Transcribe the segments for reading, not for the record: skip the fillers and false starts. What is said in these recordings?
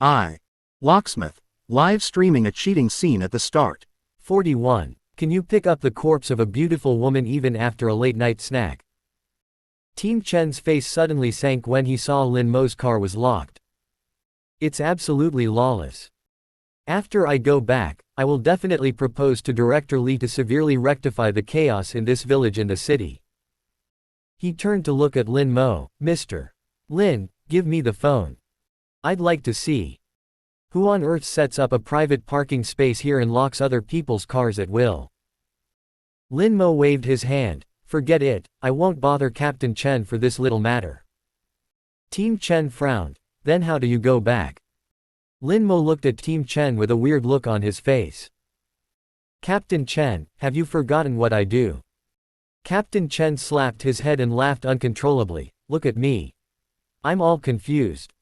Locksmith, live streaming a cheating scene at the start. 41. Can you pick up the corpse of a beautiful woman even after a late-night snack? Team Chen's face suddenly sank when he saw Lin Mo's car was locked. It's absolutely lawless. After I go back, I will definitely propose to Director Li to severely rectify the chaos in this village and the city. He turned to look at Lin Mo. Mr. Lin, give me the phone. I'd like to see. Who on earth sets up a private parking space here and locks other people's cars at will? Lin Mo waved his hand. Forget it, I won't bother Captain Chen for this little matter. Team Chen frowned. Then how do you go back? Lin Mo looked at Team Chen with a weird look on his face. Captain Chen, have you forgotten what I do? Captain Chen slapped his head and laughed uncontrollably. Look at me. I'm all confused.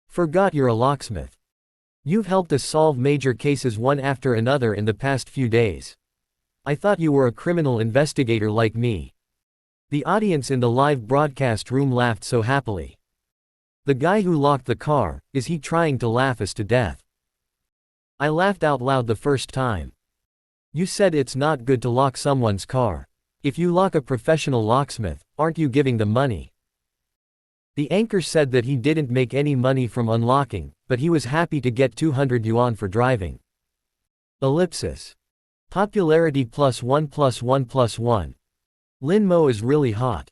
Forgot you're a locksmith. You've helped us solve major cases one after another in the past few days. I thought you were a criminal investigator like me. The audience in the live broadcast room laughed so happily. The guy who locked the car, is he trying to laugh us to death? I laughed out loud the first time. You said it's not good to lock someone's car. If you lock a professional locksmith, aren't you giving them money? The anchor said that he didn't make any money from unlocking, but he was happy to get 200 yuan for driving. Ellipsis. Popularity +1+1+1. Lin Mo is really hot.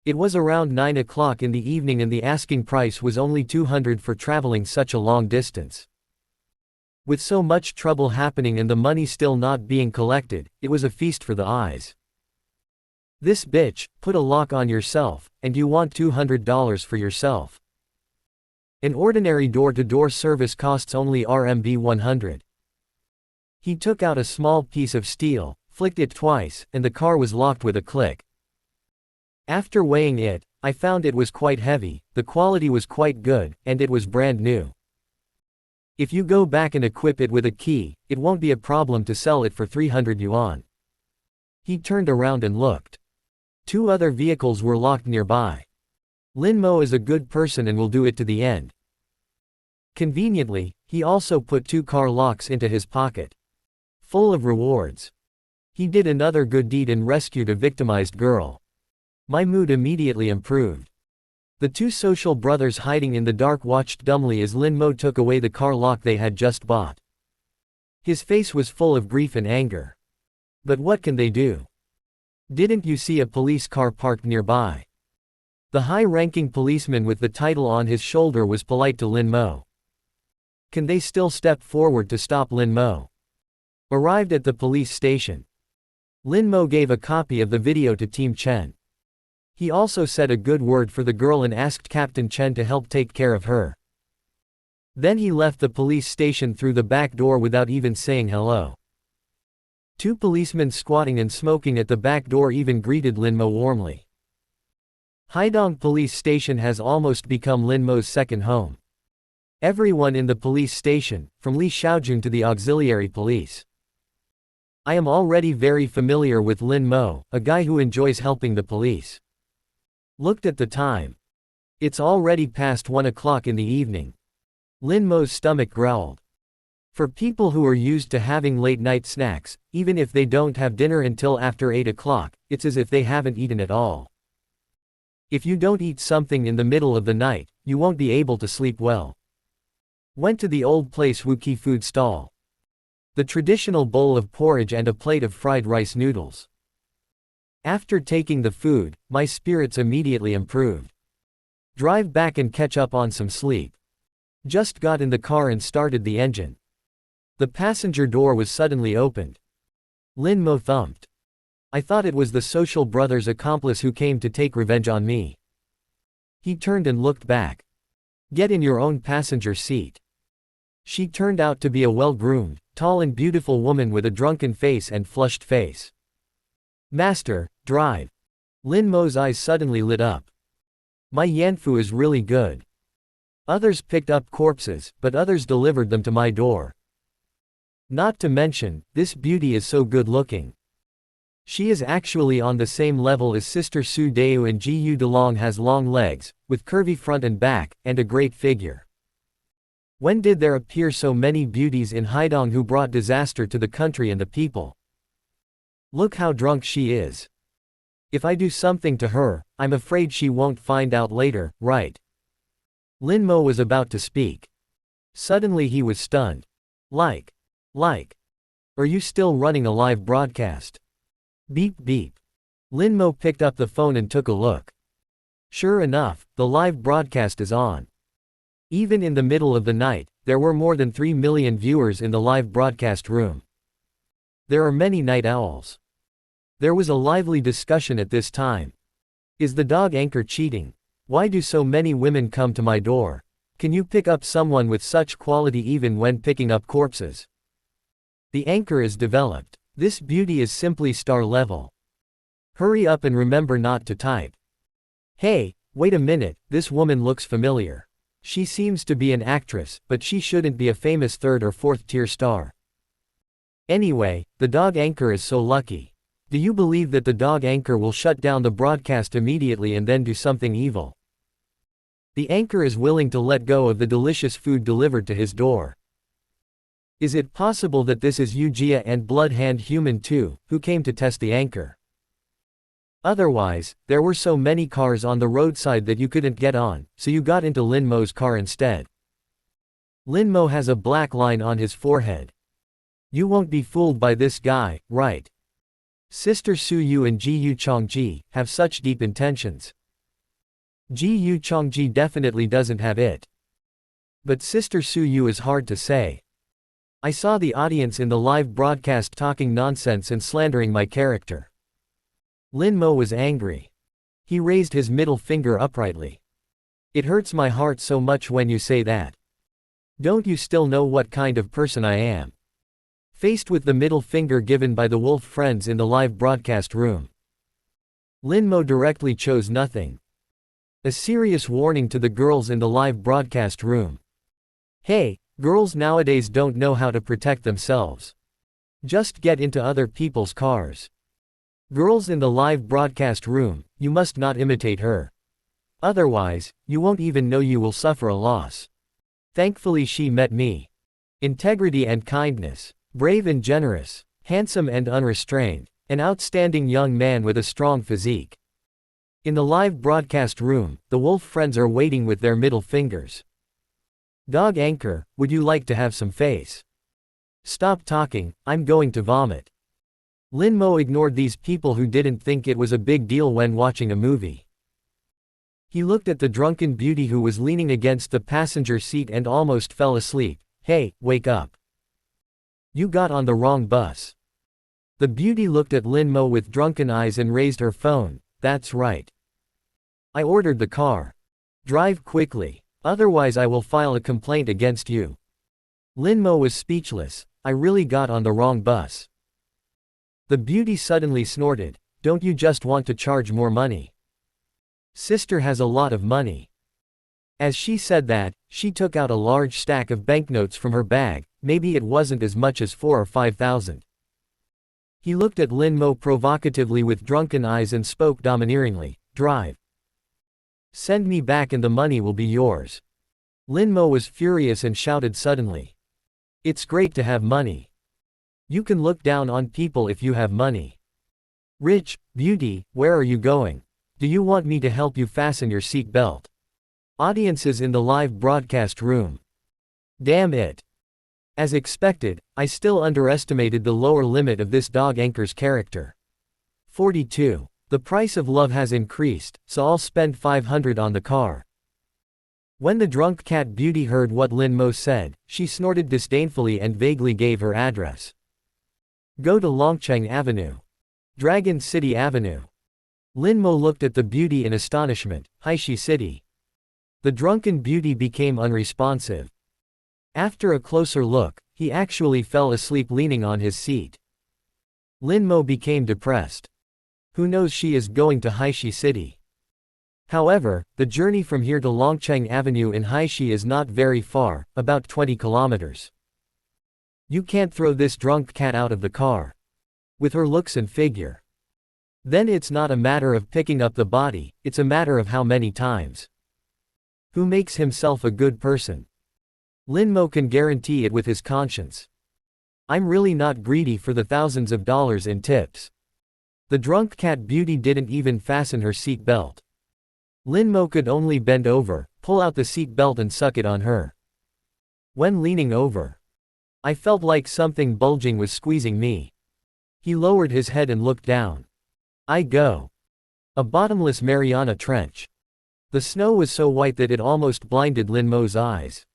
It was around 9 o'clock in the evening and the asking price was only 200 for traveling such a long distance. With so much trouble happening and the money still not being collected, it was a feast for the eyes. This bitch, put a lock on yourself, and you want $200 for yourself. An ordinary door-to-door service costs only RMB 100. He took out a small piece of steel, flicked it twice, and the car was locked with a click. After weighing it, I found it was quite heavy, the quality was quite good, and it was brand new. If you go back and equip it with a key, it won't be a problem to sell it for 300 yuan. He turned around and looked. 2 other vehicles were locked nearby. Lin Mo is a good person and will do it to the end. Conveniently, he also put 2 car locks into his pocket. Full of rewards. He did another good deed and rescued a victimized girl. My mood immediately improved. The 2 social brothers hiding in the dark watched dumbly as Lin Mo took away the car lock they had just bought. His face was full of grief and anger. But what can they do? Didn't you see a police car parked nearby? The high-ranking policeman with the title on his shoulder was polite to Lin Mo. Can they still step forward to stop Lin Mo? Arrived at the police station. Lin Mo gave a copy of the video to Team Chen. He also said a good word for the girl and asked Captain Chen to help take care of her. Then he left the police station through the back door without even saying hello. 2 policemen squatting and smoking at the back door even greeted Lin Mo warmly. Haidong Police Station has almost become Lin Mo's second home. Everyone in the police station, from Li Xiaojun to the auxiliary police. I am already very familiar with Lin Mo, a guy who enjoys helping the police. Looked at the time. It's already past 1 o'clock in the evening. Lin Mo's stomach growled. For people who are used to having late-night snacks, even if they don't have dinner until after 8 o'clock, it's as if they haven't eaten at all. If you don't eat something in the middle of the night, you won't be able to sleep well. Went to the old place Wuki food stall. The traditional bowl of porridge and a plate of fried rice noodles. After taking the food, my spirits immediately improved. Drive back and catch up on some sleep. Just got in the car and started the engine. The passenger door was suddenly opened. Lin Mo thumped. I thought it was the social brother's accomplice who came to take revenge on me. He turned and looked back. Get in your own passenger seat. She turned out to be a well-groomed, tall and beautiful woman with a drunken face and flushed face. Master, drive. Lin Mo's eyes suddenly lit up. My Yanfu is really good. Others picked up corpses, but others delivered them to my door. Not to mention, this beauty is so good-looking. She is actually on the same level as Sister Su Deu, and Ji Yu Delong has long legs, with curvy front and back, and a great figure. When did there appear so many beauties in Haidong who brought disaster to the country and the people? Look how drunk she is. If I do something to her, I'm afraid she won't find out later, right? Lin Mo was about to speak. Suddenly he was stunned. Like. Are you still running a live broadcast? Beep beep. Lin Mo picked up the phone and took a look. Sure enough, the live broadcast is on. Even in the middle of the night, there were more than 3 million viewers in the live broadcast room. There are many night owls. There was a lively discussion at this time. Is the dog anchor cheating? Why do so many women come to my door? Can you pick up someone with such quality even when picking up corpses? The anchor is developed. This beauty is simply star level. Hurry up and remember not to type. Hey, wait a minute, this woman looks familiar. She seems to be an actress, but she shouldn't be a famous 3rd or 4th tier star. Anyway, the dog anchor is so lucky. Do you believe that the dog anchor will shut down the broadcast immediately and then do something evil? The anchor is willing to let go of the delicious food delivered to his door. Is it possible that this is Yu Jia and Blood Hand Human 2, who came to test the anchor? Otherwise, there were so many cars on the roadside that you couldn't get on, so you got into Lin Mo's car instead. Lin Mo has a black line on his forehead. You won't be fooled by this guy, right? Sister Su Yu and Ji Yu Chongji have such deep intentions. Ji Yu Chongji definitely doesn't have it. But Sister Su Yu is hard to say. I saw the audience in the live broadcast talking nonsense and slandering my character. Lin Mo was angry. He raised his middle finger uprightly. It hurts my heart so much when you say that. Don't you still know what kind of person I am? Faced with the middle finger given by the wolf friends in the live broadcast room, Lin Mo directly chose nothing. A serious warning to the girls in the live broadcast room. Hey, girls nowadays don't know how to protect themselves. Just get into other people's cars. Girls in the live broadcast room, you must not imitate her. Otherwise, you won't even know you will suffer a loss. Thankfully she met me. Integrity and kindness. Brave and generous. Handsome and unrestrained. An outstanding young man with a strong physique. In the live broadcast room, the wolf friends are waiting with their middle fingers. Dog anchor, would you like to have some face? Stop talking, I'm going to vomit. Lin Mo ignored these people who didn't think it was a big deal when watching a movie. He looked at the drunken beauty who was leaning against the passenger seat and almost fell asleep. Hey, wake up. You got on the wrong bus. The beauty looked at Lin Mo with drunken eyes and raised her phone. That's right. I ordered the car. Drive quickly. Otherwise I will file a complaint against you. Lin Mo was speechless. I really got on the wrong bus. The beauty suddenly snorted. Don't you just want to charge more money? Sister has a lot of money. As she said that, she took out a large stack of banknotes from her bag. Maybe it wasn't as much as 4,000 or 5,000. He looked at Lin Mo provocatively with drunken eyes and spoke domineeringly. Drive. Send me back and the money will be yours. Lin Mo was furious and shouted suddenly. It's great to have money. You can look down on people if you have money. Rich, beauty, where are you going? Do you want me to help you fasten your seat belt? Audiences in the live broadcast room. Damn it. As expected, I still underestimated the lower limit of this dog anchor's character. 42. The price of love has increased, so I'll spend 500 on the car. When the drunk cat beauty heard what Lin Mo said, she snorted disdainfully and vaguely gave her address. Go to Longcheng Avenue. Dragon City Avenue. Lin Mo looked at the beauty in astonishment. Haishi City. The drunken beauty became unresponsive. After a closer look, he actually fell asleep leaning on his seat. Lin Mo became depressed. Who knows, she is going to Haishi City. However, the journey from here to Longcheng Avenue in Haishi is not very far, about 20 kilometers. You can't throw this drunk cat out of the car. With her looks and figure. Then it's not a matter of picking up the body, it's a matter of how many times. Who makes himself a good person? Lin Mo can guarantee it with his conscience. I'm really not greedy for the thousands of dollars in tips. The drunk cat beauty didn't even fasten her seat belt. Lin Mo could only bend over, pull out the seat belt and suck it on her. When leaning over, I felt like something bulging was squeezing me. He lowered his head and looked down. I go. A bottomless Mariana Trench. The snow was so white that it almost blinded Lin Mo's eyes.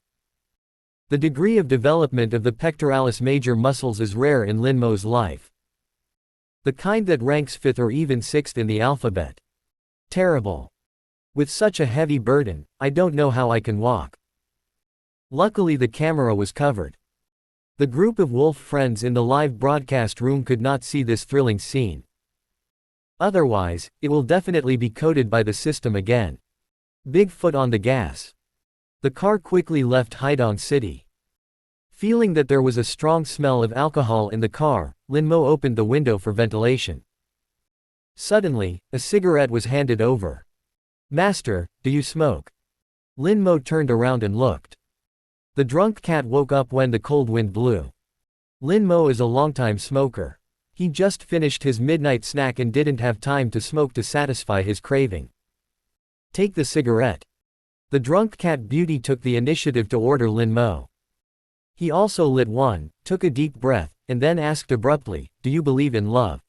The degree of development of the pectoralis major muscles is rare in Lin Mo's life. The kind that ranks 5th or even 6th in the alphabet. Terrible. With such a heavy burden, I don't know how I can walk. Luckily the camera was covered. The group of wolf friends in the live broadcast room could not see this thrilling scene. Otherwise, it will definitely be coded by the system again. Big foot on the gas. The car quickly left Haidong City. Feeling that there was a strong smell of alcohol in the car, Lin Mo opened the window for ventilation. Suddenly, a cigarette was handed over. Master, do you smoke? Lin Mo turned around and looked. The drunk cat woke up when the cold wind blew. Lin Mo is a longtime smoker. He just finished his midnight snack and didn't have time to smoke to satisfy his craving. Take the cigarette. The drunk cat beauty took the initiative to order Lin Mo. He also lit one, took a deep breath, and then asked abruptly, do you believe in love?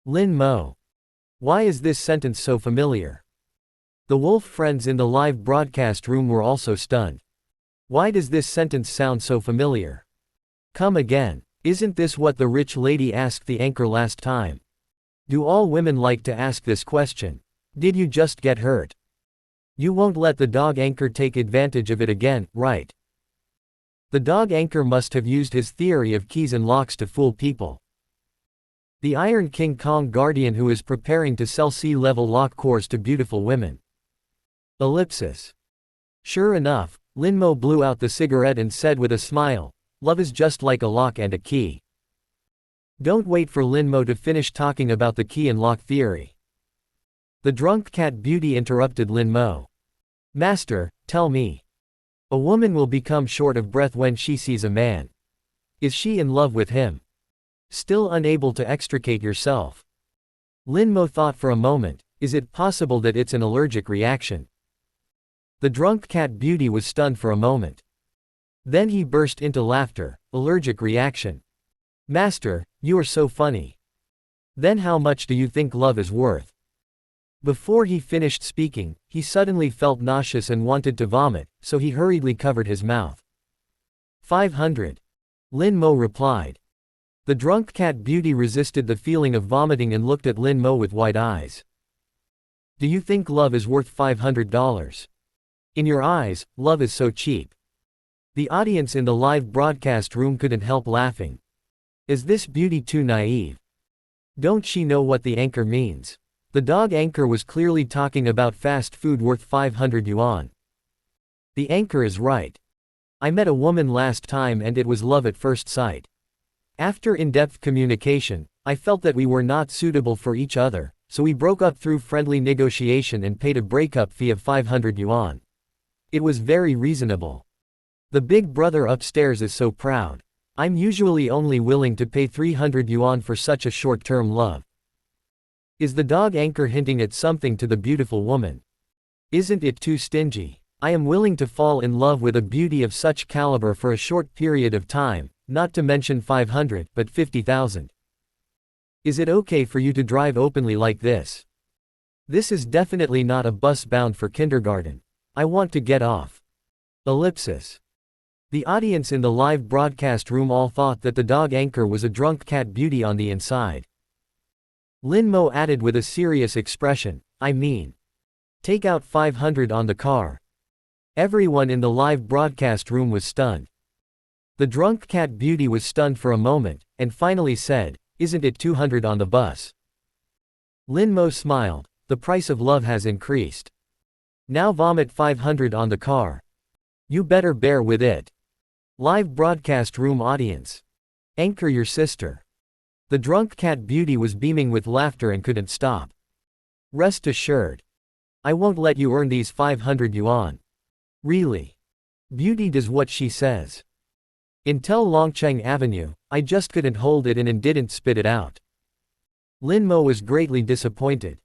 Lin Mo. Why is this sentence so familiar? The wolf friends in the live broadcast room were also stunned. Why does this sentence sound so familiar? Come again. Isn't this what the rich lady asked the anchor last time? Do all women like to ask this question? Did you just get hurt? You won't let the dog anchor take advantage of it again, right? The dog anchor must have used his theory of keys and locks to fool people. The Iron King Kong Guardian who is preparing to sell sea-level lock cores to beautiful women. Ellipsis. Sure enough, Lin Mo blew out the cigarette and said with a smile, love is just like a lock and a key. Don't wait for Lin Mo to finish talking about the key and lock theory. The drunk cat beauty interrupted Lin Mo. Master, tell me. A woman will become short of breath when she sees a man. Is she in love with him? Still unable to extricate yourself? Lin Mo thought for a moment, is it possible that it's an allergic reaction? The drunk cat beauty was stunned for a moment. Then he burst into laughter. Allergic reaction. Master, you are so funny. Then how much do you think love is worth? Before he finished speaking, he suddenly felt nauseous and wanted to vomit, so he hurriedly covered his mouth. 500. Lin Mo replied. The drunk cat beauty resisted the feeling of vomiting and looked at Lin Mo with wide eyes. Do you think love is worth $500? In your eyes, love is so cheap. The audience in the live broadcast room couldn't help laughing. Is this beauty too naive? Don't she know what the anchor means? The dog anchor was clearly talking about fast food worth 500 yuan. The anchor is right. I met a woman last time and it was love at first sight. After in-depth communication, I felt that we were not suitable for each other, so we broke up through friendly negotiation and paid a breakup fee of 500 yuan. It was very reasonable. The big brother upstairs is so proud. I'm usually only willing to pay 300 yuan for such a short-term love. Is the dog anchor hinting at something to the beautiful woman? Isn't it too stingy? I am willing to fall in love with a beauty of such caliber for a short period of time, not to mention 500, but 50,000. Is it okay for you to drive openly like this? This is definitely not a bus bound for kindergarten. I want to get off. Ellipsis. The audience in the live broadcast room all thought that the dog anchor was a drunk cat beauty on the inside. Lin Mo added with a serious expression, I mean. Take out 500 on the car. Everyone in the live broadcast room was stunned. The drunk cat beauty was stunned for a moment, and finally said, isn't it 200 on the bus? Lin Mo smiled, the price of love has increased. Now vomit 500 on the car. You better bear with it. Live broadcast room audience. Anchor your sister. The drunk cat beauty was beaming with laughter and couldn't stop. Rest assured. I won't let you earn these 500 yuan. Really. Beauty does what she says. Until Longcheng Avenue, I just couldn't hold it in and didn't spit it out. Lin Mo was greatly disappointed.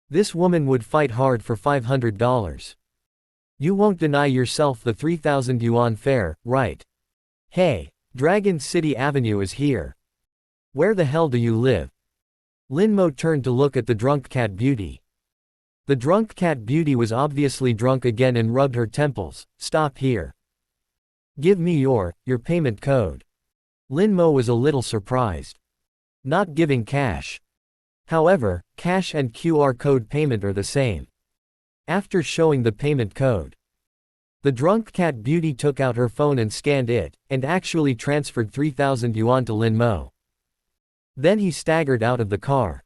This woman would fight hard for $500. You won't deny yourself the 3,000 yuan fare, right? Hey, Dragon City Avenue is here. Where the hell do you live? Lin Mo turned to look at the drunk cat Beauty. The drunk cat Beauty was obviously drunk again and rubbed her temples. Stop here. Give me your payment code. Lin Mo was a little surprised. Not giving cash. However, cash and QR code payment are the same. After showing the payment code, the drunk cat Beauty took out her phone and scanned it, and actually transferred 3,000 yuan to Lin Mo. Then he staggered out of the car.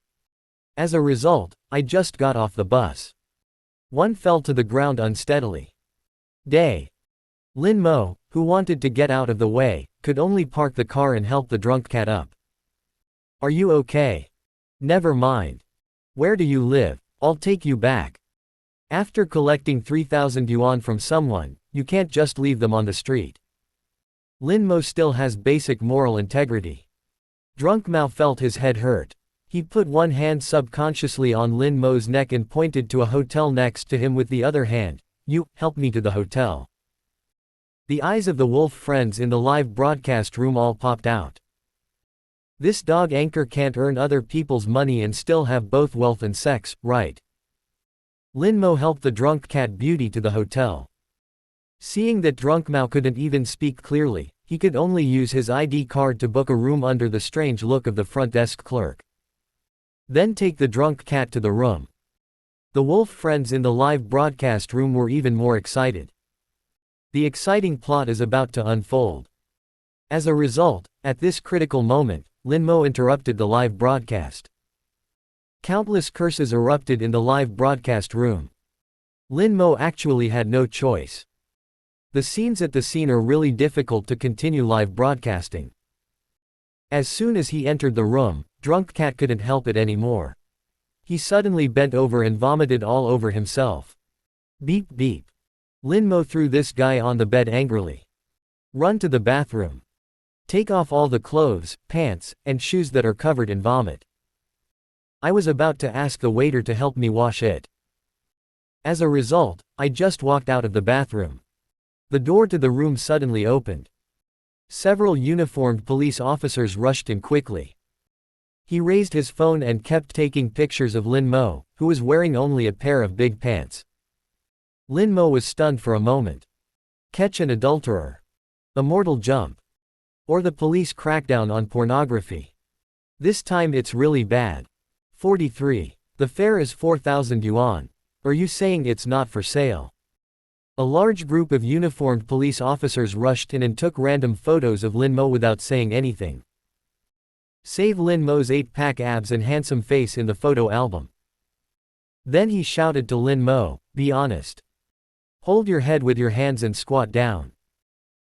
As a result, I just got off the bus. One fell to the ground unsteadily. Day. Lin Mo, who wanted to get out of the way, could only park the car and help the drunk cat up. Are you okay? Never mind. Where do you live? I'll take you back. After collecting 3,000 yuan from someone, you can't just leave them on the street. Lin Mo still has basic moral integrity. Drunk Mao felt his head hurt. He put one hand subconsciously on Lin Mo's neck and pointed to a hotel next to him with the other hand. You, help me to the hotel. The eyes of the wolf friends in the live broadcast room all popped out. This dog anchor can't earn other people's money and still have both wealth and sex, right? Lin Mo helped the drunk cat Beauty to the hotel. Seeing that drunk Mao couldn't even speak clearly, he could only use his ID card to book a room under the strange look of the front desk clerk. Then take the drunk cat to the room. The wolf friends in the live broadcast room were even more excited. The exciting plot is about to unfold. As a result, at this critical moment, Lin Mo interrupted the live broadcast. Countless curses erupted in the live broadcast room. Lin Mo actually had no choice. The scenes at the scene are really difficult to continue live broadcasting. As soon as he entered the room, drunk cat couldn't help it anymore. He suddenly bent over and vomited all over himself. Beep beep. Lin Mo threw this guy on the bed angrily. Run to the bathroom. Take off all the clothes, pants, and shoes that are covered in vomit. I was about to ask the waiter to help me wash it. As a result, I just walked out of the bathroom. The door to the room suddenly opened. Several uniformed police officers rushed in quickly. He raised his phone and kept taking pictures of Lin Mo, who was wearing only a pair of big pants. Lin Mo was stunned for a moment. Catch an adulterer. A mortal jump. Or the police crackdown on pornography. This time it's really bad. 43. The fare is 4,000 yuan. Are you saying it's not for sale? A large group of uniformed police officers rushed in and took random photos of Lin Mo without saying anything. Save Lin Mo's 8-pack abs and handsome face in the photo album. Then he shouted to Lin Mo, be honest. Hold your head with your hands and squat down.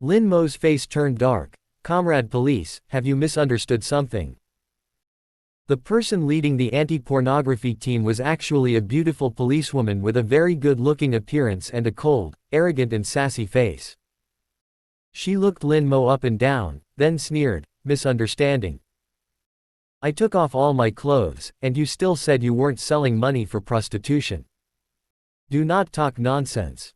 Lin Mo's face turned dark. Comrade police, have you misunderstood something? The person leading the anti-pornography team was actually a beautiful policewoman with a very good-looking appearance and a cold, arrogant and sassy face. She looked Lin Mo up and down, then sneered, misunderstanding. I took off all my clothes, and you still said you weren't selling money for prostitution. Do not talk nonsense.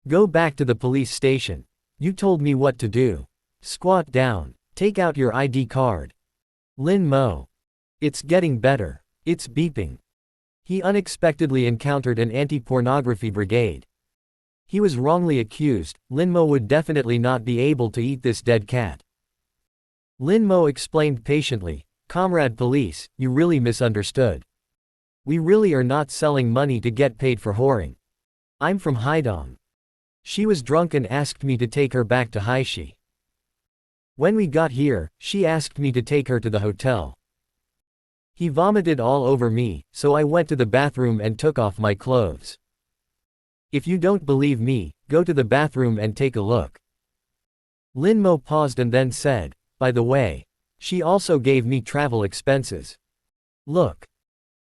Go back to the police station. You told me what to do. Squat down. Take out your ID card. Lin Mo. It's getting better. It's beeping. He unexpectedly encountered an anti-pornography brigade. He was wrongly accused. Lin Mo would definitely not be able to eat this dead cat. Lin Mo explained patiently, Comrade police, you really misunderstood. We really are not selling money to get paid for whoring. I'm from Haidong. She was drunk and asked me to take her back to Haishi. When we got here, she asked me to take her to the hotel. He vomited all over me, so I went to the bathroom and took off my clothes. If you don't believe me, go to the bathroom and take a look. Lin Mo paused and then said, by the way, she also gave me travel expenses. Look.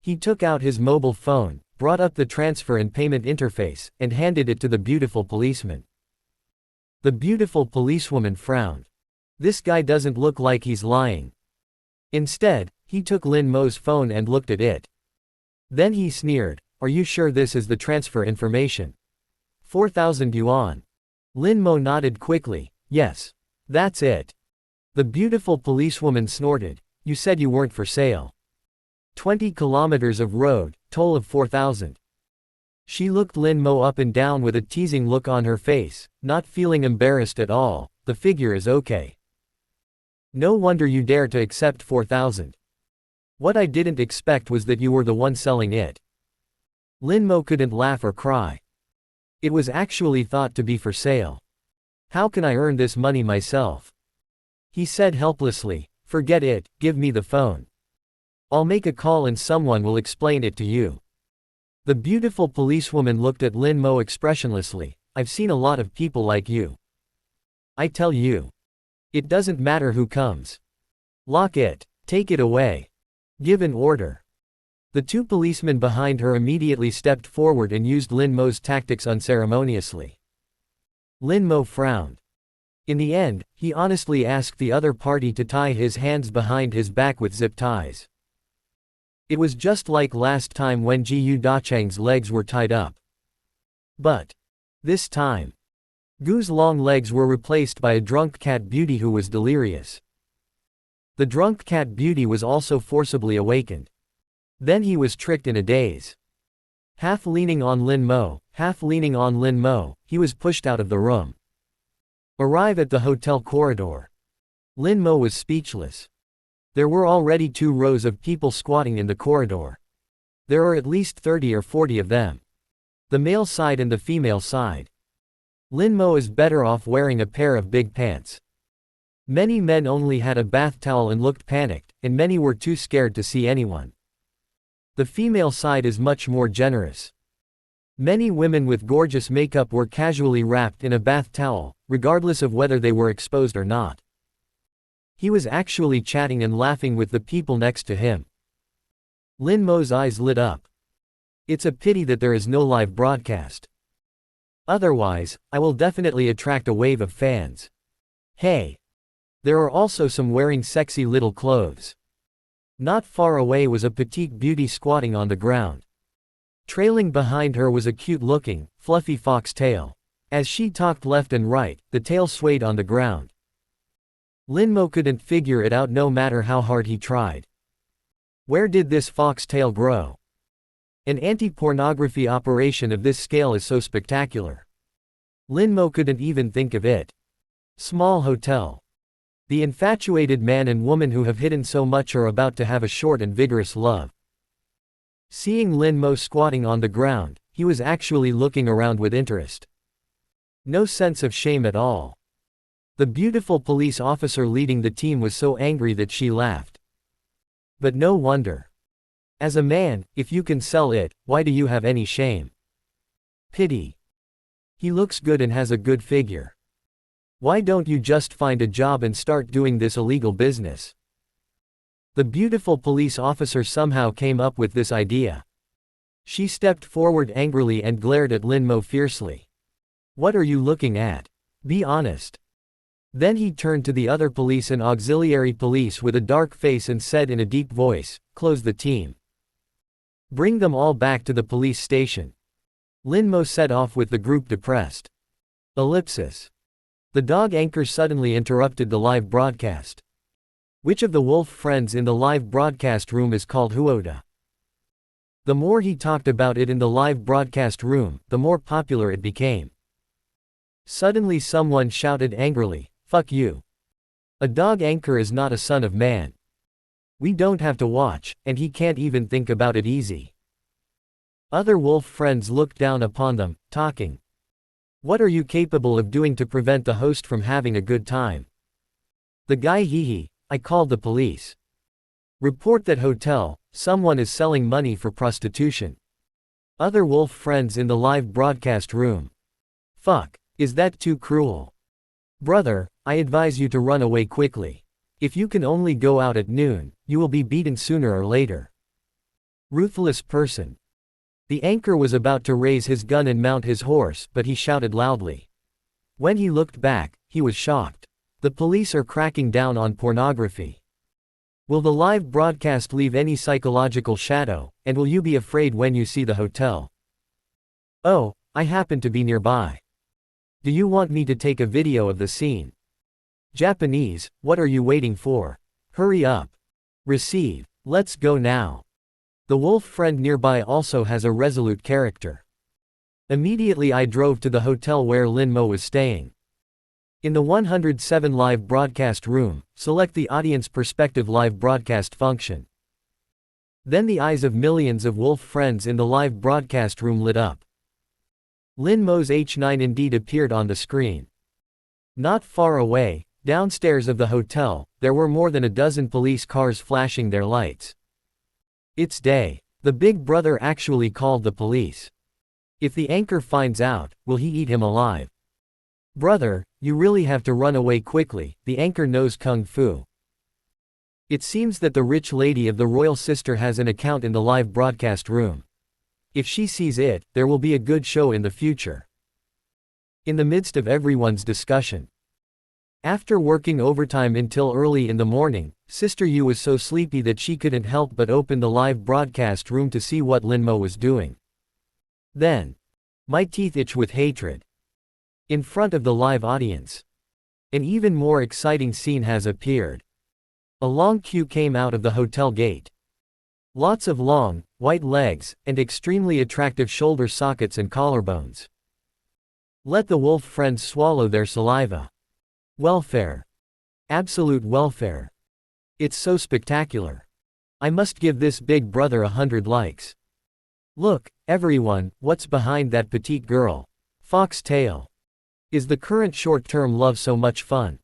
He took out his mobile phone, brought up the transfer and payment interface, and handed it to the beautiful policeman. The beautiful policewoman frowned. This guy doesn't look like he's lying. Instead, he took Lin Mo's phone and looked at it. Then he sneered, "Are you sure this is the transfer information? 4,000 yuan. Lin Mo nodded quickly. Yes. That's it. The beautiful policewoman snorted. You said you weren't for sale. 20 kilometers of road, toll of 4,000. She looked Lin Mo up and down with a teasing look on her face, not feeling embarrassed at all. The figure is okay. No wonder you dare to accept 4,000. What I didn't expect was that you were the one selling it. Lin Mo couldn't laugh or cry. It was actually thought to be for sale. How can I earn this money myself? He said helplessly, forget it, give me the phone. I'll make a call and someone will explain it to you. The beautiful policewoman looked at Lin Mo expressionlessly. I've seen a lot of people like you. I tell you. It doesn't matter who comes. Lock it. Take it away. Give an order. The two policemen behind her immediately stepped forward and used Lin Mo's tactics unceremoniously. Lin Mo frowned. In the end, he honestly asked the other party to tie his hands behind his back with zip ties. It was just like last time when Jiu Dachang's legs were tied up. But this time, Gu's long legs were replaced by a drunk cat beauty who was delirious. The drunk cat beauty was also forcibly awakened. Then he was tricked in a daze. Half leaning on Lin Mo, he was pushed out of the room. Arrive at the hotel corridor. Lin Mo was speechless. There were already 2 rows of people squatting in the corridor. There are at least 30 or 40 of them. The male side and the female side. Lin Mo is better off wearing a pair of big pants. Many men only had a bath towel and looked panicked, and many were too scared to see anyone. The female side is much more generous. Many women with gorgeous makeup were casually wrapped in a bath towel, regardless of whether they were exposed or not. He was actually chatting and laughing with the people next to him. Lin Mo's eyes lit up. It's a pity that there is no live broadcast. Otherwise, I will definitely attract a wave of fans. Hey! There are also some wearing sexy little clothes. Not far away was a petite beauty squatting on the ground. Trailing behind her was a cute-looking, fluffy fox tail. As she talked left and right, the tail swayed on the ground. Lin Mo couldn't figure it out no matter how hard he tried. Where did this fox tail grow? An anti-pornography operation of this scale is so spectacular. Lin Mo couldn't even think of it. Small hotel. The infatuated man and woman who have hidden so much are about to have a short and vigorous love. Seeing Lin Mo squatting on the ground, he was actually looking around with interest. No sense of shame at all. The beautiful police officer leading the team was so angry that she laughed. But no wonder. As a man, if you can sell it, why do you have any shame? Pity. He looks good and has a good figure. Why don't you just find a job and start doing this illegal business? The beautiful police officer somehow came up with this idea. She stepped forward angrily and glared at Lin Mo fiercely. What are you looking at? Be honest. Then he turned to the other police and auxiliary police with a dark face and said in a deep voice, close the team. Bring them all back to the police station. Lin Mo set off with the group depressed. Ellipsis. The dog anchor suddenly interrupted the live broadcast. Which of the wolf friends in the live broadcast room is called Huoda? The more he talked about it in the live broadcast room, the more popular it became. Suddenly someone shouted angrily, fuck you. A dog anchor is not a son of man. We don't have to watch, and he can't even think about it easy. Other wolf friends looked down upon them, talking. What are you capable of doing to prevent the host from having a good time? The guy hee. I called the police. Report that hotel, someone is selling money for prostitution. Other wolf friends in the live broadcast room. Fuck, is that too cruel? Brother, I advise you to run away quickly. If you can only go out at noon, you will be beaten sooner or later. Ruthless person. The anchor was about to raise his gun and mount his horse, but he shouted loudly. When he looked back, he was shocked. The police are cracking down on pornography. Will the live broadcast leave any psychological shadow, and will you be afraid when you see the hotel? Oh, I happen to be nearby. Do you want me to take a video of the scene? Japanese, what are you waiting for? Hurry up. Receive. Let's go now. The wolf friend nearby also has a resolute character. Immediately I drove to the hotel where Lin Mo was staying. In the 107 live broadcast room, select the audience perspective live broadcast function. Then the eyes of millions of wolf friends in the live broadcast room lit up. Lin Mo's H9 indeed appeared on the screen. Not far away, downstairs of the hotel, there were more than a dozen police cars flashing their lights. It's day. The big brother actually called the police. If the anchor finds out, will he eat him alive? Brother, you really have to run away quickly, the anchor knows kung fu. It seems that the rich lady of the royal sister has an account in the live broadcast room. If she sees it, there will be a good show in the future. In the midst of everyone's discussion. After working overtime until early in the morning, Sister Yu was so sleepy that she couldn't help but open the live broadcast room to see what Lin Mo was doing. Then, my teeth itch with hatred. In front of the live audience, an even more exciting scene has appeared. A long queue came out of the hotel gate. Lots of long, white legs, and extremely attractive shoulder sockets and collarbones. Let the wolf friends swallow their saliva. Welfare. Absolute welfare. It's so spectacular. I must give this big brother 100 likes. Look, everyone, what's behind that petite girl? Foxtail. Is the current short-term love so much fun?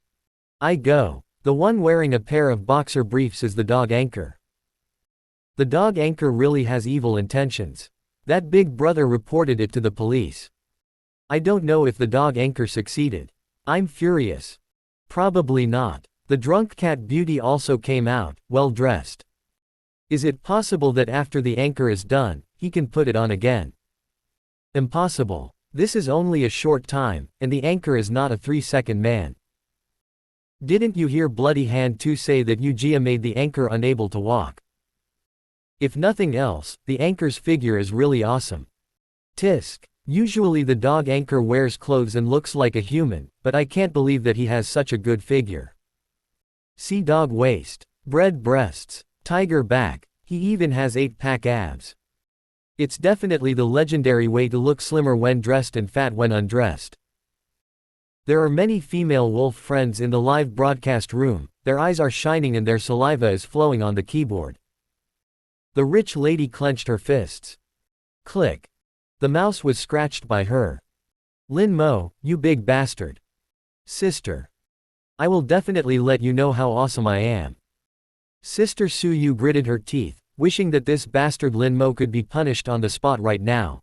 I go. The one wearing a pair of boxer briefs is the dog anchor. The dog anchor really has evil intentions. That big brother reported it to the police. I don't know if the dog anchor succeeded. I'm furious. Probably not. The drunk cat beauty also came out, well dressed. Is it possible that after the anchor is done, he can put it on again? Impossible. This is only a short time, and the anchor is not a 3-second man. Didn't you hear Bloody Hand 2 say that Yu-Jia made the anchor unable to walk? If nothing else, the anchor's figure is really awesome. Tisk. Usually the dog anchor wears clothes and looks like a human, but I can't believe that he has such a good figure. See dog waist, bread breasts, tiger back, he even has 8-pack abs. It's definitely the legendary way to look slimmer when dressed and fat when undressed. There are many female wolf friends in the live broadcast room, their eyes are shining and their saliva is flowing on the keyboard. The rich lady clenched her fists. Click. The mouse was scratched by her. Lin Mo, you big bastard. Sister. I will definitely let you know how awesome I am. Sister Su Yu gritted her teeth, wishing that this bastard Lin Mo could be punished on the spot right now.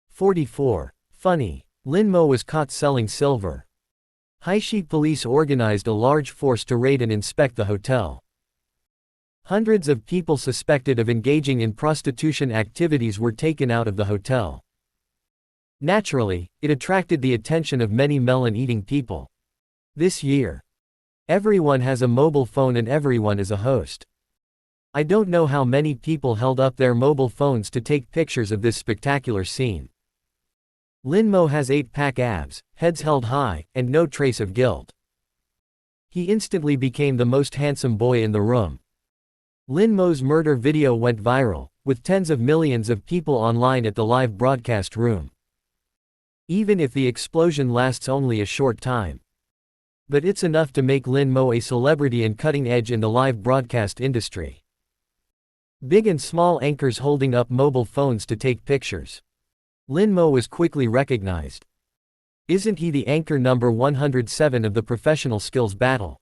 44. Funny. Lin Mo was caught selling silver. Haishi police organized a large force to raid and inspect the hotel. Hundreds of people suspected of engaging in prostitution activities were taken out of the hotel. Naturally, it attracted the attention of many melon-eating people. This year, everyone has a mobile phone and everyone is a host. I don't know how many people held up their mobile phones to take pictures of this spectacular scene. Lin Mo has 8-pack abs, heads held high, and no trace of guilt. He instantly became the most handsome boy in the room. Lin Mo's murder video went viral, with tens of millions of people online at the live broadcast room. Even if the explosion lasts only a short time. But it's enough to make Lin Mo a celebrity and cutting edge in the live broadcast industry. Big and small anchors holding up mobile phones to take pictures. Lin Mo was quickly recognized. Isn't he the anchor number 107 of the professional skills battle?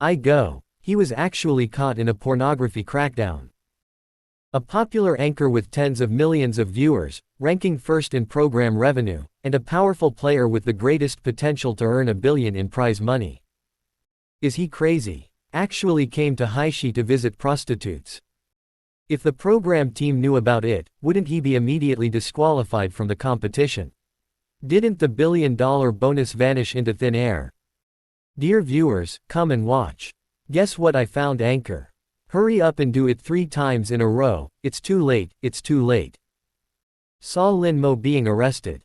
I go. He was actually caught in a pornography crackdown. A popular anchor with tens of millions of viewers, ranking first in program revenue, and a powerful player with the greatest potential to earn $1 billion in prize money. Is he crazy? Actually came to Haishi to visit prostitutes. If the program team knew about it, wouldn't he be immediately disqualified from the competition? Didn't the billion-dollar bonus vanish into thin air? Dear viewers, come and watch. Guess what I found, Anchor? Hurry up and do it 3 times in a row. It's too late, it's too late. Saw Lin Mo being arrested.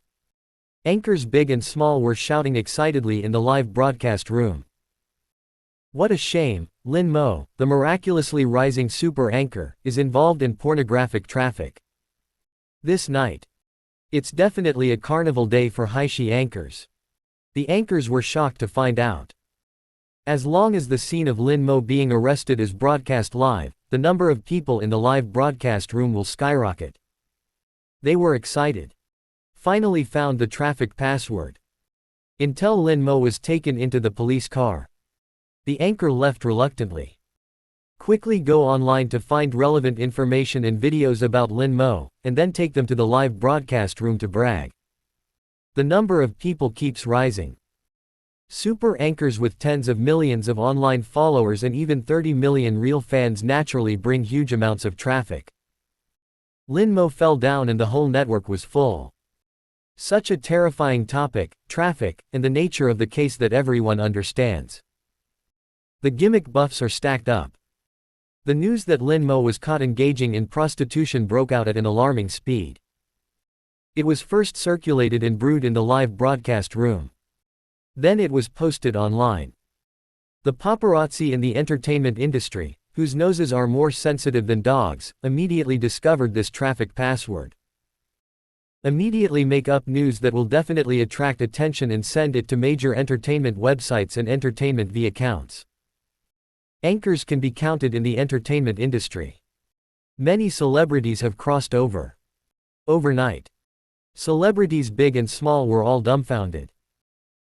Anchors big and small were shouting excitedly in the live broadcast room. What a shame, Lin Mo, the miraculously rising super anchor, is involved in pornographic traffic. This night. It's definitely a carnival day for Haishi anchors. The anchors were shocked to find out. As long as the scene of Lin Mo being arrested is broadcast live, the number of people in the live broadcast room will skyrocket. They were excited. Finally found the traffic password. Until Lin Mo was taken into the police car. The anchor left reluctantly. Quickly go online to find relevant information and videos about Lin Mo, and then take them to the live broadcast room to brag. The number of people keeps rising. Super anchors with tens of millions of online followers and even 30 million real fans naturally bring huge amounts of traffic. Lin Mo fell down and the whole network was full. Such a terrifying topic, traffic, and the nature of the case that everyone understands. The gimmick buffs are stacked up. The news that Lin Mo was caught engaging in prostitution broke out at an alarming speed. It was first circulated and brewed in the live broadcast room. Then it was posted online. The paparazzi in the entertainment industry, whose noses are more sensitive than dogs, immediately discovered this traffic password. Immediately make up news that will definitely attract attention and send it to major entertainment websites and entertainment V accounts. Anchors can be counted in the entertainment industry. Many celebrities have crossed over. Overnight. Celebrities big and small were all dumbfounded.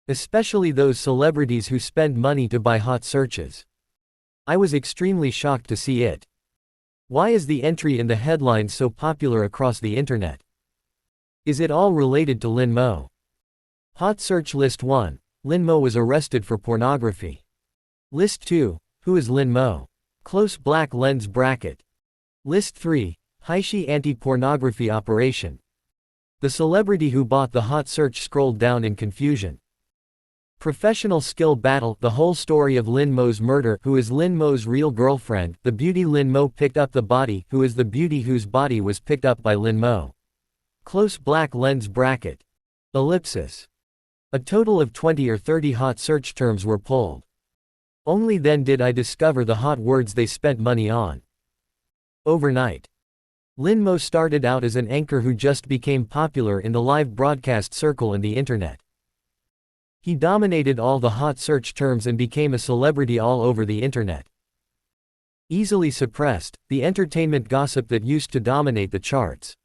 Especially those celebrities who spend money to buy hot searches. I was extremely shocked to see it. Why is the entry in the headlines so popular across the internet? Is it all related to Lin Mo? Hot search list 1. Lin Mo was arrested for pornography. List 2. Who is Lin Mo? Close black lens bracket. List 3. Haishi anti-pornography operation. The celebrity who bought the hot search scrolled down in confusion. Professional skill battle, the whole story of Lin Mo's murder, who is Lin Mo's real girlfriend, the beauty Lin Mo picked up the body, who is the beauty whose body was picked up by Lin Mo. Close black lens bracket. Ellipsis. A total of 20 or 30 hot search terms were pulled. Only then did I discover the hot words they spent money on. Overnight. Lin Mo started out as an anchor who just became popular in the live broadcast circle and the internet. He dominated all the hot search terms and became a celebrity all over the internet. Easily suppressed, the entertainment gossip that used to dominate the charts.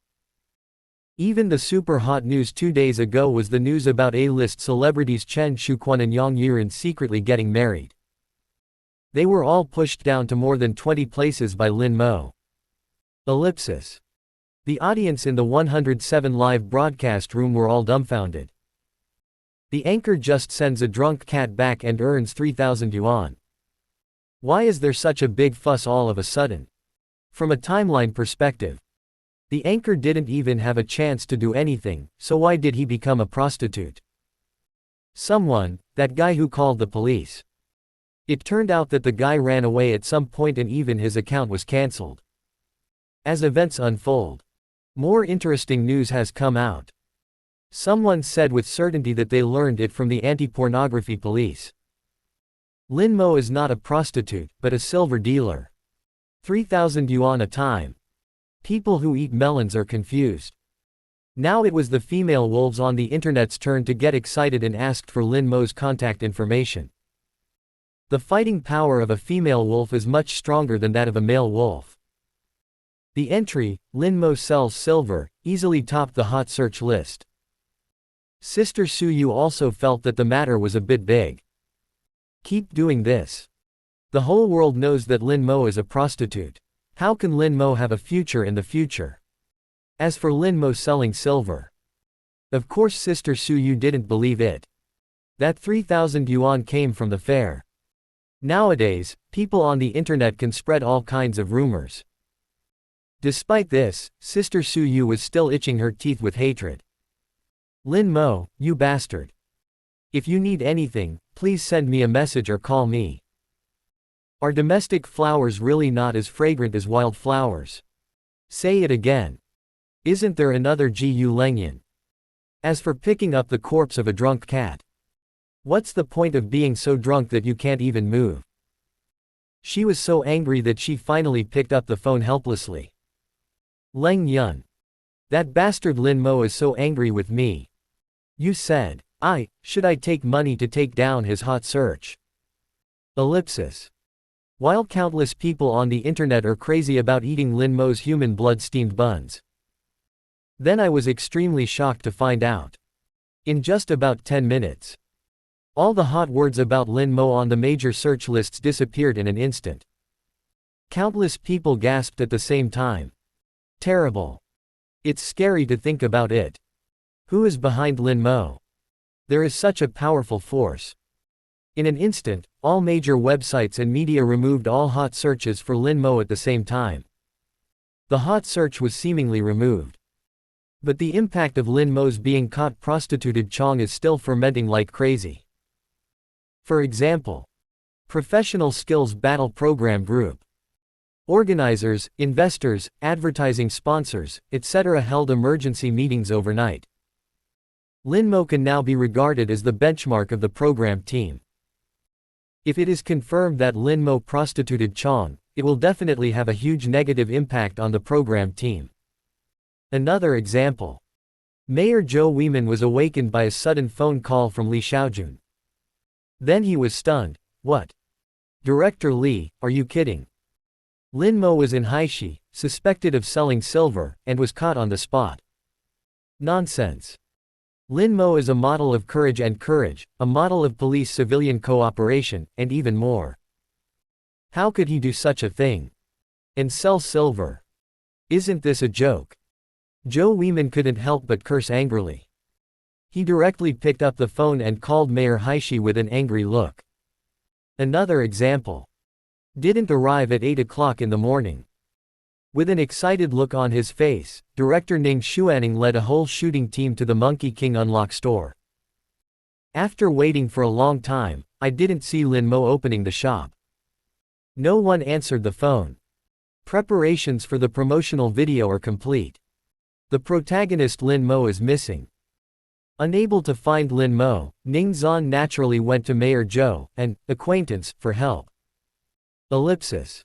Even the super hot news 2 days ago was the news about A-list celebrities Chen Shuquan and Yang Yiren secretly getting married. They were all pushed down to more than 20 places by Lin Mo. Ellipsis. The audience in the 107 live broadcast room were all dumbfounded. The anchor just sends a drunk cat back and earns 3,000 yuan. Why is there such a big fuss all of a sudden? From a timeline perspective, the anchor didn't even have a chance to do anything, so why did he become a prostitute? Someone, that guy who called the police. It turned out that the guy ran away at some point and even his account was cancelled. As events unfold, more interesting news has come out. Someone said with certainty that they learned it from the anti-pornography police. Lin Mo is not a prostitute, but a silver dealer. 3,000 yuan a time. People who eat melons are confused. Now it was the female wolves on the internet's turn to get excited and asked for Lin Mo's contact information. The fighting power of a female wolf is much stronger than that of a male wolf. The entry, Lin Mo sells silver, easily topped the hot search list. Sister Su Yu also felt that the matter was a bit big. Keep doing this. The whole world knows that Lin Mo is a prostitute. How can Lin Mo have a future in the future? As for Lin Mo selling silver, of course Sister Su Yu didn't believe it. That 3,000 yuan came from the fair. Nowadays, people on the internet can spread all kinds of rumors. Despite this, Sister Su Yu was still itching her teeth with hatred. Lin Mo, you bastard. If you need anything, please send me a message or call me. Are domestic flowers really not as fragrant as wildflowers? Say it again. Isn't there another Gu Lengyan? As for picking up the corpse of a drunk cat. What's the point of being so drunk that you can't even move? She was so angry that she finally picked up the phone helplessly. Leng Yun. That bastard Lin Mo is so angry with me. You said, should I take money to take down his hot search? Ellipsis. While countless people on the internet are crazy about eating Lin Mo's human blood steamed buns. Then I was extremely shocked to find out. In just about 10 minutes. All the hot words about Lin Mo on the major search lists disappeared in an instant. Countless people gasped at the same time. Terrible. It's scary to think about it. Who is behind Lin Mo? There is such a powerful force. In an instant, all major websites and media removed all hot searches for Lin Mo at the same time. The hot search was seemingly removed. But the impact of Lin Mo's being caught prostituted Chong is still fermenting like crazy. For example, Professional Skills Battle Program Group. Organizers, investors, advertising sponsors, etc. held emergency meetings overnight. Lin Mo can now be regarded as the benchmark of the program team. If it is confirmed that Lin Mo prostituted Chong, it will definitely have a huge negative impact on the program team. Another example. Mayor Zhou Weimin was awakened by a sudden phone call from Li Xiaojun. Then he was stunned. What? Director Li, are you kidding? Lin Mo was in Haishi, suspected of selling silver, and was caught on the spot. Nonsense. Lin Mo is a model of courage, a model of police-civilian cooperation, and even more. How could he do such a thing? And sell silver? Isn't this a joke? Zhou Weimin couldn't help but curse angrily. He directly picked up the phone and called Mayor Haishi with an angry look. Another example. Didn't arrive at 8 o'clock in the morning. With an excited look on his face, director Ning Xuaning led a whole shooting team to the Monkey King Unlock store. After waiting for a long time, I didn't see Lin Mo opening the shop. No one answered the phone. Preparations for the promotional video are complete. The protagonist Lin Mo is missing. Unable to find Lin Mo, Ning Zhan naturally went to Mayor Zhou, an acquaintance, for help. Ellipsis.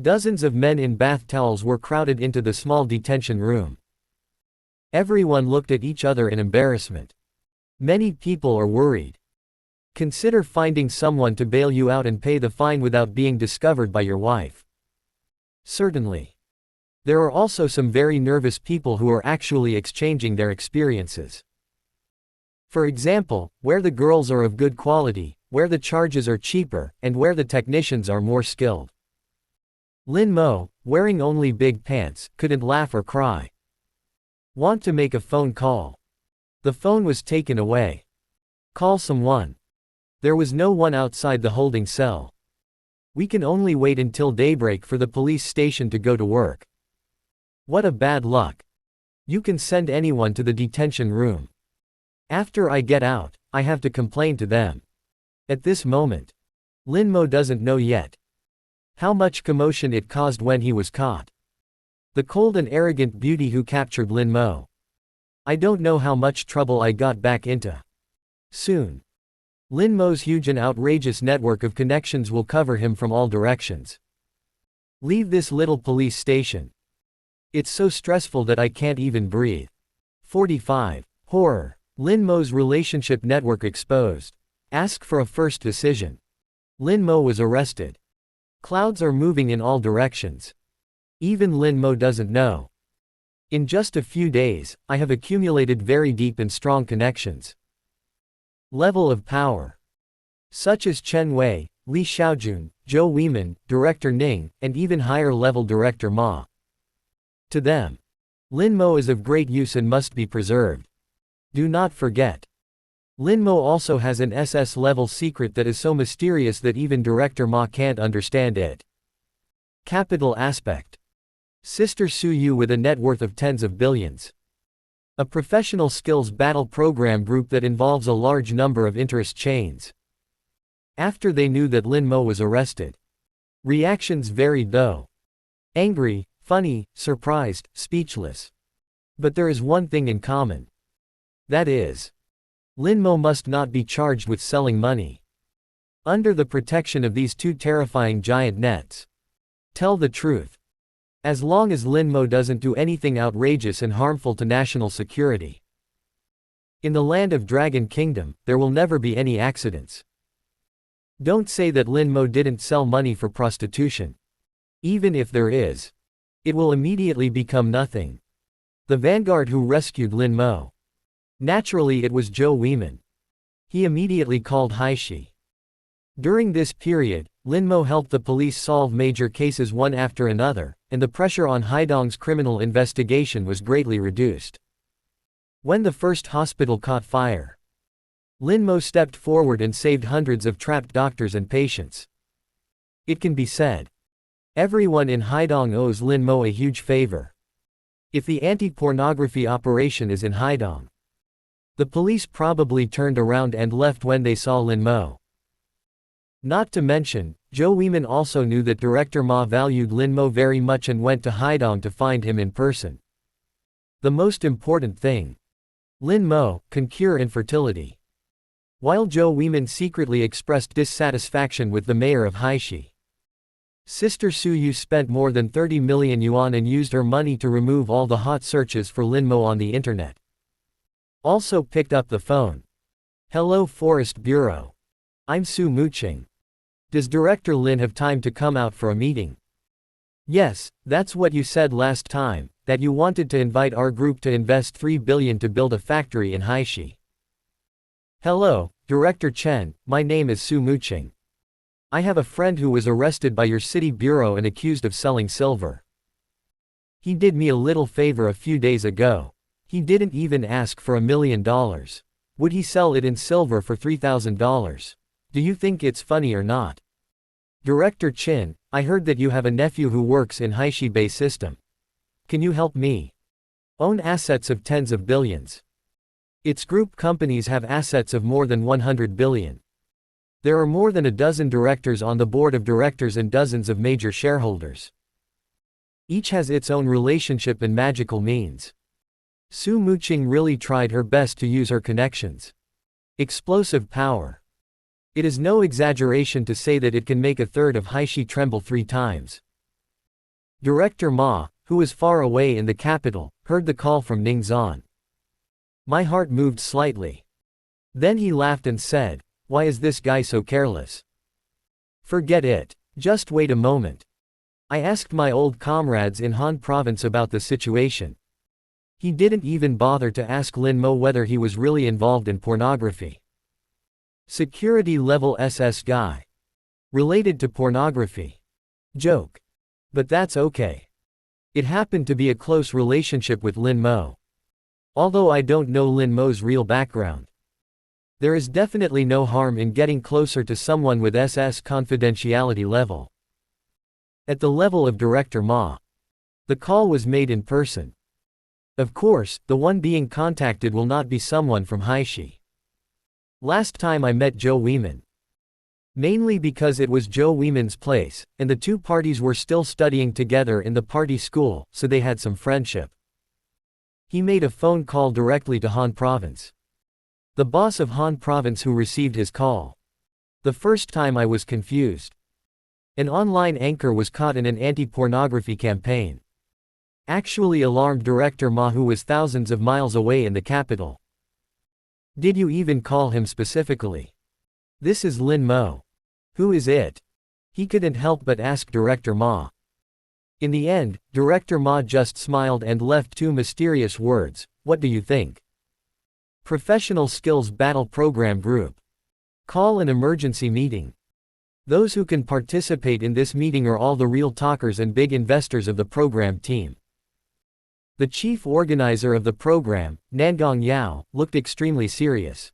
Dozens of men in bath towels were crowded into the small detention room. Everyone looked at each other in embarrassment. Many people are worried. Consider finding someone to bail you out and pay the fine without being discovered by your wife. Certainly. There are also some very nervous people who are actually exchanging their experiences. For example, where the girls are of good quality, where the charges are cheaper, and where the technicians are more skilled. Lin Mo, wearing only big pants, couldn't laugh or cry. Want to make a phone call? The phone was taken away. Call someone. There was no one outside the holding cell. We can only wait until daybreak for the police station to go to work. What a bad luck. You can send anyone to the detention room. After I get out, I have to complain to them. At this moment, Lin Mo doesn't know yet how much commotion it caused when he was caught. The cold and arrogant beauty who captured Lin Mo. I don't know how much trouble I got back into. Soon. Lin Mo's huge and outrageous network of connections will cover him from all directions. Leave this little police station. It's so stressful that I can't even breathe. 45. Horror. Lin Mo's relationship network exposed. Ask for a first decision. Lin Mo was arrested. Clouds are moving in all directions. Even Lin Mo doesn't know. In just a few days, I have accumulated very deep and strong connections. Level of power. Such as Chen Wei, Li Xiaojun, Zhou Weimin, Director Ning, and even higher level Director Ma. To them, Lin Mo is of great use and must be preserved. Do not forget. Lin Mo also has an SS level secret that is so mysterious that even Director Ma can't understand it. Capital aspect. Sister Su Yu with a net worth of tens of billions. A professional skills battle program group that involves a large number of interest chains. After they knew that Lin Mo was arrested, reactions varied though. Angry, funny, surprised, speechless. But there is one thing in common. That is, Lin Mo must not be charged with selling money. Under the protection of these two terrifying giant nets. Tell the truth. As long as Lin Mo doesn't do anything outrageous and harmful to national security. In the land of Dragon Kingdom, there will never be any accidents. Don't say that Lin Mo didn't sell money for prostitution. Even if there is, it will immediately become nothing. The vanguard who rescued Lin Mo. Naturally it was Zhou Weiman. He immediately called Haishi. During this period, Lin Mo helped the police solve major cases one after another, and the pressure on Haidong's criminal investigation was greatly reduced. When the first hospital caught fire, Lin Mo stepped forward and saved hundreds of trapped doctors and patients. It can be said, everyone in Haidong owes Lin Mo a huge favor. If the anti-pornography operation is in Haidong, the police probably turned around and left when they saw Lin Mo. Not to mention, Zhou Weiman also knew that Director Ma valued Lin Mo very much and went to Haidong to find him in person. The most important thing. Lin Mo can cure infertility. While Zhou Weiman secretly expressed dissatisfaction with the mayor of Haishi. Sister Su Yu spent more than 30 million yuan and used her money to remove all the hot searches for Lin Mo on the internet. Also picked up the phone. Hello Forest Bureau. I'm Su Muqing. Does Director Lin have time to come out for a meeting? Yes, that's what you said last time, that you wanted to invite our group to invest 3 billion to build a factory in Haishi. Hello, Director Chen, my name is Su Muqing. I have a friend who was arrested by your city bureau and accused of selling silver. He did me a little favor a few days ago. He didn't even ask for $1 million. Would he sell it in silver for $3,000? Do you think it's funny or not? Director Chin, I heard that you have a nephew who works in Haishi Bay system. Can you help me? Own assets of tens of billions. Its group companies have assets of more than 100 billion. There are more than a dozen directors on the board of directors and dozens of major shareholders. Each has its own relationship and magical means. Su Muqing really tried her best to use her connections. Explosive power. It is no exaggeration to say that it can make a third of Haishi tremble 3 times. Director Ma, who was far away in the capital, heard the call from Ningzhan. My heart moved slightly. Then he laughed and said, why is this guy so careless? Forget it. Just wait a moment. I asked my old comrades in Han Province about the situation. He didn't even bother to ask Lin Mo whether he was really involved in pornography. Security level SS guy. Related to pornography. Joke. But that's okay. It happened to be a close relationship with Lin Mo. Although I don't know Lin Mo's real background. There is definitely no harm in getting closer to someone with SS confidentiality level. At the level of Director Ma. The call was made in person. Of course, the one being contacted will not be someone from Haishi. Last time I met Zhou Weiman. Mainly because it was Zhou Weiman's place, and the two parties were still studying together in the party school, so they had some friendship. He made a phone call directly to Han Province. The boss of Han Province who received his call. The first time I was confused. An online anchor was caught in an anti-pornography campaign. Actually alarmed Director Ma who was thousands of miles away in the capital. Did you even call him specifically? This is Lin Mo. Who is it? He couldn't help but ask Director Ma. In the end, Director Ma just smiled and left 2 mysterious words, what do you think? Professional Skills Battle Program Group. Call an emergency meeting. Those who can participate in this meeting are all the real talkers and big investors of the program team. The chief organizer of the program, Nangong Yao, looked extremely serious.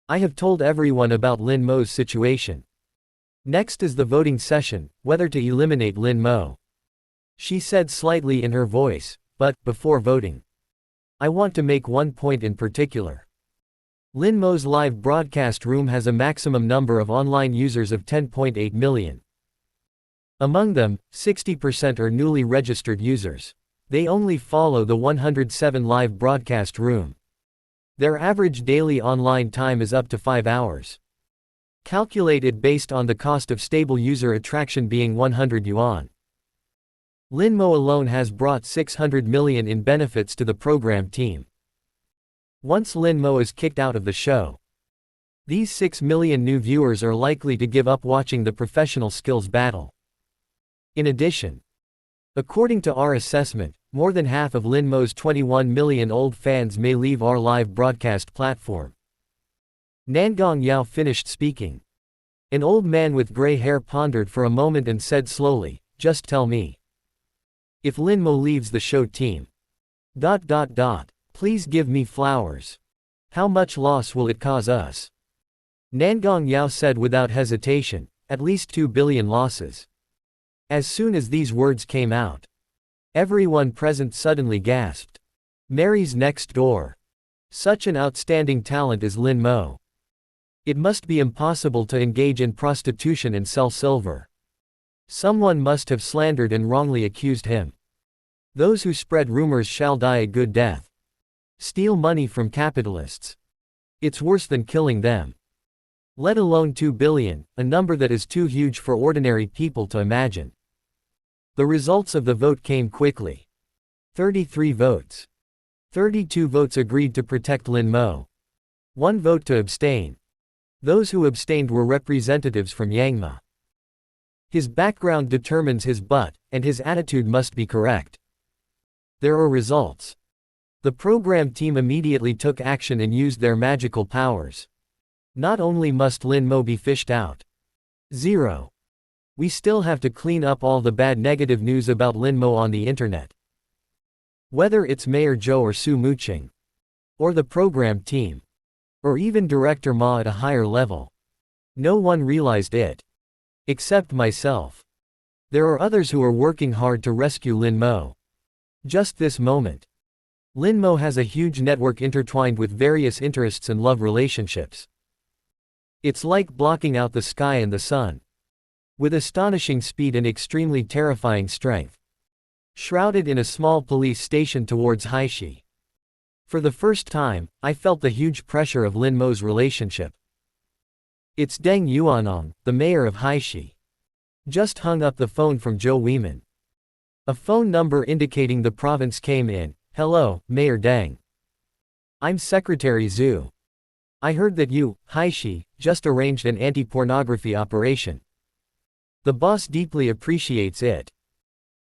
I have told everyone about Lin Mo's situation. Next is the voting session, whether to eliminate Lin Mo. She said slightly in her voice, but, before voting. I want to make one point in particular. Lin Mo's live broadcast room has a maximum number of online users of 10.8 million. Among them, 60% are newly registered users. They only follow the 107 live broadcast room. Their average daily online time is up to 5 hours. Calculated based on the cost of stable user attraction being 100 yuan. Lin Mo alone has brought 600 million in benefits to the program team. Once Lin Mo is kicked out of the show, these 6 million new viewers are likely to give up watching the professional skills battle. In addition, according to our assessment, more than half of Lin Mo's 21 million old fans may leave our live broadcast platform. Nangong Yao finished speaking. An old man with gray hair pondered for a moment and said slowly, "Just tell me. If Lin Mo leaves the show team. Please give me flowers. How much loss will it cause us?" Nangong Yao said without hesitation, "At least 2 billion losses." As soon as these words came out, everyone present suddenly gasped. Mary's next door. Such an outstanding talent is Lin Mo. It must be impossible to engage in prostitution and sell silver. Someone must have slandered and wrongly accused him. Those who spread rumors shall die a good death. Steal money from capitalists. It's worse than killing them. Let alone 2 billion, a number that is too huge for ordinary people to imagine. The results of the vote came quickly. 33 votes. 32 votes agreed to protect Lin Mo. 1 vote to abstain. Those who abstained were representatives from Yangma. His background determines his butt, and his attitude must be correct. There are results. The program team immediately took action and used their magical powers. Not only must Lin Mo be fished out. 0. We still have to clean up all the bad negative news about Lin Mo on the internet. Whether it's Mayor Zhou or Su Muqing, or the program team, or even Director Ma at a higher level. No one realized it. Except myself. There are others who are working hard to rescue Lin Mo. Just this moment. Lin Mo has a huge network intertwined with various interests and love relationships. It's like blocking out the sky and the sun. With astonishing speed and extremely terrifying strength. Shrouded in a small police station towards Haishi. For the first time, I felt the huge pressure of Lin Mo's relationship. It's Deng Yuanong, the mayor of Haishi. Just hung up the phone from Zhou Weimin. A phone number indicating the province came in. "Hello, Mayor Deng. I'm Secretary Zhu. I heard that you, Haishi, just arranged an anti-pornography operation. The boss deeply appreciates it.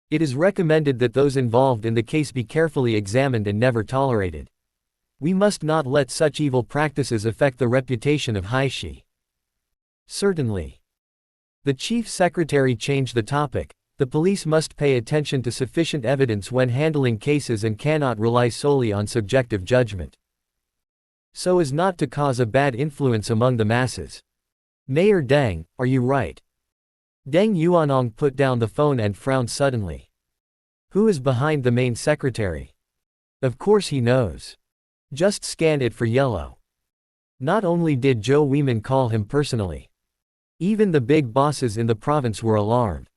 It is recommended that those involved in the case be carefully examined and never tolerated. We must not let such evil practices affect the reputation of Haishi." Certainly. The chief secretary changed the topic. The police must pay attention to sufficient evidence when handling cases and cannot rely solely on subjective judgment. So as not to cause a bad influence among the masses. "Mayor Deng, are you right?" Deng Yuanong put down the phone and frowned suddenly. Who is behind the main secretary? Of course he knows. Just scan it for yellow. Not only did Zhou Weimin call him personally. Even the big bosses in the province were alarmed.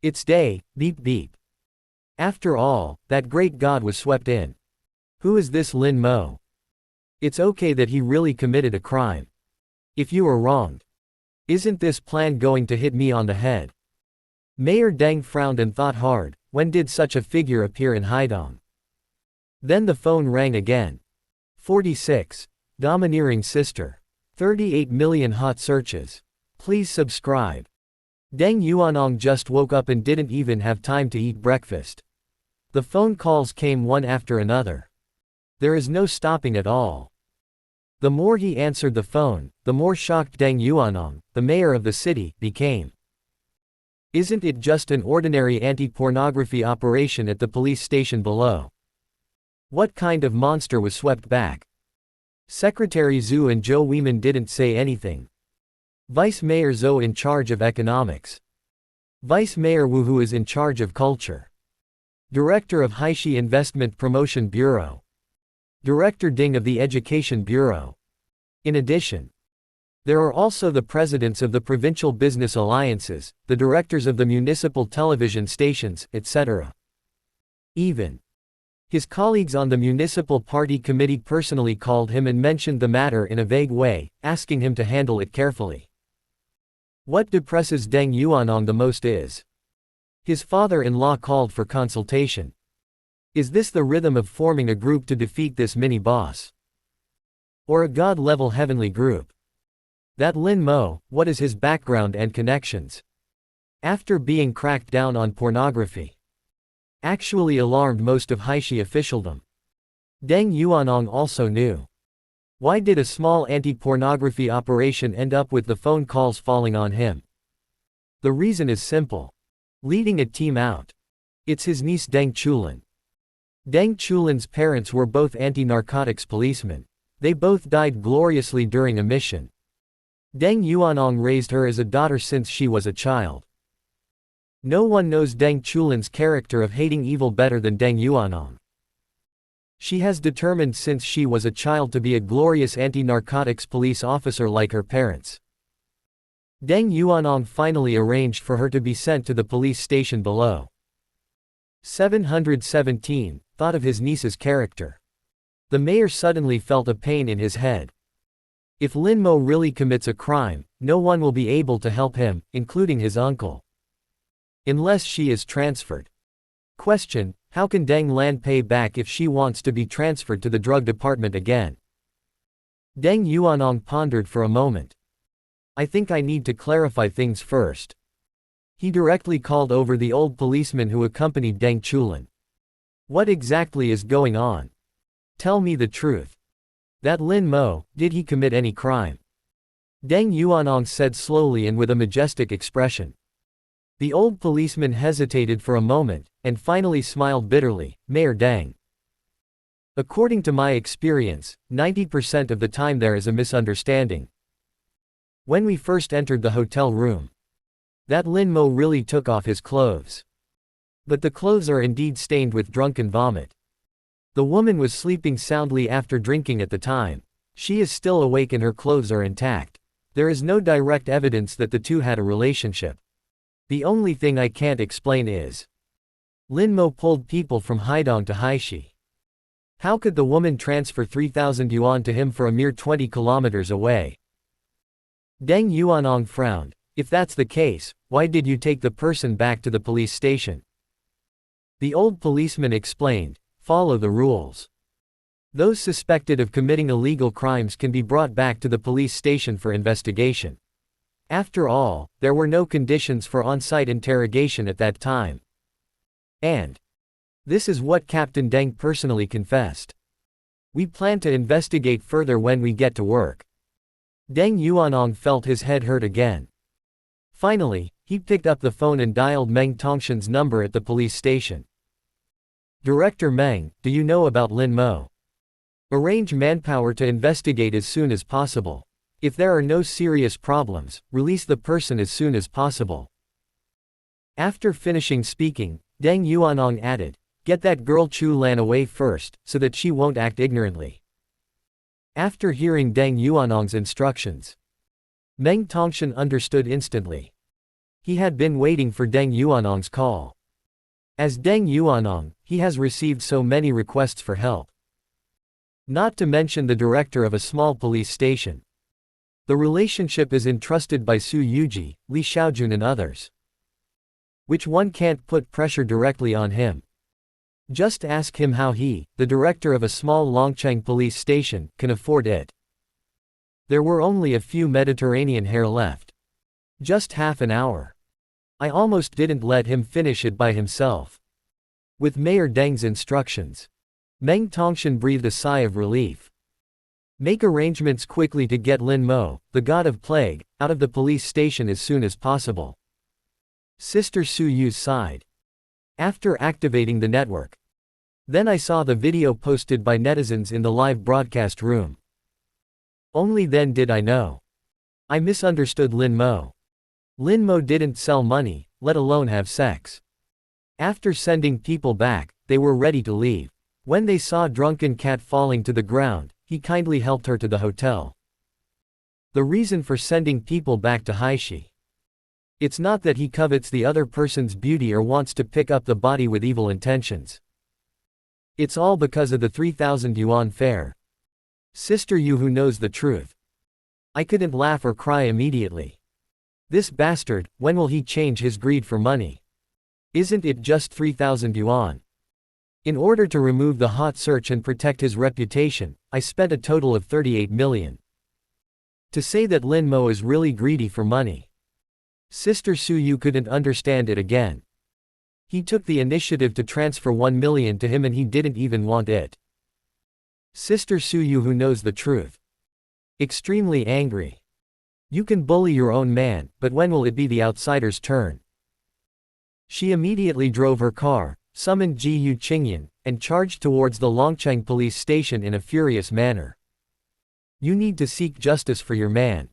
It's day, beep beep. After all, that great god was swept in. Who is this Lin Mo? It's okay that he really committed a crime. If you are wronged. Isn't this plan going to hit me on the head? Mayor Deng frowned and thought hard. When did such a figure appear in Haidong? Then the phone rang again. 46. Domineering sister. 38 million hot searches. Please subscribe. Deng Yuanong just woke up and didn't even have time to eat breakfast. The phone calls came one after another. There is no stopping at all. The more he answered the phone, the more shocked Deng Yuanong, the mayor of the city, became. Isn't it just an ordinary anti-pornography operation at the police station below? What kind of monster was swept back? Secretary Zhu and Zhou Weimin didn't say anything. Vice Mayor Zhou in charge of economics. Vice Mayor Wu who is in charge of culture. Director of Haishi Investment Promotion Bureau. Director Ding of the Education Bureau. In addition, there are also the presidents of the provincial business alliances, the directors of the municipal television stations, etc. Even his colleagues on the municipal party committee personally called him and mentioned the matter in a vague way, asking him to handle it carefully. What depresses Deng Yuanong the most is his father-in-law called for consultation. Is this the rhythm of forming a group to defeat this mini-boss? Or a god-level heavenly group? That Lin Mo, what is his background and connections? After being cracked down on pornography, actually alarmed most of Haishi officialdom. Deng Yuanong also knew. Why did a small anti-pornography operation end up with the phone calls falling on him? The reason is simple. Leading a team out. It's his niece Deng Chulin. Deng Chulin's parents were both anti-narcotics policemen. They both died gloriously during a mission. Deng Yuanong raised her as a daughter since she was a child. No one knows Deng Chulin's character of hating evil better than Deng Yuanong. She has determined since she was a child to be a glorious anti-narcotics police officer like her parents. Deng Yuanong finally arranged for her to be sent to the police station below. 717, thought of his niece's character. The mayor suddenly felt a pain in his head. If Lin Mo really commits a crime, no one will be able to help him, including his uncle. Unless she is transferred. Question: how can Deng Lan pay back if she wants to be transferred to the drug department again? Deng Yuanong pondered for a moment. I think I need to clarify things first. He directly called over the old policeman who accompanied Deng Chulin. What exactly is going on? Tell me the truth. That Lin Mo, did he commit any crime? Deng Yuanong said slowly and with a majestic expression. The old policeman hesitated for a moment, and finally smiled bitterly. Mayor Deng. According to my experience, 90% of the time there is a misunderstanding. When we first entered the hotel room, that Lin Mo really took off his clothes. But the clothes are indeed stained with drunken vomit. The woman was sleeping soundly after drinking at the time. She is still awake and her clothes are intact. There is no direct evidence that the two had a relationship. The only thing I can't explain is Lin Mo pulled people from Haidong to Haishi. How could the woman transfer 3,000 yuan to him for a mere 20 kilometers away? Deng Yuanong frowned. If that's the case, why did you take the person back to the police station? The old policeman explained, follow the rules. Those suspected of committing illegal crimes can be brought back to the police station for investigation. After all, there were no conditions for on-site interrogation at that time. And this is what Captain Deng personally confessed. We plan to investigate further when we get to work. Deng Yuanong felt his head hurt again. Finally, he picked up the phone and dialed Meng Tongshan's number at the police station. Director Meng, do you know about Lin Mo? Arrange manpower to investigate as soon as possible. If there are no serious problems, release the person as soon as possible. After finishing speaking, Deng Yuanong added, get that girl Chu Lan away first, so that she won't act ignorantly. After hearing Deng Yuanong's instructions, Meng Tongshan understood instantly. He had been waiting for Deng Yuanong's call. As Deng Yuanong, he has received so many requests for help. Not to mention the director of a small police station. The relationship is entrusted by Su Yuji, Li Xiaojun and others. Which one can't put pressure directly on him? Just ask him how he, the director of a small Longcheng police station, can afford it. There were only a few Mediterranean hair left. Just half an hour. I almost didn't let him finish it by himself. With Mayor Deng's instructions, Meng Tongshan breathed a sigh of relief. Make arrangements quickly to get Lin Mo, the god of plague, out of the police station as soon as possible. Sister Su Yu sighed. After activating the network. Then I saw the video posted by netizens in the live broadcast room. Only then did I know. I misunderstood Lin Mo. Lin Mo didn't sell money, let alone have sex. After sending people back, they were ready to leave. When they saw drunken Cat falling to the ground, he kindly helped her to the hotel. The reason for sending people back to Haishi. It's not that he covets the other person's beauty or wants to pick up the body with evil intentions. It's all because of the 3,000 yuan fare. Sister you who knows the truth. I couldn't laugh or cry immediately. This bastard, when will he change his greed for money? Isn't it just 3,000 yuan? In order to remove the hot search and protect his reputation, I spent a total of 38 million. To say that Lin Mo is really greedy for money. Sister Su Yu couldn't understand it again. He took the initiative to transfer 1 million to him and he didn't even want it. Sister Su Yu who knows the truth. Extremely angry. You can bully your own man, but when will it be the outsider's turn? She immediately drove her car, summoned Ji Yu Qingyan, and charged towards the Longcheng police station in a furious manner. You need to seek justice for your man.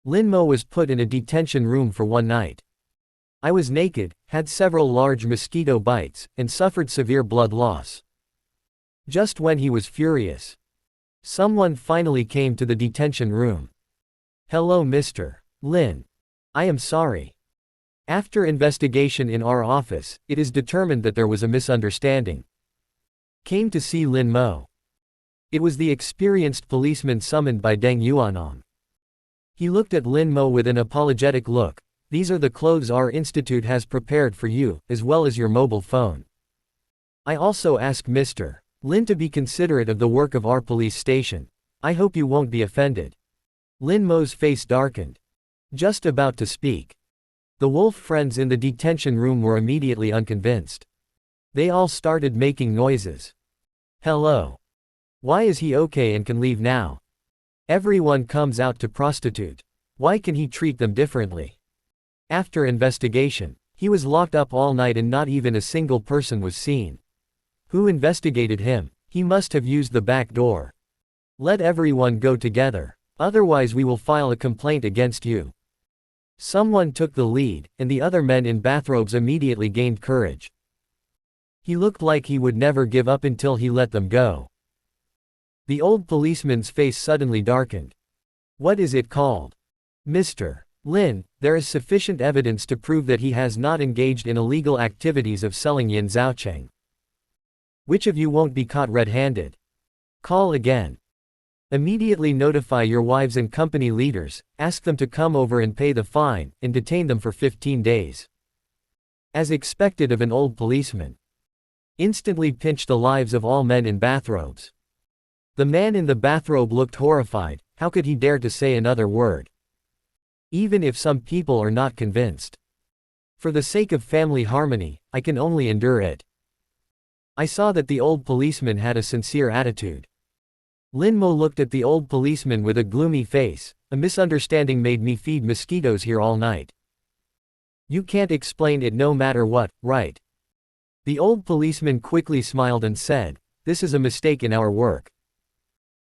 Lin Mo was put in a detention room for 1 night. I was naked, had several large mosquito bites, and suffered severe blood loss. Just when he was furious, someone finally came to the detention room. Hello Mr. Lin. I am sorry. After investigation in our office, it is determined that there was a misunderstanding. Came to see Lin Mo. It was the experienced policeman summoned by Deng Yuanong. He looked at Lin Mo with an apologetic look. These are the clothes our institute has prepared for you, as well as your mobile phone. I also ask Mr. Lin to be considerate of the work of our police station. I hope you won't be offended. Lin Mo's face darkened. Just about to speak. The wolf friends in the detention room were immediately unconvinced. They all started making noises. Hello. Why is he okay and can leave now? Everyone comes out to prostitute. Why can he treat them differently? After investigation, he was locked up all night and not even a single person was seen. Who investigated him? He must have used the back door. Let everyone go together. Otherwise we will file a complaint against you. Someone took the lead, and the other men in bathrobes immediately gained courage. He looked like he would never give up until he let them go. The old policeman's face suddenly darkened. What is it called? Mr. Lin, there is sufficient evidence to prove that he has not engaged in illegal activities of selling yin zhaocheng. Which of you won't be caught red-handed? Call again. Immediately notify your wives and company leaders, ask them to come over and pay the fine, and detain them for 15 days. As expected of an old policeman. Instantly pinch the lives of all men in bathrobes. The man in the bathrobe looked horrified. How could he dare to say another word? Even if some people are not convinced. For the sake of family harmony, I can only endure it. I saw that the old policeman had a sincere attitude. Lin Mo looked at the old policeman with a gloomy face. A misunderstanding made me feed mosquitoes here all night. You can't explain it no matter what, right? The old policeman quickly smiled and said, this is a mistake in our work.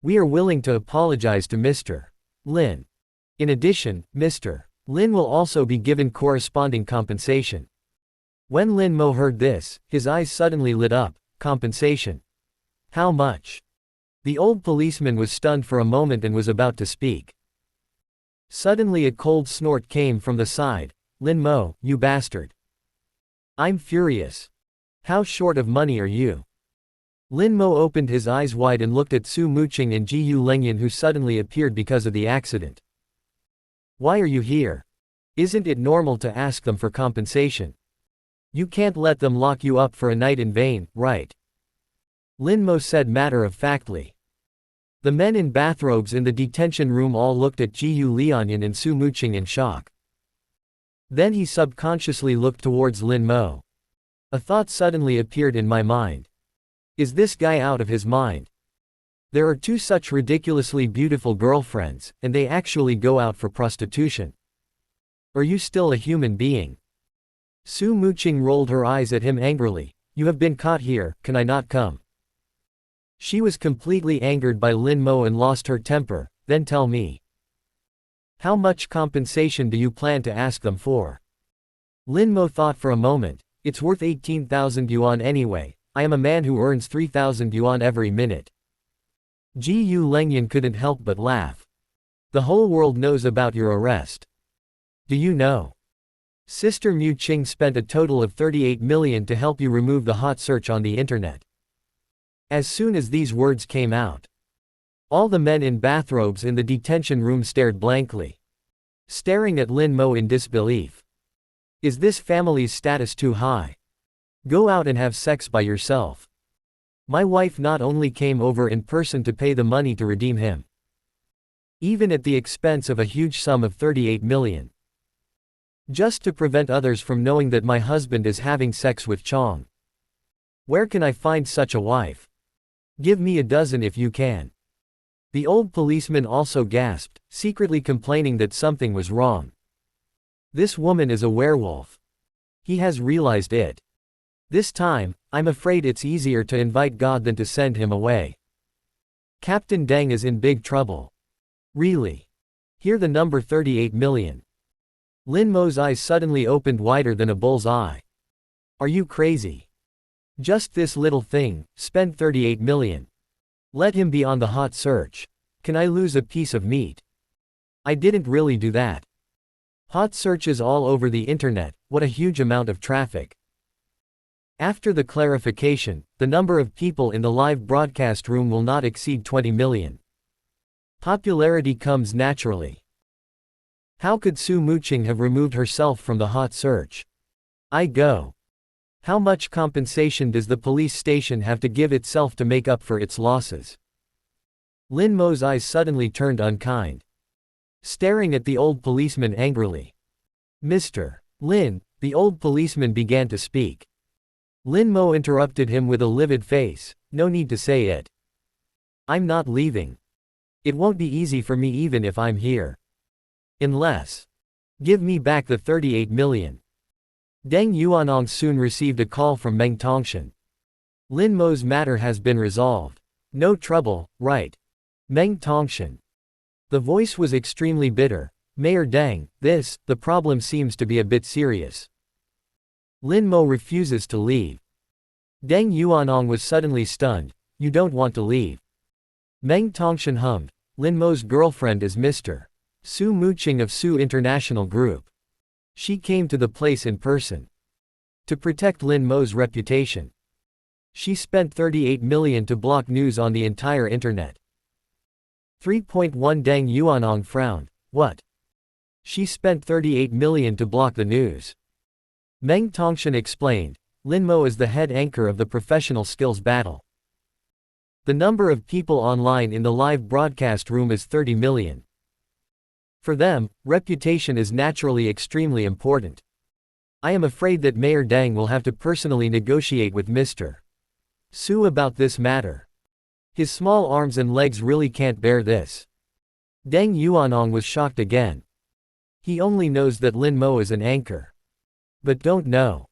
We are willing to apologize to Mr. Lin. In addition, Mr. Lin will also be given corresponding compensation. When Lin Mo heard this, his eyes suddenly lit up. Compensation. How much? The old policeman was stunned for a moment and was about to speak. Suddenly a cold snort came from the side. Lin Mo, you bastard. I'm furious. How short of money are you? Lin Mo opened his eyes wide and looked at Su Muqing and Ji Yu Lengyan who suddenly appeared because of the accident. Why are you here? Isn't it normal to ask them for compensation? You can't let them lock you up for a night in vain, right? Lin Mo said matter-of-factly. The men in bathrobes in the detention room all looked at Ji Yu Lianyan and Su Muqing in shock. Then he subconsciously looked towards Lin Mo. A thought suddenly appeared in my mind. Is this guy out of his mind? There are 2 such ridiculously beautiful girlfriends, and they actually go out for prostitution. Are you still a human being? Su Muqing rolled her eyes at him angrily. You have been caught here, can I not come? She was completely angered by Lin Mo and lost her temper. Then tell me. How much compensation do you plan to ask them for? Lin Mo thought for a moment. It's worth 18,000 yuan anyway. I am a man who earns 3,000 yuan every minute. Gu Lengyan couldn't help but laugh. The whole world knows about your arrest. Do you know? Sister Mu Qing spent a total of 38 million to help you remove the hot search on the internet. As soon as these words came out, all the men in bathrobes in the detention room stared blankly, staring at Lin Mo in disbelief. Is this family's status too high? Go out and have sex by yourself. My wife not only came over in person to pay the money to redeem him, even at the expense of a huge sum of 38 million. Just to prevent others from knowing that my husband is having sex with Chong. Where can I find such a wife? Give me a dozen if you can. The old policeman also gasped, secretly complaining that something was wrong. This woman is a werewolf. He has realized it. This time, I'm afraid it's easier to invite God than to send him away. Captain Deng is in big trouble. Really? Hear the number 38 million. Lin Mo's eyes suddenly opened wider than a bull's eye. Are you crazy? Just this little thing, spend 38 million. Let him be on the hot search. Can I lose a piece of meat? I didn't really do that. Hot searches all over the internet, what a huge amount of traffic. After the clarification, the number of people in the live broadcast room will not exceed 20 million. Popularity comes naturally. How could Su Muqing have removed herself from the hot search? I go. How much compensation does the police station have to give itself to make up for its losses? Lin Mo's eyes suddenly turned unkind, staring at the old policeman angrily. Mr. Lin, the old policeman began to speak. Lin Mo interrupted him with a livid face. No need to say it. I'm not leaving. It won't be easy for me even if I'm here. Unless. Give me back the 38 million. Deng Yuanong soon received a call from Meng Tongshan. Lin Mo's matter has been resolved. No trouble, right? Meng Tongshan. The voice was extremely bitter. Mayor Deng, the problem seems to be a bit serious. Lin Mo refuses to leave. Deng Yuanong was suddenly stunned. You don't want to leave. Meng Tongshan hummed. Lin Mo's girlfriend is Mr. Su Muqing of Su International Group. She came to the place in person. To protect Lin Mo's reputation. She spent 38 million to block news on the entire internet. 3.1 Deng Yuanong frowned. What? She spent 38 million to block the news. Meng Tongshan explained. Lin Mo is the head anchor of the professional skills battle. The number of people online in the live broadcast room is 30 million. For them, reputation is naturally extremely important. I am afraid that Mayor Deng will have to personally negotiate with Mr. Su about this matter. His small arms and legs really can't bear this. Deng Yuanong was shocked again. He only knows that Lin Mo is an anchor. But don't know.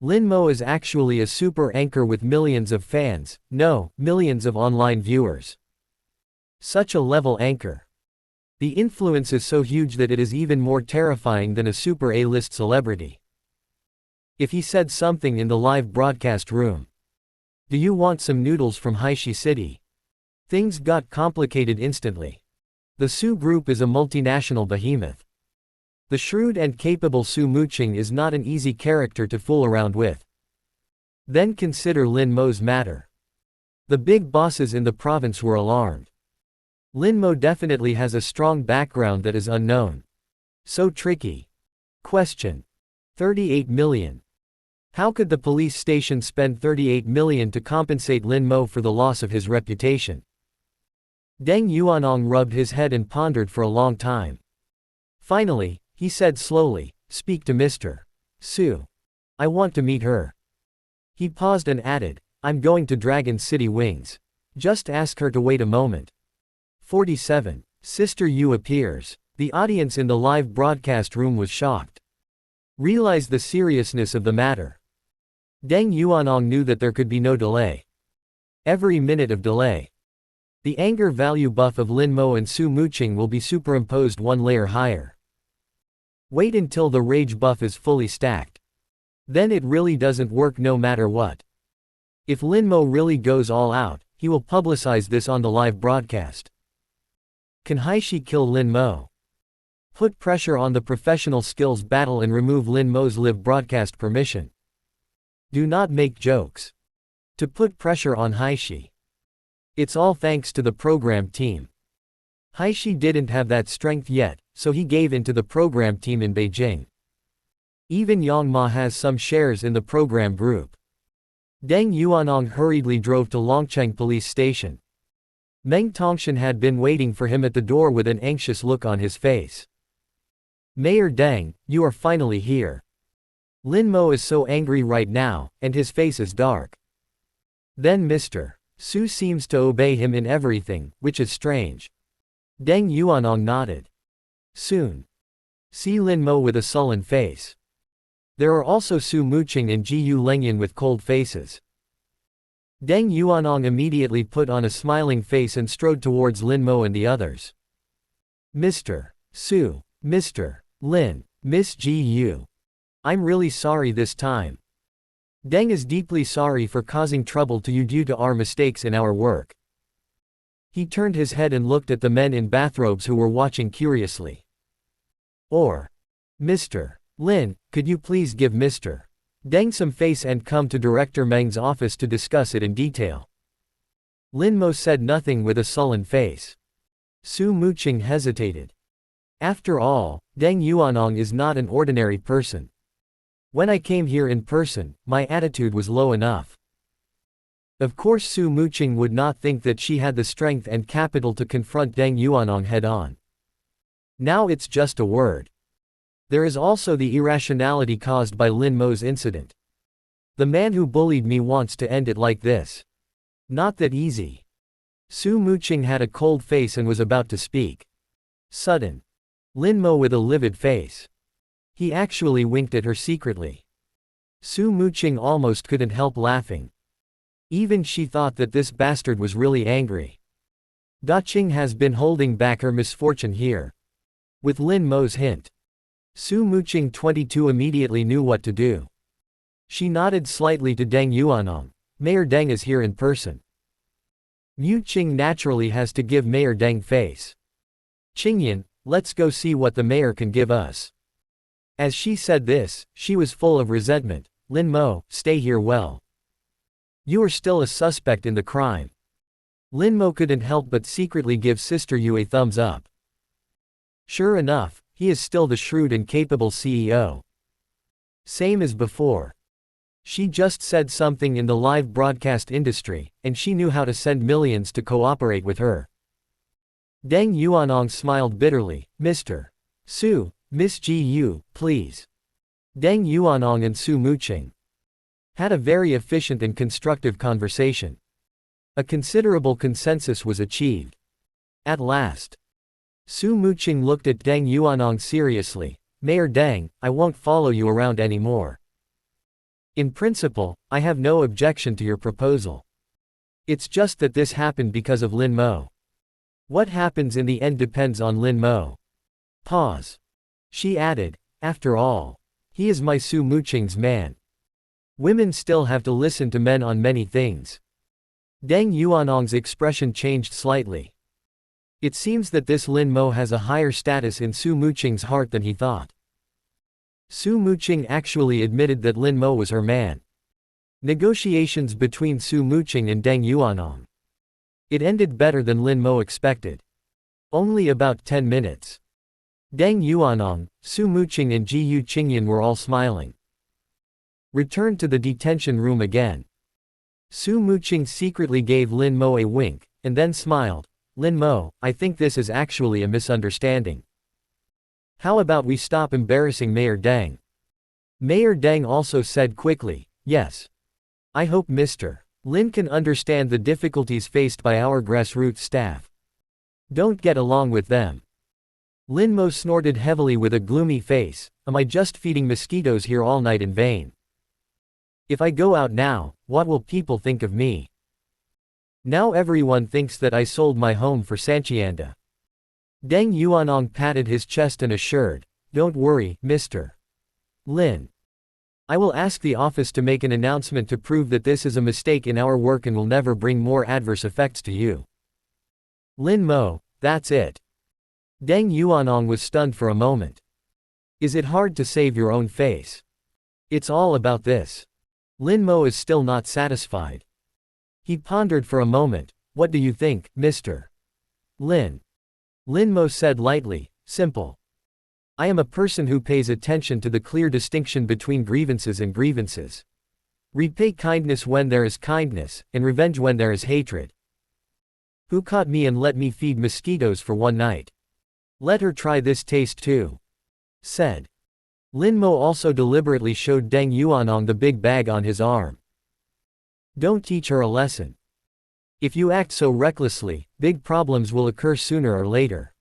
Lin Mo is actually a super anchor with millions of fans, no, millions of online viewers. Such a level anchor. The influence is so huge that it is even more terrifying than a super A-list celebrity. If he said something in the live broadcast room. Do you want some noodles from Haishi City? Things got complicated instantly. The Su Group is a multinational behemoth. The shrewd and capable Su Muqing is not an easy character to fool around with. Then consider Lin Mo's matter. The big bosses in the province were alarmed. Lin Mo definitely has a strong background that is unknown. So tricky. Question. 38 million. How could the police station spend 38 million to compensate Lin Mo for the loss of his reputation? Deng Yuanong rubbed his head and pondered for a long time. Finally, he said slowly, speak to Mr. Su. I want to meet her. He paused and added, I'm going to Dragon City Wings. Just ask her to wait a moment. 47. Sister Yu appears. The audience in the live broadcast room was shocked. Realized the seriousness of the matter. Deng Yuanong knew that there could be no delay. Every minute of delay. The anger value buff of Lin Mo and Su Muqing will be superimposed one layer higher. Wait until the rage buff is fully stacked. Then it really doesn't work no matter what. If Lin Mo really goes all out, he will publicize this on the live broadcast. Can Haishi kill Lin Mo? Put pressure on the professional skills battle and remove Lin Mo's live broadcast permission. Do not make jokes. To put pressure on Haishi. It's all thanks to the program team. Haishi didn't have that strength yet, so he gave in to the program team in Beijing. Even Yang Ma has some shares in the program group. Deng Yuanong hurriedly drove to Longcheng police station. Meng Tongshan had been waiting for him at the door with an anxious look on his face. Mayor Deng, you are finally here. Lin Mo is so angry right now, and his face is dark. Then Mr. Su seems to obey him in everything, which is strange. Deng Yuanong nodded. Soon. See Lin Mo with a sullen face. There are also Su Muqing and Ji Yu Lengyan with cold faces. Deng Yuanong immediately put on a smiling face and strode towards Lin Mo and the others. Mr. Su, Mr. Lin, Miss Ji Yu. I'm really sorry this time. Deng is deeply sorry for causing trouble to you due to our mistakes in our work. He turned his head and looked at the men in bathrobes who were watching curiously. Or, Mr. Lin, could you please give Mr. Deng some face and come to Director Meng's office to discuss it in detail? Lin Mo said nothing with a sullen face. Su Muqing hesitated. After all, Deng Yuanong is not an ordinary person. When I came here in person, my attitude was low enough. Of course Su Muqing would not think that she had the strength and capital to confront Deng Yuanong head-on. Now it's just a word. There is also the irrationality caused by Lin Mo's incident. The man who bullied me wants to end it like this. Not that easy. Su Muqing had a cold face and was about to speak. Sudden. Lin Mo with a livid face. He actually winked at her secretly. Su Muqing almost couldn't help laughing. Even she thought that this bastard was really angry. Daqing has been holding back her misfortune here. With Lin Mo's hint. Su Muqing 22 immediately knew what to do. She nodded slightly to Deng Yuanong. Mayor Deng is here in person. Muqing naturally has to give Mayor Deng face. Qingyan, let's go see what the mayor can give us. As she said this, she was full of resentment. Lin Mo, stay here well. You are still a suspect in the crime. Lin Mo couldn't help but secretly give Sister Yu a thumbs up. Sure enough, he is still the shrewd and capable CEO. Same as before. She just said something in the live broadcast industry, and she knew how to send millions to cooperate with her. Deng Yuanong smiled bitterly. Mr. Su, Miss Ji Yu, please. Deng Yuanong and Su Muqing had a very efficient and constructive conversation. A considerable consensus was achieved. At last. Su Muqing looked at Deng Yuanong seriously. Mayor Deng, I won't follow you around anymore. In principle, I have no objection to your proposal. It's just that this happened because of Lin Mo. What happens in the end depends on Lin Mo. Pause. She added, after all, he is my Su Muqing's man. Women still have to listen to men on many things. Deng Yuanong's expression changed slightly. It seems that this Lin Mo has a higher status in Su Muqing's heart than he thought. Su Muqing actually admitted that Lin Mo was her man. Negotiations between Su Muqing and Deng Yuanong. It ended better than Lin Mo expected. Only about 10 minutes. Deng Yuanong, Su Muqing and Ji Yu Qingyan were all smiling. Returned to the detention room again. Su Muqing secretly gave Lin Mo a wink, and then smiled. Lin Mo, I think this is actually a misunderstanding. How about we stop embarrassing Mayor Deng? Mayor Deng also said quickly, yes. I hope Mr. Lin can understand the difficulties faced by our grassroots staff. Don't get along with them. Lin Mo snorted heavily with a gloomy face. Am I just feeding mosquitoes here all night in vain? If I go out now, what will people think of me? Now everyone thinks that I sold my home for Sanchianda. Deng Yuanong patted his chest and assured, don't worry, Mr. Lin. I will ask the office to make an announcement to prove that this is a mistake in our work and will never bring more adverse effects to you. Lin Mo, that's it. Deng Yuanong was stunned for a moment. Is it hard to save your own face? It's all about this. Lin Mo is still not satisfied. He pondered for a moment. What do you think, Mr. Lin? Lin Mo said lightly, simple. I am a person who pays attention to the clear distinction between grievances and grievances. Repay kindness when there is kindness, and revenge when there is hatred. Who caught me and let me feed mosquitoes for one night? Let her try this taste too. Said. Lin Mo also deliberately showed Deng Yuanong the big bag on his arm. Don't teach her a lesson. If you act so recklessly, big problems will occur sooner or later.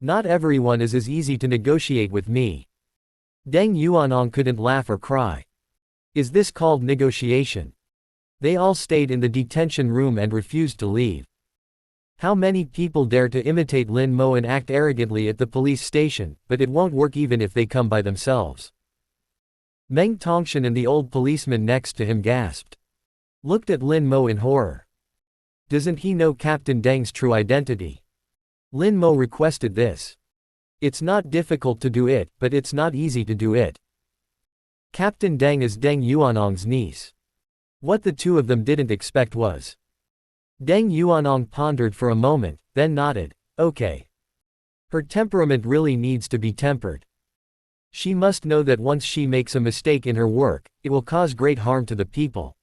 Not everyone is as easy to negotiate with me. Deng Yuanong couldn't laugh or cry. Is this called negotiation? They all stayed in the detention room and refused to leave. How many people dare to imitate Lin Mo and act arrogantly at the police station, but it won't work even if they come by themselves. Meng Tongshan and the old policeman next to him gasped. Looked at Lin Mo in horror. Doesn't he know Captain Deng's true identity? Lin Mo requested this. It's not difficult to do it, but it's not easy to do it. Captain Deng is Deng Yuanong's niece. What the two of them didn't expect was. Deng Yuanong pondered for a moment, then nodded, okay. Her temperament really needs to be tempered. She must know that once she makes a mistake in her work, it will cause great harm to the people.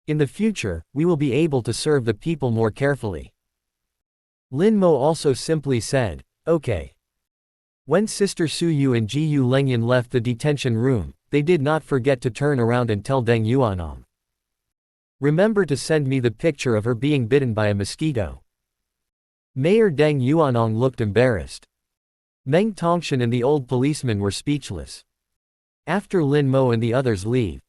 In the future, we will be able to serve the people more carefully. Lin Mo also simply said, okay. When Sister Su Yu and Ji Yu Lengyan left the detention room, they did not forget to turn around and tell Deng Yuanong. Remember to send me the picture of her being bitten by a mosquito. Mayor Deng Yuanong looked embarrassed. Meng Tongshan and the old policeman were speechless. After Lin Mo and the others leave,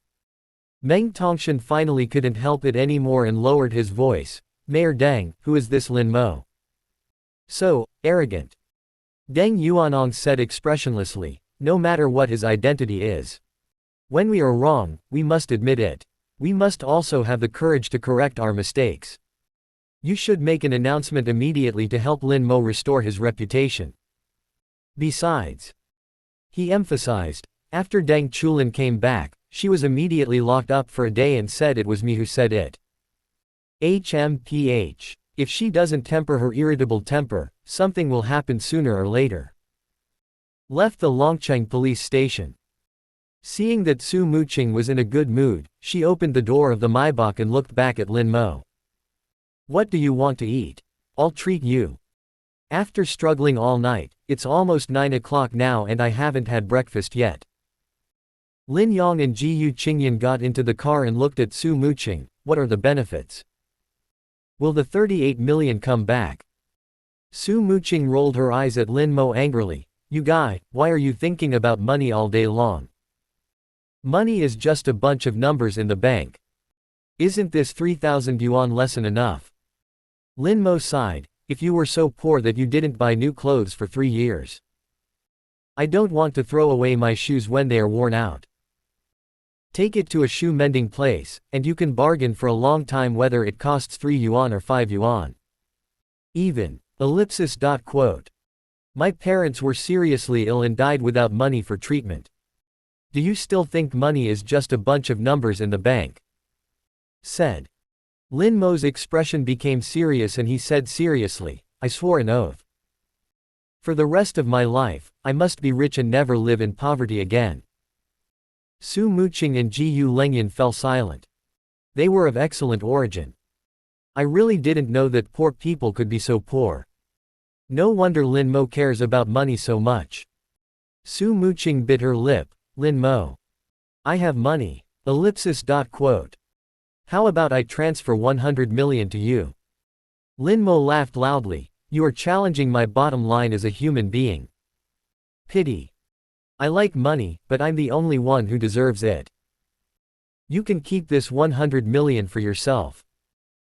Meng Tongshan finally couldn't help it anymore and lowered his voice. Mayor Deng, who is this Lin Mo? So arrogant. Deng Yuanong said expressionlessly, no matter what his identity is. When we are wrong, we must admit it. We must also have the courage to correct our mistakes. You should make an announcement immediately to help Lin Mo restore his reputation. Besides, he emphasized, after Deng Chulin came back, she was immediately locked up for a day and said it was me who said it. HMPH. If she doesn't temper her irritable temper, something will happen sooner or later. Left the Longcheng police station. Seeing that Su Muqing was in a good mood, she opened the door of the Maibach and looked back at Lin Mo. What do you want to eat? I'll treat you. After struggling all night, it's almost 9 o'clock now and I haven't had breakfast yet. Lin Yong and Ji Yu Qingyan got into the car and looked at Su Muqing. What are the benefits? Will the 38 million come back? Su Muqing rolled her eyes at Lin Mo angrily. You guy, why are you thinking about money all day long? Money is just a bunch of numbers in the bank. Isn't this 3,000 yuan lesson enough? Lin Mo sighed. If you were so poor that you didn't buy new clothes for 3 years. I don't want to throw away my shoes when they are worn out. Take it to a shoe mending place, and you can bargain for a long time whether it costs 3 yuan or 5 yuan. Even. Quote. My parents were seriously ill and died without money for treatment. Do you still think money is just a bunch of numbers in the bank? Said. Lin Mo's expression became serious and he said seriously, I swore an oath. For the rest of my life, I must be rich and never live in poverty again. Su Muqing and Ji Yu Lengyan fell silent. They were of excellent origin. I really didn't know that poor people could be so poor. No wonder Lin Mo cares about money so much. Su Muqing bit her lip. Lin Mo. I have money. Quote. How about I transfer 100 million to you? Lin Mo laughed loudly. You are challenging my bottom line as a human being. Pity. I like money, but I'm the only one who deserves it. You can keep this 100 million for yourself.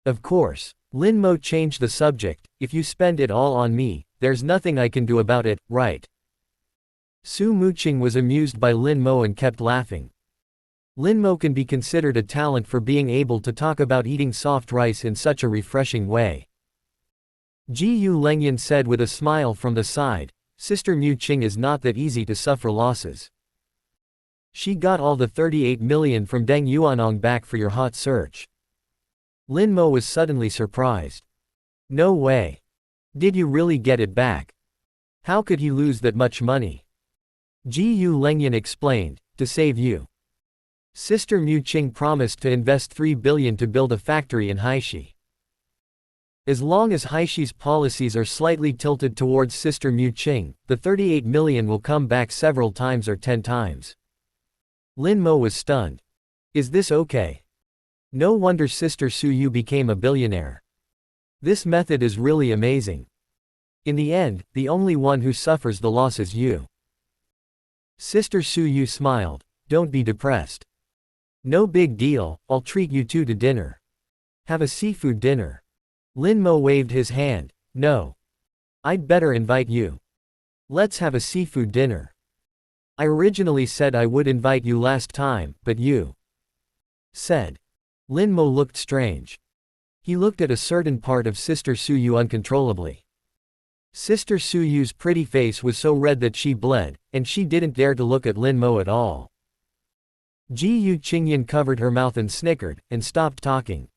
Of course. Lin Mo changed the subject. If you spend it all on me, there's nothing I can do about it, right? Su Muqing was amused by Lin Mo and kept laughing. Lin Mo can be considered a talent for being able to talk about eating soft rice in such a refreshing way. Gu Lengyan said with a smile from the side, Sister Muqing is not that easy to suffer losses. She got all the 38 million from Deng Yuanong back for your hot search. Lin Mo was suddenly surprised. No way. Did you really get it back? How could he lose that much money? Gu Lengyan explained, to save you. Sister Muqing promised to invest 3 billion to build a factory in Haishi. As long as Haishi's policies are slightly tilted towards Sister Muqing, the 38 million will come back several times or 10 times. Lin Mo was stunned. Is this okay? No wonder Sister Su Yu became a billionaire. This method is really amazing. In the end, the only one who suffers the loss is you. Sister Su Yu smiled. Don't be depressed. No big deal, I'll treat you two to dinner. Have a seafood dinner. Lin Mo waved his hand. No. I'd better invite you. Let's have a seafood dinner. I originally said I would invite you last time, but you said. Lin Mo looked strange. He looked at a certain part of Sister Su Yu uncontrollably. Sister Su Yu's pretty face was so red that she bled, and she didn't dare to look at Lin Mo at all. Gu Qingyan covered her mouth and snickered, and stopped talking.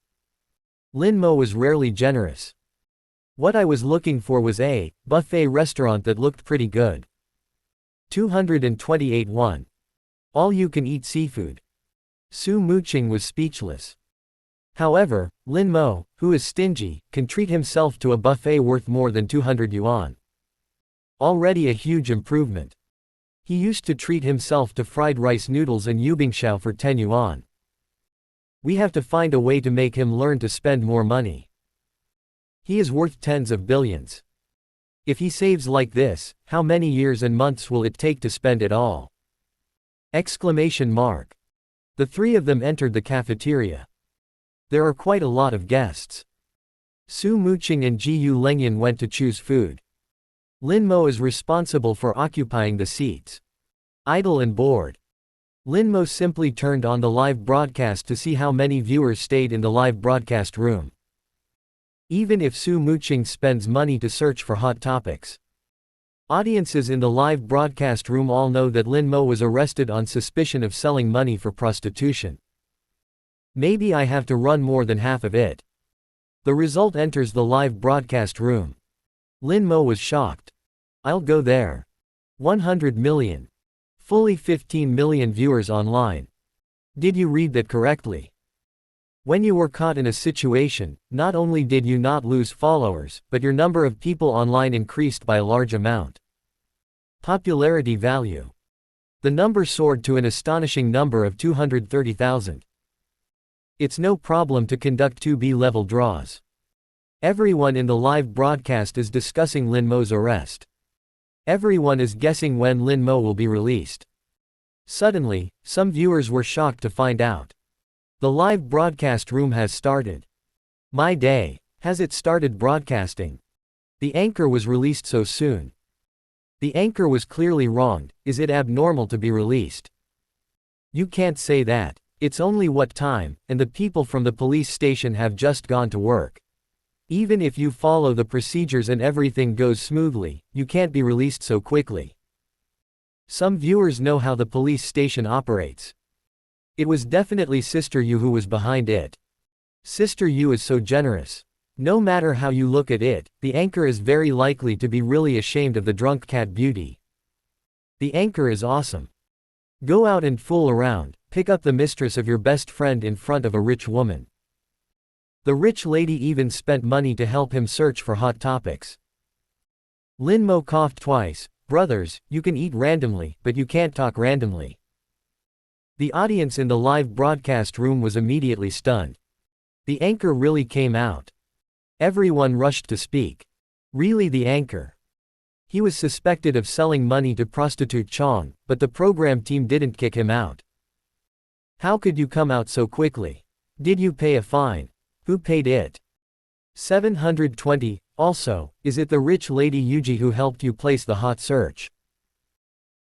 Lin Mo was rarely generous. What I was looking for was a buffet restaurant that looked pretty good. 228 won. All you can eat seafood. Su Muqing was speechless. However, Lin Mo, who is stingy, can treat himself to a buffet worth more than 200 yuan. Already a huge improvement. He used to treat himself to fried rice noodles and yubingxiao for 10 yuan. We have to find a way to make him learn to spend more money. He is worth tens of billions. If he saves like this, how many years and months will it take to spend it all? Exclamation mark. The three of them entered the cafeteria. There are quite a lot of guests. Su Muqing and Gu Lengyan went to choose food. Lin Mo is responsible for occupying the seats. Idle and bored. Lin Mo simply turned on the live broadcast to see how many viewers stayed in the live broadcast room. Even if Su Muqing spends money to search for hot topics. Audiences in the live broadcast room all know that Lin Mo was arrested on suspicion of selling money for prostitution. Maybe I have to run more than half of it. The result enters the live broadcast room. Lin Mo was shocked. I'll go there. 100 million. Fully 15 million viewers online. Did you read that correctly? When you were caught in a situation, not only did you not lose followers, but your number of people online increased by a large amount. Popularity value. The number soared to an astonishing number of 230,000. It's no problem to conduct 2B-level draws. Everyone in the live broadcast is discussing Lin Mo's arrest. Everyone is guessing when Lin Mo will be released. Suddenly, some viewers were shocked to find out. The live broadcast room has started. My day, has it started broadcasting? The anchor was released so soon. The anchor was clearly wronged. Is it abnormal to be released? You can't say that. It's only what time, and the people from the police station have just gone to work. Even if you follow the procedures and everything goes smoothly, you can't be released so quickly. Some viewers know how the police station operates. It was definitely Sister Yu who was behind it. Sister Yu is so generous. No matter how you look at it, the anchor is very likely to be really ashamed of the drunk cat beauty. The anchor is awesome. Go out and fool around, pick up the mistress of your best friend in front of a rich woman. The rich lady even spent money to help him search for hot topics. Lin Mo coughed twice. Brothers, you can eat randomly, but you can't talk randomly. The audience in the live broadcast room was immediately stunned. The anchor really came out. Everyone rushed to speak. Really, the anchor? He was suspected of selling money to prostitute Chong, but the program team didn't kick him out. How could you come out so quickly? Did you pay a fine? Who paid it? 720. Also, is it the rich lady Yuji who helped you place the hot search?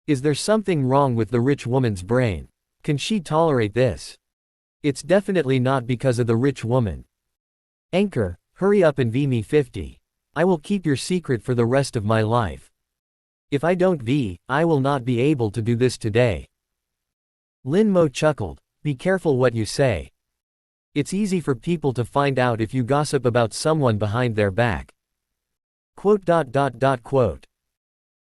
Is there something wrong with the rich woman's brain? Can she tolerate this? It's definitely not because of the rich woman. Anchor, hurry up and V me 50. I will keep your secret for the rest of my life. If I don't V, I will not be able to do this today. Lin Mo chuckled. Be careful what you say. It's easy for people to find out if you gossip about someone behind their back. Quote.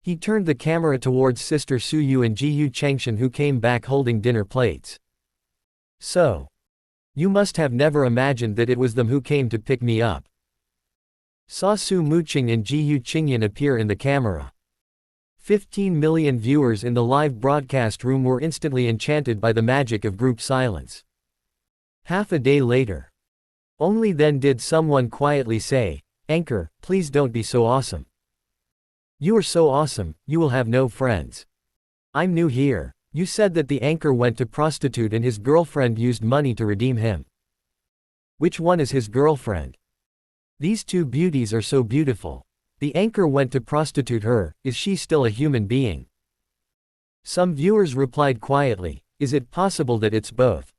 He turned the camera towards Sister Su Yu and Ji Yu Changshan, who came back holding dinner plates. So. You must have never imagined that it was them who came to pick me up. Saw Su Muqing and Ji Yu Qingyan appear in the camera. 15 million viewers in the live broadcast room were instantly enchanted by the magic of group silence. Half a day later. Only then did someone quietly say, Anchor, please don't be so awesome. You are so awesome, you will have no friends. I'm new here. You said that the anchor went to prostitute and his girlfriend used money to redeem him. Which one is his girlfriend? These two beauties are so beautiful. The anchor went to prostitute her, is she still a human being? Some viewers replied quietly, is it possible that it's both?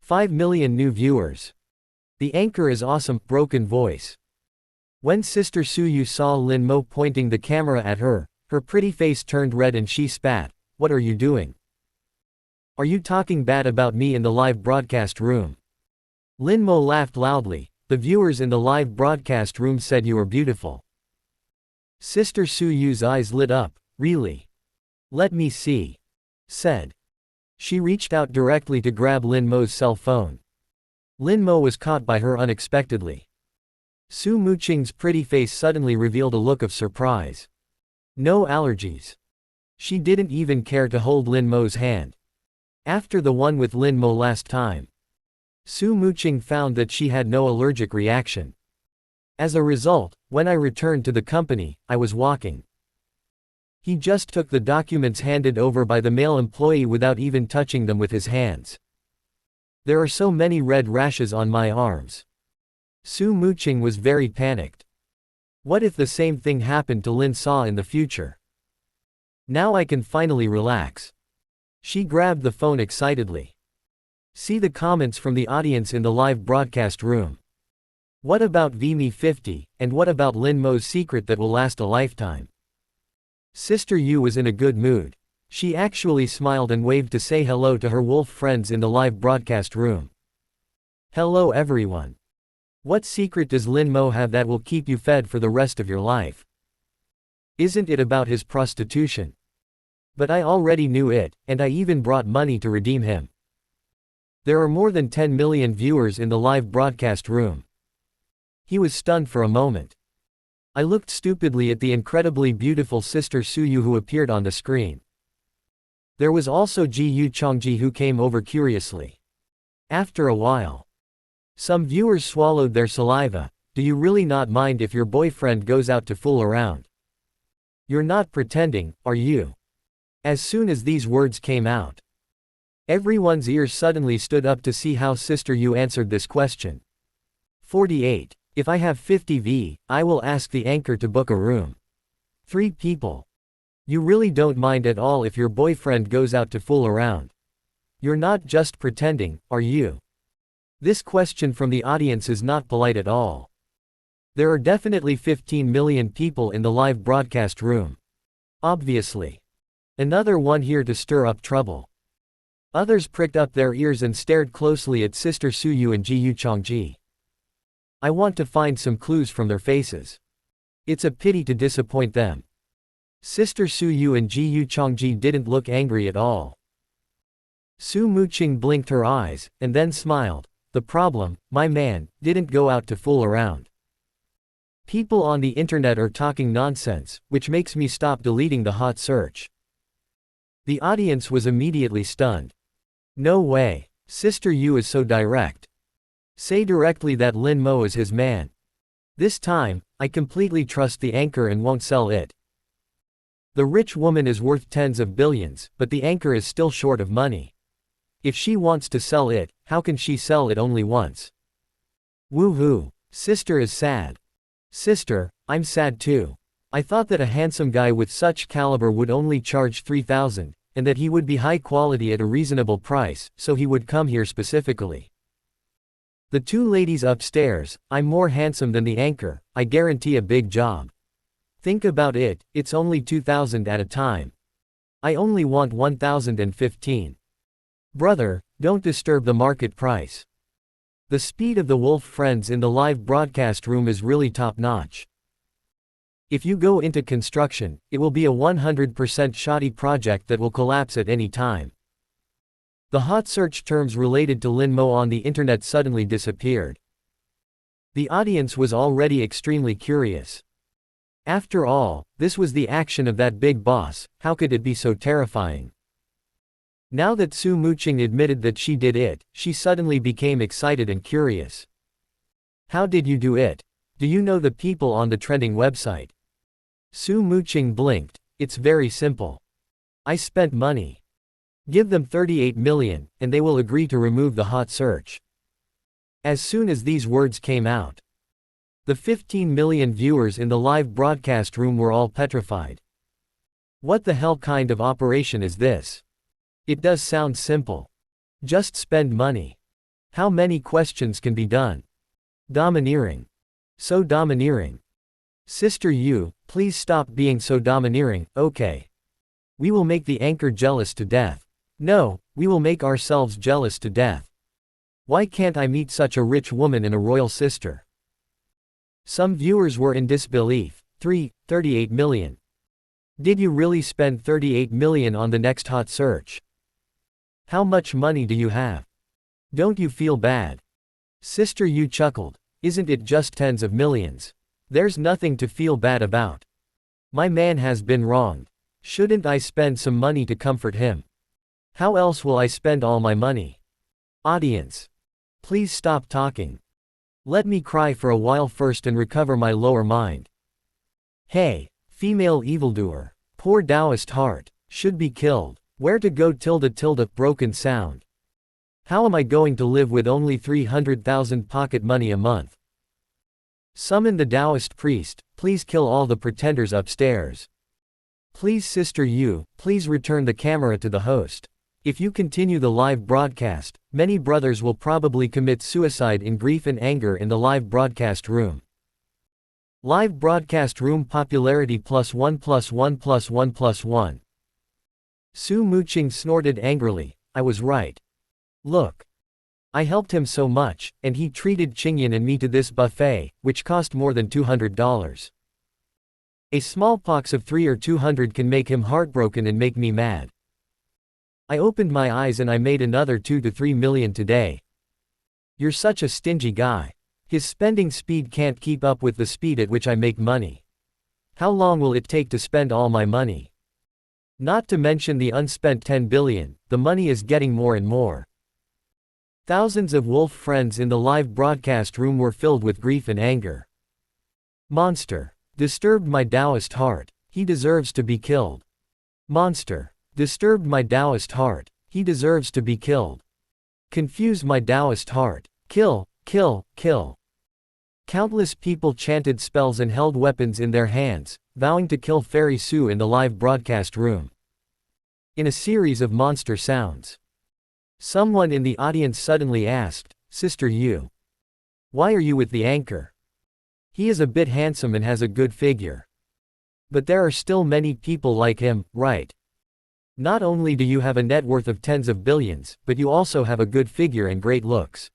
5 million new viewers. The anchor is awesome, broken voice. When Sister Su Yu saw Lin Mo pointing the camera at her, her pretty face turned red and she spat, what are you doing? Are you talking bad about me in the live broadcast room? Lin Mo laughed loudly, the viewers in the live broadcast room said you are beautiful. Sister Su Yu's eyes lit up, really? Let me see. Said. She reached out directly to grab Lin Mo's cell phone. Lin Mo was caught by her unexpectedly. Su Muqing's pretty face suddenly revealed a look of surprise. No allergies. She didn't even care to hold Lin Mo's hand. After the one with Lin Mo last time. Su Muqing found that she had no allergic reaction. As a result, when I returned to the company, I was walking. He just took the documents handed over by the male employee without even touching them with his hands. There are so many red rashes on my arms. Su Muqing was very panicked. What if the same thing happened to Lin Sa in the future? Now I can finally relax. She grabbed the phone excitedly. See the comments from the audience in the live broadcast room. What about VME 50, and what about Lin Mo's secret that will last a lifetime? Sister Yu was in a good mood. She actually smiled and waved to say hello to her wolf friends in the live broadcast room. Hello everyone. What secret does Lin Mo have that will keep you fed for the rest of your life? Isn't it about his prostitution? But I already knew it, and I even brought money to redeem him. There are more than 10 million viewers in the live broadcast room. He was stunned for a moment. I looked stupidly at the incredibly beautiful Sister Su Yu who appeared on the screen. There was also Ji Yu Chongji who came over curiously. After a while, some viewers swallowed their saliva. Do you really not mind if your boyfriend goes out to fool around? You're not pretending, are you? As soon as these words came out, everyone's ears suddenly stood up to see how Sister Yu answered this question. 48. If I have 50 V, I will ask the anchor to book a room. 3 people. You really don't mind at all if your boyfriend goes out to fool around. You're not just pretending, are you? This question from the audience is not polite at all. There are definitely 15 million people in the live broadcast room. Obviously. Another one here to stir up trouble. Others pricked up their ears and stared closely at Sister Su Yu and Ji Yu Chongji. I want to find some clues from their faces. It's a pity to disappoint them. Sister Su Yu and Ji Yu Chongji didn't look angry at all. Su Muqing blinked her eyes, and then smiled. The problem, my man, didn't go out to fool around. People on the internet are talking nonsense, which makes me stop deleting the hot search. The audience was immediately stunned. No way. Sister Yu is so direct. Say directly that Lin Mo is his man. This time, I completely trust the anchor and won't sell it. The rich woman is worth tens of billions, but the anchor is still short of money. If she wants to sell it, how can she sell it only once? Woohoo. Sister is sad. Sister, I'm sad too. I thought that a handsome guy with such caliber would only charge 3,000, and that he would be high quality at a reasonable price, so he would come here specifically. The two ladies upstairs, I'm more handsome than the anchor, I guarantee a big job. Think about it, it's only 2,000 at a time. I only want 1,015. Brother, don't disturb the market price. The speed of the Wolf friends in the live broadcast room is really top-notch. If you go into construction, it will be a 100% shoddy project that will collapse at any time. The hot search terms related to Lin Mo on the internet suddenly disappeared. The audience was already extremely curious. After all, this was the action of that big boss, how could it be so terrifying? Now that Su Muqing admitted that she did it, she suddenly became excited and curious. How did you do it? Do you know the people on the trending website? Su Muqing blinked. It's very simple. I spent money. Give them 38 million, and they will agree to remove the hot search. As soon as these words came out, the 15 million viewers in the live broadcast room were all petrified. What the hell kind of operation is this? It does sound simple. Just spend money. How many questions can be done? Domineering. So domineering. Sister Yu, please stop being so domineering, okay? We will make the anchor jealous to death. No, we will make ourselves jealous to death. Why can't I meet such a rich woman and a royal sister? Some viewers were in disbelief. 38 million. Did you really spend 38 million on the next hot search? How much money do you have? Don't you feel bad? Sister Yu chuckled. Isn't it just tens of millions? There's nothing to feel bad about. My man has been wronged. Shouldn't I spend some money to comfort him? How else will I spend all my money? Audience. Please stop talking. Let me cry for a while first and recover my lower mind. Hey, female evildoer. Poor Taoist heart. Should be killed. Where to go ~~ broken sound. How am I going to live with only 300,000 pocket money a month? Summon the Taoist priest, please kill all the pretenders upstairs. Please Sister Yu, please return the camera to the host. If you continue the live broadcast, many brothers will probably commit suicide in grief and anger in the live broadcast room. Live broadcast room popularity +1 +1 +1 +1. Su Muqing snorted angrily, I was right. Look. I helped him so much, and he treated Qingyan and me to this buffet, which cost more than $200. A smallpox of 3 or 200 can make him heartbroken and make me mad. I opened my eyes and I made another 2 to 3 million today. You're such a stingy guy. His spending speed can't keep up with the speed at which I make money. How long will it take to spend all my money? Not to mention the unspent 10 billion, the money is getting more and more. Thousands of wolf friends in the live broadcast room were filled with grief and anger. Monster. Disturbed my Taoist heart. He deserves to be killed. Monster. Disturbed my Taoist heart. He deserves to be killed. Confused my Taoist heart. Kill, kill, kill. Countless people chanted spells and held weapons in their hands, vowing to kill Fairy Su in the live broadcast room. In a series of monster sounds. Someone in the audience suddenly asked, Sister Yu. Why are you with the anchor? He is a bit handsome and has a good figure. But there are still many people like him, right? Not only do you have a net worth of tens of billions, but you also have a good figure and great looks.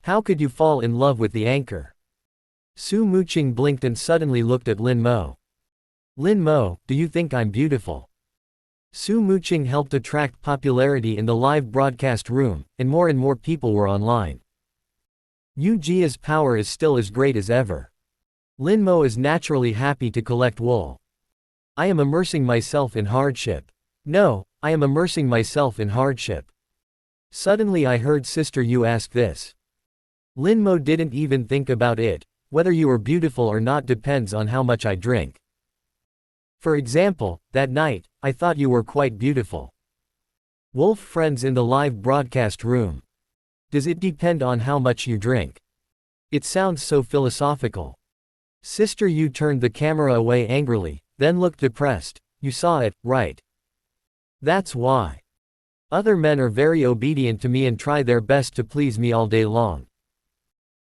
How could you fall in love with the anchor? Su Muqing blinked and suddenly looked at Lin Mo. Lin Mo, do you think I'm beautiful? Su Muqing helped attract popularity in the live broadcast room, and more people were online. Yu Jia's power is still as great as ever. Lin Mo is naturally happy to collect wool. I am immersing myself in hardship. No, I am immersing myself in hardship. Suddenly I heard Sister Yu ask this. Lin Mo didn't even think about it. Whether you are beautiful or not depends on how much I drink. For example, that night, I thought you were quite beautiful. Wolf friends in the live broadcast room. Does it depend on how much you drink? It sounds so philosophical. Sister Yu turned the camera away angrily, then looked depressed. You saw it, right? That's why. Other men are very obedient to me and try their best to please me all day long.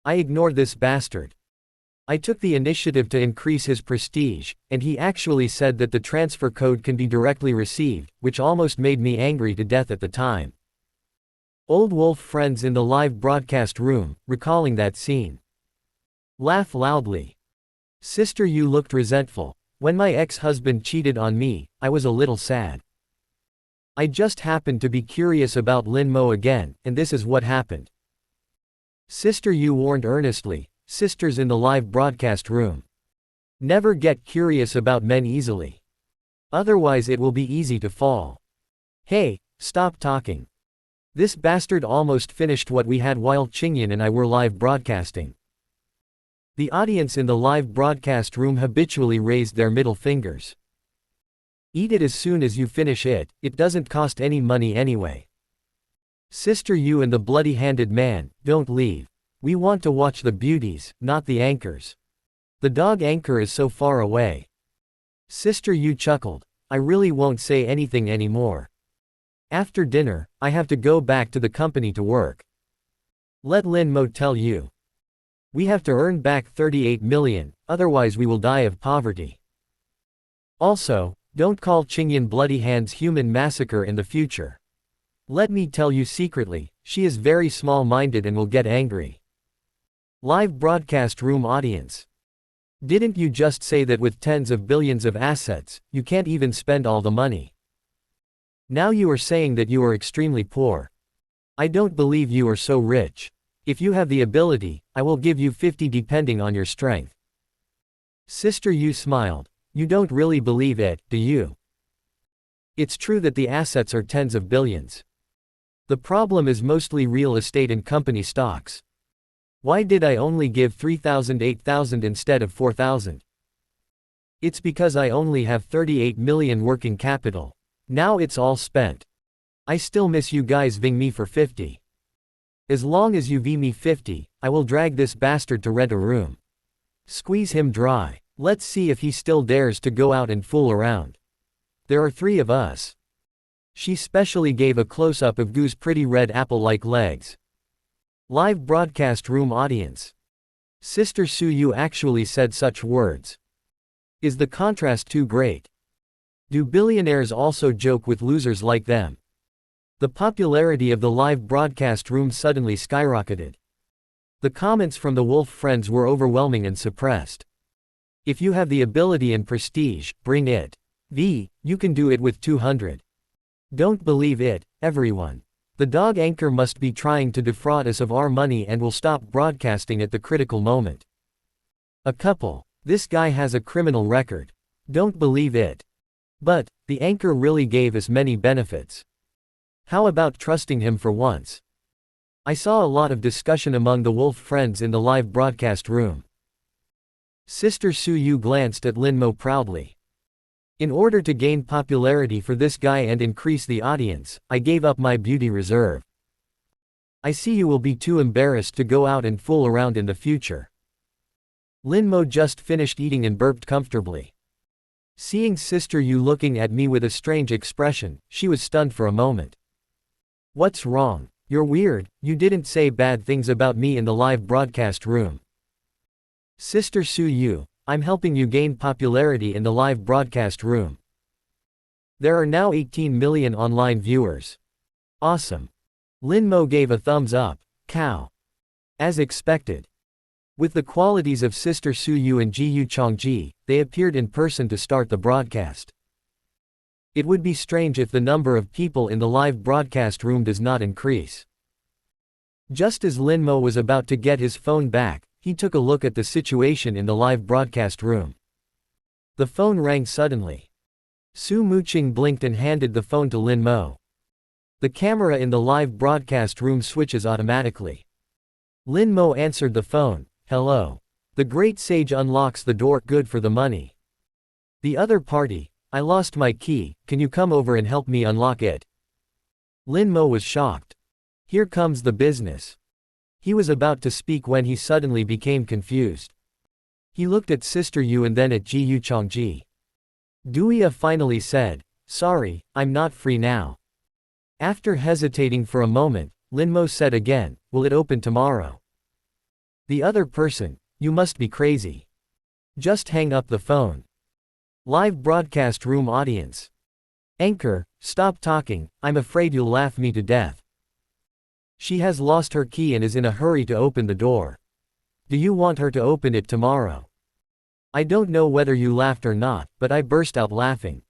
I ignored this bastard. I took the initiative to increase his prestige, and he actually said that the transfer code can be directly received, which almost made me angry to death at the time. Old wolf friends in the live broadcast room, recalling that scene. Laugh loudly. Sister Yu looked resentful. When my ex-husband cheated on me, I was a little sad. I just happened to be curious about Lin Mo again, and this is what happened. Sister Yu warned earnestly, sisters in the live broadcast room. Never get curious about men easily. Otherwise it will be easy to fall. Hey, stop talking. This bastard almost finished what we had while Qingyan and I were live broadcasting. The audience in the live broadcast room habitually raised their middle fingers. Eat it as soon as you finish it, it doesn't cost any money anyway. Sister Yu and the bloody-handed man, don't leave. We want to watch the beauties, not the anchors. The dog anchor is so far away. Sister Yu chuckled. I really won't say anything anymore. After dinner, I have to go back to the company to work. Let Lin Mo tell you. We have to earn back 38 million, otherwise we will die of poverty. Also, don't call Qingyan Bloody Hands human massacre in the future. Let me tell you secretly, she is very small-minded and will get angry. Live broadcast room audience. Didn't you just say that with tens of billions of assets, you can't even spend all the money? Now you are saying that you are extremely poor. I don't believe you are so rich. If you have the ability, I will give you 50 depending on your strength. Sister Yu smiled. You don't really believe it, do you? It's true that the assets are tens of billions. The problem is mostly real estate and company stocks. Why did I only give 8,000 instead of 4,000? It's because I only have 38 million working capital. Now it's all spent. I still miss you guys ving me for 50. As long as you v me 50, I will drag this bastard to rent a room. Squeeze him dry. Let's see if he still dares to go out and fool around. There are 3 of us. She specially gave a close-up of Gu's pretty red apple-like legs. Live broadcast room audience. Sister Su Yu actually said such words. Is the contrast too great? Do billionaires also joke with losers like them? The popularity of the live broadcast room suddenly skyrocketed. The comments from the wolf friends were overwhelming and suppressed. If you have the ability and prestige, bring it. You can do it with 200. Don't believe it, everyone. The dog anchor must be trying to defraud us of our money and will stop broadcasting at the critical moment. A couple. This guy has a criminal record. Don't believe it. But, the anchor really gave us many benefits. How about trusting him for once? I saw a lot of discussion among the wolf friends in the live broadcast room. Sister Su Yu glanced at Lin Mo proudly. In order to gain popularity for this guy and increase the audience, I gave up my beauty reserve. I see you will be too embarrassed to go out and fool around in the future. Lin Mo just finished eating and burped comfortably. Seeing Sister Yu looking at me with a strange expression, she was stunned for a moment. What's wrong? You're weird, you didn't say bad things about me in the live broadcast room. Sister Su Yu, I'm helping you gain popularity in the live broadcast room. There are now 18 million online viewers. Awesome. Lin Mo gave a thumbs up. Cow. As expected. With the qualities of Sister Su Yu and Jiyu Chongji, they appeared in person to start the broadcast. It would be strange if the number of people in the live broadcast room does not increase. Just as Lin Mo was about to get his phone back, he took a look at the situation in the live broadcast room. The phone rang suddenly. Su Muqing blinked and handed the phone to Lin Mo. The camera in the live broadcast room switches automatically. Lin Mo answered the phone. Hello. The great sage unlocks the door. Good for the money. The other party. I lost my key, can you come over and help me unlock it? Lin Mo was shocked. Here comes the business. He was about to speak when he suddenly became confused. He looked at Sister Yu and then at Ji Yu Chongji. Duya finally said, "Sorry, I'm not free now." After hesitating for a moment, Lin Mo said again, "Will it open tomorrow?" The other person, "You must be crazy. Just hang up the phone." Live broadcast room audience. Anchor, stop talking, I'm afraid you'll laugh me to death. She has lost her key and is in a hurry to open the door. Do you want her to open it tomorrow? I don't know whether you laughed or not, but I burst out laughing.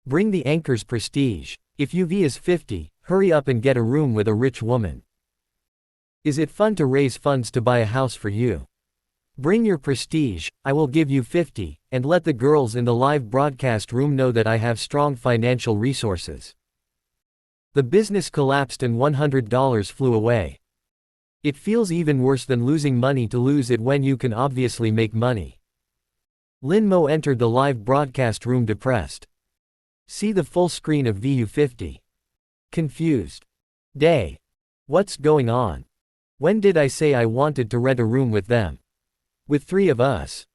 Bring the anchor's prestige. If UV is 50, hurry up and get a room with a rich woman. Is it fun to raise funds to buy a house for you? Bring your prestige, I will give you 50, and let the girls in the live broadcast room know that I have strong financial resources. The business collapsed and $100 flew away. It feels even worse than losing money to lose it when you can obviously make money. Lin Mo entered the live broadcast room depressed. See the full screen of VU50. Confused. Day. What's going on? When did I say I wanted to rent a room with them? With 3 of us.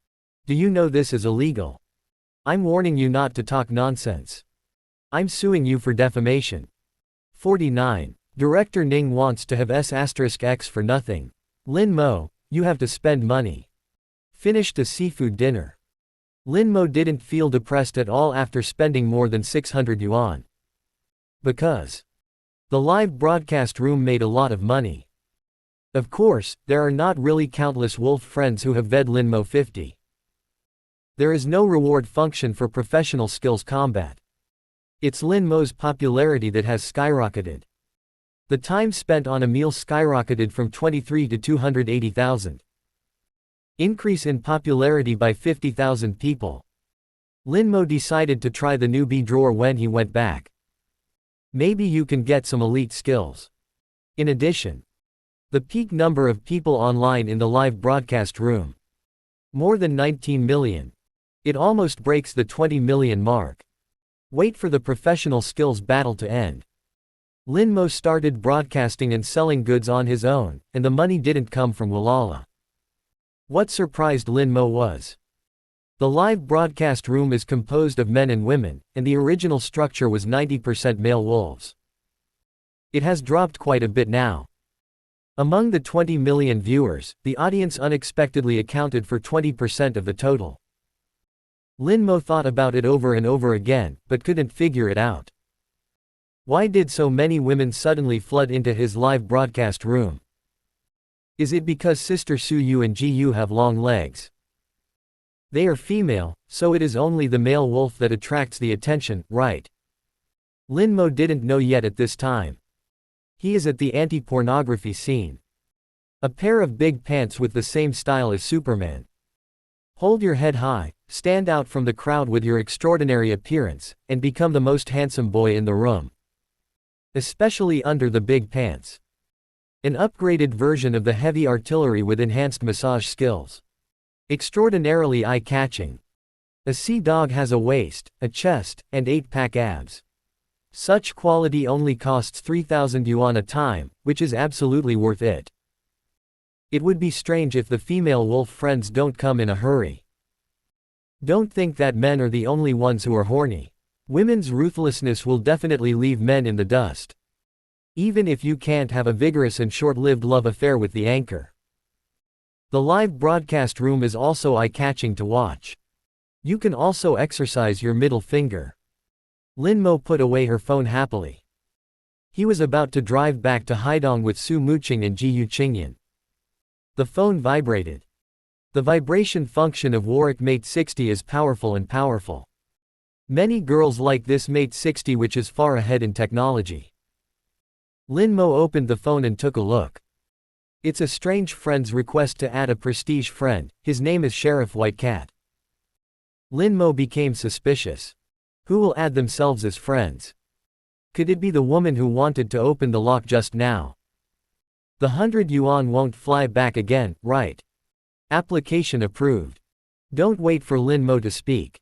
Do you know this is illegal? I'm warning you not to talk nonsense. I'm suing you for defamation. 49. Director Ning wants to have S*X for nothing. Lin Mo, you have to spend money. Finished a seafood dinner. Lin Mo didn't feel depressed at all after spending more than 600 yuan. Because the live broadcast room made a lot of money. Of course, there are not really countless wolf friends who have ved Lin Mo 50. There is no reward function for professional skills combat. It's Lin Mo's popularity that has skyrocketed. The time spent on a meal skyrocketed from 23 to 280,000. Increase in popularity by 50,000 people. Lin Mo decided to try the newbie drawer when he went back. Maybe you can get some elite skills. In addition, the peak number of people online in the live broadcast room. More than 19 million. It almost breaks the 20 million mark. Wait for the professional skills battle to end. Lin Mo started broadcasting and selling goods on his own, and the money didn't come from Walala. What surprised Lin Mo was the live broadcast room is composed of men and women, and the original structure was 90% male wolves. It has dropped quite a bit now. Among the 20 million viewers, the audience unexpectedly accounted for 20% of the total. Lin Mo thought about it over and over again, but couldn't figure it out. Why did so many women suddenly flood into his live broadcast room? Is it because Sister Su Yu and Ji Yu have long legs? They are female, so it is only the male wolf that attracts the attention, right? Lin Mo didn't know yet at this time. He is at the anti-pornography scene. A pair of big pants with the same style as Superman. Hold your head high, stand out from the crowd with your extraordinary appearance, and become the most handsome boy in the room. Especially under the big pants. An upgraded version of the heavy artillery with enhanced massage skills. Extraordinarily eye-catching. A sea dog has a waist, a chest, and 8-pack abs. Such quality only costs 3,000 yuan a time, which is absolutely worth it. It would be strange if the female wolf friends don't come in a hurry. Don't think that men are the only ones who are horny. Women's ruthlessness will definitely leave men in the dust. Even if you can't have a vigorous and short-lived love affair with the anchor. The live broadcast room is also eye-catching to watch. You can also exercise your middle finger. Lin Mo put away her phone happily. He was about to drive back to Haidong with Su Muqing and Ji Yu Qingyan. The phone vibrated. The vibration function of Warwick Mate 60 is powerful and powerful. Many girls like this Mate 60, which is far ahead in technology. Lin Mo opened the phone and took a look. It's a strange friend's request to add a prestige friend. His name is Sheriff White Cat. Lin Mo became suspicious. Who will add themselves as friends? Could it be the woman who wanted to open the lock just now? The 100 yuan won't fly back again, right? Application approved. Don't wait for Lin Mo to speak.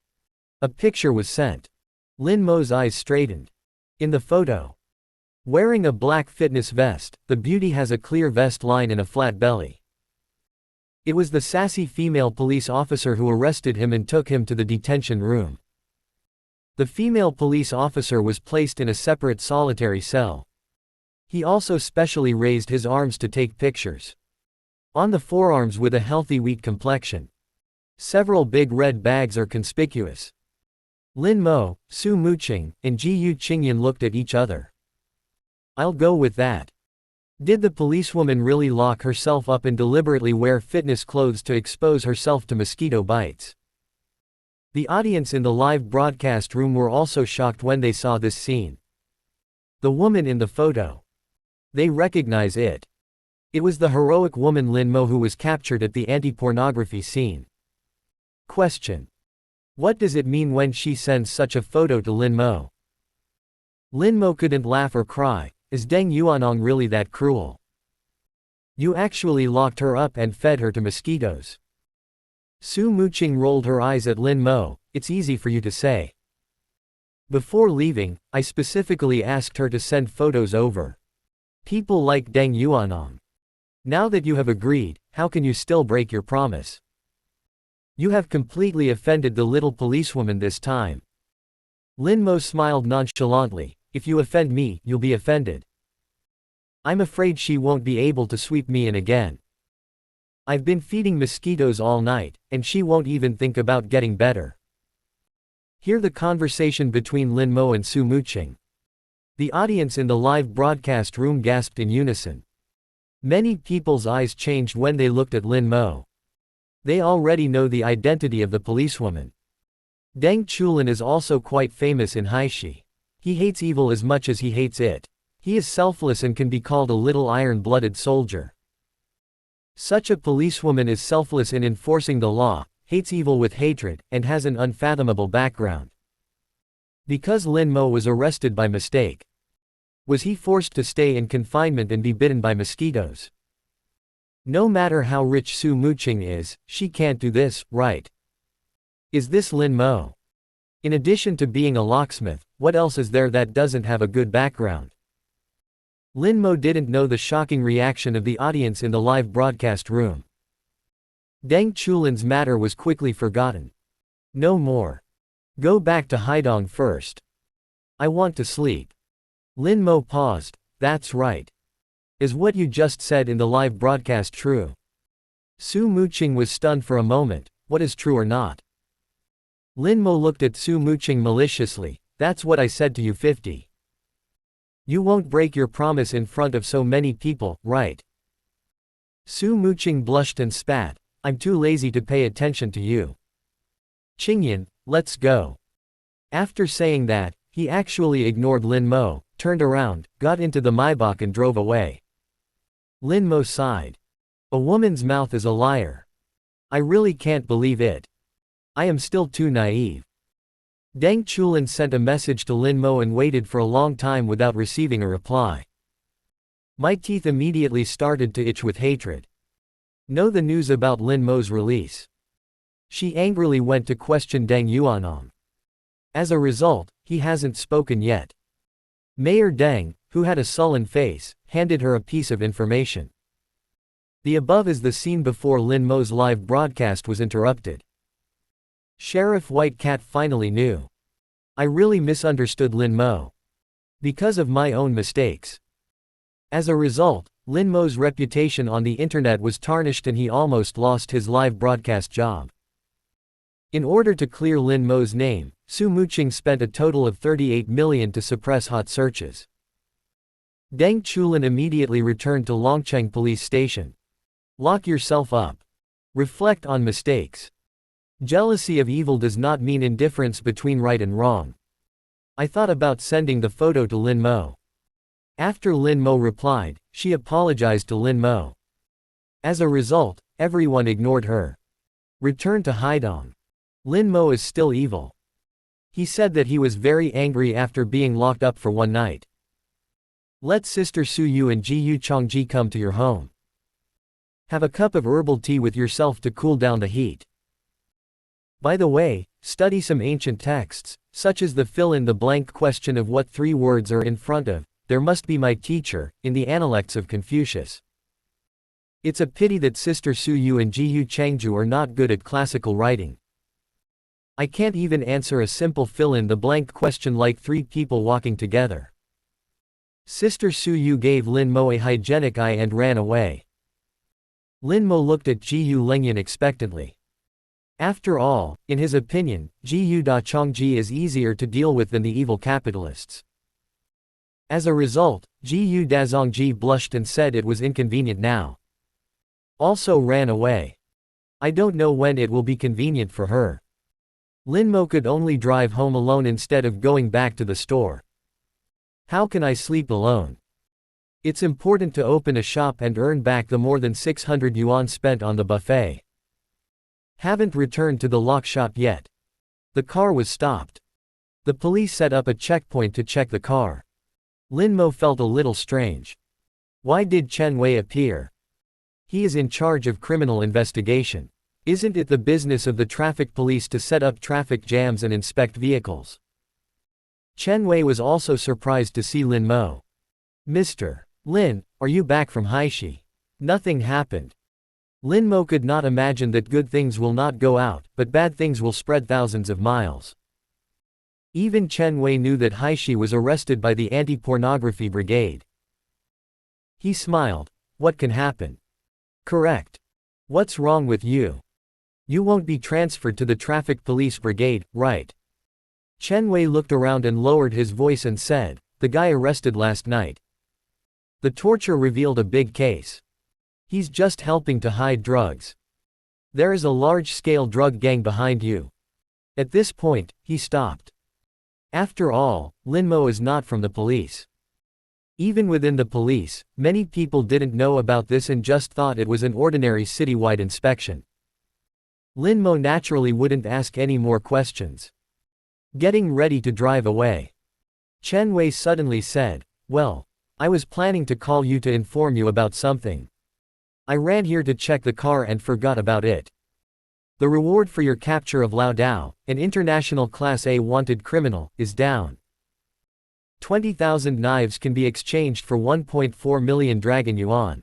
A picture was sent. Lin Mo's eyes straightened. In the photo, wearing a black fitness vest, the beauty has a clear vest line and a flat belly. It was the sassy female police officer who arrested him and took him to the detention room. The female police officer was placed in a separate solitary cell. He also specially raised his arms to take pictures. On the forearms with a healthy wheat complexion. Several big red bags are conspicuous. Lin Mo, Su Muqing, and Jiyu Qingyan looked at each other. I'll go with that. Did the policewoman really lock herself up and deliberately wear fitness clothes to expose herself to mosquito bites? The audience in the live broadcast room were also shocked when they saw this scene. The woman in the photo. They recognize it. It was the heroic woman Lin Mo who was captured at the anti-pornography scene. Question. What does it mean when she sends such a photo to Lin Mo? Lin Mo couldn't laugh or cry. Is Deng Yuanong really that cruel? You actually locked her up and fed her to mosquitoes. Su Muqing rolled her eyes at Lin Mo. It's easy for you to say. Before leaving, I specifically asked her to send photos over. People like Deng Yuanong. Now that you have agreed, how can you still break your promise? You have completely offended the little policewoman this time. Lin Mo smiled nonchalantly. If you offend me, you'll be offended. I'm afraid she won't be able to sweep me in again. I've been feeding mosquitoes all night, and she won't even think about getting better. Hear the conversation between Lin Mo and Su Muqing. The audience in the live broadcast room gasped in unison. Many people's eyes changed when they looked at Lin Mo. They already know the identity of the policewoman. Deng Chulin is also quite famous in Haishi. He hates evil as much as he hates it. He is selfless and can be called a little iron-blooded soldier. Such a policewoman is selfless in enforcing the law, hates evil with hatred, and has an unfathomable background. Because Lin Mo was arrested by mistake. Was he forced to stay in confinement and be bitten by mosquitoes? No matter how rich Su Muqing is, she can't do this, right? Is this Lin Mo? In addition to being a locksmith, what else is there that doesn't have a good background? Lin Mo didn't know the shocking reaction of the audience in the live broadcast room. Deng Chulin's matter was quickly forgotten. No more. Go back to Haidong first. I want to sleep. Lin Mo paused. That's right. Is what you just said in the live broadcast true? Su Muqing was stunned for a moment. What is true or not? Lin Mo looked at Su Muqing maliciously. That's what I said to you 50. You won't break your promise in front of so many people, right? Su Muqing blushed and spat. I'm too lazy to pay attention to you. Qingyan, let's go. After saying that, he actually ignored Lin Mo, turned around, got into the Maybach and drove away. Lin Mo sighed. A woman's mouth is a liar. I really can't believe it. I am still too naive. Deng Chulin sent a message to Lin Mo and waited for a long time without receiving a reply. My teeth immediately started to itch with hatred. Know the news about Lin Mo's release. She angrily went to question Deng Yuanong. As a result, he hasn't spoken yet. Mayor Deng, who had a sullen face, handed her a piece of information. The above is the scene before Lin Mo's live broadcast was interrupted. Sheriff White Cat finally knew. I really misunderstood Lin Mo. Because of my own mistakes. As a result, Lin Mo's reputation on the internet was tarnished and he almost lost his live broadcast job. In order to clear Lin Mo's name, Su Muqing spent a total of 38 million to suppress hot searches. Deng Chulin immediately returned to Longcheng police station. Lock yourself up. Reflect on mistakes. Jealousy of evil does not mean indifference between right and wrong. I thought about sending the photo to Lin Mo. After Lin Mo replied, she apologized to Lin Mo. As a result, everyone ignored her. Return to Haidong. Lin Mo is still evil. He said that he was very angry after being locked up for one night. Let Sister Su Yu and Ji Yu Chongji come to your home. Have a cup of herbal tea with yourself to cool down the heat. By the way, study some ancient texts, such as the fill-in-the-blank question of what three words are in front of, there must be my teacher, in the Analects of Confucius. It's a pity that Sister Su Yu and Ji Yu Changju are not good at classical writing. I can't even answer a simple fill-in-the-blank question like three people walking together. Sister Su Yu gave Lin Mo a hygienic eye and ran away. Lin Mo looked at Ji Yu Lengyan expectantly. After all, in his opinion, Ji Yu Da Chongji is easier to deal with than the evil capitalists. As a result, Ji Yu Da Zongji blushed and said it was inconvenient now. Also ran away. I don't know when it will be convenient for her. Lin Mo could only drive home alone instead of going back to the store. How can I sleep alone? It's important to open a shop and earn back the more than 600 yuan spent on the buffet. Haven't returned to the lock shop yet. The car was stopped. The police set up a checkpoint to check the car. Lin Mo felt a little strange. Why did Chen Wei appear? He is in charge of criminal investigation. Isn't it the business of the traffic police to set up traffic jams and inspect vehicles? Chen Wei was also surprised to see Lin Mo. Mr. Lin, are you back from Haishi? Nothing happened. Lin Mo could not imagine that good things will not go out, but bad things will spread thousands of miles. Even Chen Wei knew that Haishi was arrested by the anti-pornography brigade. He smiled. What can happen? Correct. What's wrong with you? You won't be transferred to the traffic police brigade, right? Chen Wei looked around and lowered his voice and said, the guy arrested last night. The torture revealed a big case. He's just helping to hide drugs. There is a large-scale drug gang behind you. At this point, he stopped. After all, Lin Mo is not from the police. Even within the police, many people didn't know about this and just thought it was an ordinary citywide inspection. Lin Mo naturally wouldn't ask any more questions. Getting ready to drive away. Chen Wei suddenly said, well, I was planning to call you to inform you about something. I ran here to check the car and forgot about it. The reward for your capture of Lao Dao, an international Class A wanted criminal, is down. 20,000 knives can be exchanged for 1.4 million Dragon Yuan.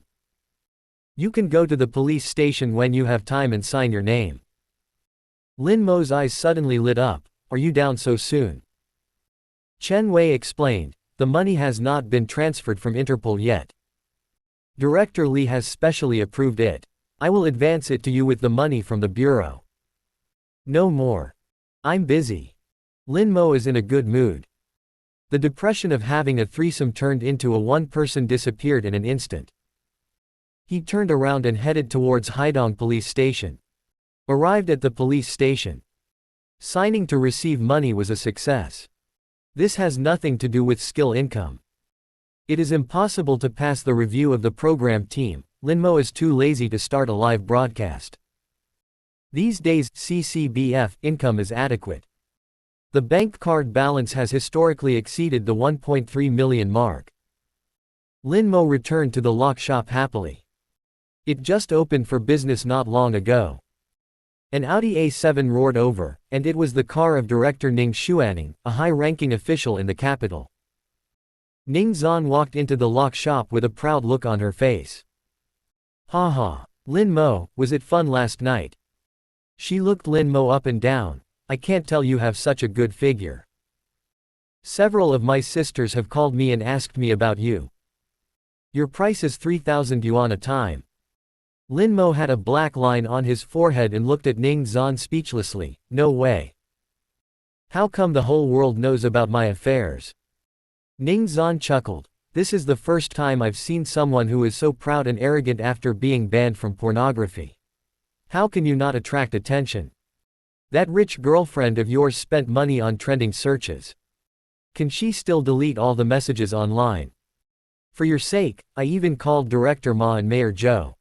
You can go to the police station when you have time and sign your name. Lin Mo's eyes suddenly lit up. Are you down so soon? Chen Wei explained, the money has not been transferred from Interpol yet. Director Li has specially approved it. I will advance it to you with the money from the bureau. No more. I'm busy. Lin Mo is in a good mood. The depression of having a threesome turned into a one-person disappeared in an instant. He turned around and headed towards Haidong police station. Arrived at the police station. Signing to receive money was a success. This has nothing to do with skill income. It is impossible to pass the review of the program team. Lin Mo is too lazy to start a live broadcast. These days, CCBF income is adequate. The bank card balance has historically exceeded the 1.3 million mark. Lin Mo returned to the lock shop happily. It just opened for business not long ago. An Audi A7 roared over, and it was the car of Director Ning Xuaning, a high-ranking official in the capital. Ning Zan walked into the lock shop with a proud look on her face. Ha ha, Lin Mo, was it fun last night? She looked Lin Mo up and down. I can't tell you have such a good figure. Several of my sisters have called me and asked me about you. Your price is 3,000 yuan a time. Lin Mo had a black line on his forehead and looked at Ning Zan speechlessly. No way. How come the whole world knows about my affairs? Ning Zan chuckled. This is the first time I've seen someone who is so proud and arrogant after being banned from pornography. How can you not attract attention? That rich girlfriend of yours spent money on trending searches. Can she still delete all the messages online? For your sake, I even called Director Ma and Mayor Zhou.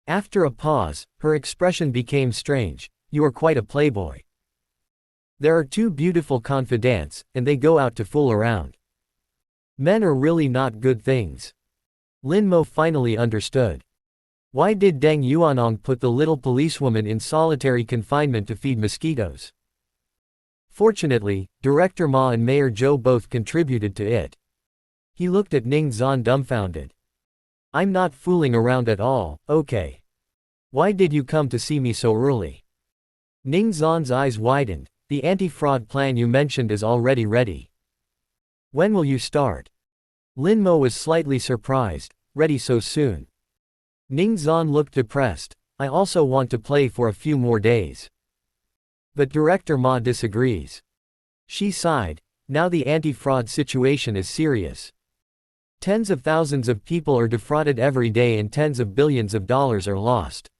After a pause, her expression became strange. You are quite a playboy. There are two beautiful confidantes, and they go out to fool around. Men are really not good things. Lin Mo finally understood. Why did Deng Yuanong put the little policewoman in solitary confinement to feed mosquitoes? Fortunately, Director Ma and Mayor Zhou both contributed to it. He looked at Ning Zan dumbfounded. I'm not fooling around at all, okay. Why did you come to see me so early? Ning Zon's eyes widened. The anti-fraud plan you mentioned is already ready. When will you start? Lin Mo was slightly surprised. Ready so soon? Ning Zon looked depressed. I also want to play for a few more days. But Director Ma disagrees. She sighed. Now the anti-fraud situation is serious. Tens of thousands of people are defrauded every day and tens of billions of dollars are lost.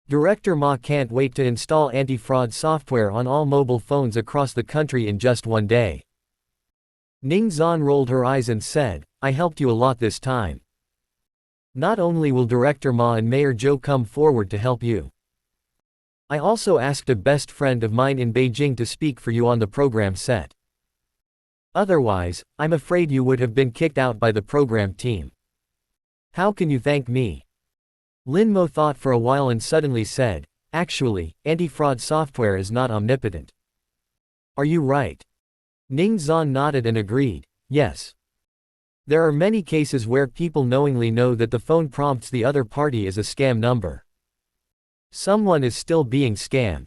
Director Ma can't wait to install anti-fraud software on all mobile phones across the country in just one day. Ning Zon rolled her eyes and said, I helped you a lot this time. Not only will Director Ma and Mayor Zhou come forward to help you. I also asked a best friend of mine in Beijing to speak for you on the program set. Otherwise, I'm afraid you would have been kicked out by the program team. How can you thank me? Lin Mo thought for a while and suddenly said, actually, anti-fraud software is not omnipotent. Are you right? Ning Zon nodded and agreed, yes. There are many cases where people knowingly know that the phone prompts the other party is a scam number. Someone is still being scammed.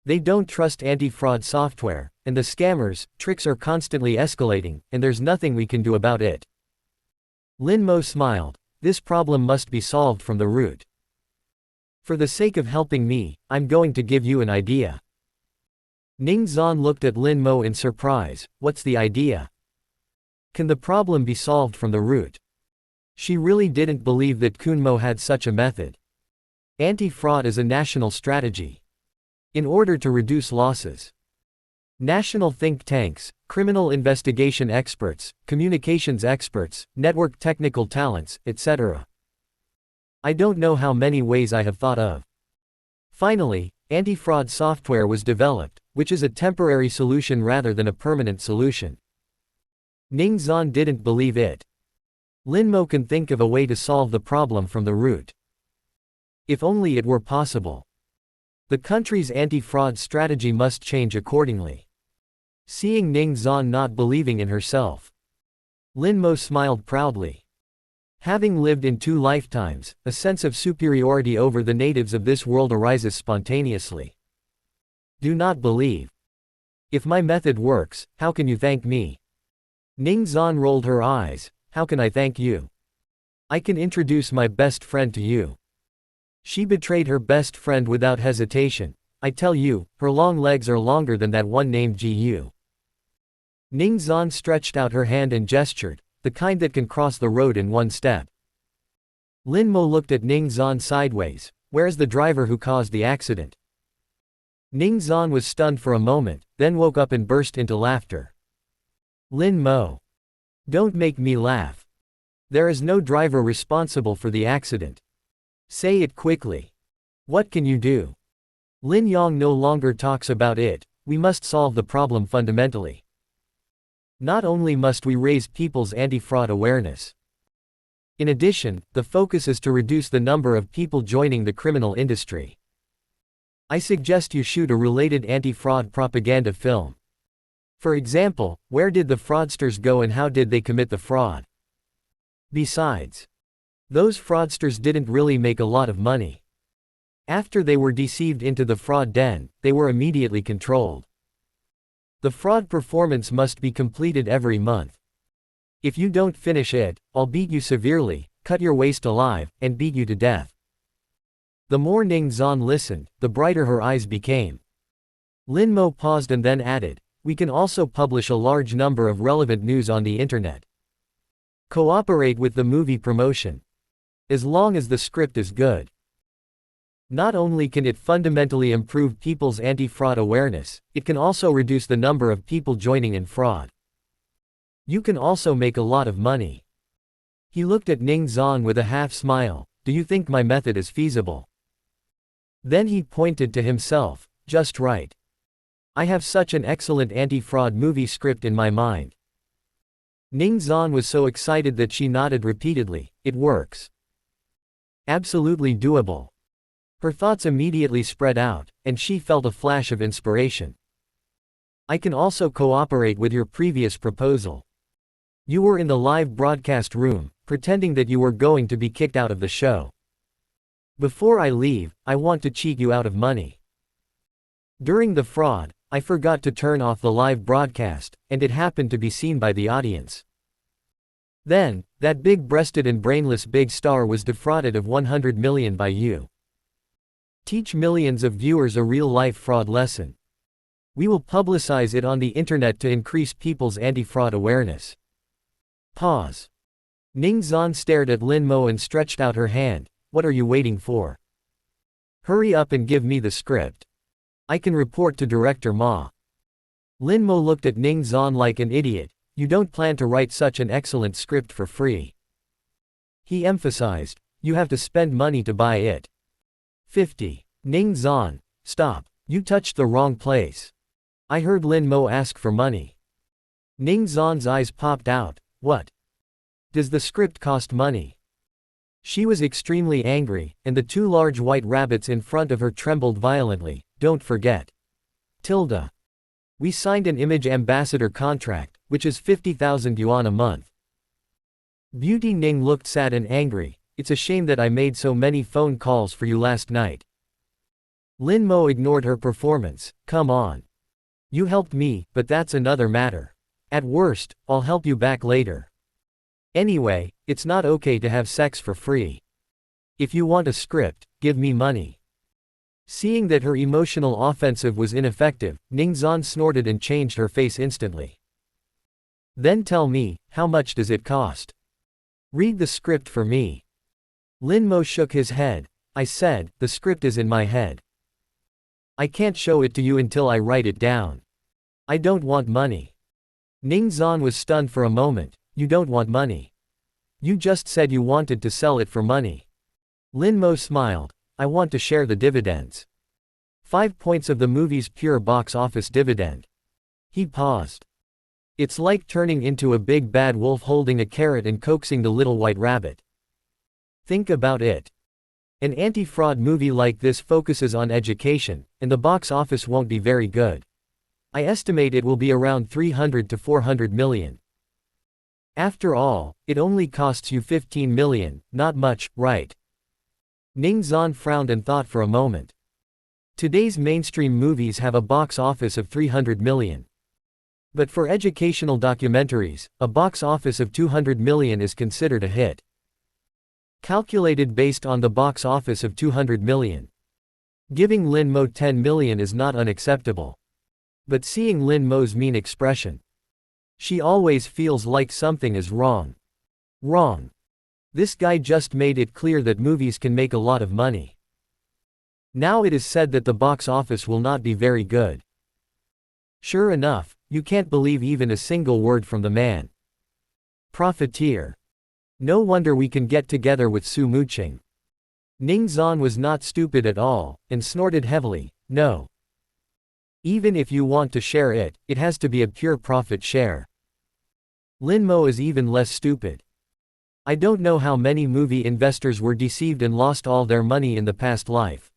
They don't trust anti-fraud software, and the scammers' tricks are constantly escalating, and there's nothing we can do about it. Lin Mo smiled. This problem must be solved from the root. For the sake of helping me, I'm going to give you an idea. Ning Zon looked at Lin Mo in surprise. What's the idea? Can the problem be solved from the root? She really didn't believe that Kun Mo had such a method. Anti-fraud is a national strategy. In order to reduce losses, national think tanks, criminal investigation experts, communications experts, network technical talents, etc. I don't know how many ways I have thought of. Finally, anti-fraud software was developed, which is a temporary solution rather than a permanent solution. Ning Zon didn't believe it. Lin Mo can think of a way to solve the problem from the root. If only it were possible. The country's anti-fraud strategy must change accordingly. Seeing Ning Zon not believing in herself, Lin Mo smiled proudly. Having lived in 2 lifetimes, a sense of superiority over the natives of this world arises spontaneously. Do not believe. If my method works, how can you thank me? Ning Zon rolled her eyes. How can I thank you? I can introduce my best friend to you. She betrayed her best friend without hesitation. I tell you, her long legs are longer than that one named Gu. Ning Zon stretched out her hand and gestured, the kind that can cross the road in one step. Lin Mo looked at Ning Zon sideways. Where's the driver who caused the accident? Ning Zon was stunned for a moment, then woke up and burst into laughter. Lin Mo. Don't make me laugh. There is no driver responsible for the accident. Say it quickly. What can you do? Lin Yong no longer talks about it. We must solve the problem fundamentally. Not only must we raise people's anti-fraud awareness. In addition, the focus is to reduce the number of people joining the criminal industry. I suggest you shoot a related anti-fraud propaganda film. For example, where did the fraudsters go and how did they commit the fraud? Besides, those fraudsters didn't really make a lot of money. After they were deceived into the fraud den, they were immediately controlled. The fraud performance must be completed every month. If you don't finish it, I'll beat you severely, cut your waist alive, and beat you to death. The more Ning Zon listened, the brighter her eyes became. Lin Mo paused and then added, we can also publish a large number of relevant news on the internet. Cooperate with the movie promotion. As long as the script is good. Not only can it fundamentally improve people's anti-fraud awareness, it can also reduce the number of people joining in fraud. You can also make a lot of money. He looked at Ning Zon with a half smile. Do you think my method is feasible? Then he pointed to himself. Just right. I have such an excellent anti-fraud movie script in my mind. Ning Zon was so excited that she nodded repeatedly. It works. Absolutely doable. Her thoughts immediately spread out, and she felt a flash of inspiration. I can also cooperate with your previous proposal. You were in the live broadcast room, pretending that you were going to be kicked out of the show. Before I leave, I want to cheat you out of money. During the fraud, I forgot to turn off the live broadcast, and it happened to be seen by the audience. Then, that big-breasted and brainless big star was defrauded of 100 million by you. Teach millions of viewers a real-life fraud lesson. We will publicize it on the internet to increase people's anti-fraud awareness. Pause. Ning Zan stared at Lin Mo and stretched out her hand. What are you waiting for? Hurry up and give me the script. I can report to Director Ma. Lin Mo looked at Ning Zan like an idiot. You don't plan to write such an excellent script for free. He emphasized, you have to spend money to buy it. 50. Ning Zan, stop. You touched the wrong place. I heard Lin Mo ask for money. Ning Zan's eyes popped out. What? Does the script cost money? She was extremely angry, and the two large white rabbits in front of her trembled violently. Don't forget. Tilda. We signed an image ambassador contract, which is 50,000 yuan a month. Beauty Ning looked sad and angry. It's a shame that I made so many phone calls for you last night. Lin Mo ignored her performance. Come on. You helped me, but that's another matter. At worst, I'll help you back later. Anyway, it's not okay to have sex for free. If you want a script, give me money. Seeing that her emotional offensive was ineffective, Ning Zan snorted and changed her face instantly. Then tell me, how much does it cost? Read the script for me. Lin Mo shook his head. I said, the script is in my head. I can't show it to you until I write it down. I don't want money. Ning Zan was stunned for a moment. You don't want money. You just said you wanted to sell it for money. Lin Mo smiled. I want to share the dividends. 5 points of the movie's pure box office dividend. He paused. It's like turning into a big bad wolf holding a carrot and coaxing the little white rabbit. Think about it. An anti-fraud movie like this focuses on education, and the box office won't be very good. I estimate it will be around 300 to 400 million. After all, it only costs you 15 million, not much, right? Ning Zan frowned and thought for a moment. Today's mainstream movies have a box office of 300 million. But for educational documentaries, a box office of 200 million is considered a hit. Calculated based on the box office of 200 million. Giving Lin Mo 10 million is not unacceptable. But seeing Lin Mo's mean expression. She always feels like something is wrong. Wrong. This guy just made it clear that movies can make a lot of money. Now it is said that the box office will not be very good. Sure enough, you can't believe even a single word from the man. Profiteer. No wonder we can get together with Su Muqing. Ning Zan was not stupid at all, and snorted heavily. No. Even if you want to share it, it has to be a pure profit share. Lin Mo is even less stupid. I don't know how many movie investors were deceived and lost all their money in the past life.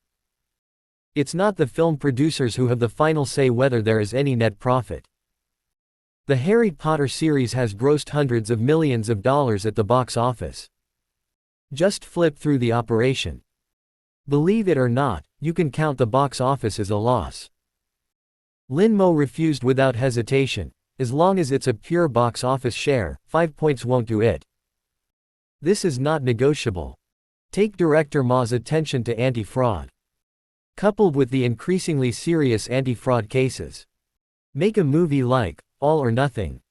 It's not the film producers who have the final say whether there is any net profit. The Harry Potter series has grossed hundreds of millions of dollars at the box office. Just flip through the operation. Believe it or not, you can count the box office as a loss. Lin Mo refused without hesitation. As long as it's a pure box office share, 5 points won't do it. This is not negotiable. Take Director Ma's attention to anti-fraud. Coupled with the increasingly serious anti-fraud cases. Make a movie like All or Nothing.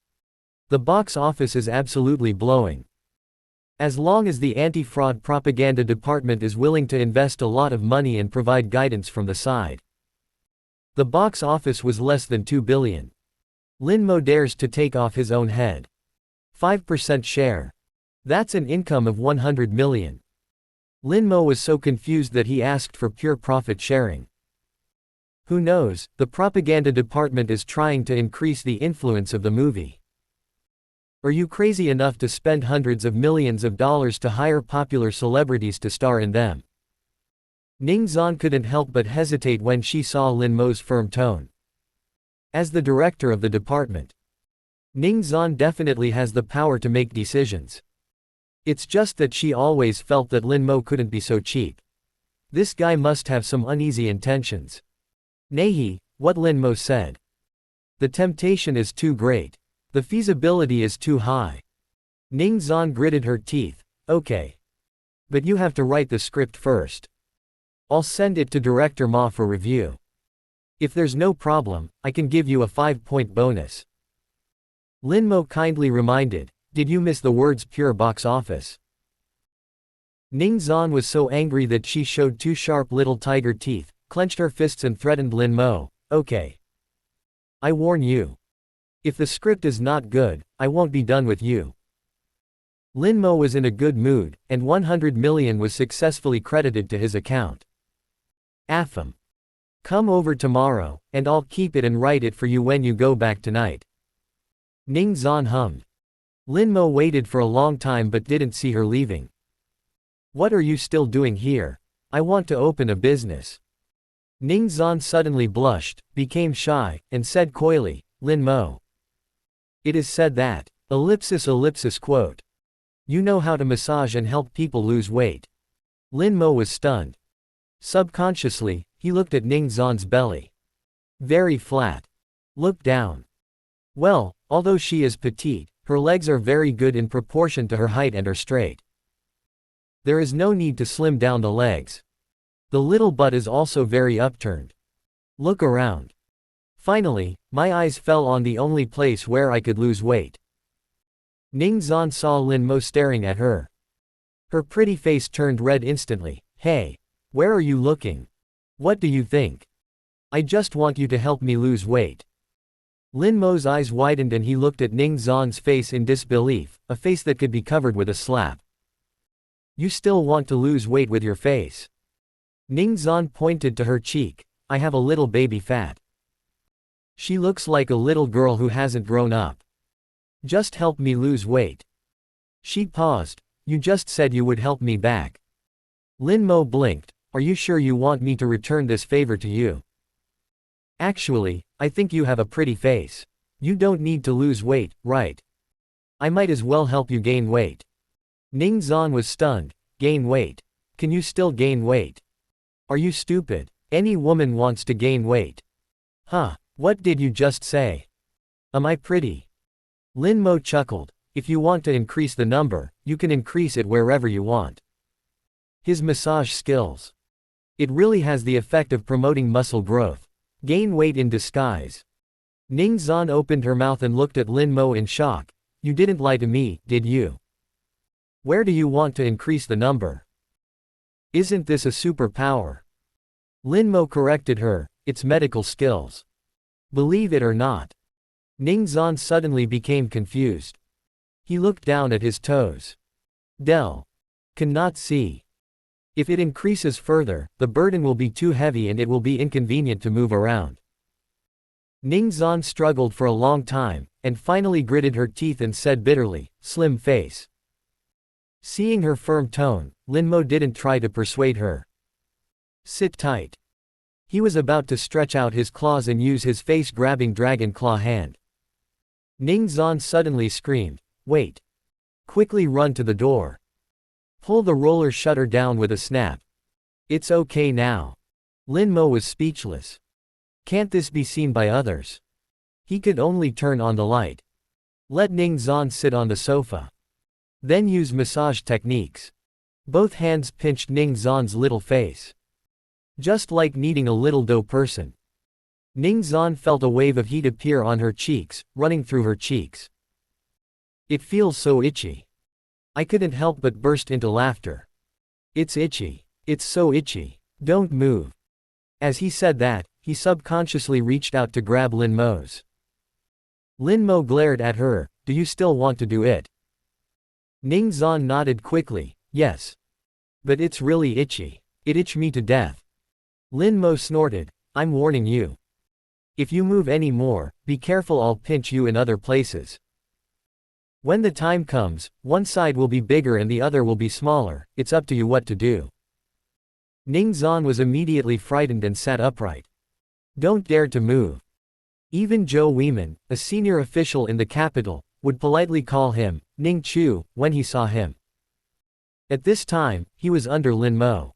The box office is absolutely blowing. As long as the anti-fraud propaganda department is willing to invest a lot of money and provide guidance from the side. The box office was less than 2 billion. Lin Mo dares to take off his own head. 5% share. That's an income of 100 million. Lin Mo was so confused that he asked for pure profit sharing. Who knows, the propaganda department is trying to increase the influence of the movie. Are you crazy enough to spend hundreds of millions of dollars to hire popular celebrities to star in them? Ning Zan couldn't help but hesitate when she saw Lin Mo's firm tone. As the director of the department, Ning Zan definitely has the power to make decisions. It's just that she always felt that Lin Mo couldn't be so cheap. This guy must have some uneasy intentions. Nahi, what Lin Mo said. The temptation is too great. The feasibility is too high. Ning Zan gritted her teeth. Okay. But you have to write the script first. I'll send it to Director Ma for review. If there's no problem, I can give you a 5-point bonus. Lin Mo kindly reminded, did you miss the words pure box office? Ning Zan was so angry that she showed two sharp little tiger teeth, clenched her fists and threatened Lin Mo, okay. I warn you. If the script is not good, I won't be done with you. Lin Mo was in a good mood, and 100 million was successfully credited to his account. Afam. Come over tomorrow, and I'll keep it and write it for you when you go back tonight. Ning Zan hummed. Lin Mo waited for a long time but didn't see her leaving. What are you still doing here? I want to open a business. Ning Zan suddenly blushed, became shy, and said coyly, Lin Mo. It is said that, quote. You know how to massage and help people lose weight. Lin Mo was stunned. Subconsciously, he looked at Ning Zan's belly. Very flat. Look down. Well, although she is petite, her legs are very good in proportion to her height and are straight. There is no need to slim down the legs. The little butt is also very upturned. Look around. Finally, my eyes fell on the only place where I could lose weight. Ning Zan saw Lin Mo staring at her. Her pretty face turned red instantly. Hey. Where are you looking? What do you think? I just want you to help me lose weight. Lin Mo's eyes widened and he looked at Ning Zan's face in disbelief, a face that could be covered with a slap. You still want to lose weight with your face? Ning Zan pointed to her cheek. I have a little baby fat. She looks like a little girl who hasn't grown up. Just help me lose weight. She paused. You just said you would help me back. Lin Mo blinked. Are you sure you want me to return this favor to you? Actually, I think you have a pretty face. You don't need to lose weight, right? I might as well help you gain weight. Ning Zan was stunned. Gain weight? Can you still gain weight? Are you stupid? Any woman wants to gain weight. Huh, what did you just say? Am I pretty? Lin Mo chuckled. If you want to increase the number, you can increase it wherever you want. His massage skills. It really has the effect of promoting muscle growth. Gain weight in disguise. Ning Zan opened her mouth and looked at Lin Mo in shock. You didn't lie to me, did you? Where do you want to increase the number? Isn't this a superpower? Lin Mo corrected her, it's medical skills. Believe it or not. Ning Zan suddenly became confused. He looked down at his toes. Del. Cannot see. If it increases further, the burden will be too heavy and it will be inconvenient to move around. Ning Zan struggled for a long time, and finally gritted her teeth and said bitterly, slim face. Seeing her firm tone, Lin Mo didn't try to persuade her. Sit tight. He was about to stretch out his claws and use his face-grabbing dragon claw hand. Ning Zan suddenly screamed, wait. Quickly run to the door. Pull the roller shutter down with a snap. It's okay now. Lin Mo was speechless. Can't this be seen by others? He could only turn on the light. Let Ning Zan sit on the sofa. Then use massage techniques. Both hands pinched Ning Zan's little face. Just like kneading a little dough person. Ning Zan felt a wave of heat appear on her cheeks, running through her cheeks. It feels so itchy. I couldn't help but burst into laughter. It's itchy. It's so itchy. Don't move. As he said that, he subconsciously reached out to grab Lin Mo's. Lin Mo glared at her, do you still want to do it? Ning Zan nodded quickly, yes. But it's really itchy. It itched me to death. Lin Mo snorted, I'm warning you. If you move any more, be careful, I'll pinch you in other places. When the time comes, one side will be bigger and the other will be smaller, it's up to you what to do. Ning Zan was immediately frightened and sat upright. Don't dare to move. Even Zhou Weiman, a senior official in the capital, would politely call him, Ning Chu, when he saw him. At this time, he was under Lin Mo.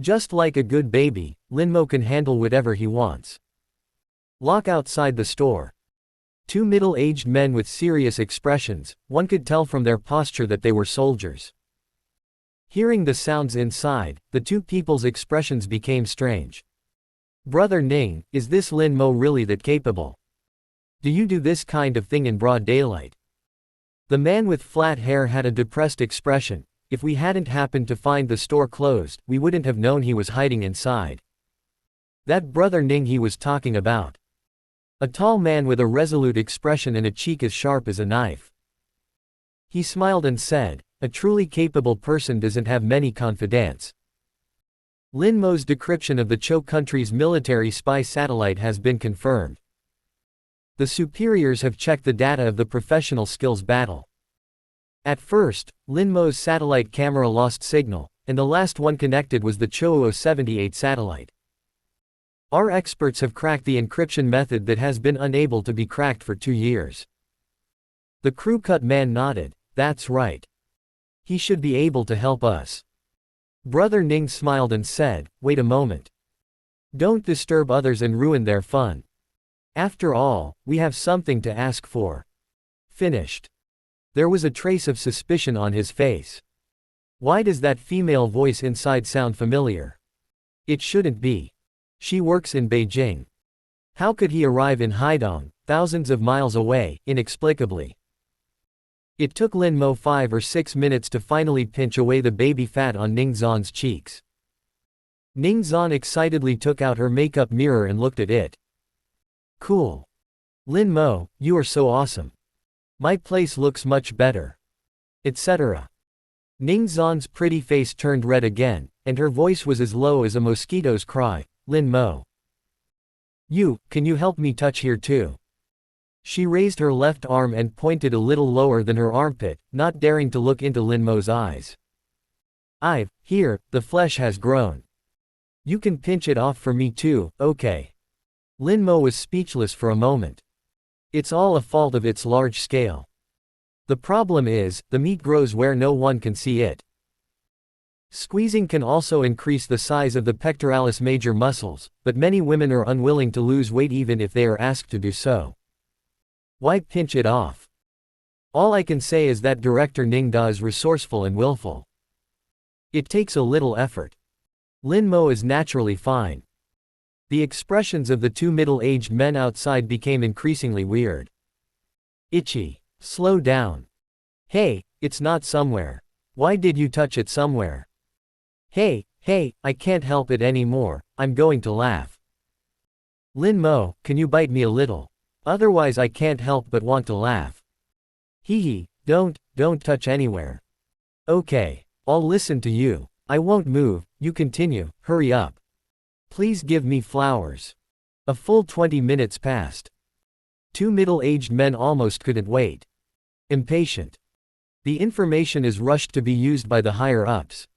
Just like a good baby, Lin Mo can handle whatever he wants. Lock outside the store. Two middle-aged men with serious expressions, one could tell from their posture that they were soldiers. Hearing the sounds inside, the two people's expressions became strange. Brother Ning, is this Lin Mo really that capable? Do you do this kind of thing in broad daylight? The man with flat hair had a depressed expression. If we hadn't happened to find the store closed, we wouldn't have known he was hiding inside. That Brother Ning he was talking about. A tall man with a resolute expression and a cheek as sharp as a knife. He smiled and said, a truly capable person doesn't have many confidants. Lin Mo's decryption of the Chou country's military spy satellite has been confirmed. The superiors have checked the data of the professional skills battle. At first, Lin Mo's satellite camera lost signal, and the last one connected was the Chou 078 satellite. Our experts have cracked the encryption method that has been unable to be cracked for 2 years. The crew cut man nodded, that's right. He should be able to help us. Brother Ning smiled and said, wait a moment. Don't disturb others and ruin their fun. After all, we have something to ask for. Finished. There was a trace of suspicion on his face. Why does that female voice inside sound familiar? It shouldn't be. She works in Beijing. How could he arrive in Haidong, thousands of miles away, inexplicably? It took Lin Mo 5 or 6 minutes to finally pinch away the baby fat on Ning Zan's cheeks. Ning Zan excitedly took out her makeup mirror and looked at it. Cool. Lin Mo, you are so awesome. My place looks much better. Etc. Ning Zan's pretty face turned red again, and her voice was as low as a mosquito's cry, Lin Mo. Can you help me touch here too? She raised her left arm and pointed a little lower than her armpit, not daring to look into Lin Mo's eyes. Here, the flesh has grown. You can pinch it off for me too, okay. Lin Mo was speechless for a moment. It's all a fault of its large scale. The problem is, the meat grows where no one can see it. Squeezing can also increase the size of the pectoralis major muscles, but many women are unwilling to lose weight even if they are asked to do so. Why pinch it off? All I can say is that Director Ning Da is resourceful and willful. It takes a little effort. Lin Mo is naturally fine. The expressions of the two middle-aged men outside became increasingly weird. Itchy. Slow down. Hey, it's not somewhere. Why did you touch it somewhere? Hey, I can't help it anymore, I'm going to laugh. Lin Mo, can you bite me a little? Otherwise I can't help but want to laugh. Hee, don't touch anywhere. Okay, I'll listen to you. I won't move, you continue, hurry up. Please give me flowers. A full 20 minutes passed. Two middle-aged men almost couldn't wait. Impatient. The information is rushed to be used by the higher-ups.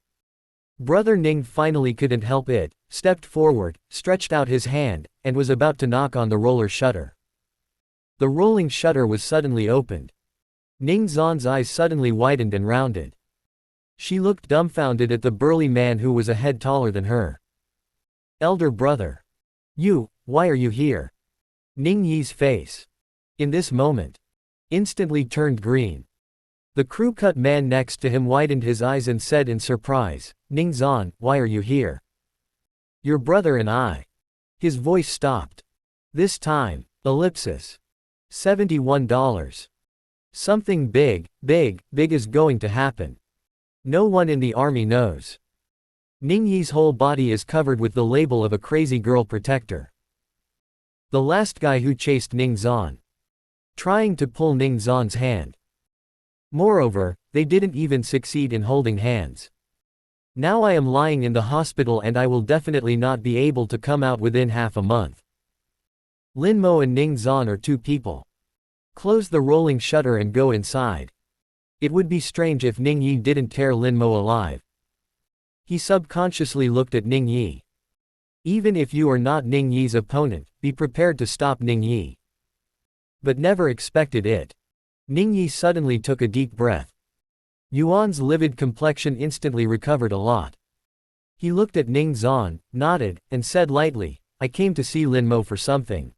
Brother Ning finally couldn't help it, stepped forward, stretched out his hand, and was about to knock on the roller shutter. The rolling shutter was suddenly opened. Ning Zan's eyes suddenly widened and rounded. She looked dumbfounded at the burly man who was a head taller than her. Elder brother. Why are you here? Ning Yi's face. In this moment. Instantly turned green. The crew-cut man next to him widened his eyes and said in surprise, Ning Zan, why are you here? Your brother and I. His voice stopped. This time, ellipsis. $71. Something big is going to happen. No one in the army knows. Ning Yi's whole body is covered with the label of a crazy girl protector. The last guy who chased Ning Zan. Trying to pull Ning Zan's hand. Moreover, they didn't even succeed in holding hands. Now I am lying in the hospital and I will definitely not be able to come out within half a month. Lin Mo and Ning Zan are two people. Close the rolling shutter and go inside. It would be strange if Ning Yi didn't tear Lin Mo alive. He subconsciously looked at Ning Yi. Even if you are not Ning Yi's opponent, be prepared to stop Ning Yi. But never expected it. Ning Yi suddenly took a deep breath. Yuan's livid complexion instantly recovered a lot. He looked at Ning Zhan, nodded, and said lightly, I came to see Lin Mo for something.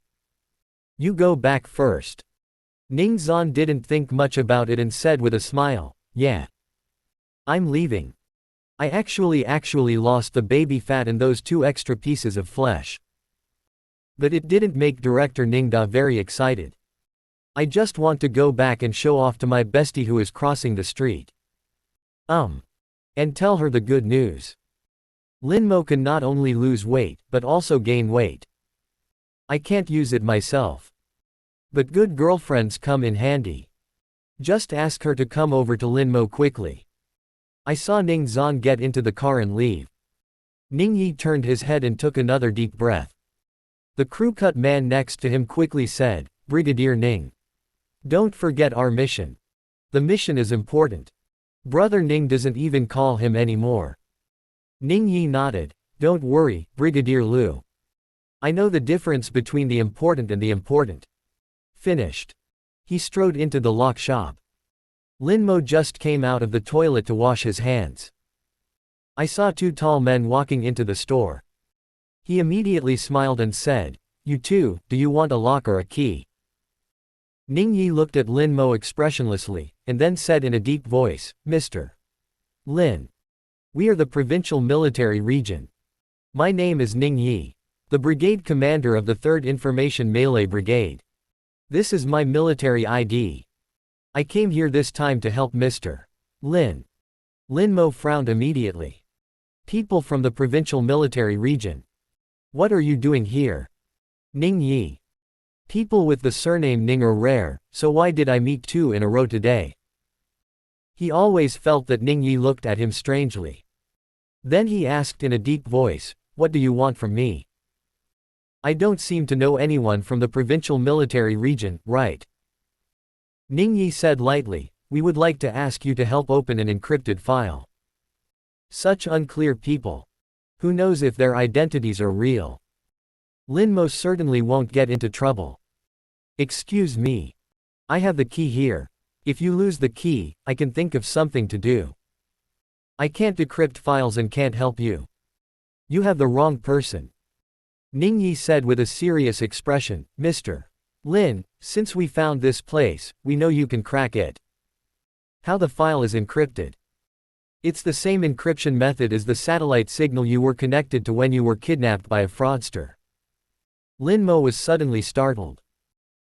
You go back first. Ning Zhan didn't think much about it and said with a smile, yeah. I'm leaving. I actually lost the baby fat and those 2 extra pieces of flesh. But it didn't make Director Ningda very excited. I just want to go back and show off to my bestie who is crossing the street. And tell her the good news. Lin Mo can not only lose weight, but also gain weight. I can't use it myself. But good girlfriends come in handy. Just ask her to come over to Lin Mo quickly. I saw Ning Zhan get into the car and leave. Ning Yi turned his head and took another deep breath. The crew-cut man next to him quickly said, Brigadier Ning. Don't forget our mission. The mission is important. Brother Ning doesn't even call him anymore. Ning Yi nodded. Don't worry, Brigadier Liu. I know the difference between the important and the important. Finished. He strode into the lock shop. Lin Mo just came out of the toilet to wash his hands. I saw 2 tall men walking into the store. He immediately smiled and said, You two, do you want a lock or a key? Ning Yi looked at Lin Mo expressionlessly, and then said in a deep voice, Mr. Lin. We are the Provincial Military Region. My name is Ning Yi, the brigade commander of the 3rd Information Melee Brigade. This is my military ID. I came here this time to help Mr. Lin. Lin Mo frowned immediately. People from the Provincial Military Region. What are you doing here? Ning Yi. People with the surname Ning are rare, so why did I meet 2 in a row today? He always felt that Ning Yi looked at him strangely. Then he asked in a deep voice, What do you want from me? I don't seem to know anyone from the Provincial Military Region, right? Ning Yi said lightly, We would like to ask you to help open an encrypted file. Such unclear people. Who knows if their identities are real? Lin Mo certainly won't get into trouble. Excuse me. I have the key here. If you lose the key, I can think of something to do. I can't decrypt files and can't help you. You have the wrong person. Ning Yi said with a serious expression, Mr. Lin, since we found this place, we know you can crack it. How the file is encrypted? It's the same encryption method as the satellite signal you were connected to when you were kidnapped by a fraudster. Lin Mo was suddenly startled.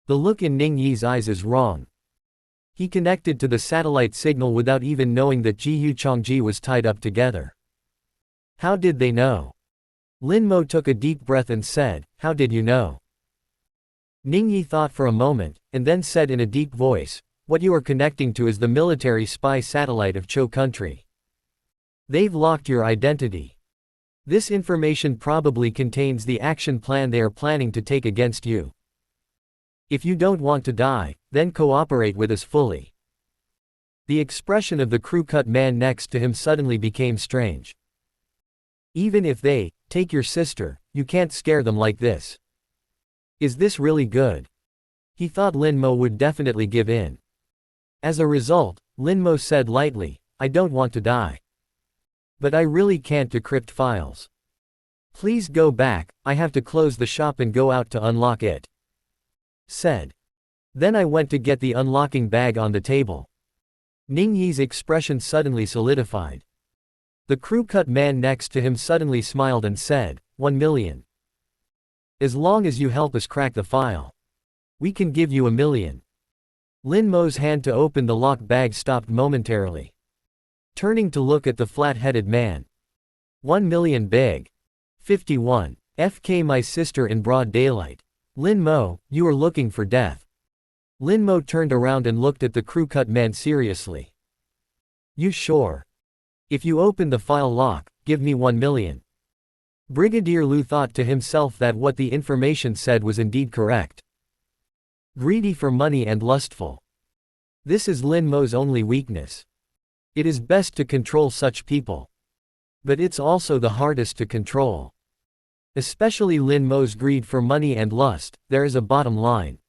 The look in Ning Yi's eyes is wrong. He connected to the satellite signal without even knowing that Ji Chongji was tied up together. How did they know? Lin Mo took a deep breath and said, How did you know? Ning Yi thought for a moment, and then said in a deep voice, What you are connecting to is the military spy satellite of Chou country. They've locked your identity. This information probably contains the action plan they are planning to take against you. If you don't want to die, then cooperate with us fully. The expression of the crew-cut man next to him suddenly became strange. Even if they take your sister, you can't scare them like this. Is this really good? He thought Lin Mo would definitely give in. As a result, Lin Mo said lightly, I don't want to die. But I really can't decrypt files. Please go back, I have to close the shop and go out to unlock it. Said. Then I went to get the unlocking bag on the table. Ning Yi's expression suddenly solidified. The crew-cut man next to him suddenly smiled and said, 1 million. As long as you help us crack the file. We can give you 1 million. Lin Mo's hand to open the lock bag stopped momentarily. Turning to look at the flat-headed man. 1 million big. 51. FK my sister in broad daylight. Lin Mo, you are looking for death. Lin Mo turned around and looked at the crew-cut man seriously. You sure? If you open the file lock, give me 1 million. Brigadier Liu thought to himself that what the information said was indeed correct. Greedy for money and lustful. This is Lin Mo's only weakness. It is best to control such people. But it's also the hardest to control. Especially Lin Mo's greed for money and lust, there is a bottom line.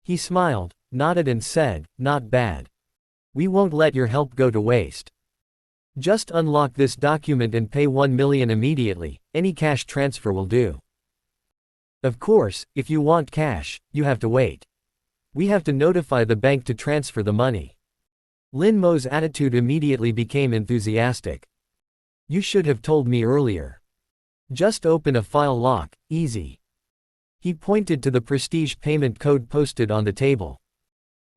He smiled, nodded and said, not bad. We won't let your help go to waste. Just unlock this document and pay 1 million immediately, any cash transfer will do. Of course, if you want cash, you have to wait. We have to notify the bank to transfer the money. Lin Mo's attitude immediately became enthusiastic. You should have told me earlier. Just open a file lock, easy. He pointed to the prestige payment code posted on the table.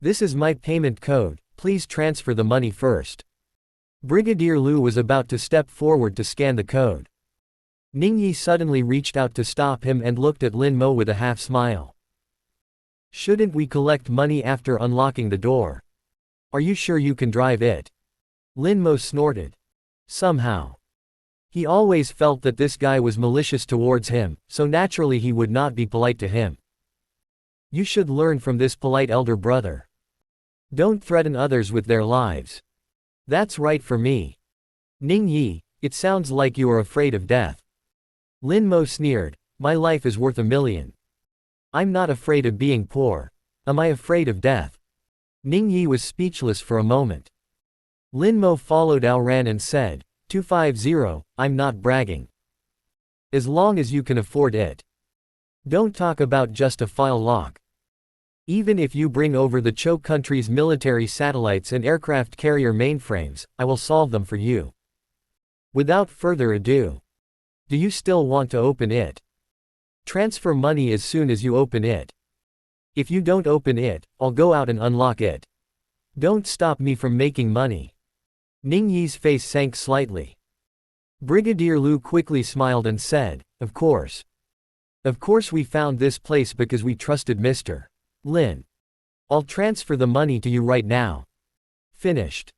This is my payment code, please transfer the money first. Brigadier Lu was about to step forward to scan the code. Ning Yi suddenly reached out to stop him and looked at Lin Mo with a half smile. Shouldn't we collect money after unlocking the door? Are you sure you can drive it? Lin Mo snorted. Somehow. He always felt that this guy was malicious towards him, so naturally he would not be polite to him. You should learn from this polite elder brother. Don't threaten others with their lives. That's right for me. Ning Yi, it sounds like you are afraid of death. Lin Mo sneered, my life is worth 1 million. I'm not afraid of being poor. Am I afraid of death? Ning Yi was speechless for a moment. Lin Mo followed Ran and said, 250, I'm not bragging. As long as you can afford it. Don't talk about just a file lock. Even if you bring over the Cho country's military satellites and aircraft carrier mainframes, I will solve them for you. Without further ado. Do you still want to open it? Transfer money as soon as you open it. If you don't open it, I'll go out and unlock it. Don't stop me from making money. Ning Yi's face sank slightly. Brigadier Lu quickly smiled and said, of course. Of course we found this place because we trusted Mr. Lin. I'll transfer the money to you right now. Finished.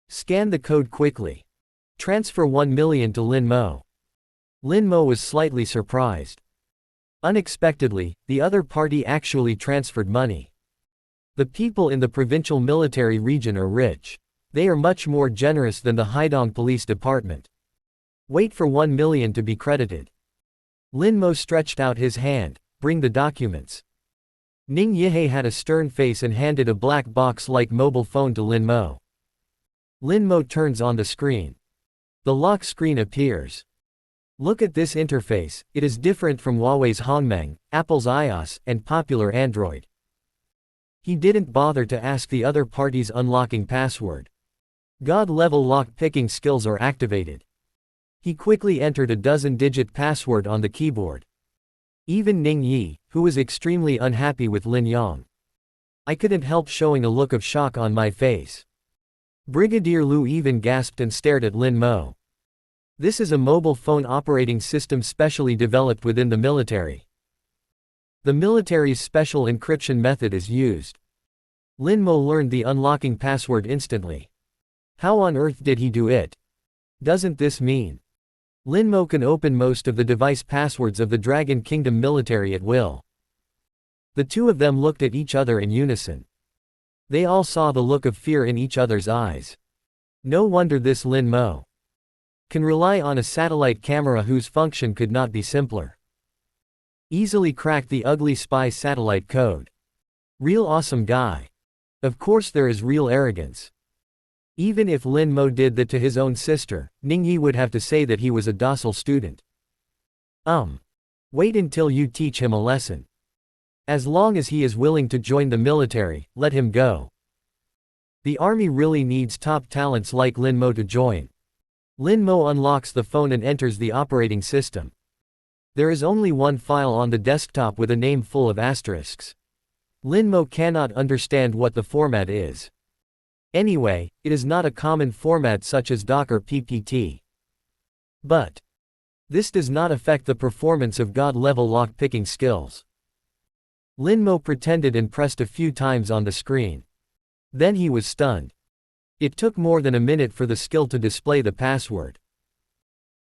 Scan the code quickly. Transfer 1 million to Lin Mo. Lin Mo was slightly surprised. Unexpectedly, the other party actually transferred money. The people in the provincial military region are rich. They are much more generous than the Haidong Police Department. Wait for 1 million to be credited. Lin Mo stretched out his hand, bring the documents. Ning Yihei had a stern face and handed a black box-like mobile phone to Lin Mo. Lin Mo turns on the screen. The lock screen appears. Look at this interface, it is different from Huawei's Hongmeng, Apple's iOS, and popular Android. He didn't bother to ask the other party's unlocking password. God-level lock-picking skills are activated. He quickly entered a 12-digit password on the keyboard. Even Ning Yi, who was extremely unhappy with Lin Yang. I couldn't help showing a look of shock on my face. Brigadier Lu even gasped and stared at Lin Mo. This is a mobile phone operating system specially developed within the military. The military's special encryption method is used. Lin Mo learned the unlocking password instantly. How on earth did he do it? Doesn't this mean Lin Mo can open most of the device passwords of the Dragon Kingdom military at will? The two of them looked at each other in unison. They all saw the look of fear in each other's eyes. No wonder this Lin Mo can rely on a satellite camera whose function could not be simpler. Easily cracked the ugly spy satellite code. Real awesome guy. Of course there is real arrogance. Even if Lin Mo did that to his own sister, Ning Yi would have to say that he was a docile student. Wait until you teach him a lesson. As long as he is willing to join the military, let him go. The army really needs top talents like Lin Mo to join. Lin Mo unlocks the phone and enters the operating system. There is only one file on the desktop with a name full of asterisks. Lin Mo cannot understand what the format is. Anyway, it is not a common format such as doc or PPT. But this does not affect the performance of God-level lock-picking skills. Lin Mo pretended and pressed a few times on the screen. Then he was stunned. It took more than a minute for the skill to display the password.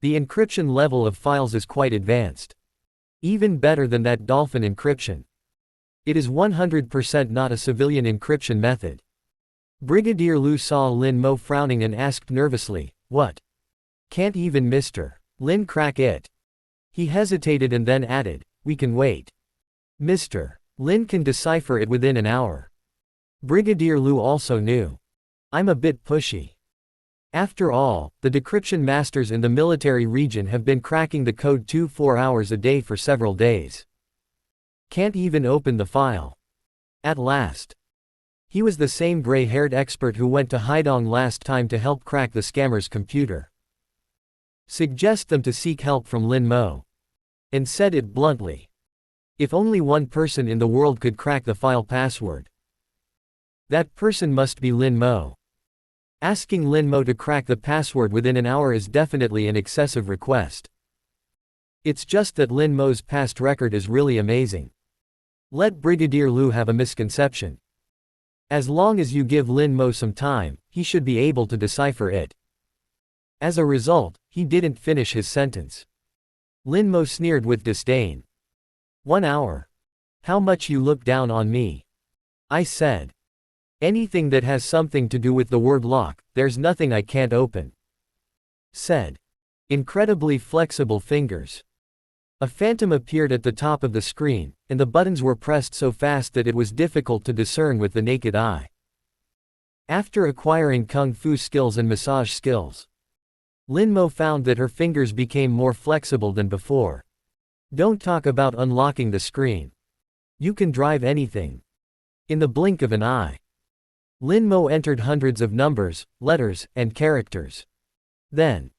The encryption level of files is quite advanced. Even better than that dolphin encryption. It is 100% not a civilian encryption method. Brigadier Lu saw Lin Mo frowning and asked nervously, what? Can't even Mr. Lin crack it? He hesitated and then added, we can wait. Mr. Lin can decipher it within an hour. Brigadier Lu also knew. I'm a bit pushy. After all, the decryption masters in the military region have been cracking the code 24 hours a day for several days. Can't even open the file. At last. He was the same gray-haired expert who went to Haidong last time to help crack the scammer's computer. Suggest them to seek help from Lin Mo. And said it bluntly. If only one person in the world could crack the file password. That person must be Lin Mo. Asking Lin Mo to crack the password within an hour is definitely an excessive request. It's just that Lin Mo's past record is really amazing. Let Brigadier Lu have a misconception. As long as you give Lin Mo some time, he should be able to decipher it. As a result, he didn't finish his sentence. Lin Mo sneered with disdain. 1 hour. How much you look down on me. I said. Anything that has something to do with the word lock, there's nothing I can't open. Said. Incredibly flexible fingers. A phantom appeared at the top of the screen, and the buttons were pressed so fast that it was difficult to discern with the naked eye. After acquiring kung fu skills and massage skills, Lin Mo found that her fingers became more flexible than before. Don't talk about unlocking the screen. You can drive anything. In the blink of an eye. Lin Mo entered hundreds of numbers, letters, and characters. Then,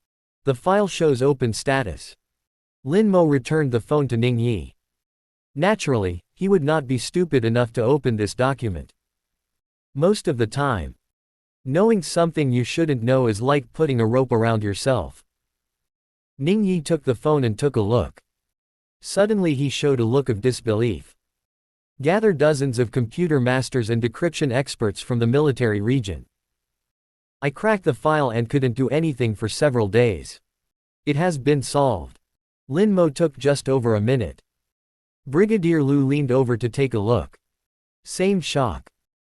the file shows open status. Lin Mo returned the phone to Ning Yi. Naturally, he would not be stupid enough to open this document. Most of the time, knowing something you shouldn't know is like putting a rope around yourself. Ning Yi took the phone and took a look. Suddenly he showed a look of disbelief. Gather dozens of computer masters and decryption experts from the military region. I cracked the file and couldn't do anything for several days. It has been solved. Lin Mo took just over a minute. Brigadier Lu leaned over to take a look. Same shock.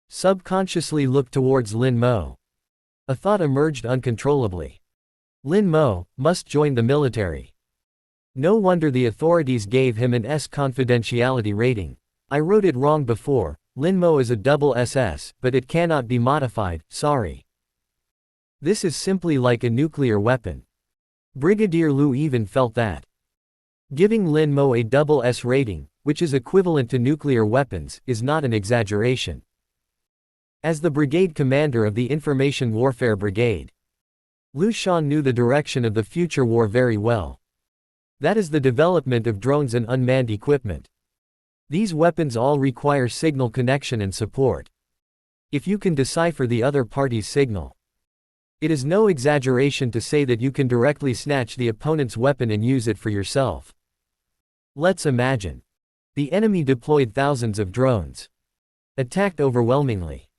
Subconsciously looked towards Lin Mo. A thought emerged uncontrollably. Lin Mo must join the military. No wonder the authorities gave him an S confidentiality rating. I wrote it wrong before, Lin Mo is a double SS, but it cannot be modified, sorry. This is simply like a nuclear weapon. Brigadier Lu even felt that. Giving Lin Mo a double S rating, which is equivalent to nuclear weapons, is not an exaggeration. As the brigade commander of the Information Warfare Brigade, Lu Shan knew the direction of the future war very well. That is the development of drones and unmanned equipment. These weapons all require signal connection and support. If you can decipher the other party's signal, it is no exaggeration to say that you can directly snatch the opponent's weapon and use it for yourself. Let's imagine. The enemy deployed thousands of drones. Attacked overwhelmingly.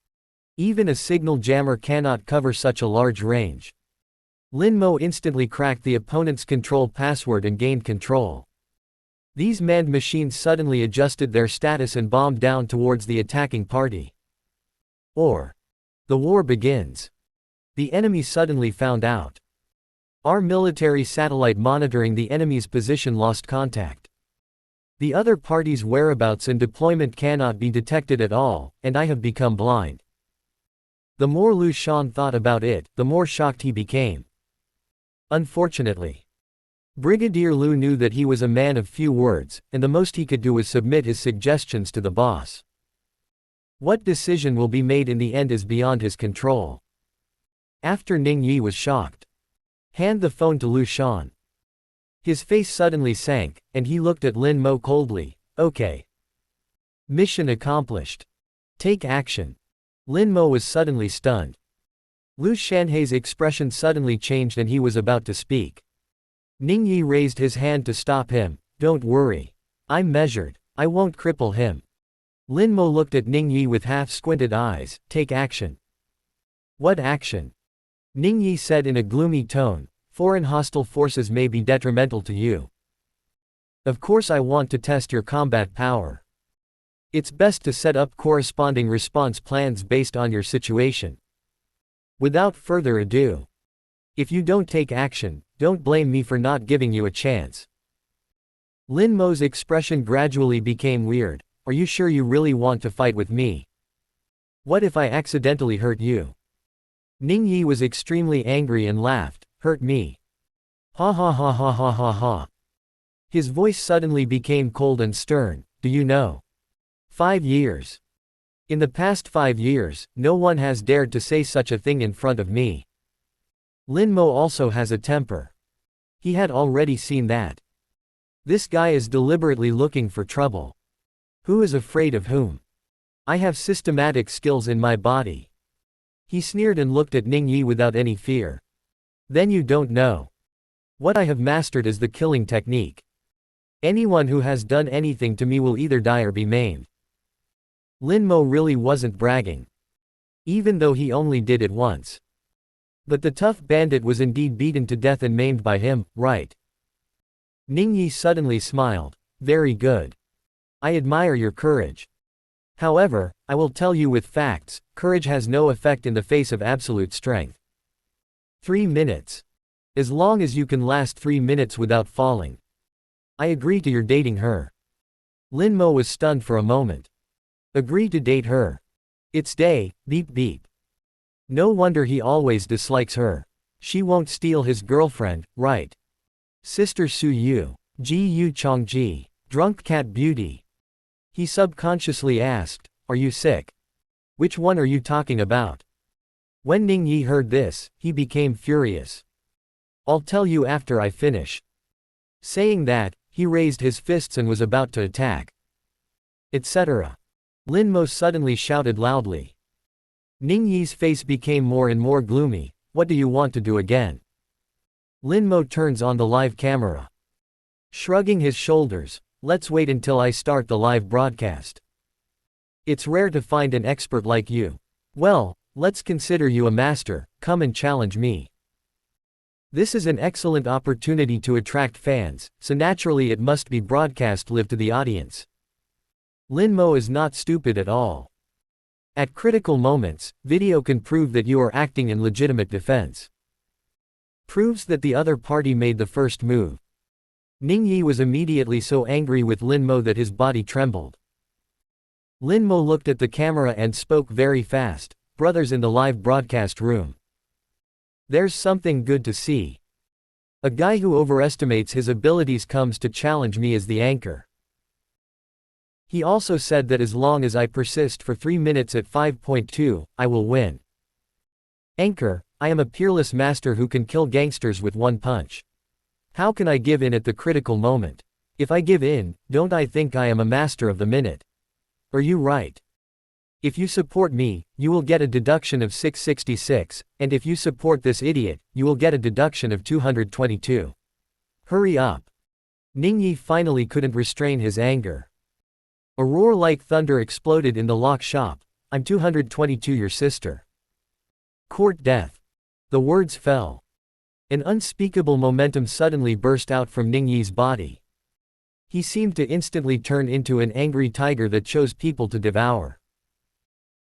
Even a signal jammer cannot cover such a large range. Lin Mo instantly cracked the opponent's control password and gained control. These manned machines suddenly adjusted their status and bombed down towards the attacking party. Or, the war begins. The enemy suddenly found out. Our military satellite monitoring the enemy's position lost contact. The other party's whereabouts and deployment cannot be detected at all, and I have become blind. The more Lu Shan thought about it, the more shocked he became. Unfortunately, Brigadier Lu knew that he was a man of few words, and the most he could do was submit his suggestions to the boss. What decision will be made in the end is beyond his control. After Ning Yi was shocked. Hand the phone to Lu Shan. His face suddenly sank, and he looked at Lin Mo coldly. Okay. Mission accomplished. Take action. Lin Mo was suddenly stunned. Lu Shanhei's expression suddenly changed and he was about to speak. Ning Yi raised his hand to stop him. Don't worry. I'm measured. I won't cripple him. Lin Mo looked at Ning Yi with half-squinted eyes. Take action. What action? Ning Yi said in a gloomy tone. Foreign hostile forces may be detrimental to you. Of course I want to test your combat power. It's best to set up corresponding response plans based on your situation. Without further ado. If you don't take action, don't blame me for not giving you a chance. Lin Mo's expression gradually became weird. Are you sure you really want to fight with me? What if I accidentally hurt you? Ning Yi was extremely angry and laughed, "Hurt me. Ha ha ha ha ha ha ha." His voice suddenly became cold and stern. "Do you know? 5 years. In the past 5 years, no one has dared to say such a thing in front of me." Lin Mo also has a temper. He had already seen that. This guy is deliberately looking for trouble. Who is afraid of whom? I have systematic skills in my body. He sneered and looked at Ning Yi without any fear. Then you don't know. What I have mastered is the killing technique. Anyone who has done anything to me will either die or be maimed. Lin Mo really wasn't bragging. Even though he only did it once. But the tough bandit was indeed beaten to death and maimed by him, right? Ning Yi suddenly smiled. "Very good. I admire your courage. However, I will tell you with facts, courage has no effect in the face of absolute strength. 3 minutes. As long as you can last 3 minutes without falling. I agree to your dating her." Lin Mo was stunned for a moment. Agree to date her? It's day, beep beep. No wonder he always dislikes her. She won't steal his girlfriend, right? Sister Su Yu. Ji Yu Chongji. Drunk cat beauty. He subconsciously asked, "Are you sick? Which one are you talking about?" When Ning Yi heard this, he became furious. "I'll tell you after I finish." Saying that, he raised his fists and was about to attack. Etc. Lin Mo suddenly shouted loudly. Ning Yi's face became more and more gloomy. "What do you want to do again?" Lin Mo turns on the live camera. Shrugging his shoulders, "Let's wait until I start the live broadcast. It's rare to find an expert like you. Well, let's consider you a master, come and challenge me. This is an excellent opportunity to attract fans, so naturally it must be broadcast live to the audience." Lin Mo is not stupid at all. At critical moments, video can prove that you are acting in legitimate defense. Proves that the other party made the first move. Ning Yi was immediately so angry with Lin Mo that his body trembled. Lin Mo looked at the camera and spoke very fast, "Brothers in the live broadcast room. There's something good to see. A guy who overestimates his abilities comes to challenge me as the anchor. He also said that as long as I persist for 3 minutes at 5.2, I will win. Anchor, I am a peerless master who can kill gangsters with one punch. How can I give in at the critical moment? If I give in, don't I think I am a master of the minute? Are you right? If you support me, you will get a deduction of 666, and if you support this idiot, you will get a deduction of 222. Hurry up." Ning Yi finally couldn't restrain his anger. A roar like thunder exploded in the lock shop. "I'm 222 your sister." Court death. The words fell. An unspeakable momentum suddenly burst out from Ning Yi's body. He seemed to instantly turn into an angry tiger that chose people to devour.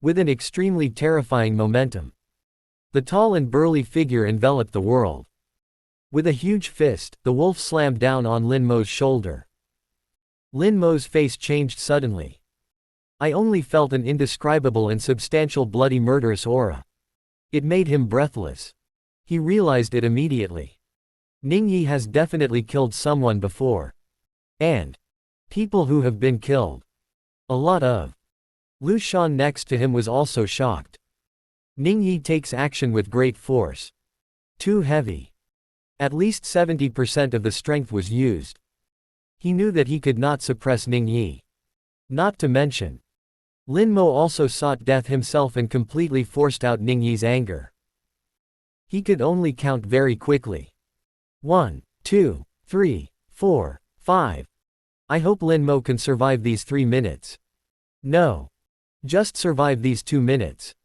With an extremely terrifying momentum. The tall and burly figure enveloped the world. With a huge fist, the wolf slammed down on Lin Mo's shoulder. Lin Mo's face changed suddenly. I only felt an indescribable and substantial bloody murderous aura. It made him breathless. He realized it immediately. Ning Yi has definitely killed someone before. And people who have been killed. A lot of. Lu Shan next to him was also shocked. Ning Yi takes action with great force. Too heavy. At least 70% of the strength was used. He knew that he could not suppress Ning Yi. Not to mention. Lin Mo also sought death himself and completely forced out Ning Yi's anger. He could only count very quickly. 1, 2, 3, 4, 5. I hope Lin Mo can survive these 3 minutes. No. Just survive these 2 minutes.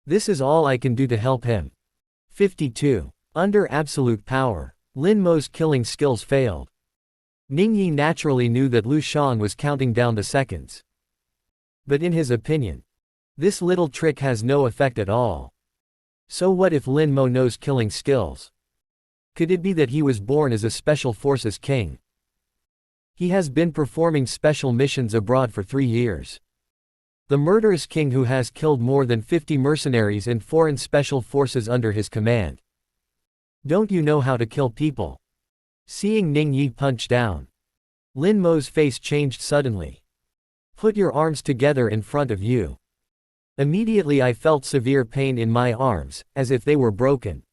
This is all I can do to help him. 52. Under absolute power, Lin Mo's killing skills failed. Ning Yi naturally knew that Lu Shan was counting down the seconds. But in his opinion, this little trick has no effect at all. So what if Lin Mo knows killing skills? Could it be that he was born as a special forces king? He has been performing special missions abroad for 3 years. The murderous king who has killed more than 50 mercenaries and foreign special forces under his command. Don't you know how to kill people? Seeing Ning Yi punch down, Lin Mo's face changed suddenly. Put your arms together in front of you. Immediately I felt severe pain in my arms, as if they were broken.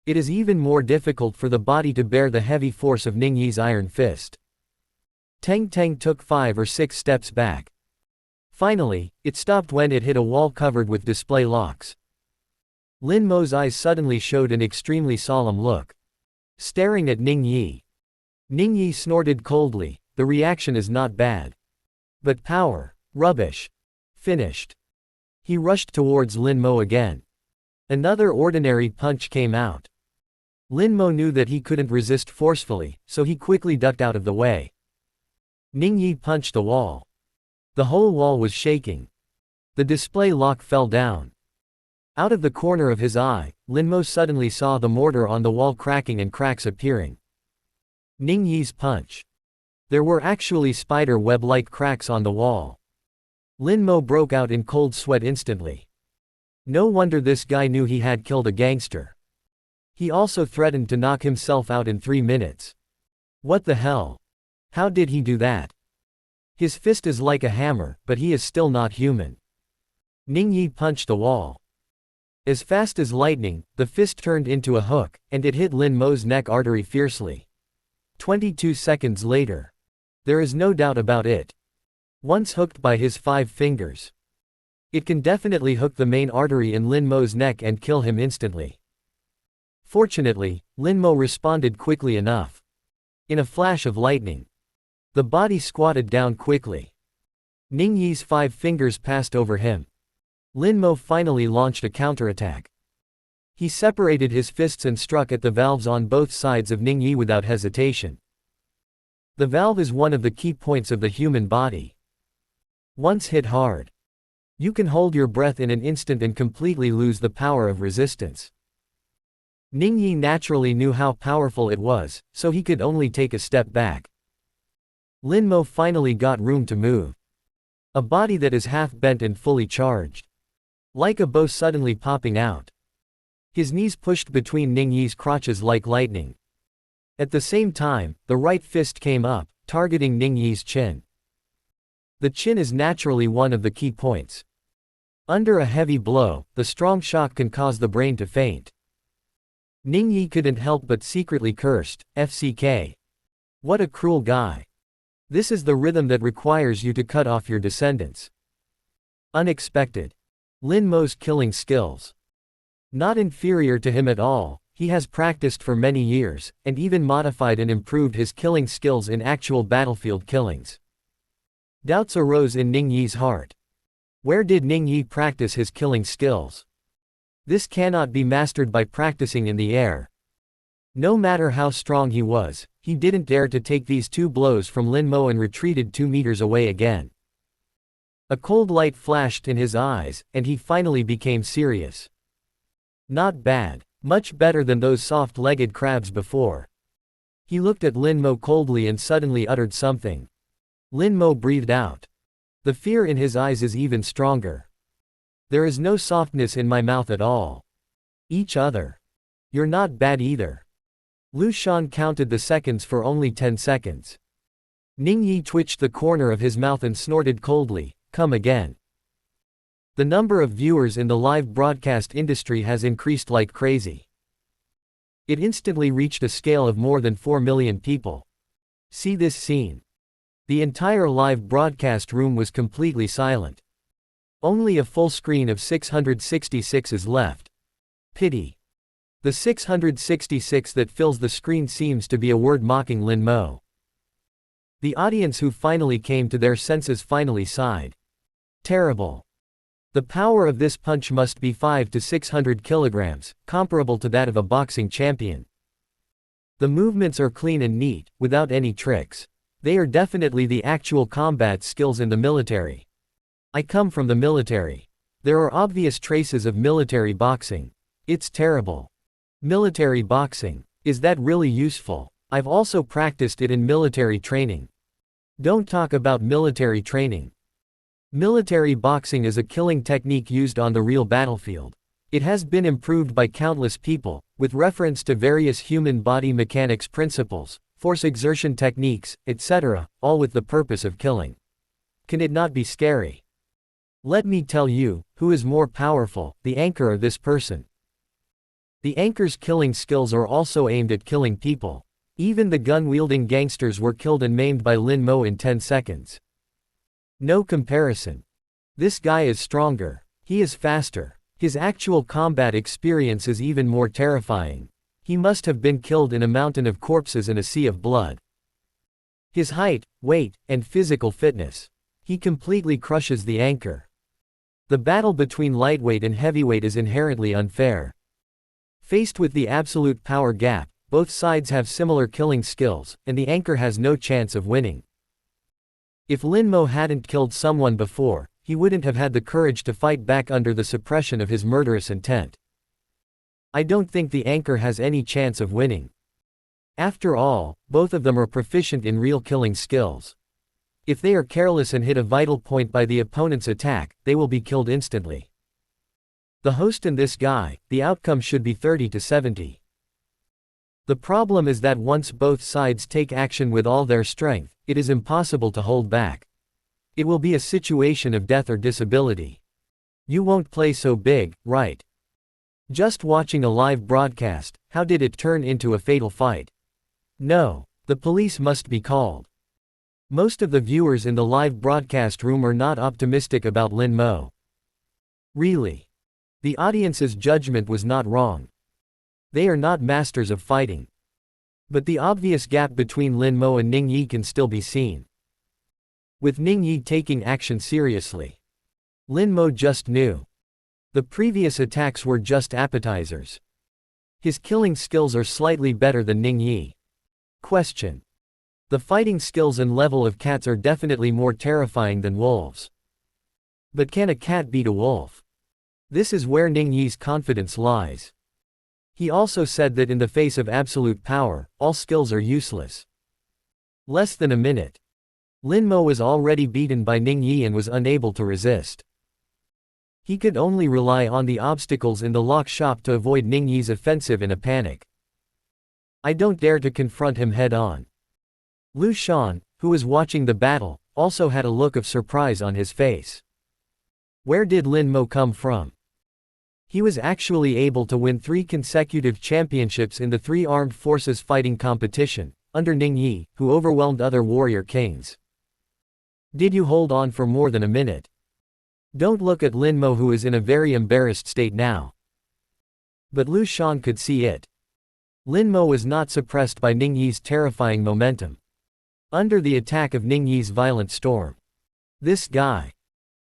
It is even more difficult for the body to bear the heavy force of Ning Yi's iron fist. Teng Teng took 5 or 6 steps back. Finally, it stopped when it hit a wall covered with display locks. Lin Mo's eyes suddenly showed an extremely solemn look, staring at Ning Yi. Ning Yi snorted coldly. The reaction is not bad. But power. Rubbish. Finished. He rushed towards Lin Mo again. Another ordinary punch came out. Lin Mo knew that he couldn't resist forcefully, so he quickly ducked out of the way. Ning Yi punched the wall. The whole wall was shaking. The display lock fell down. Out of the corner of his eye, Lin Mo suddenly saw the mortar on the wall cracking and cracks appearing. Ning Yi's punch. There were actually spider web-like cracks on the wall. Lin Mo broke out in cold sweat instantly. No wonder this guy knew he had killed a gangster. He also threatened to knock himself out in 3 minutes. What the hell? How did he do that? His fist is like a hammer, but he is still not human. Ning Yi punched the wall. As fast as lightning, the fist turned into a hook, and it hit Lin Mo's neck artery fiercely. 22 seconds later. There is no doubt about it. Once hooked by his 5 fingers, it can definitely hook the main artery in Lin Mo's neck and kill him instantly. Fortunately, Lin Mo responded quickly enough. In a flash of lightning, the body squatted down quickly. Ning Yi's 5 fingers passed over him. Lin Mo finally launched a counterattack. He separated his fists and struck at the valves on both sides of Ning Yi without hesitation. The valve is one of the key points of the human body. Once hit hard, you can hold your breath in an instant and completely lose the power of resistance. Ning Yi naturally knew how powerful it was, so he could only take a step back. Lin Mo finally got room to move. A body that is half bent and fully charged. Like a bow suddenly popping out. His knees pushed between Ning Yi's crotches like lightning. At the same time, the right fist came up, targeting Ning Yi's chin. The chin is naturally one of the key points. Under a heavy blow, the strong shock can cause the brain to faint. Ning Yi couldn't help but secretly cursed, "FCK. What a cruel guy. This is the rhythm that requires you to cut off your descendants." Unexpected. Lin Mo's killing skills. Not inferior to him at all, he has practiced for many years, and even modified and improved his killing skills in actual battlefield killings. Doubts arose in Ning Yi's heart. Where did Ning Yi practice his killing skills? This cannot be mastered by practicing in the air. No matter how strong he was, he didn't dare to take these 2 blows from Lin Mo and retreated 2 meters away again. A cold light flashed in his eyes, and he finally became serious. Not bad. Much better than those soft-legged crabs before. He looked at Lin Mo coldly and suddenly uttered something. Lin Mo breathed out. The fear in his eyes is even stronger. There is no softness in my mouth at all. Each other. You're not bad either. Lu Shan counted the seconds for only 10 seconds. Ning Yi twitched the corner of his mouth and snorted coldly, "Come again." The number of viewers in the live broadcast industry has increased like crazy. It instantly reached a scale of more than 4 million people. See this scene. The entire live broadcast room was completely silent. Only a full screen of 666 is left. Pity. The 666 that fills the screen seems to be a word mocking Lin Mo. The audience who finally came to their senses finally sighed. Terrible. The power of this punch must be 500 to 600 kilograms, comparable to that of a boxing champion. The movements are clean and neat, without any tricks. They are definitely the actual combat skills in the military. I come from the military. There are obvious traces of military boxing. It's terrible. Military boxing. Is that really useful? I've also practiced it in military training. Don't talk about military training. Military boxing is a killing technique used on the real battlefield. It has been improved by countless people, with reference to various human body mechanics principles, force exertion techniques, etc., all with the purpose of killing. Can it not be scary? Let me tell you, who is more powerful, the anchor or this person? The anchor's killing skills are also aimed at killing people. Even the gun-wielding gangsters were killed and maimed by Lin Mo in 10 seconds. No comparison. This guy is stronger. He is faster. His actual combat experience is even more terrifying. He must have been killed in a mountain of corpses and a sea of blood. His height, weight, and physical fitness. He completely crushes the anchor. The battle between lightweight and heavyweight is inherently unfair. Faced with the absolute power gap, both sides have similar killing skills, and the anchor has no chance of winning. If Lin Mo hadn't killed someone before, he wouldn't have had the courage to fight back under the suppression of his murderous intent. I don't think the anchor has any chance of winning. After all, both of them are proficient in real killing skills. If they are careless and hit a vital point by the opponent's attack, they will be killed instantly. The host and this guy, the outcome should be 30-70. The problem is that once both sides take action with all their strength, it is impossible to hold back. It will be a situation of death or disability. You won't play so big, right? Just watching a live broadcast, how did it turn into a fatal fight? No, the police must be called. Most of the viewers in the live broadcast room are not optimistic about Lin Mo. Really. The audience's judgment was not wrong. They are not masters of fighting. But the obvious gap between Lin Mo and Ning Yi can still be seen. With Ning Yi taking action seriously. Lin Mo just knew. The previous attacks were just appetizers. His killing skills are slightly better than Ning Yi. Question. The fighting skills and level of cats are definitely more terrifying than wolves. But can a cat beat a wolf? This is where Ning Yi's confidence lies. He also said that in the face of absolute power, all skills are useless. Less than a minute. Lin Mo was already beaten by Ning Yi and was unable to resist. He could only rely on the obstacles in the lock shop to avoid Ning Yi's offensive in a panic. I don't dare to confront him head-on. Lu Shan, who was watching the battle, also had a look of surprise on his face. Where did Lin Mo come from? He was actually able to win 3 consecutive championships in the 3 armed forces fighting competition, under Ning Yi, who overwhelmed other warrior kings. Did you hold on for more than a minute? Don't look at Lin Mo, who is in a very embarrassed state now. But Lu Shan could see it. Lin Mo was not suppressed by Ning Yi's terrifying momentum. Under the attack of Ning Yi's violent storm. This guy.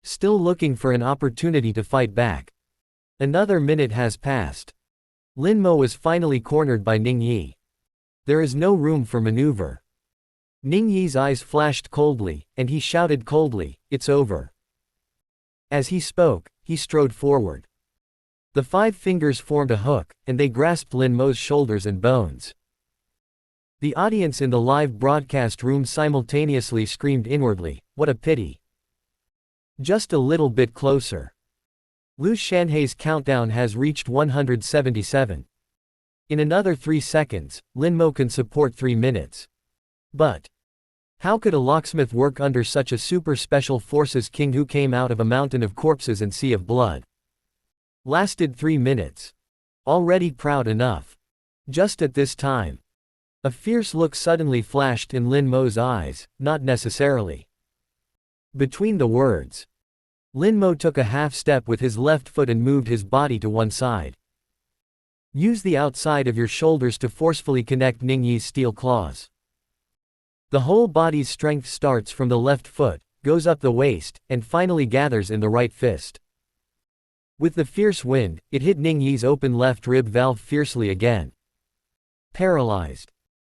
Still looking for an opportunity to fight back. Another minute has passed. Lin Mo was finally cornered by Ning Yi. There is no room for maneuver. Ning Yi's eyes flashed coldly, and he shouted coldly, "It's over." As he spoke, he strode forward. The 5 fingers formed a hook, and they grasped Lin Mo's shoulders and bones. The audience in the live broadcast room simultaneously screamed inwardly, "What a pity." Just a little bit closer. Lu Shanhei's countdown has reached 177. In another 3 seconds, Lin Mo can support 3 minutes. But how could a locksmith work under such a super special forces king who came out of a mountain of corpses and sea of blood? Lasted 3 minutes. Already proud enough. Just at this time. A fierce look suddenly flashed in Lin Mo's eyes, not necessarily. Between the words. Lin Mo took a half step with his left foot and moved his body to one side. Use the outside of your shoulders to forcefully connect Ning Yi's steel claws. The whole body's strength starts from the left foot, goes up the waist, and finally gathers in the right fist. With the fierce wind, it hit Ning Yi's open left rib valve fiercely again. Paralyzed.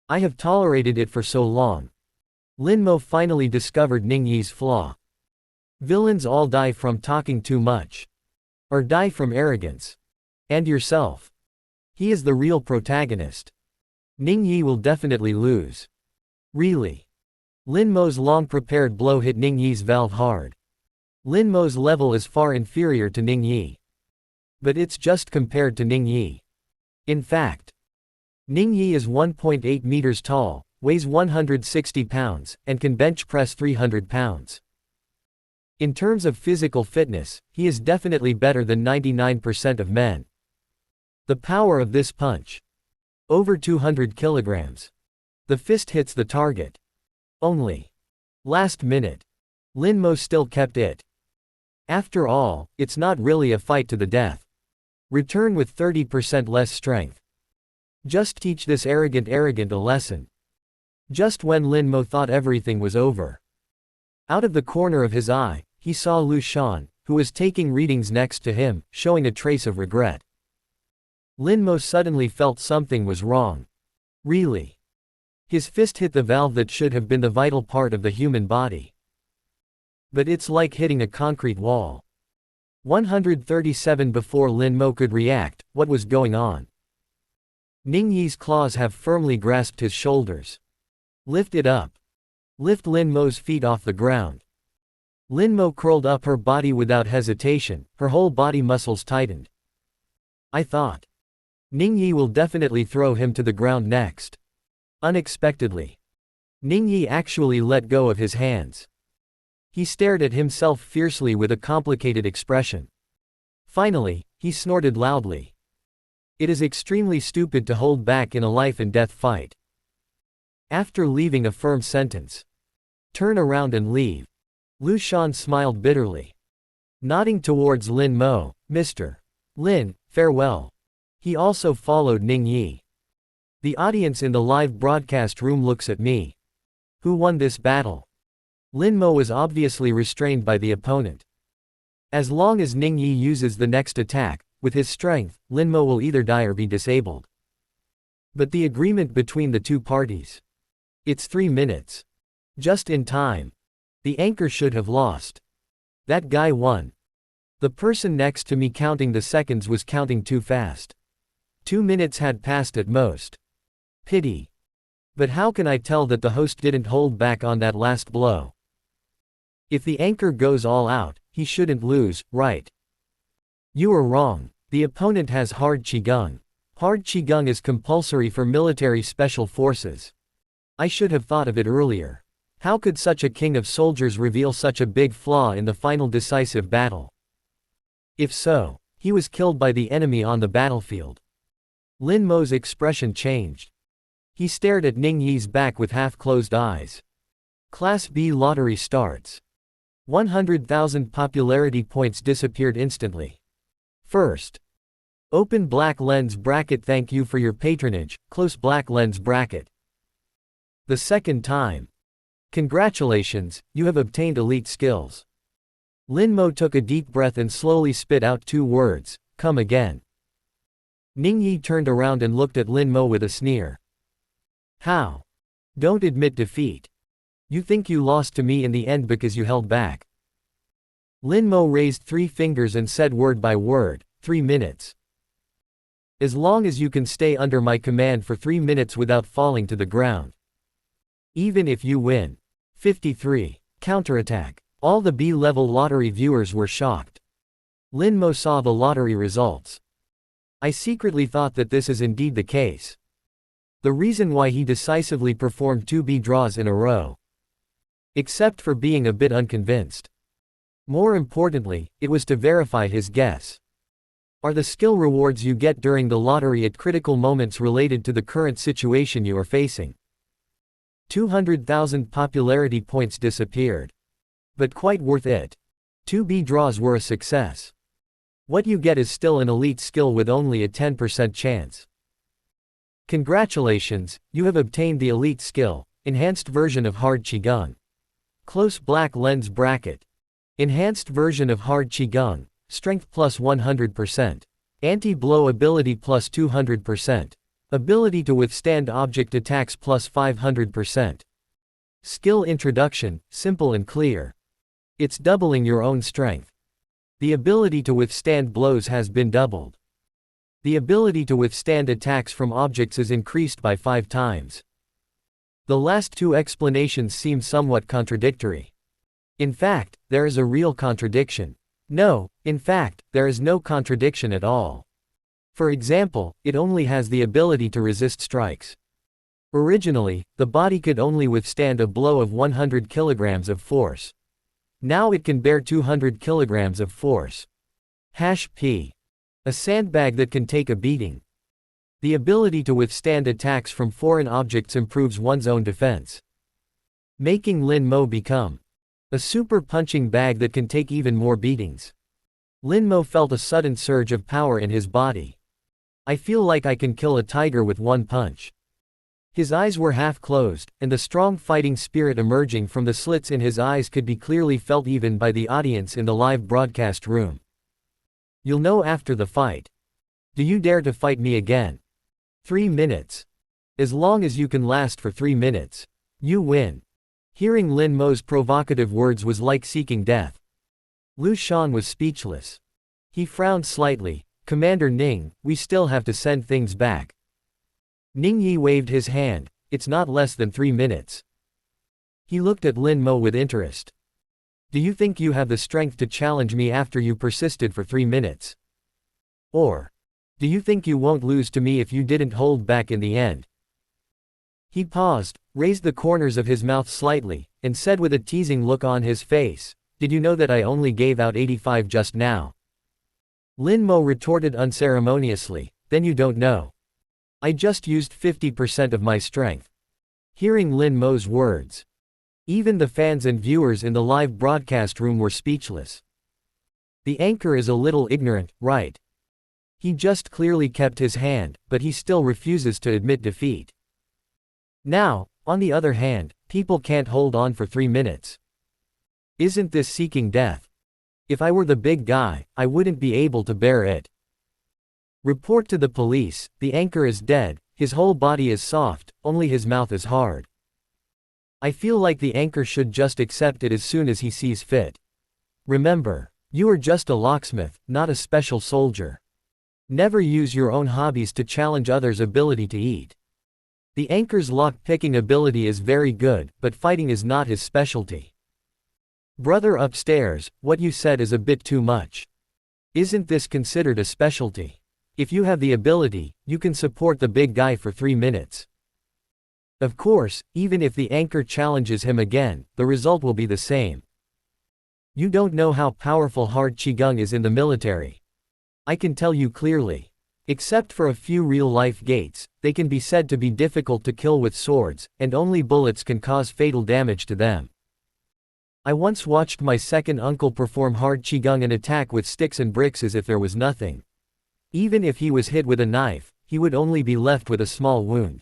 I have tolerated it for so long. Lin Mo finally discovered Ning Yi's flaw. Villains all die from talking too much. Or die from arrogance. And yourself. He is the real protagonist. Ning Yi will definitely lose. Really. Lin Mo's long-prepared blow hit Ning Yi's valve hard. Lin Mo's level is far inferior to Ning Yi. But it's just compared to Ning Yi. In fact, Ning Yi is 1.8 meters tall, weighs 160 pounds, and can bench press 300 pounds. In terms of physical fitness, he is definitely better than 99% of men. The power of this punch. Over 200 kilograms. The fist hits the target. Only. Last minute. Lin Mo still kept it. After all, it's not really a fight to the death. Return with 30% less strength. Just teach this arrogant a lesson. Just when Lin Mo thought everything was over. Out of the corner of his eye, he saw Lu Shan, who was taking readings next to him, showing a trace of regret. Lin Mo suddenly felt something was wrong. Really. His fist hit the valve that should have been the vital part of the human body. But it's like hitting a concrete wall. 137 before Lin Mo could react, what was going on? Ning Yi's claws have firmly grasped his shoulders. Lift it up. Lift Lin Mo's feet off the ground. Lin Mo curled up her body without hesitation, her whole body muscles tightened. I thought. Ning Yi will definitely throw him to the ground next. Unexpectedly. Ning Yi actually let go of his hands. He stared at himself fiercely with a complicated expression. Finally, he snorted loudly. It is extremely stupid to hold back in a life-and-death fight. After leaving a firm sentence. Turn around and leave. Lu Shan smiled bitterly. Nodding towards Lin Mo, Mr. Lin, farewell. He also followed Ning Yi. The audience in the live broadcast room looks at me. Who won this battle? Lin Mo was obviously restrained by the opponent. As long as Ning Yi uses the next attack, with his strength, Lin Mo will either die or be disabled. But the agreement between the two parties. It's 3 minutes. Just in time. The anchor should have lost. That guy won. The person next to me counting the seconds was counting too fast. 2 minutes had passed at most. Pity. But how can I tell that the host didn't hold back on that last blow? If the anchor goes all out, he shouldn't lose, right? You are wrong. The opponent has hard Qigong. Hard Qigong is compulsory for military special forces. I should have thought of it earlier. How could such a king of soldiers reveal such a big flaw in the final decisive battle? If so, he was killed by the enemy on the battlefield. Lin Mo's expression changed. He stared at Ning Yi's back with half-closed eyes. Class B lottery starts. 100,000 popularity points disappeared instantly. First. Open black lens bracket. Thank you for your patronage, close black lens bracket. The second time. Congratulations, you have obtained elite skills. Lin Mo took a deep breath and slowly spit out 2 words, come again. Ning Yi turned around and looked at Lin Mo with a sneer. How? Don't admit defeat. You think you lost to me in the end because you held back. Lin Mo raised 3 fingers and said word by word, 3 minutes. As long as you can stay under my command for 3 minutes without falling to the ground. Even if you win. 53. Counterattack. All the B-level lottery viewers were shocked. Lin Mo saw the lottery results. I secretly thought that this is indeed the case. The reason why he decisively performed 2 B draws in a row. Except for being a bit unconvinced. More importantly, it was to verify his guess. Are the skill rewards you get during the lottery at critical moments related to the current situation you are facing? 200,000 popularity points disappeared. But quite worth it. 2 B draws were a success. What you get is still an elite skill with only a 10% chance. Congratulations, you have obtained the elite skill, enhanced version of hard Qigong. Close black lens bracket. Enhanced version of hard Qigong, strength plus 100%. Anti-blow ability plus 200%. Ability to withstand object attacks plus 500%. Skill introduction, simple and clear. It's doubling your own strength. The ability to withstand blows has been doubled. The ability to withstand attacks from objects is increased by 5 times. The last 2 explanations seem somewhat contradictory. In fact, there is a real contradiction. No, in fact, there is no contradiction at all. For example, it only has the ability to resist strikes. Originally, the body could only withstand a blow of 100 kilograms of force. Now it can bear 200 kilograms of force. P. A sandbag that can take a beating. The ability to withstand attacks from foreign objects improves one's own defense, making Lin Mo become a super punching bag that can take even more beatings. Lin Mo felt a sudden surge of power in his body. I feel like I can kill a tiger with one punch. His eyes were half closed, and the strong fighting spirit emerging from the slits in his eyes could be clearly felt even by the audience in the live broadcast room. You'll know after the fight. Do you dare to fight me again? 3 minutes. As long as you can last for 3 minutes, you win. Hearing Lin Mo's provocative words was like seeking death. Lu Shan was speechless. He frowned slightly. Commander Ning, we still have to send things back. Ning Yi waved his hand. It's not less than 3 minutes. He looked at Lin Mo with interest. Do you think you have the strength to challenge me after you persisted for 3 minutes? Or do you think you won't lose to me if you didn't hold back in the end? He paused, raised the corners of his mouth slightly, and said with a teasing look on his face, did you know that I only gave out 85 just now? Lin Mo retorted unceremoniously, then you don't know. I just used 50% of my strength. Hearing Lin Mo's words, even the fans and viewers in the live broadcast room were speechless. The anchor is a little ignorant, right? He just clearly kept his hand, but he still refuses to admit defeat. Now, on the other hand, people can't hold on for 3 minutes. Isn't this seeking death? If I were the big guy, I wouldn't be able to bear it. Report to the police, the anchor is dead, his whole body is soft, only his mouth is hard. I feel like the anchor should just accept it as soon as he sees fit. Remember, you are just a locksmith, not a special soldier. Never use your own hobbies to challenge others' ability to eat. The anchor's lock-picking ability is very good, but fighting is not his specialty. Brother upstairs, what you said is a bit too much. Isn't this considered a specialty? If you have the ability, you can support the big guy for 3 minutes. Of course, even if the anchor challenges him again, the result will be the same. You don't know how powerful hard Qigong is in the military. I can tell you clearly. Except for a few real-life gates, they can be said to be difficult to kill with swords, and only bullets can cause fatal damage to them. I once watched my second uncle perform hard Qigong and attack with sticks and bricks as if there was nothing. Even if he was hit with a knife, he would only be left with a small wound.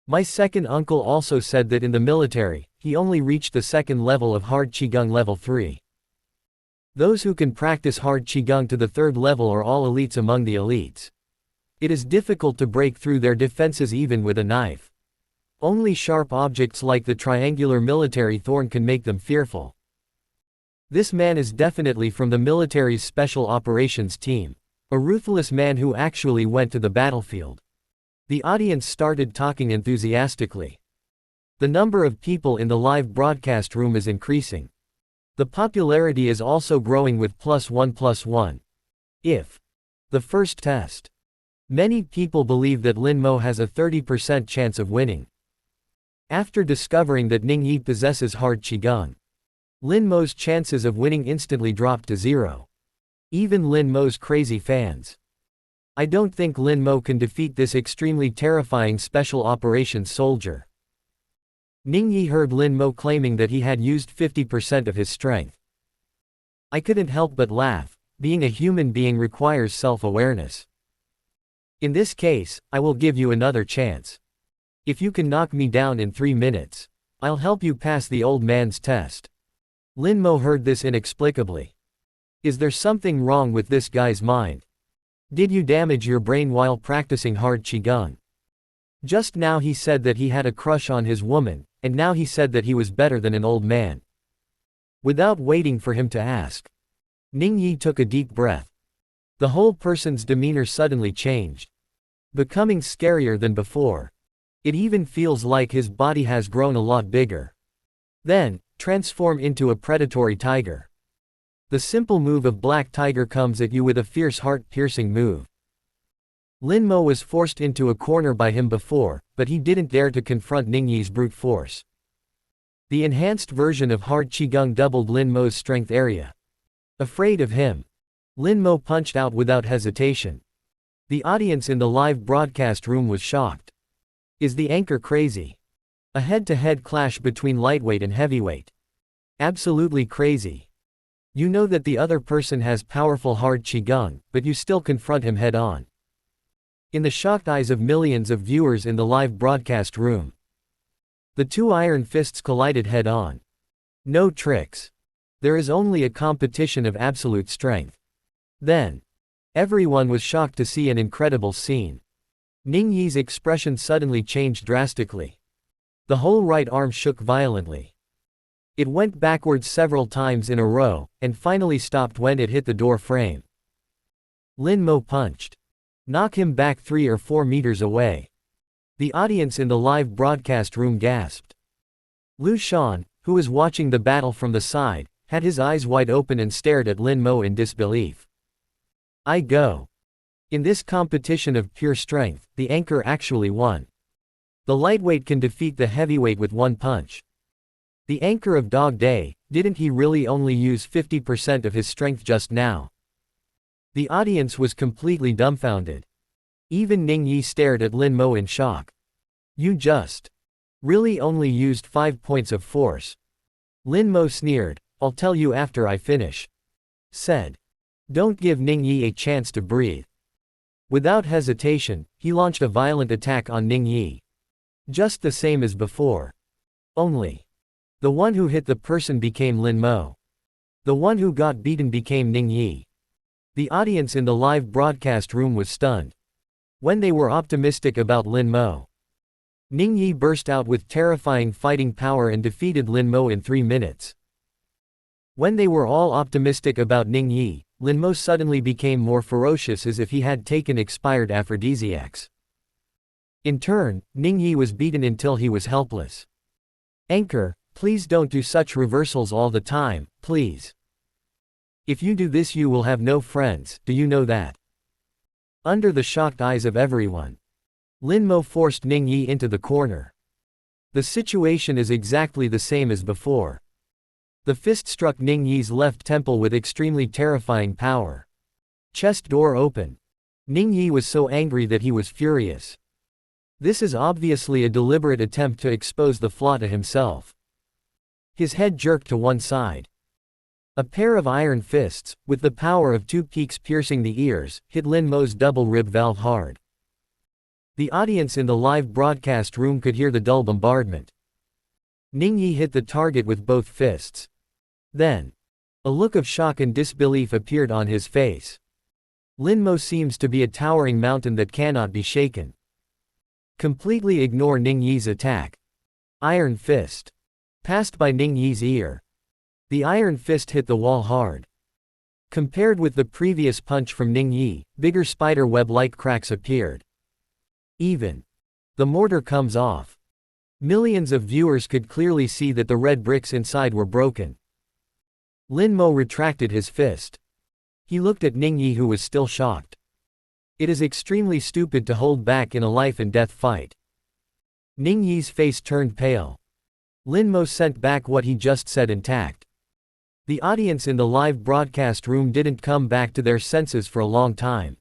My second uncle also said that in the military, he only reached the second level of hard Qigong level 3. Those who can practice hard Qigong to the third level are all elites among the elites. It is difficult to break through their defenses even with a knife. Only sharp objects like the triangular military thorn can make them fearful. This man is definitely from the military's special operations team. A ruthless man who actually went to the battlefield. The audience started talking enthusiastically. The number of people in the live broadcast room is increasing. The popularity is also growing with +1+1. If the first test. Many people believe that Lin Mo has a 30% chance of winning. After discovering that Ning Yi possesses hard Qigong, Lin Mo's chances of winning instantly dropped to 0. Even Lin Mo's crazy fans. I don't think Lin Mo can defeat this extremely terrifying special operations soldier. Ning Yi heard Lin Mo claiming that he had used 50% of his strength. I couldn't help but laugh. Being a human being requires self-awareness. In this case, I will give you another chance. If you can knock me down in 3 minutes, I'll help you pass the old man's test. Lin Mo heard this inexplicably. Is there something wrong with this guy's mind? Did you damage your brain while practicing hard Qigong? Just now he said that he had a crush on his woman, and now he said that he was better than an old man. Without waiting for him to ask, Ning Yi took a deep breath. The whole person's demeanor suddenly changed, becoming scarier than before. It even feels like his body has grown a lot bigger. Then, transform into a predatory tiger. The simple move of Black Tiger comes at you with a fierce heart-piercing move. Lin Mo was forced into a corner by him before, but he didn't dare to confront Ning Yi's brute force. The enhanced version of hard Qigong doubled Lin Mo's strength area. Afraid of him, Lin Mo punched out without hesitation. The audience in the live broadcast room was shocked. Is the anchor crazy? A head-to-head clash between lightweight and heavyweight. Absolutely crazy. You know that the other person has powerful hard Qigong, but you still confront him head-on. In the shocked eyes of millions of viewers in the live broadcast room, the two iron fists collided head-on. No tricks. There is only a competition of absolute strength. Then, everyone was shocked to see an incredible scene. Ning Yi's expression suddenly changed drastically. The whole right arm shook violently. It went backwards several times in a row, and finally stopped when it hit the door frame. Lin Mo punched. Knock him back 3 or 4 meters away. The audience in the live broadcast room gasped. Lu Shan, who was watching the battle from the side, had his eyes wide open and stared at Lin Mo in disbelief. I go. In this competition of pure strength, the anchor actually won. The lightweight can defeat the heavyweight with one punch. The anchor of Dog Day, didn't he really only use 50% of his strength just now? The audience was completely dumbfounded. Even Ning Yi stared at Lin Mo in shock. You just really only used 5 points of force. Lin Mo sneered, I'll tell you after I finish. Said. Don't give Ning Yi a chance to breathe. Without hesitation, he launched a violent attack on Ning Yi. Just the same as before. Only, the one who hit the person became Lin Mo. The one who got beaten became Ning Yi. The audience in the live broadcast room was stunned. When they were optimistic about Lin Mo, Ning Yi burst out with terrifying fighting power and defeated Lin Mo in 3 minutes. When they were all optimistic about Ning Yi, Lin Mo suddenly became more ferocious as if he had taken expired aphrodisiacs. In turn, Ning Yi was beaten until he was helpless. Anchor, please don't do such reversals all the time, please. If you do this you will have no friends, do you know that? Under the shocked eyes of everyone, Lin Mo forced Ning Yi into the corner. The situation is exactly the same as before. The fist struck Ning Yi's left temple with extremely terrifying power. Chest door open. Ning Yi was so angry that he was furious. This is obviously a deliberate attempt to expose the flaw to himself. His head jerked to one side. A pair of iron fists, with the power of 2 peaks piercing the ears, hit Lin Mo's double rib valve hard. The audience in the live broadcast room could hear the dull bombardment. Ning Yi hit the target with both fists. Then, a look of shock and disbelief appeared on his face. Lin Mo seems to be a towering mountain that cannot be shaken. Completely ignore Ning Yi's attack. Iron fist. Passed by Ning Yi's ear. The iron fist hit the wall hard. Compared with the previous punch from Ning Yi, bigger spider web-like cracks appeared. Even the mortar comes off. Millions of viewers could clearly see that the red bricks inside were broken. Lin Mo retracted his fist. He looked at Ning Yi, who was still shocked. It is extremely stupid to hold back in a life-and-death fight. Ning Yi's face turned pale. Lin Mo sent back what he just said intact. The audience in the live broadcast room didn't come back to their senses for a long time.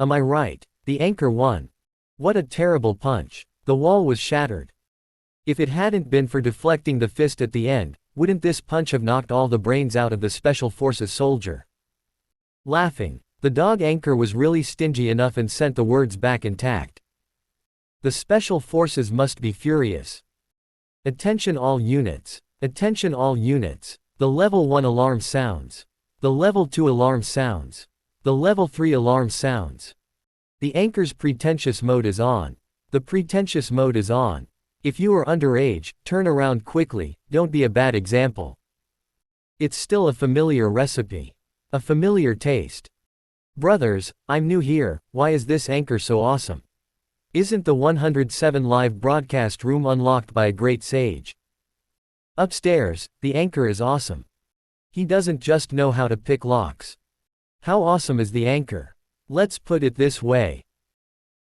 Am I right? The anchor won. What a terrible punch. The wall was shattered. If it hadn't been for deflecting the fist at the end, wouldn't this punch have knocked all the brains out of the Special Forces soldier? Laughing, the dog anchor was really stingy enough and sent the words back intact. The Special Forces must be furious. Attention all units. Attention all units. The Level 1 alarm sounds. The Level 2 alarm sounds. The Level 3 alarm sounds. The anchor's pretentious mode is on. The pretentious mode is on. If you are underage, turn around quickly, don't be a bad example. It's still a familiar recipe. A familiar taste. Brothers, I'm new here, why is this anchor so awesome? Isn't the 107 live broadcast room unlocked by a great sage? Upstairs, the anchor is awesome. He doesn't just know how to pick locks. How awesome is the anchor? Let's put it this way.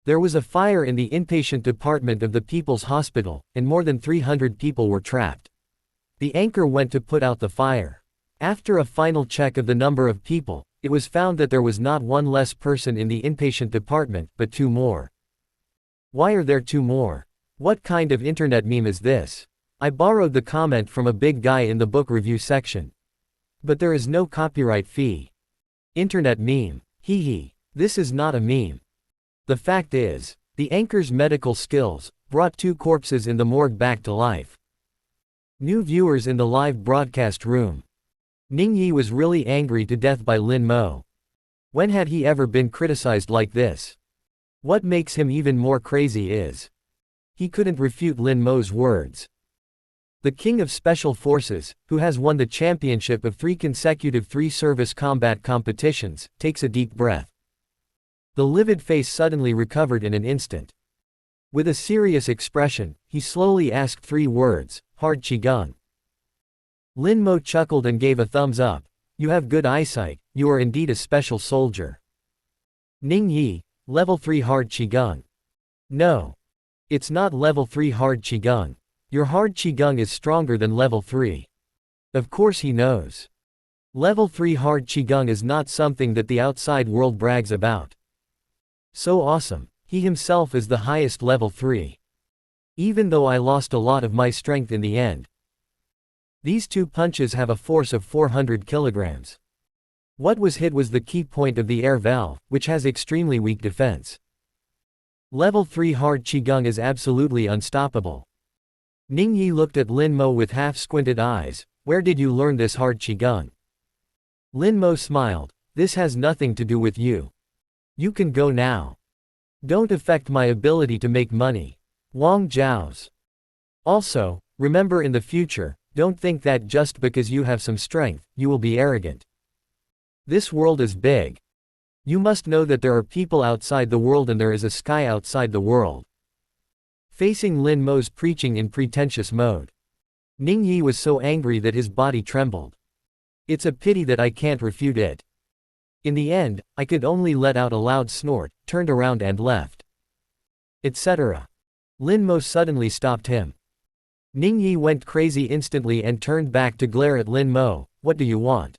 There was a fire in the inpatient department of the People's Hospital, and more than 300 people were trapped. The anchor went to put out the fire. After a final check of the number of people, it was found that there was not one less person in the inpatient department, but 2 more. Why are there 2 more? What kind of internet meme is this? I borrowed the comment from a big guy in the book review section. But there is no copyright fee. Internet meme. Hee hee. This is not a meme. The fact is, the anchor's medical skills brought 2 corpses in the morgue back to life. New viewers in the live broadcast room. Ning Yi was really angry to death by Lin Mo. When had he ever been criticized like this? What makes him even more crazy is he couldn't refute Lin Mo's words. The king of special forces, who has won the championship of 3 consecutive 3-service combat competitions, takes a deep breath. The livid face suddenly recovered in an instant. With a serious expression, he slowly asked 3 words, hard qigong. Lin Mo chuckled and gave a thumbs up. You have good eyesight, you are indeed a special soldier. Ning Yi, level 3 hard qigong. No. It's not level 3 hard qigong. Your hard qigong is stronger than level 3. Of course he knows. Level 3 hard qigong is not something that the outside world brags about. So awesome, he himself is the highest level 3. Even though I lost a lot of my strength in the end. These 2 punches have a force of 400 kilograms. What was hit was the key point of the air valve, which has extremely weak defense. Level 3 hard qigong is absolutely unstoppable. Ning Yi looked at Lin Mo with half-squinted eyes. Where did you learn this hard qigong? Lin Mo smiled. This has nothing to do with you. You can go now. Don't affect my ability to make money. Wang Zhao's. Also, remember in the future, don't think that just because you have some strength, you will be arrogant. This world is big. You must know that there are people outside the world and there is a sky outside the world. Facing Lin Mo's preaching in pretentious mode. Ning Yi was so angry that his body trembled. It's a pity that I can't refute it. In the end, I could only let out a loud snort, turned around and left. Etc. Lin Mo suddenly stopped him. Ning Yi went crazy instantly and turned back to glare at Lin Mo. What do you want?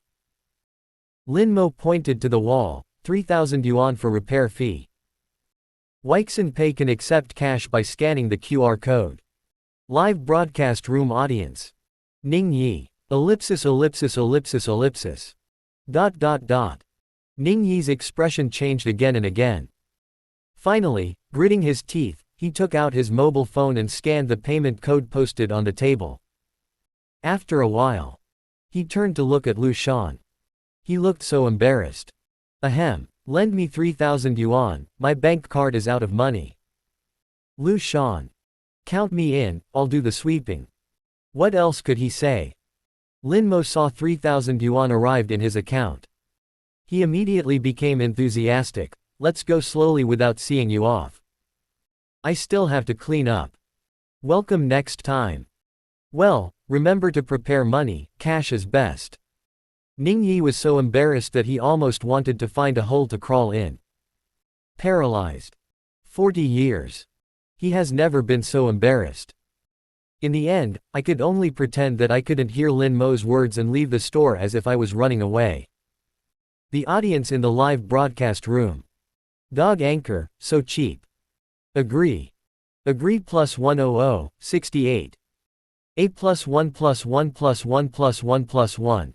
Lin Mo pointed to the wall. 3,000 yuan for repair fee. Weixin Pay can accept cash by scanning the QR code. Live broadcast room audience. Ning Yi. Ellipsis ellipsis ellipsis ellipsis. ... Ning Yi's expression changed again and again. Finally, gritting his teeth, he took out his mobile phone and scanned the payment code posted on the table. After a while, he turned to look at Lu Shan. He looked so embarrassed. Ahem, lend me 3,000 yuan, my bank card is out of money. Lu Shan. Count me in, I'll do the sweeping. What else could he say? Lin Mo saw 3,000 yuan arrived in his account. He immediately became enthusiastic. Let's go slowly without seeing you off. I still have to clean up. Welcome next time. Well, remember to prepare money, cash is best. Ning Yi was so embarrassed that he almost wanted to find a hole to crawl in. Paralyzed. 40 years. He has never been so embarrassed. In the end, I could only pretend that I couldn't hear Lin Mo's words and leave the store as if I was running away. The audience in the live broadcast room. Dog anchor, so cheap. Agree. Agree plus 100, 68. A plus 1 plus 1 plus 1 plus 1 plus 1.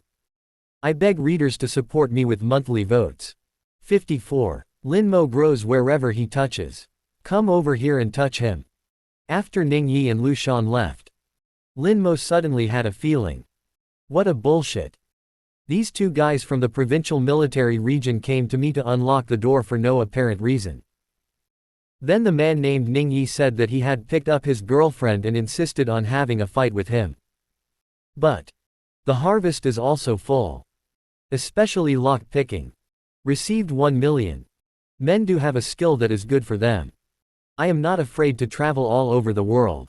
I beg readers to support me with monthly votes. 54. Lin Mo grows wherever he touches. Come over here and touch him. After Ning Yi and Lu Shan left, Lin Mo suddenly had a feeling. What a bullshit. These 2 guys from the provincial military region came to me to unlock the door for no apparent reason. Then the man named Ning Yi said that he had picked up his girlfriend and insisted on having a fight with him. But the harvest is also full. Especially lock picking. Received 1 million. Men do have a skill that is good for them. I am not afraid to travel all over the world.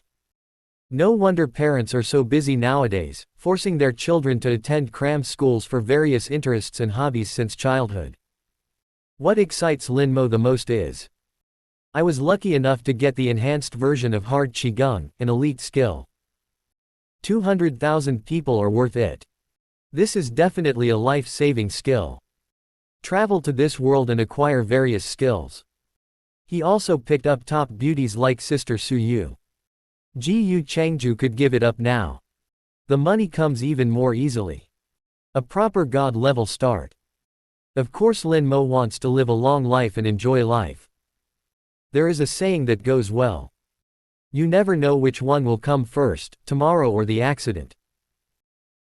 No wonder parents are so busy nowadays, forcing their children to attend cram schools for various interests and hobbies since childhood. What excites Lin Mo the most is, I was lucky enough to get the enhanced version of hard Qigong, an elite skill. 200,000 people are worth it. This is definitely a life-saving skill. Travel to this world and acquire various skills. He also picked up top beauties like Sister Su Yu. Ji Yu Changju could give it up now. The money comes even more easily. A proper god-level start. Of course Lin Mo wants to live a long life and enjoy life. There is a saying that goes well. You never know which one will come first, tomorrow or the accident.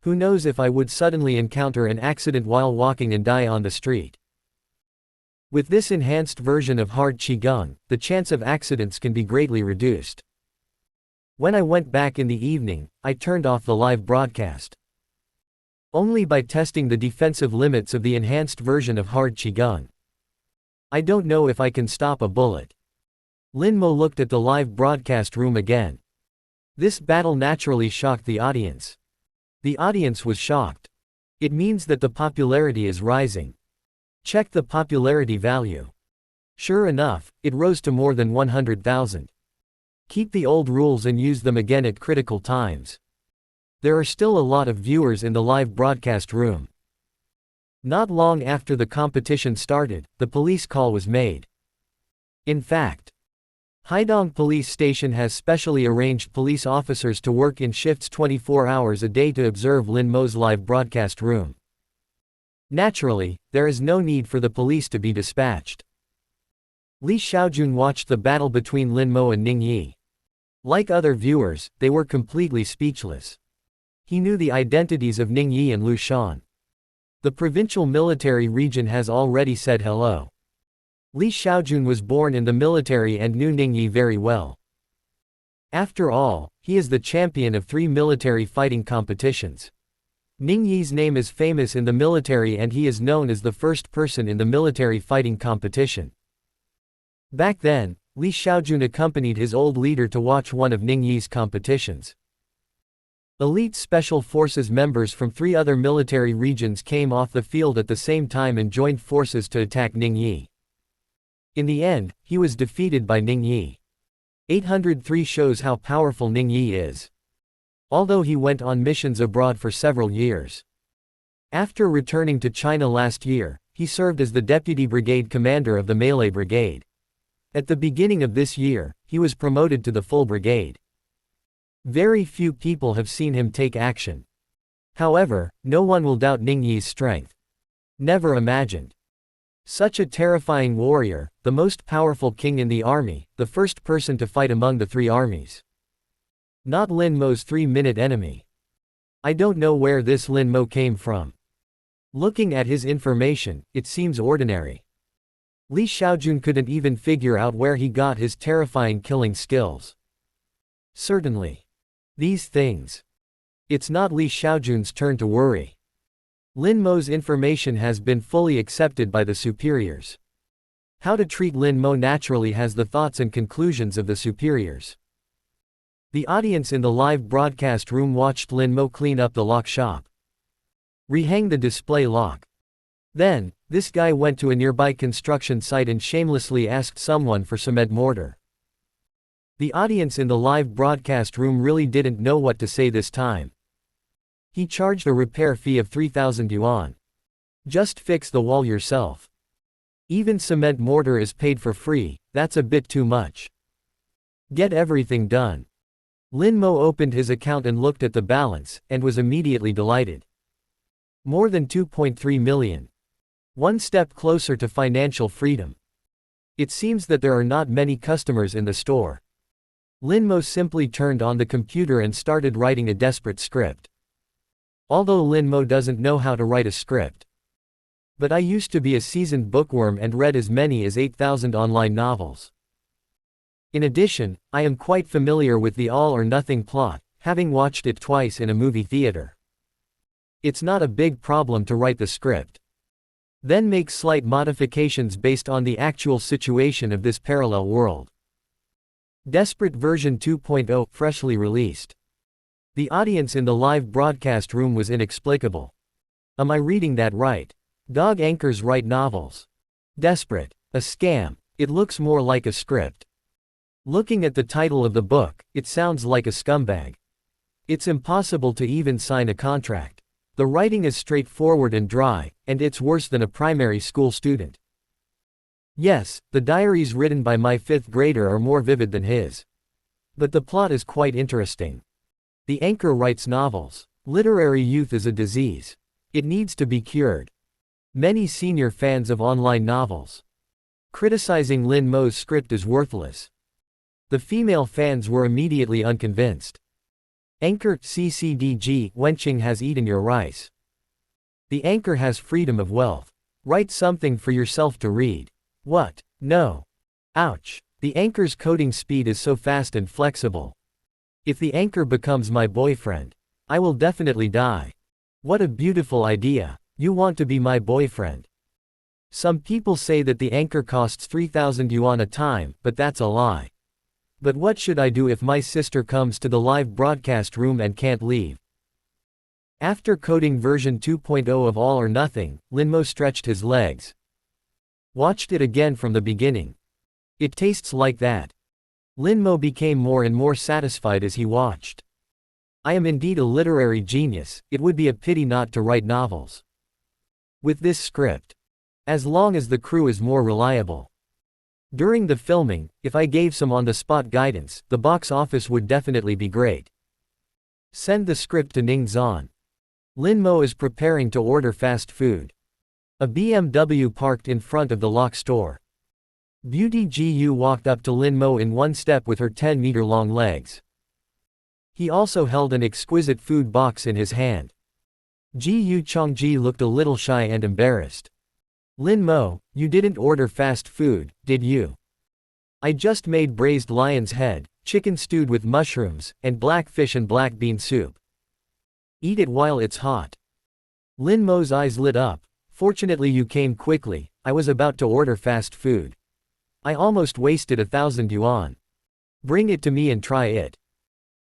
Who knows if I would suddenly encounter an accident while walking and die on the street. With this enhanced version of hard Qigong, the chance of accidents can be greatly reduced. When I went back in the evening, I turned off the live broadcast. Only by testing the defensive limits of the enhanced version of hard Qigong. I don't know if I can stop a bullet. Lin Mo looked at the live broadcast room again. This battle naturally shocked the audience. The audience was shocked. It means that the popularity is rising. Check the popularity value. Sure enough, it rose to more than 100,000. Keep the old rules and use them again at critical times. There are still a lot of viewers in the live broadcast room. Not long after the competition started, the police call was made. In fact, Haidong Police Station has specially arranged police officers to work in shifts 24 hours a day to observe Lin Mo's live broadcast room. Naturally, there is no need for the police to be dispatched. Li Xiaojun watched the battle between Lin Mo and Ning Yi. Like other viewers, they were completely speechless. He knew the identities of Ning Yi and Lu Shan. The provincial military region has already said hello. Li Xiaojun was born in the military and knew Ning Yi very well. After all, he is the champion of 3 military fighting competitions. Ning Yi's name is famous in the military and he is known as the first person in the military fighting competition. Back then, Li Xiaojun accompanied his old leader to watch one of Ning Yi's competitions. Elite Special Forces members from 3 other military regions came off the field at the same time and joined forces to attack Ning Yi. In the end, he was defeated by Ning Yi. 803 shows how powerful Ning Yi is. Although he went on missions abroad for several years. After returning to China last year, he served as the deputy brigade commander of the Melee Brigade. At the beginning of this year, he was promoted to the full brigade. Very few people have seen him take action. However, no one will doubt Ning Yi's strength. Never imagined. Such a terrifying warrior, the most powerful king in the army, the first person to fight among the 3 armies. Not Lin Mo's 3-minute enemy. I don't know where this Lin Mo came from. Looking at his information, it seems ordinary. Li Xiaojun couldn't even figure out where he got his terrifying killing skills. Certainly. These things. It's not Li Xiaojun's turn to worry. Lin Mo's information has been fully accepted by the superiors. How to treat Lin Mo naturally has the thoughts and conclusions of the superiors. The audience in the live broadcast room watched Lin Mo clean up the lock shop. Rehang the display lock. Then, this guy went to a nearby construction site and shamelessly asked someone for cement mortar. The audience in the live broadcast room really didn't know what to say this time. He charged a repair fee of 3,000 yuan. Just fix the wall yourself. Even cement mortar is paid for free, that's a bit too much. Get everything done. Lin Mo opened his account and looked at the balance, and was immediately delighted. More than 2.3 million. One step closer to financial freedom. It seems that there are not many customers in the store. Lin Mo simply turned on the computer and started writing a desperate script. Although Lin Mo doesn't know how to write a script. But I used to be a seasoned bookworm and read as many as 8,000 online novels. In addition, I am quite familiar with the all or nothing plot, having watched it twice in a movie theater. It's not a big problem to write the script. Then make slight modifications based on the actual situation of this parallel world. Desperate version 2.0, freshly released. The audience in the live broadcast room was inexplicable. Am I reading that right? Dog anchors write novels. Desperate. A scam. It looks more like a script. Looking at the title of the book, it sounds like a scumbag. It's impossible to even sign a contract. The writing is straightforward and dry, and it's worse than a primary school student. Yes, the diaries written by my 5th grader are more vivid than his. But the plot is quite interesting. The anchor writes novels. Literary youth is a disease. It needs to be cured. Many senior fans of online novels. Criticizing Lin Mo's script is worthless. The female fans were immediately unconvinced. Anchor, CCDG, wenching has eaten your rice. The anchor has freedom of wealth. Write something for yourself to read. What? No. Ouch. The anchor's coding speed is so fast and flexible. If the anchor becomes my boyfriend, I will definitely die. What a beautiful idea. You want to be my boyfriend. Some people say that the anchor costs 3,000 yuan a time, but that's a lie. But what should I do if my sister comes to the live broadcast room and can't leave? After coding version 2.0 of All or Nothing, Lin Mo stretched his legs. Watched it again from the beginning. It tastes like that. Lin Mo became more and more satisfied as he watched. I am indeed a literary genius, it would be a pity not to write novels. With this script. As long as the crew is more reliable. During the filming, if I gave some on-the-spot guidance, the box office would definitely be great. Send the script to Ning Zhan. Lin Mo is preparing to order fast food. A BMW parked in front of the lock store. Beauty Gu walked up to Lin Mo in one step with her 10-meter-long legs. He also held an exquisite food box in his hand. Gu Chongji looked a little shy and embarrassed. Lin Mo, you didn't order fast food, did you? I just made braised lion's head, chicken stewed with mushrooms, and black fish and black bean soup. Eat it while it's hot. Lin Mo's eyes lit up. Fortunately you came quickly, I was about to order fast food. I almost wasted 1,000 yuan. Bring it to me and try it.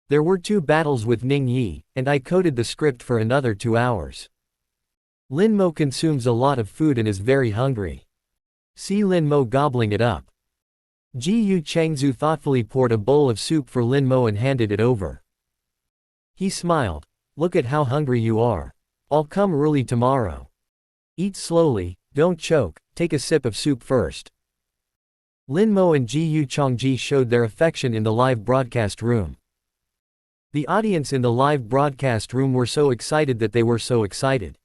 There were 2 battles with Ning Yi, and I coded the script for another 2 hours. Lin Mo consumes a lot of food and is very hungry. See Lin Mo gobbling it up. Ji Changzhu thoughtfully poured a bowl of soup for Lin Mo and handed it over. He smiled. Look at how hungry you are. I'll come early tomorrow. Eat slowly, don't choke, take a sip of soup first. Lin Mo and Ji Chongji showed their affection in the live broadcast room. The audience in the live broadcast room were so excited that they were so excited.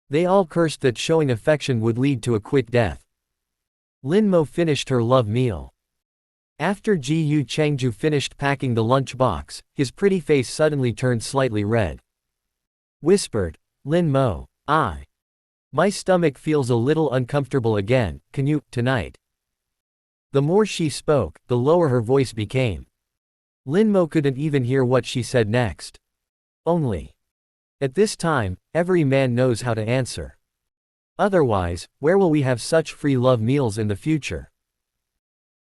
They all cursed that showing affection would lead to a quick death. Lin Mo finished her love meal. After Ji Changju finished packing the lunch box, his pretty face suddenly turned slightly red. Whispered, Lin Mo, my stomach feels a little uncomfortable again, can you, tonight? The more she spoke, the lower her voice became. Lin Mo couldn't even hear what she said next. Only. At this time, every man knows how to answer. Otherwise, where will we have such free love meals in the future?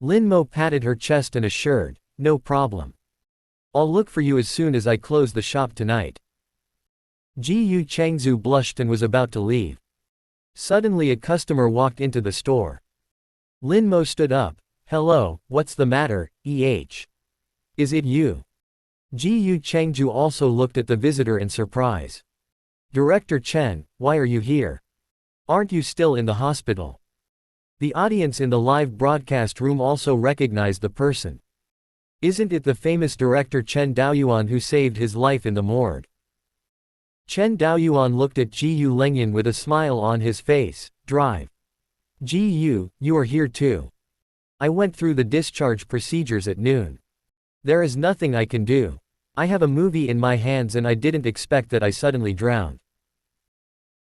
Lin Mo patted her chest and assured, no problem. I'll look for you as soon as I close the shop tonight. Ji Changzhu blushed and was about to leave. Suddenly a customer walked into the store. Lin Mo stood up. Hello, what's the matter, Is it you? Ji Changzhu also looked at the visitor in surprise. Director Chen, why are you here? Aren't you still in the hospital? The audience in the live broadcast room also recognized the person. Isn't it the famous director Chen Daoyuan who saved his life in the morgue? Chen Daoyuan looked at Ji Lengyan with a smile on his face. Drive. Ji, you are here too. I went through the discharge procedures at noon. There is nothing I can do. I have a movie in my hands and I didn't expect that I suddenly drowned.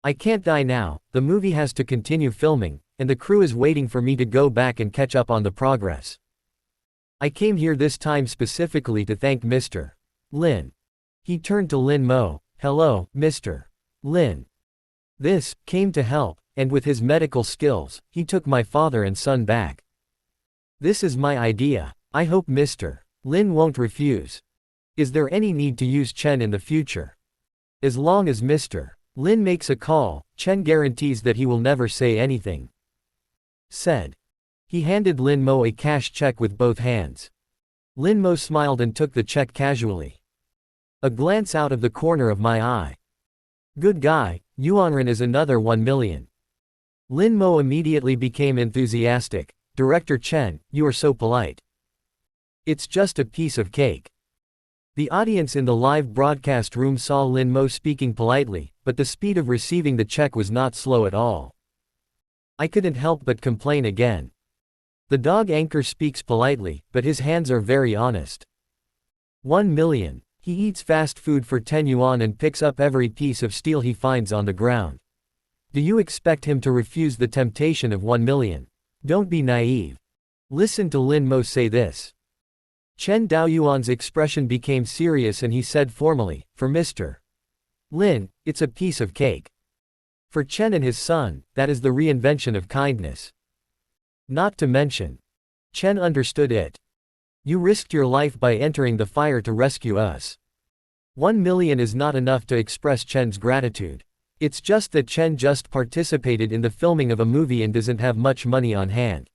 I can't die now, the movie has to continue filming, and the crew is waiting for me to go back and catch up on the progress. I came here this time specifically to thank Mr. Lin. He turned to Lin Mo. Hello, Mr. Lin. This came to help, and with his medical skills, he took my father and son back. This is my idea. I hope Mr. Lin won't refuse. Is there any need to use Chen in the future? As long as Mr. Lin makes a call, Chen guarantees that he will never say anything. Said. He handed Lin Mo a cash check with both hands. Lin Mo smiled and took the check casually. A glance out of the corner of my eye. Good guy, Yuanren is another 1 million. Lin Mo immediately became enthusiastic. Director Chen, you are so polite. It's just a piece of cake. The audience in the live broadcast room saw Lin Mo speaking politely, but the speed of receiving the check was not slow at all. I couldn't help but complain again. The dog anchor speaks politely, but his hands are very honest. 1 million. He eats fast food for 10 yuan and picks up every piece of steel he finds on the ground. Do you expect him to refuse the temptation of 1 million? Don't be naive. Listen to Lin Mo say this. Chen Daoyuan's expression became serious and he said formally, for Mr. Lin, it's a piece of cake. For Chen and his son, that is the reinvention of kindness. Not to mention. Chen understood it. You risked your life by entering the fire to rescue us. 1 million is not enough to express Chen's gratitude. It's just that Chen just participated in the filming of a movie and doesn't have much money on hand.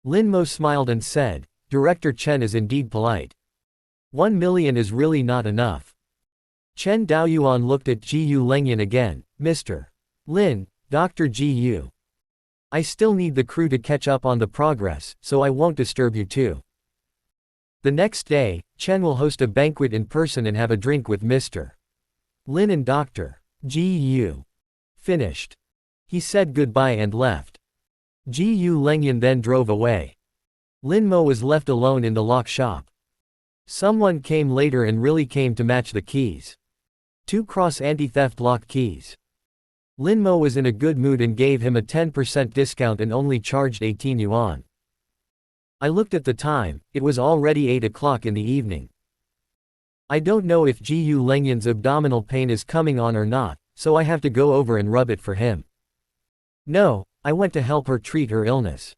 Lin Mo smiled and said, Director Chen is indeed polite. 1 million is really not enough. Chen Daoyuan looked at Ji-Yu Lengyan again. Mr. Lin, Dr. Ji-Yu. I still need the crew to catch up on the progress, so I won't disturb you too. The next day, Chen will host a banquet in person and have a drink with Mr. Lin and Dr. Ji-Yu. Finished. He said goodbye and left. Ji-Yu Lengyan then drove away. Lin Mo was left alone in the lock shop. Someone came later and really came to match the keys. 2 cross anti-theft lock keys. Lin Mo was in a good mood and gave him a 10% discount and only charged 18 yuan. I looked at the time, it was already 8 o'clock in the evening. I don't know if Ji-Yu Lengyan's abdominal pain is coming on or not, so I have to go over and rub it for him. No, I went to help her treat her illness.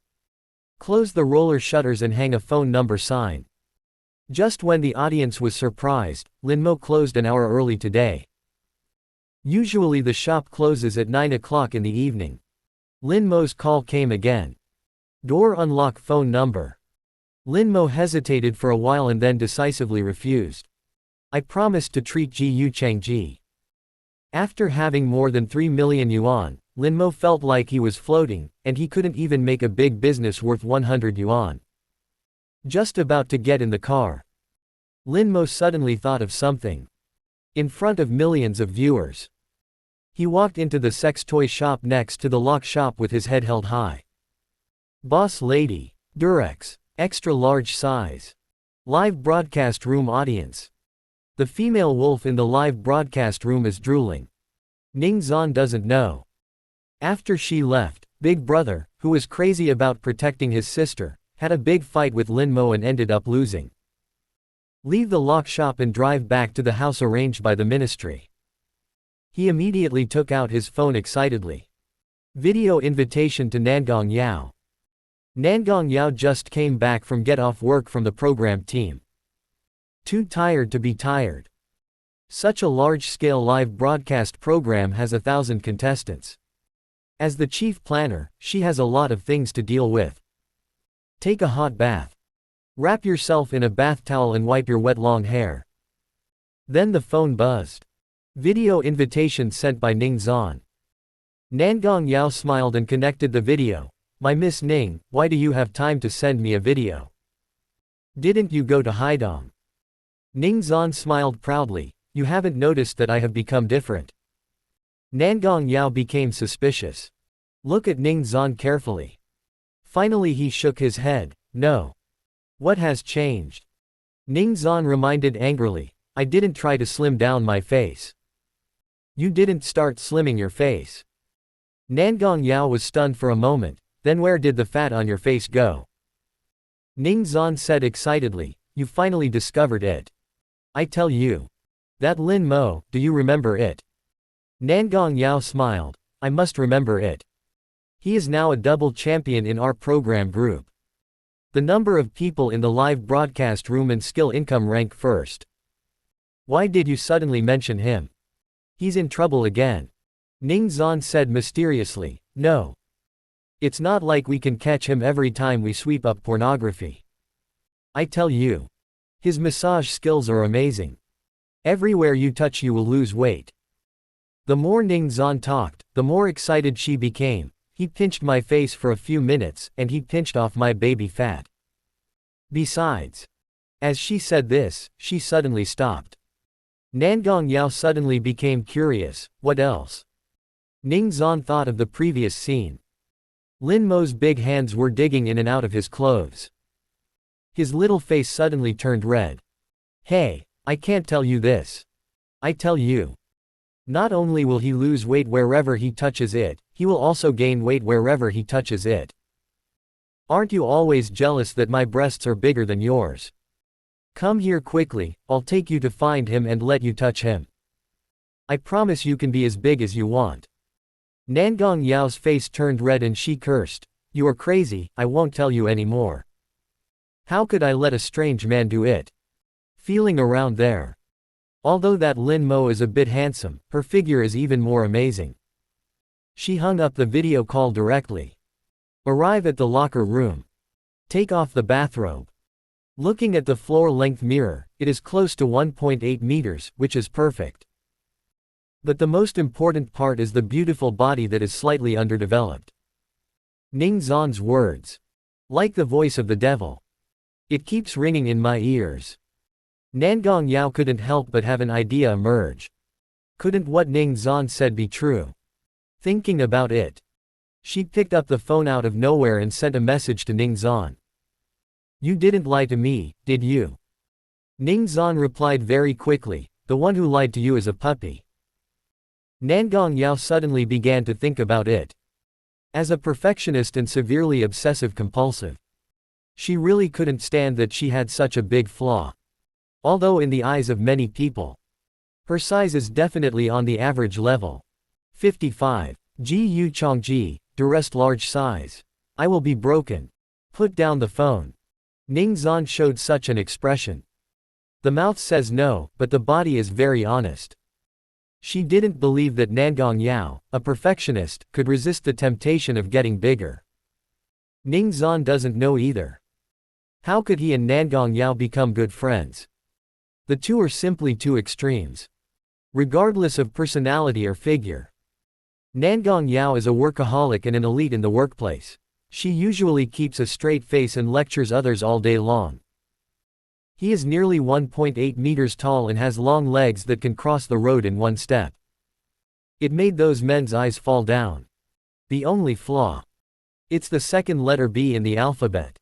Close the roller shutters and hang a phone number sign. Just when the audience was surprised, Lin Mo closed an hour early today. Usually the shop closes at 9 o'clock in the evening. Lin Mo's call came again. Door unlock phone number. Lin Mo hesitated for a while and then decisively refused. I promised to treat Ji-Yu Changji. After having more than 3 million yuan, Lin Mo felt like he was floating, and he couldn't even make a big business worth 100 yuan. Just about to get in the car. Lin Mo suddenly thought of something. In front of millions of viewers. He walked into the sex toy shop next to the lock shop with his head held high. Boss lady. Durex. Extra large size. Live broadcast room audience. The female wolf in the live broadcast room is drooling. Ning Zan doesn't know. After she left, Big Brother, who was crazy about protecting his sister, had a big fight with Lin Mo and ended up losing. Leave the lock shop and drive back to the house arranged by the ministry. He immediately took out his phone excitedly. Video invitation to Nangong Yao. Nangong Yao just came back from get off work from the program team. Too tired to be tired. Such a large-scale live broadcast program has 1,000 contestants. As the chief planner, she has a lot of things to deal with. Take a hot bath. Wrap yourself in a bath towel and wipe your wet long hair. Then the phone buzzed. Video invitation sent by Ning Zan. Nangong Yao smiled and connected the video. My Miss Ning, why do you have time to send me a video? Didn't you go to Haidong? Ning Zan smiled proudly. You haven't noticed that I have become different. Nangong Yao became suspicious. Look at Ning Zan carefully. Finally he shook his head. No. What has changed? Ning Zan reminded angrily. I didn't try to slim down my face. You didn't start slimming your face. Nangong Yao was stunned for a moment. Then where did the fat on your face go? Ning Zan said excitedly. You finally discovered it. I tell you. That Lin Mo, do you remember it? Nangong Yao smiled. I must remember it. He is now a double champion in our program group. The number of people in the live broadcast room and skill income rank first. Why did you suddenly mention him? He's in trouble again. Ning Zan said mysteriously. No. It's not like we can catch him every time we sweep up pornography. I tell you. His massage skills are amazing. Everywhere you touch you will lose weight. The more Ning Zan talked, the more excited she became. He pinched my face for a few minutes, and he pinched off my baby fat. Besides. As she said this, she suddenly stopped. Nangong Yao suddenly became curious. What else? Ning Zan thought of the previous scene. Lin Mo's big hands were digging in and out of his clothes. His little face suddenly turned red. Hey, I can't tell you this. I tell you. Not only will he lose weight wherever he touches it, he will also gain weight wherever he touches it. Aren't you always jealous that my breasts are bigger than yours? Come here quickly, I'll take you to find him and let you touch him. I promise you can be as big as you want. Nangong Yao's face turned red and she cursed. You are crazy, I won't tell you anymore. How could I let a strange man do it? Feeling around there. Although that Lin Mo is a bit handsome, her figure is even more amazing. She hung up the video call directly. Arrive at the locker room. Take off the bathrobe. Looking at the floor-length mirror, it is close to 1.8 meters, which is perfect. But the most important part is the beautiful body that is slightly underdeveloped. Ning Zan's words. Like the voice of the devil. It keeps ringing in my ears. Nangong Yao couldn't help but have an idea emerge. Couldn't what Ning Zan said be true? Thinking about it. She picked up the phone out of nowhere and sent a message to Ning Zan. You didn't lie to me, did you? Ning Zan replied very quickly, the one who lied to you is a puppy. Nangong Yao suddenly began to think about it. As a perfectionist and severely obsessive-compulsive. She really couldn't stand that she had such a big flaw. Although in the eyes of many people, her size is definitely on the average level. 55. Gu Chongji, duress large size. I will be broken. Put down the phone. Ning Zan showed such an expression. The mouth says no, but the body is very honest. She didn't believe that Nangong Yao, a perfectionist, could resist the temptation of getting bigger. Ning Zan doesn't know either. How could he and Nangong Yao become good friends? The two are simply two extremes. Regardless of personality or figure. Nangong Yao is a workaholic and an elite in the workplace. She usually keeps a straight face and lectures others all day long. He is nearly 1.8 meters tall and has long legs that can cross the road in one step. It made those men's eyes fall down. The only flaw. It's the second letter B in the alphabet.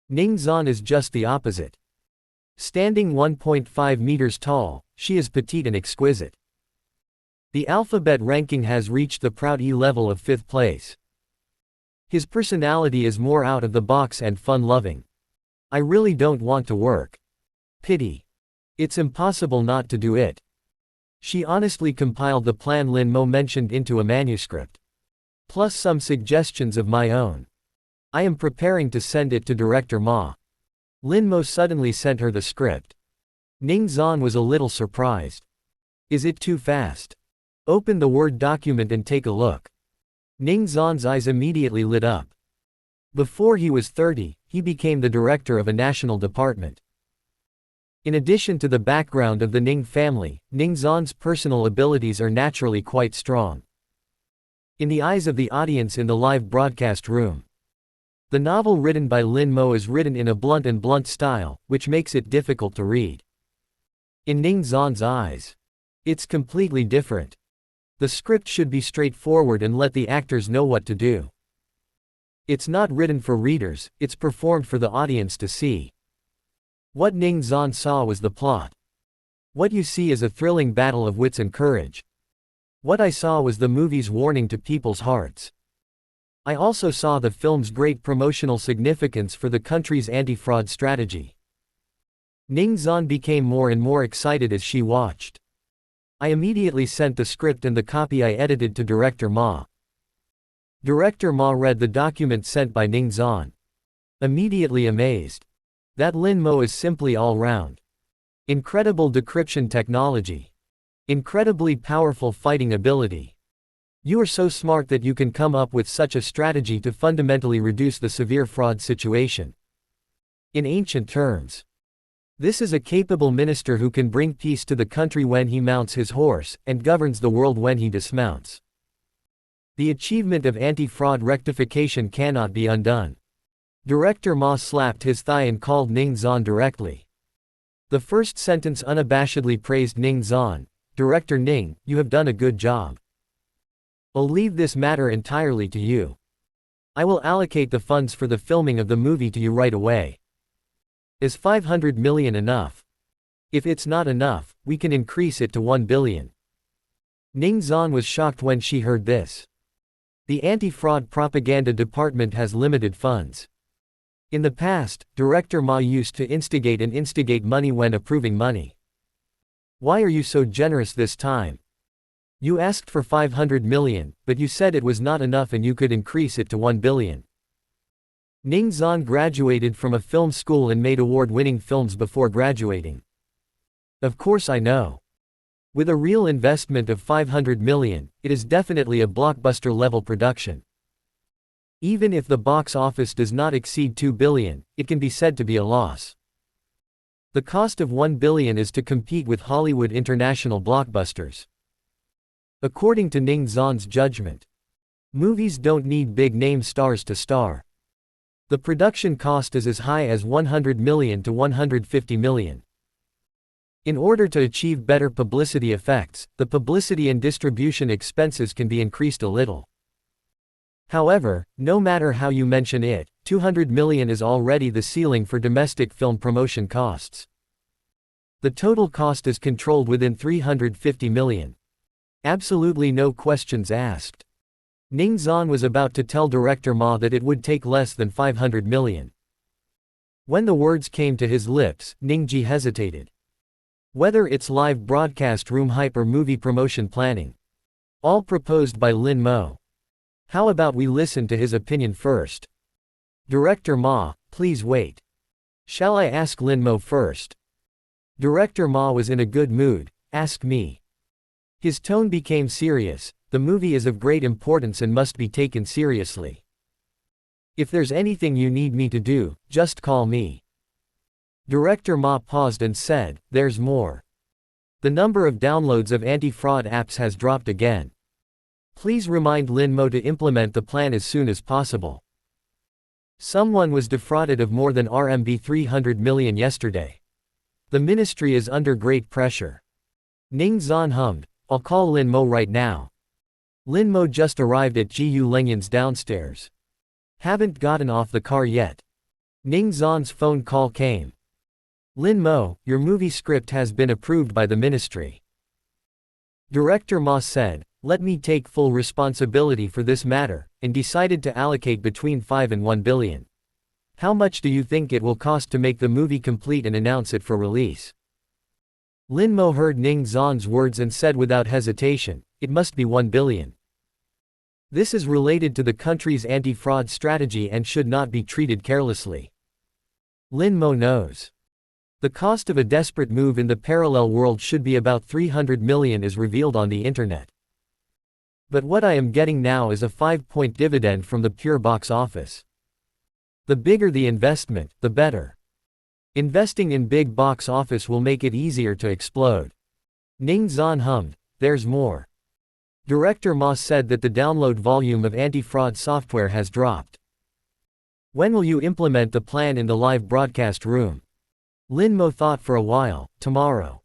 Ning Zan is just the opposite. Standing 1.5 meters tall, she is petite and exquisite. The alphabet ranking has reached the proud E level of 5th place. His personality is more out of the box and fun-loving. I really don't want to work. Pity. It's impossible not to do it. She honestly compiled the plan Lin Mo mentioned into a manuscript. Plus some suggestions of my own. I am preparing to send it to Director Ma. Lin Mo suddenly sent her the script. Ning Zan was a little surprised. Is it too fast? Open the Word document and take a look. Ning Zan's eyes immediately lit up. Before he was 30, he became the director of a national department. In addition to the background of the Ning family, Ning Zan's personal abilities are naturally quite strong. In the eyes of the audience in the live broadcast room. The novel written by Lin Mo is written in a blunt style, which makes it difficult to read. In Ning Zan's eyes, it's completely different. The script should be straightforward and let the actors know what to do. It's not written for readers, it's performed for the audience to see. What Ning Zan saw was the plot. What you see is a thrilling battle of wits and courage. What I saw was the movie's warning to people's hearts. I also saw the film's great promotional significance for the country's anti-fraud strategy. Ning Zan became more and more excited as she watched. I immediately sent the script and the copy I edited to Director Ma. Director Ma read the document sent by Ning Zan. Immediately amazed. That Lin Mo is simply all-round. Incredible decryption technology. Incredibly powerful fighting ability. You are so smart that you can come up with such a strategy to fundamentally reduce the severe fraud situation. In ancient terms, this is a capable minister who can bring peace to the country when he mounts his horse, and governs the world when he dismounts. The achievement of anti-fraud rectification cannot be undone. Director Ma slapped his thigh and called Ning Zhan directly. The first sentence unabashedly praised Ning Zhan. Director Ning, you have done a good job. I'll leave this matter entirely to you. I will allocate the funds for the filming of the movie to you right away. Is 500 million enough? If it's not enough, we can increase it to 1 billion. Ning Zhan was shocked when she heard this. The anti-fraud propaganda department has limited funds. In the past, Director Ma used to instigate money when approving money. Why are you so generous this time? You asked for 500 million, but you said it was not enough and you could increase it to 1 billion. Ning Zhan graduated from a film school and made award-winning films before graduating. Of course I know. With a real investment of 500 million, it is definitely a blockbuster-level production. Even if the box office does not exceed 2 billion, it can be said to be a loss. The cost of 1 billion is to compete with Hollywood international blockbusters. According to Ning Zhan's judgment, movies don't need big-name stars to star. The production cost is as high as 100 million to 150 million. In order to achieve better publicity effects, the publicity and distribution expenses can be increased a little. However, no matter how you mention it, 200 million is already the ceiling for domestic film promotion costs. The total cost is controlled within 350 million. Absolutely no questions asked. Ning Zhan was about to tell Director Ma that it would take less than 500 million. When the words came to his lips, Ning Ji hesitated. Whether it's live broadcast room hype or movie promotion planning. All proposed by Lin Mo. How about we listen to his opinion first? Director Ma, please wait. Shall I ask Lin Mo first? Director Ma was in a good mood. Ask me. His tone became serious. The movie is of great importance and must be taken seriously. If there's anything you need me to do, just call me. Director Ma paused and said, there's more. The number of downloads of anti-fraud apps has dropped again. Please remind Lin Mo to implement the plan as soon as possible. Someone was defrauded of more than RMB 300 million yesterday. The ministry is under great pressure. Ning Zhan hummed, I'll call Lin Mo right now. Lin Mo just arrived at Jiu Lengyan's downstairs. Haven't gotten off the car yet. Ning Zhan's phone call came. Lin Mo, your movie script has been approved by the ministry. Director Ma said, let me take full responsibility for this matter, and decided to allocate between 5 and 1 billion. How much do you think it will cost to make the movie complete and announce it for release? Lin Mo heard Ning Zhan's words and said without hesitation, it must be 1 billion. This is related to the country's anti-fraud strategy and should not be treated carelessly. Lin Mo knows. The cost of a desperate move in the parallel world should be about 300 million as revealed on the internet. But what I am getting now is a 5-point dividend from the pure box office. The bigger the investment, the better. Investing in big box office will make it easier to explode. Ning Zhan hummed, there's more. Director Ma said that the download volume of anti-fraud software has dropped. When will you implement the plan in the live broadcast room? Lin Mo thought for a while, tomorrow.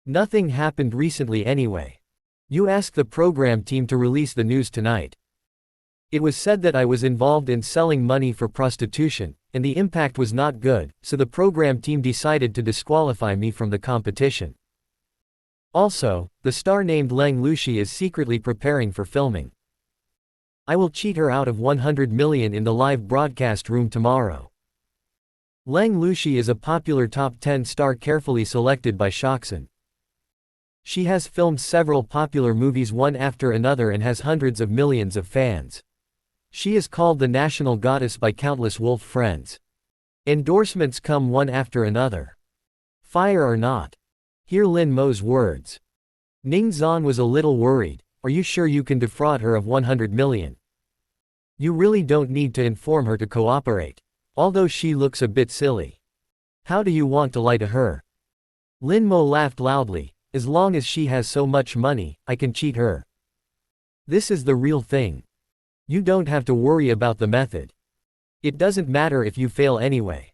Nothing happened recently anyway. You asked the program team to release the news tonight. It was said that I was involved in selling money for prostitution, and the impact was not good, so the program team decided to disqualify me from the competition. Also, the star named Leng Lushi is secretly preparing for filming. I will cheat her out of 100 million in the live broadcast room tomorrow. Leng Lushi is a popular top 10 star carefully selected by Shoxin. She has filmed several popular movies one after another and has hundreds of millions of fans. She is called the national goddess by countless wolf friends. Endorsements come one after another. Fire or not. Hear Lin Mo's words. Ning Zan was a little worried. Are you sure you can defraud her of 100 million? You really don't need to inform her to cooperate. Although she looks a bit silly. How do you want to lie to her? Lin Mo laughed loudly. As long as she has so much money, I can cheat her. This is the real thing. You don't have to worry about the method. It doesn't matter if you fail anyway.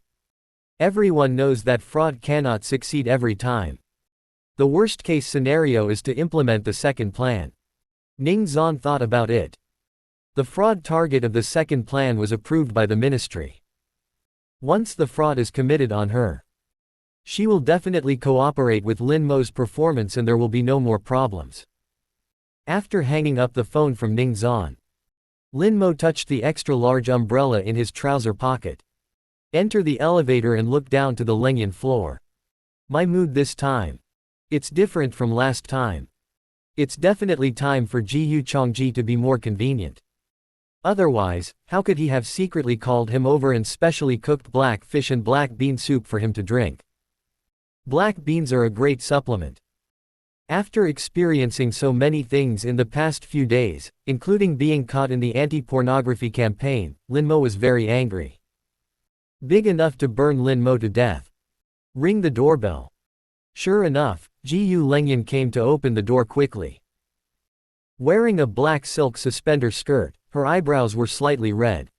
Everyone knows that fraud cannot succeed every time. The worst case scenario is to implement the second plan. Ning Zan thought about it. The fraud target of the second plan was approved by the ministry. Once the fraud is committed on her, she will definitely cooperate with Lin Mo's performance and there will be no more problems. After hanging up the phone from Ning Zan, Lin Mo touched the extra-large umbrella in his trouser pocket. Enter the elevator and look down to the Lengyan floor. My mood this time. It's different from last time. It's definitely time for Jiyu Chongji to be more convenient. Otherwise, how could he have secretly called him over and specially cooked black fish and black bean soup for him to drink? Black beans are a great supplement. After experiencing so many things in the past few days, including being caught in the anti-pornography campaign, Lin Mo was very angry. Big enough to burn Lin Mo to death. Ring the doorbell. Sure enough, Jiyu Lengyan came to open the door quickly. Wearing a black silk suspender skirt, her eyebrows were slightly red.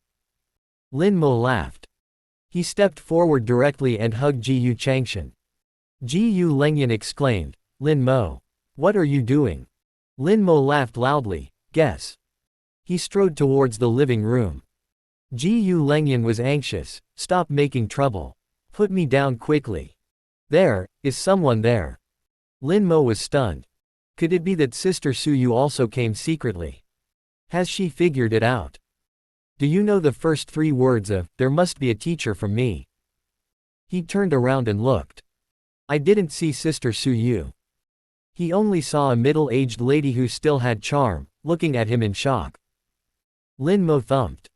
Lin Mo laughed. He stepped forward directly and hugged Jiyu Changshan. Jiyu Lengyan exclaimed, Lin Mo. What are you doing? Lin Mo laughed loudly, guess. He strode towards the living room. Jiyu Lengyan was anxious, stop making trouble. Put me down quickly. There, is someone there? Lin Mo was stunned. Could it be that Sister Suyu also came secretly? Has she figured it out? Do you know the first 3 words of, there must be a teacher from me? He turned around and looked. I didn't see Sister Suyu. He only saw a middle-aged lady who still had charm, looking at him in shock. Lin Mo thumped.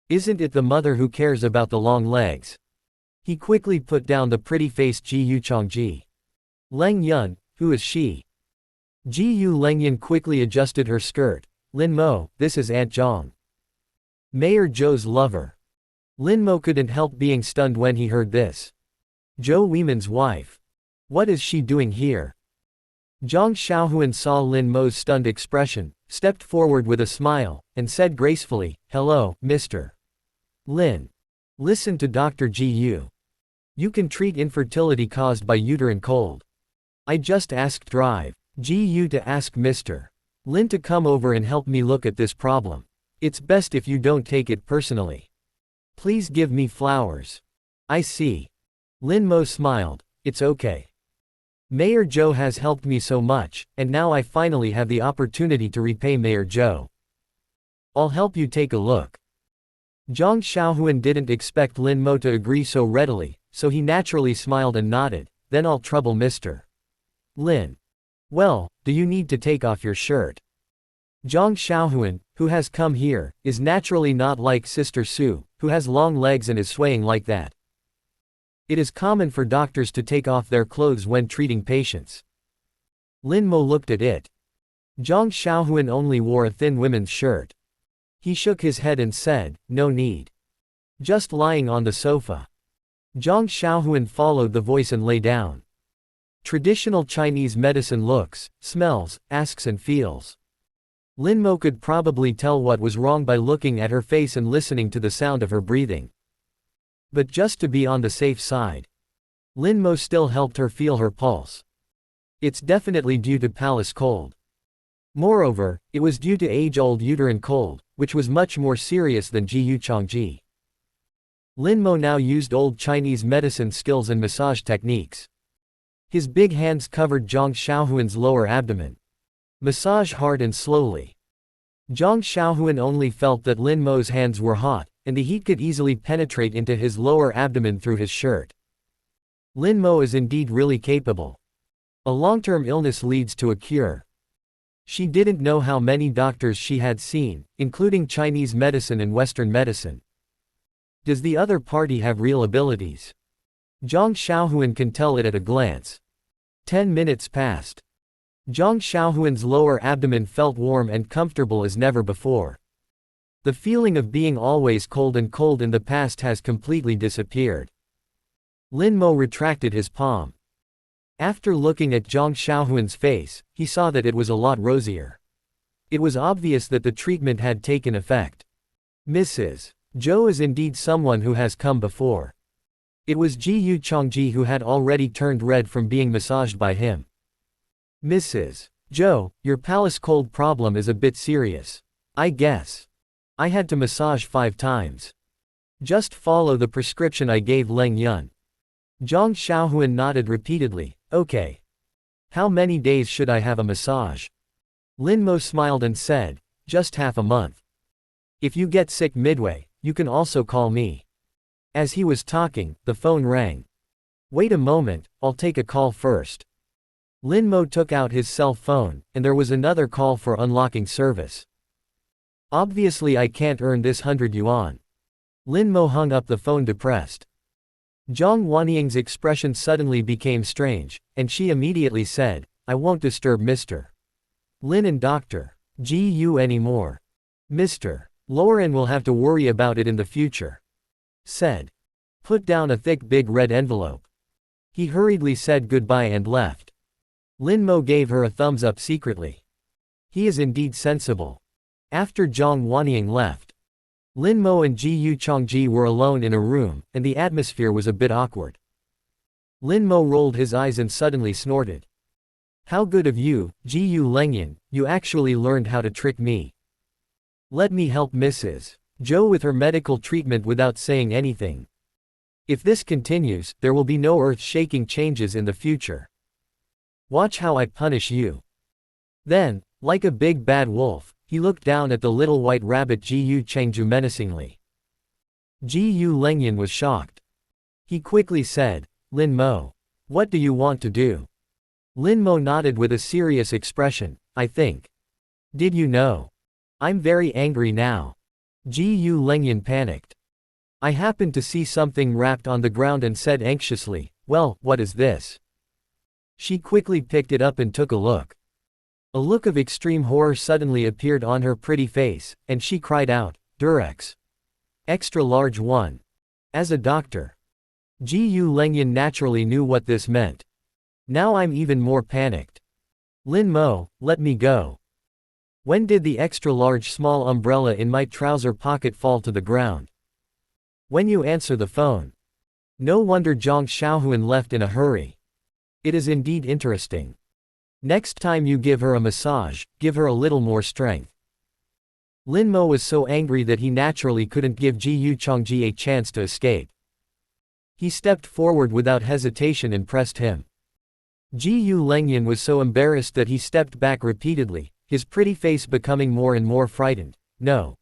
Isn't it the mother who cares about the long legs? He quickly put down the pretty-faced Jiyu Chongji. Leng Yun, who is she? Jiyu Lengyan quickly adjusted her skirt. Lin Mo, this is Aunt Zhang. Mayor Zhou's lover. Lin Mo couldn't help being stunned when he heard this. Zhou Weiman's wife. What is she doing here? Zhang Xiaohuan saw Lin Mo's stunned expression, stepped forward with a smile, and said gracefully, Hello, Mr. Lin. Listen to Dr. Jiyu. You can treat infertility caused by uterine cold. I just asked Drive Jiyu to ask Mr. Lin to come over and help me look at this problem. It's best if you don't take it personally. Please give me flowers. I see. Lin Mo smiled, it's okay. Mayor Zhou has helped me so much, and now I finally have the opportunity to repay Mayor Zhou. I'll help you take a look. Zhang Xiaohuan didn't expect Lin Mo to agree so readily, so he naturally smiled and nodded, then I'll trouble Mr. Lin. Well, do you need to take off your shirt? Zhang Xiaohuan, who has come here, is naturally not like Sister Su, who has long legs and is swaying like that. It is common for doctors to take off their clothes when treating patients. Lin Mo looked at it. Zhang Xiaohuan only wore a thin women's shirt. He shook his head and said, no need. Just lying on the sofa. Zhang Xiaohuan followed the voice and lay down. Traditional Chinese medicine looks, smells, asks and feels. Lin Mo could probably tell what was wrong by looking at her face and listening to the sound of her breathing. But just to be on the safe side, Lin Mo still helped her feel her pulse. It's definitely due to palace cold. Moreover, it was due to age-old uterine cold, which was much more serious than Jiyu Chongji. Lin Mo now used old Chinese medicine skills and massage techniques. His big hands covered Zhang Xiaohuan's lower abdomen. Massage hard and slowly. Zhang Xiaohuan only felt that Lin Mo's hands were hot, and the heat could easily penetrate into his lower abdomen through his shirt. Lin Mo is indeed really capable. A long-term illness leads to a cure. She didn't know how many doctors she had seen, including Chinese medicine and Western medicine. Does the other party have real abilities? Zhang Xiaohuan can tell it at a glance. 10 minutes passed. Zhang Xiaohuan's lower abdomen felt warm and comfortable as never before. The feeling of being always cold in the past has completely disappeared. Lin Mo retracted his palm. After looking at Zhang Xiaohuan's face, he saw that it was a lot rosier. It was obvious that the treatment had taken effect. Mrs. Zhou is indeed someone who has come before. It was Ji Changji who had already turned red from being massaged by him. Mrs. Zhou, your palace cold problem is a bit serious. I guess. I had to massage 5 times. Just follow the prescription I gave Leng Yun. Zhang Xiaohuan nodded repeatedly. Okay. How many days should I have a massage? Lin Mo smiled and said, just half a month. If you get sick midway, you can also call me. As he was talking, the phone rang. Wait a moment, I'll take a call first. Lin Mo took out his cell phone, and there was another call for unlocking service. Obviously I can't earn this 100 yuan. Lin Mo hung up the phone depressed. Zhang Wanying's expression suddenly became strange, and she immediately said, I won't disturb Mr. Lin and Dr. Gu anymore. Mr. Lauren will have to worry about it in the future. Said. Put down a thick big red envelope. He hurriedly said goodbye and left. Lin Mo gave her a thumbs up secretly. He is indeed sensible. After Zhang Wanying left, Lin Mo and Ji Changji were alone in a room, and the atmosphere was a bit awkward. Lin Mo rolled his eyes and suddenly snorted. How good of you, Ji Lengyan, you actually learned how to trick me. Let me help Mrs. Zhou with her medical treatment without saying anything. If this continues, there will be no earth-shaking changes in the future. Watch how I punish you. Then, like a big bad wolf, he looked down at the little white rabbit Ji Chengju menacingly. Ji Lengyan was shocked. He quickly said, Lin Mo. What do you want to do? Lin Mo nodded with a serious expression, I think. Did you know? I'm very angry now. Ji Lengyan panicked. I happened to see something wrapped on the ground and said anxiously, well, what is this? She quickly picked it up and took a look. A look of extreme horror suddenly appeared on her pretty face, and she cried out, Durex. Extra large one. As a doctor. Ji Lengyan naturally knew what this meant. Now I'm even more panicked. Lin Mo, let me go. When did the extra large small umbrella in my trouser pocket fall to the ground? When you answer the phone. No wonder Zhang Xiaohuan left in a hurry. It is indeed interesting. Next time you give her a massage, give her a little more strength. Lin Mo was so angry that he naturally couldn't give Ji Changji a chance to escape. He stepped forward without hesitation and pressed him. Ji Lengyan was so embarrassed that he stepped back repeatedly, his pretty face becoming more and more frightened. No.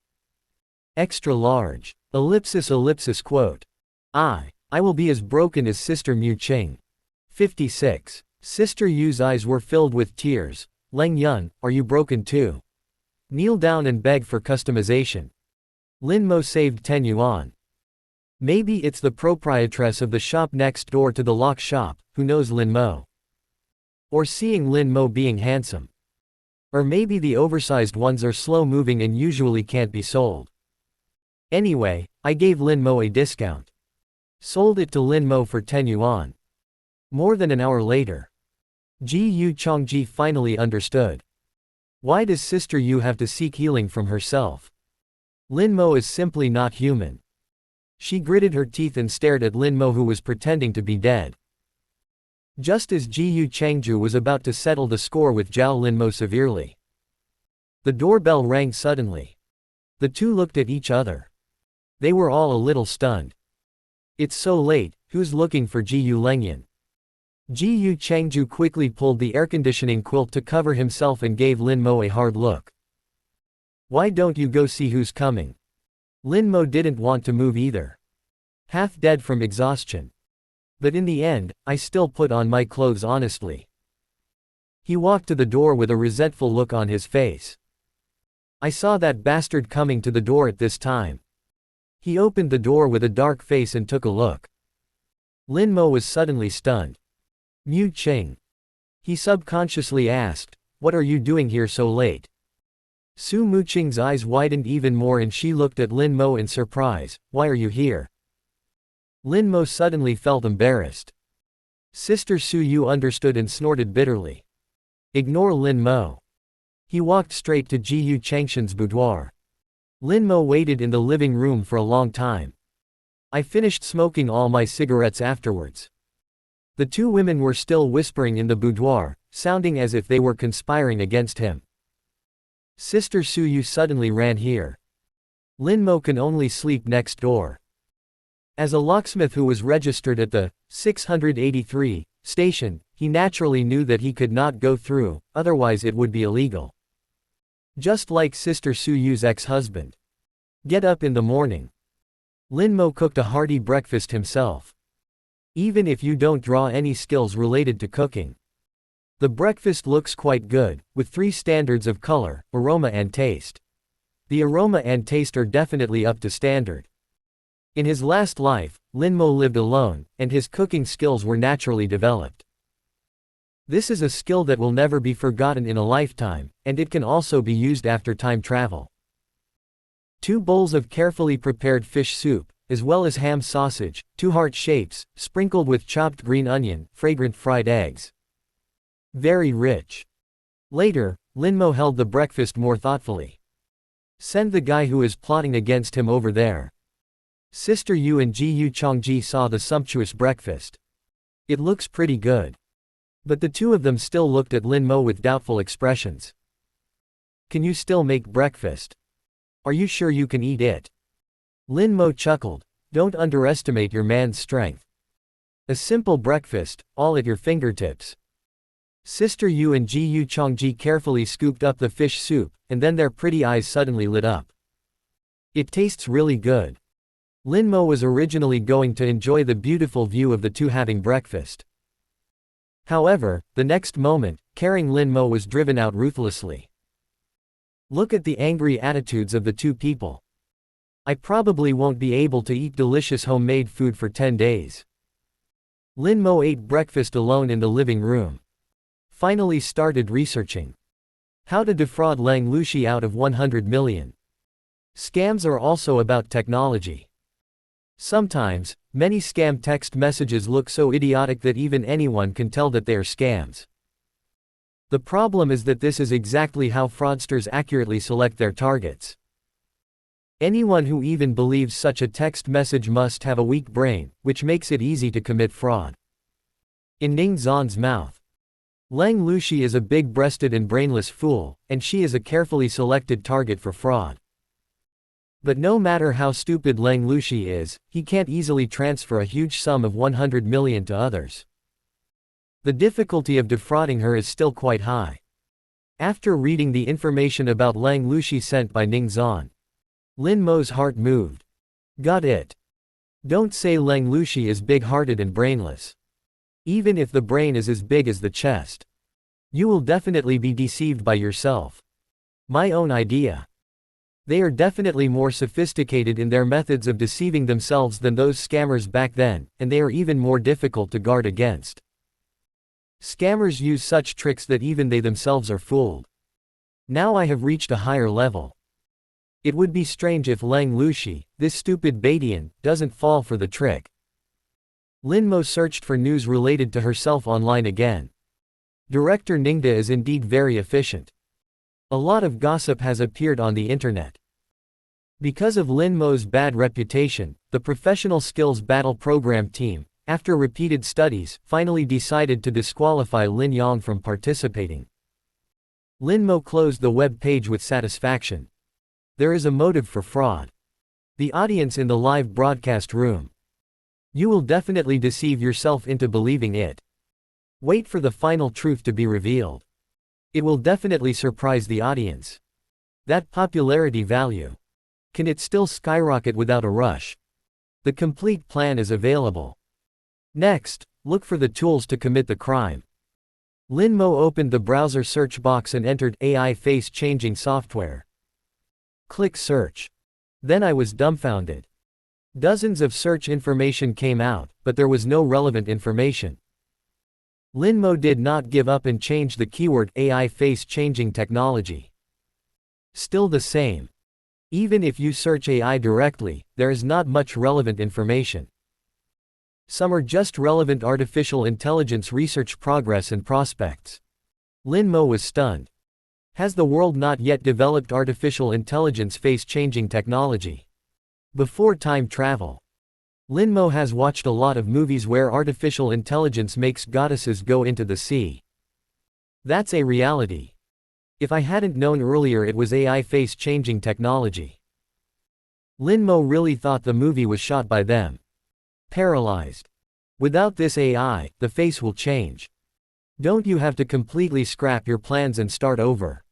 Extra large. Ellipsis quote. I will be as broken as Sister Mu Qing. 56. Sister Yu's eyes were filled with tears. Leng Yun, are you broken too? Kneel down and beg for customization. Lin Mo saved 10 yuan. Maybe it's the proprietress of the shop next door to the lock shop, who knows Lin Mo. Or seeing Lin Mo being handsome. Or maybe the oversized ones are slow-moving and usually can't be sold. Anyway, I gave Lin Mo a discount. Sold it to Lin Mo for 10 yuan. More than an hour later. Ji Changji finally understood. Why does Sister Yu have to seek healing from herself? Lin Mo is simply not human. She gritted her teeth and stared at Lin Mo, who was pretending to be dead. Just as Ji Chengju was about to settle the score with Zhao Lin Mo severely. The doorbell rang suddenly. The two looked at each other. They were all a little stunned. It's so late, who's looking for Ji Lengyan? Ji Chengju quickly pulled the air-conditioning quilt to cover himself and gave Lin Mo a hard look. Why don't you go see who's coming? Lin Mo didn't want to move either. Half dead from exhaustion. But in the end, I still put on my clothes honestly. He walked to the door with a resentful look on his face. I saw that bastard coming to the door at this time. He opened the door with a dark face and took a look. Lin Mo was suddenly stunned. Mu Qing. He subconsciously asked, "What are you doing here so late?" Su Muqing's eyes widened even more and she looked at Lin Mo in surprise. "Why are you here?" Lin Mo suddenly felt embarrassed. Sister Su Yu understood and snorted bitterly. "Ignore Lin Mo." He walked straight to Ji Yu Changshan's boudoir. Lin Mo waited in the living room for a long time. "I finished smoking all my cigarettes afterwards." The two women were still whispering in the boudoir, sounding as if they were conspiring against him. Sister Su Yu suddenly ran here. Lin Mo can only sleep next door. As a locksmith who was registered at the 683 station, he naturally knew that he could not go through, otherwise it would be illegal. Just like Sister Su Yu's ex-husband. Get up in the morning. Lin Mo cooked a hearty breakfast himself. Even if you don't draw any skills related to cooking. The breakfast looks quite good, with 3 standards of color, aroma and taste. The aroma and taste are definitely up to standard. In his last life, Lin Mo lived alone, and his cooking skills were naturally developed. This is a skill that will never be forgotten in a lifetime, and it can also be used after time travel. 2 bowls of carefully prepared fish soup, as well as ham sausage, 2 heart shapes, sprinkled with chopped green onion, fragrant fried eggs. Very rich. Later, Lin Mo held the breakfast more thoughtfully. Send the guy who is plotting against him over there. Sister Yu and Ji Yu Chongji saw the sumptuous breakfast. It looks pretty good. But the two of them still looked at Lin Mo with doubtful expressions. Can you still make breakfast? Are you sure you can eat it? Lin Mo chuckled. Don't underestimate your man's strength. A simple breakfast, all at your fingertips. Sister Yu and Ji Yu Chongji carefully scooped up the fish soup, and then their pretty eyes suddenly lit up. It tastes really good. Lin Mo was originally going to enjoy the beautiful view of the two having breakfast. However, the next moment, caring Lin Mo was driven out ruthlessly. Look at the angry attitudes of the two people. I probably won't be able to eat delicious homemade food for 10 days. Lin Mo ate breakfast alone in the living room. Finally started researching how to defraud Lang Lushi out of 100 million. Scams are also about technology. Sometimes, many scam text messages look so idiotic that even anyone can tell that they are scams. The problem is that this is exactly how fraudsters accurately select their targets. Anyone who even believes such a text message must have a weak brain, which makes it easy to commit fraud. In Ning Zan's mouth. Lang Lushi is a big-breasted and brainless fool, and she is a carefully selected target for fraud. But no matter how stupid Lang Lushi is, he can't easily transfer a huge sum of 100 million to others. The difficulty of defrauding her is still quite high. After reading the information about Lang Lushi sent by Ning Zan, Lin Mo's heart moved. Got it. Don't say Lang Lushi is big-hearted and brainless. Even if the brain is as big as the chest. You will definitely be deceived by yourself. My own idea. They are definitely more sophisticated in their methods of deceiving themselves than those scammers back then, and they are even more difficult to guard against. Scammers use such tricks that even they themselves are fooled. Now I have reached a higher level. It would be strange if Lang Lushi, this stupid Badian, doesn't fall for the trick. Lin Mo searched for news related to herself online again. Director Ningda is indeed very efficient. A lot of gossip has appeared on the internet. Because of Lin Mo's bad reputation, the Professional Skills Battle Program team, after repeated studies, finally decided to disqualify Lin Yang from participating. Lin Mo closed the web page with satisfaction. There is a motive for fraud. The audience in the live broadcast room. You will definitely deceive yourself into believing it. Wait for the final truth to be revealed. It will definitely surprise the audience. That popularity value. Can it still skyrocket without a rush? The complete plan is available. Next, look for the tools to commit the crime. Lin Mo opened the browser search box and entered AI face-changing software. Click search. Then I was dumbfounded. Dozens of search information came out, but there was no relevant information. Lin Mo did not give up and changed the keyword AI face-changing technology. Still the same. Even if you search AI directly, there is not much relevant information. Some are just relevant artificial intelligence research progress and prospects. Lin Mo was stunned. Has the world not yet developed artificial intelligence face-changing technology? Before time travel. Lin Mo has watched a lot of movies where artificial intelligence makes goddesses go into the sea. That's a reality. If I hadn't known earlier it was AI face-changing technology. Lin Mo really thought the movie was shot by them. Paralyzed. Without this AI, the face will change. Don't you have to completely scrap your plans and start over?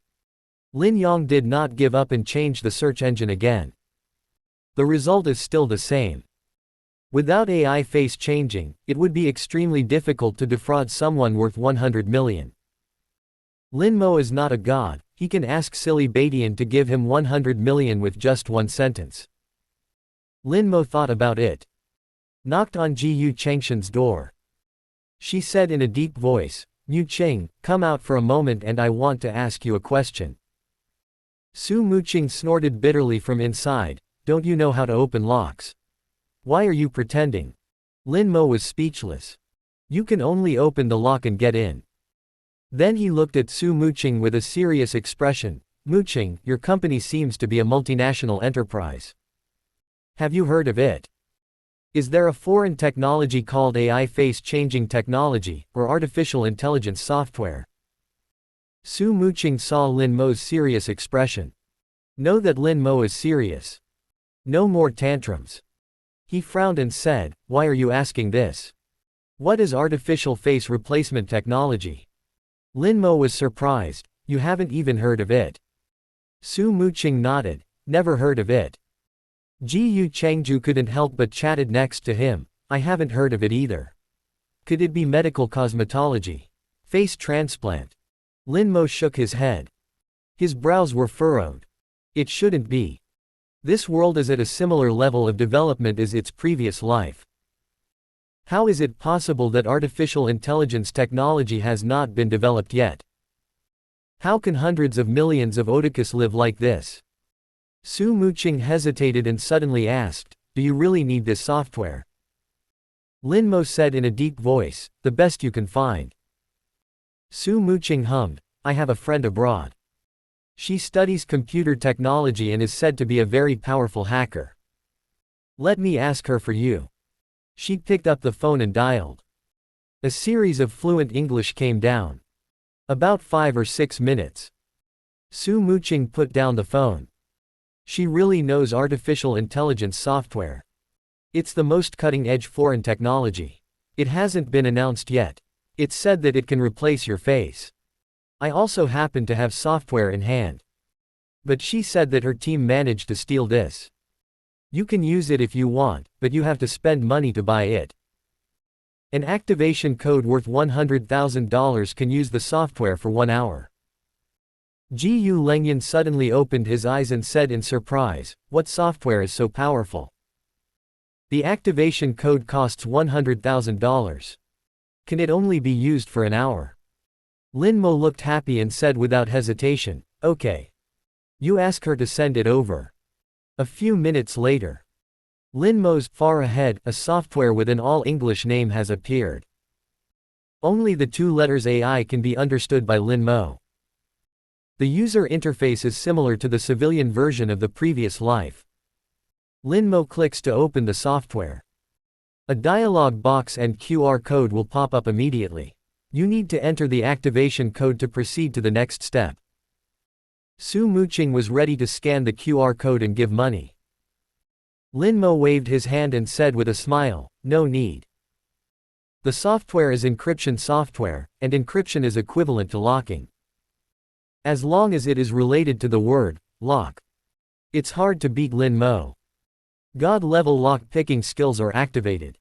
Lin Yong did not give up and change the search engine again. The result is still the same. Without AI face changing, it would be extremely difficult to defraud someone worth 100 million. Lin Mo is not a god, he can ask silly Badian to give him 100 million with just one sentence. Lin Mo thought about it. Knocked on Ji Yu Chengshan's door. She said in a deep voice, "Yu Cheng, come out for a moment and I want to ask you a question." Su Muqing snorted bitterly from inside, "Don't you know how to open locks? Why are you pretending?" Lin Mo was speechless. "You can only open the lock and get in." Then he looked at Su Muqing with a serious expression. "Muqing, your company seems to be a multinational enterprise. Have you heard of it? Is there a foreign technology called AI face-changing technology, or artificial intelligence software?" Su Muqing saw Lin Mo's serious expression. Know that Lin Mo is serious. No more tantrums. He frowned and said, "Why are you asking this? What is artificial face replacement technology?" Lin Mo was surprised. "You haven't even heard of it?" Su Muqing nodded. "Never heard of it." Ji Yu Chengju couldn't help but chatted next to him. "I haven't heard of it either. Could it be medical cosmetology? Face transplant?" Lin Mo shook his head. His brows were furrowed. It shouldn't be. This world is at a similar level of development as its previous life. How is it possible that artificial intelligence technology has not been developed yet? How can hundreds of millions of Oedicus live like this? Su Muqing hesitated and suddenly asked, "Do you really need this software?" Lin Mo said in a deep voice, "The best you can find." Su Muqing hummed, "I have a friend abroad. She studies computer technology and is said to be a very powerful hacker. Let me ask her for you." She picked up the phone and dialed. A series of fluent English came down. About 5 or 6 minutes. Su Muqing put down the phone. She really knows artificial intelligence software. It's the most cutting-edge foreign technology. It hasn't been announced yet. It's said that it can replace your face. I also happen to have software in hand. But she said that her team managed to steal this. You can use it if you want, but you have to spend money to buy it. An activation code worth $100,000 can use the software for 1 hour. Ji Yu Lengyan suddenly opened his eyes and said in surprise, "What software is so powerful?" The activation code costs $100,000. Can it only be used for an hour? Lin Mo looked happy and said without hesitation, "Okay. You ask her to send it over." A few minutes later. Lin Mo's Far Ahead, a software with an all-English name has appeared. Only the 2 letters AI can be understood by Lin Mo. The user interface is similar to the civilian version of the previous life. Lin Mo clicks to open the software. A dialog box and QR code will pop up immediately. You need to enter the activation code to proceed to the next step. Su Muqing was ready to scan the QR code and give money. Lin Mo waved his hand and said with a smile, "No need. The software is encryption software, and encryption is equivalent to locking. As long as it is related to the word, lock. It's hard to beat Lin Mo. God-level lock-picking skills are activated.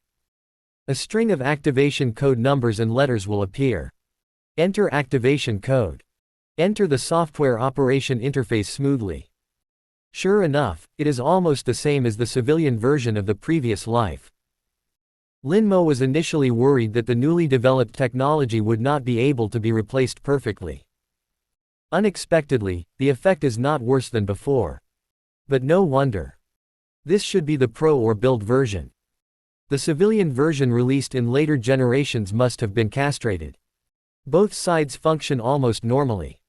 A string of activation code numbers and letters will appear. Enter activation code. Enter the software operation interface smoothly. Sure enough, it is almost the same as the civilian version of the previous life. Lin Mo was initially worried that the newly developed technology would not be able to be replaced perfectly. Unexpectedly, the effect is not worse than before. But no wonder. This should be the pro or build version. The civilian version released in later generations must have been castrated. Both sides function almost normally.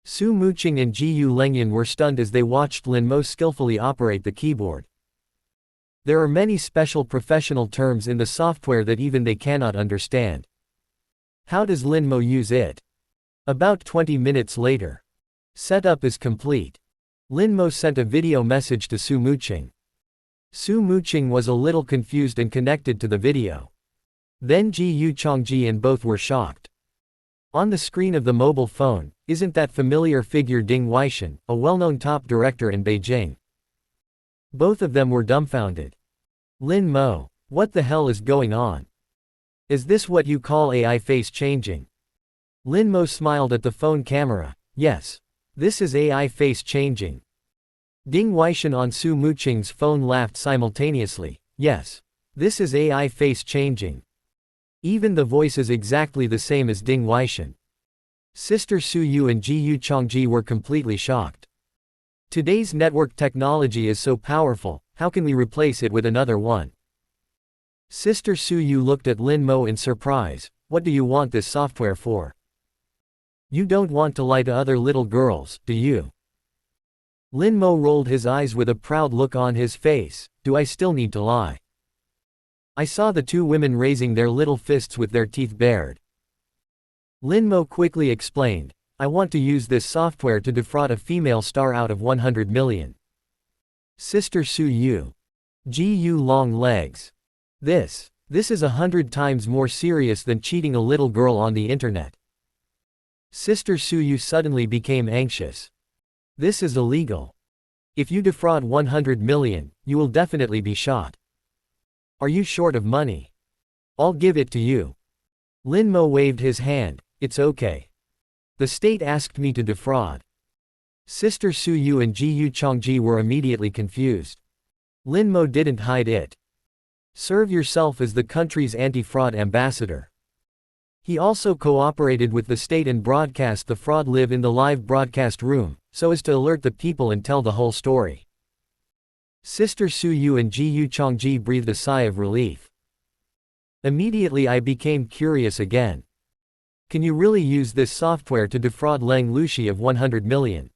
Su Muqing and Jiyu Lengyan were stunned as they watched Lin Mo skillfully operate the keyboard. There are many special professional terms in the software that even they cannot understand. How does Lin Mo use it? About 20 minutes later. Setup is complete. Lin Mo sent a video message to Su Muqing. Su Muqing was a little confused and connected to the video. Then Jiyu Chongji and both were shocked. On the screen of the mobile phone, isn't that familiar figure Ding Weishan, a well-known top director in Beijing? Both of them were dumbfounded. Lin Mo, what the hell is going on? Is this what you call AI face changing? Lin Mo smiled at the phone camera. Yes. This is AI face changing. Ding Weishan on Su Muqing's phone laughed simultaneously. Yes. This is AI face changing. Even the voice is exactly the same as Ding Weishan. Sister Su Yu and Jiyu Chongji were completely shocked. Today's network technology is so powerful, how can we replace it with another one? Sister Su Yu looked at Lin Mo in surprise. What do you want this software for? You don't want to lie to other little girls, do you? Lin Mo rolled his eyes with a proud look on his face. Do I still need to lie? I saw the two women raising their little fists with their teeth bared. Lin Mo quickly explained, I want to use this software to defraud a female star out of 100 million. Sister Su Yu. Jiyu long legs. This is 100 times more serious than cheating a little girl on the internet. Sister Su Yu suddenly became anxious. This is illegal. If you defraud 100 million, you will definitely be shot. Are you short of money? I'll give it to you. Lin Mo waved his hand. It's okay. The state asked me to defraud. Sister Su Yu and Jiyu Chongji were immediately confused. Lin Mo didn't hide it. Serve yourself as the country's anti-fraud ambassador. He also cooperated with the state and broadcast the fraud live in the live broadcast room, so as to alert the people and tell the whole story. Sister Su Yu and Jiyu Chongji breathed a sigh of relief. Immediately I became curious again. Can you really use this software to defraud Leng Lushi of 100 million?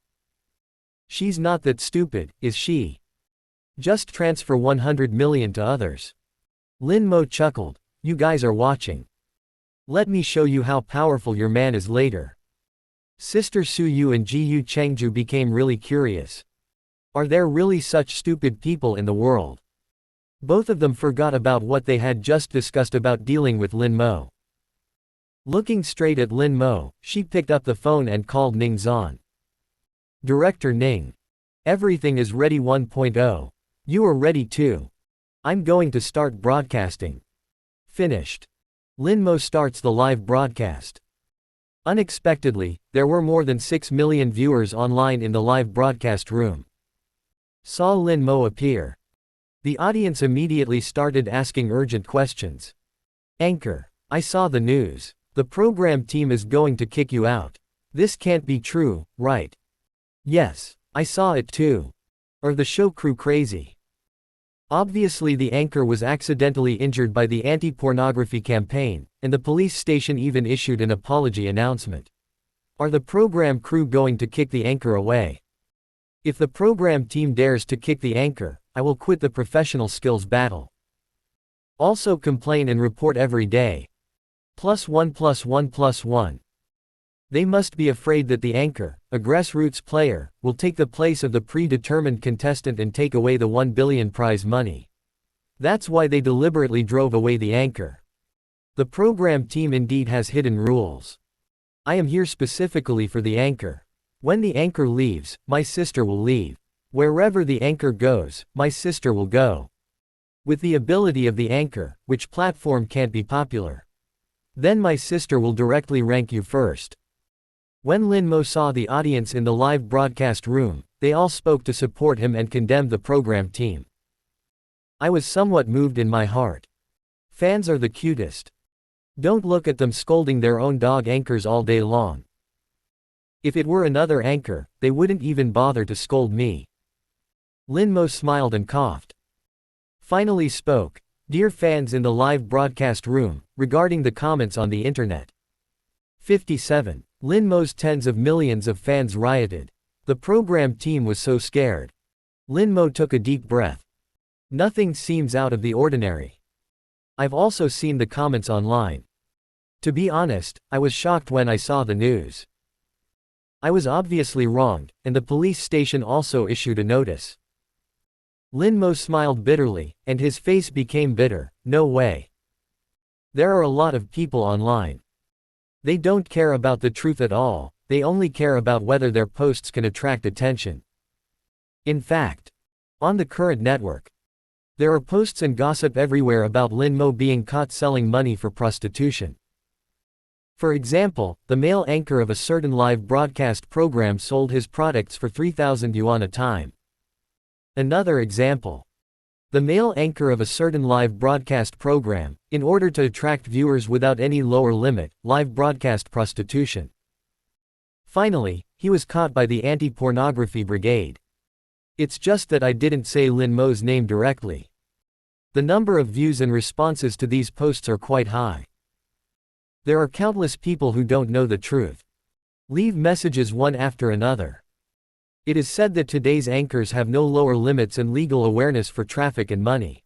She's not that stupid, is she? Just transfer 100 million to others. Lin Mo chuckled. You guys are watching. Let me show you how powerful your man is later. Sister Su Yu and Jiyu Chengju became really curious. Are there really such stupid people in the world? Both of them forgot about what they had just discussed about dealing with Lin Mo. Looking straight at Lin Mo, she picked up the phone and called Ning Zhan. Director Ning. Everything is ready 1.0. You are ready too. I'm going to start broadcasting. Finished. Lin Mo starts the live broadcast. Unexpectedly, there were more than 6 million viewers online in the live broadcast room. Saw Lin Mo appear. The audience immediately started asking urgent questions. Anchor. I saw the news. The program team is going to kick you out. This can't be true, right? Yes, I saw it too. Are the show crew crazy? Obviously the anchor was accidentally injured by the anti-pornography campaign, and the police station even issued an apology announcement. Are the program crew going to kick the anchor away? If the program team dares to kick the anchor, I will quit the professional skills battle. Also complain and report every day. +1+1+1. They must be afraid that the anchor, a grassroots player, will take the place of the predetermined contestant and take away the 1 billion prize money. That's why they deliberately drove away the anchor. The program team indeed has hidden rules. I am here specifically for the anchor. When the anchor leaves, my sister will leave. Wherever the anchor goes, my sister will go. With the ability of the anchor, which platform can't be popular? Then my sister will directly rank you first. When Lin Mo saw the audience in the live broadcast room, they all spoke to support him and condemned the program team. I was somewhat moved in my heart. Fans are the cutest. Don't look at them scolding their own dog anchors all day long. If it were another anchor, they wouldn't even bother to scold me. Lin Mo smiled and coughed. Finally spoke, "Dear fans in the live broadcast room, regarding the comments on the internet." 57. Lin Mo's tens of millions of fans rioted. The program team was so scared. Lin Mo took a deep breath. Nothing seems out of the ordinary. I've also seen the comments online. To be honest, I was shocked when I saw the news. I was obviously wronged, and the police station also issued a notice. Lin Mo smiled bitterly, and his face became bitter. No way. There are a lot of people online. They don't care about the truth at all, they only care about whether their posts can attract attention. In fact, on the current network, there are posts and gossip everywhere about Lin Mo being caught selling money for prostitution. For example, the male anchor of a certain live broadcast program sold his products for 3,000 yuan a time. Another example. The male anchor of a certain live broadcast program, in order to attract viewers without any lower limit, live broadcast prostitution. Finally, he was caught by the anti-pornography brigade. It's just that I didn't say Lin Mo's name directly. The number of views and responses to these posts are quite high. There are countless people who don't know the truth. Leave messages one after another. It is said that today's anchors have no lower limits and legal awareness for traffic and money.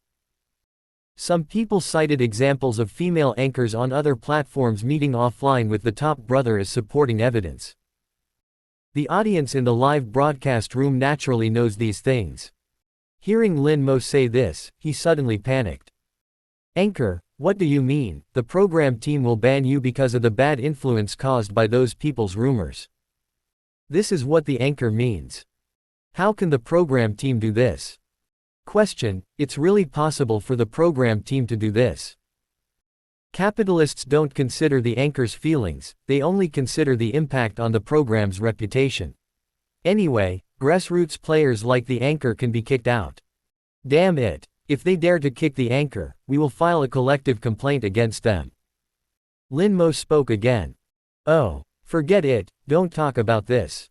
Some people cited examples of female anchors on other platforms meeting offline with the top brother as supporting evidence. The audience in the live broadcast room naturally knows these things. Hearing Lin Mo say this, he suddenly panicked. "Anchor, what do you mean? The program team will ban you because of the bad influence caused by those people's rumors. This is what the anchor means. How can the program team do this?" Question: It's really possible for the program team to do this. Capitalists don't consider the anchor's feelings, they only consider the impact on the program's reputation. Anyway, grassroots players like the anchor can be kicked out. Damn it. If they dare to kick the anchor, we will file a collective complaint against them. Lin Mo spoke again. Oh, forget it, don't talk about this.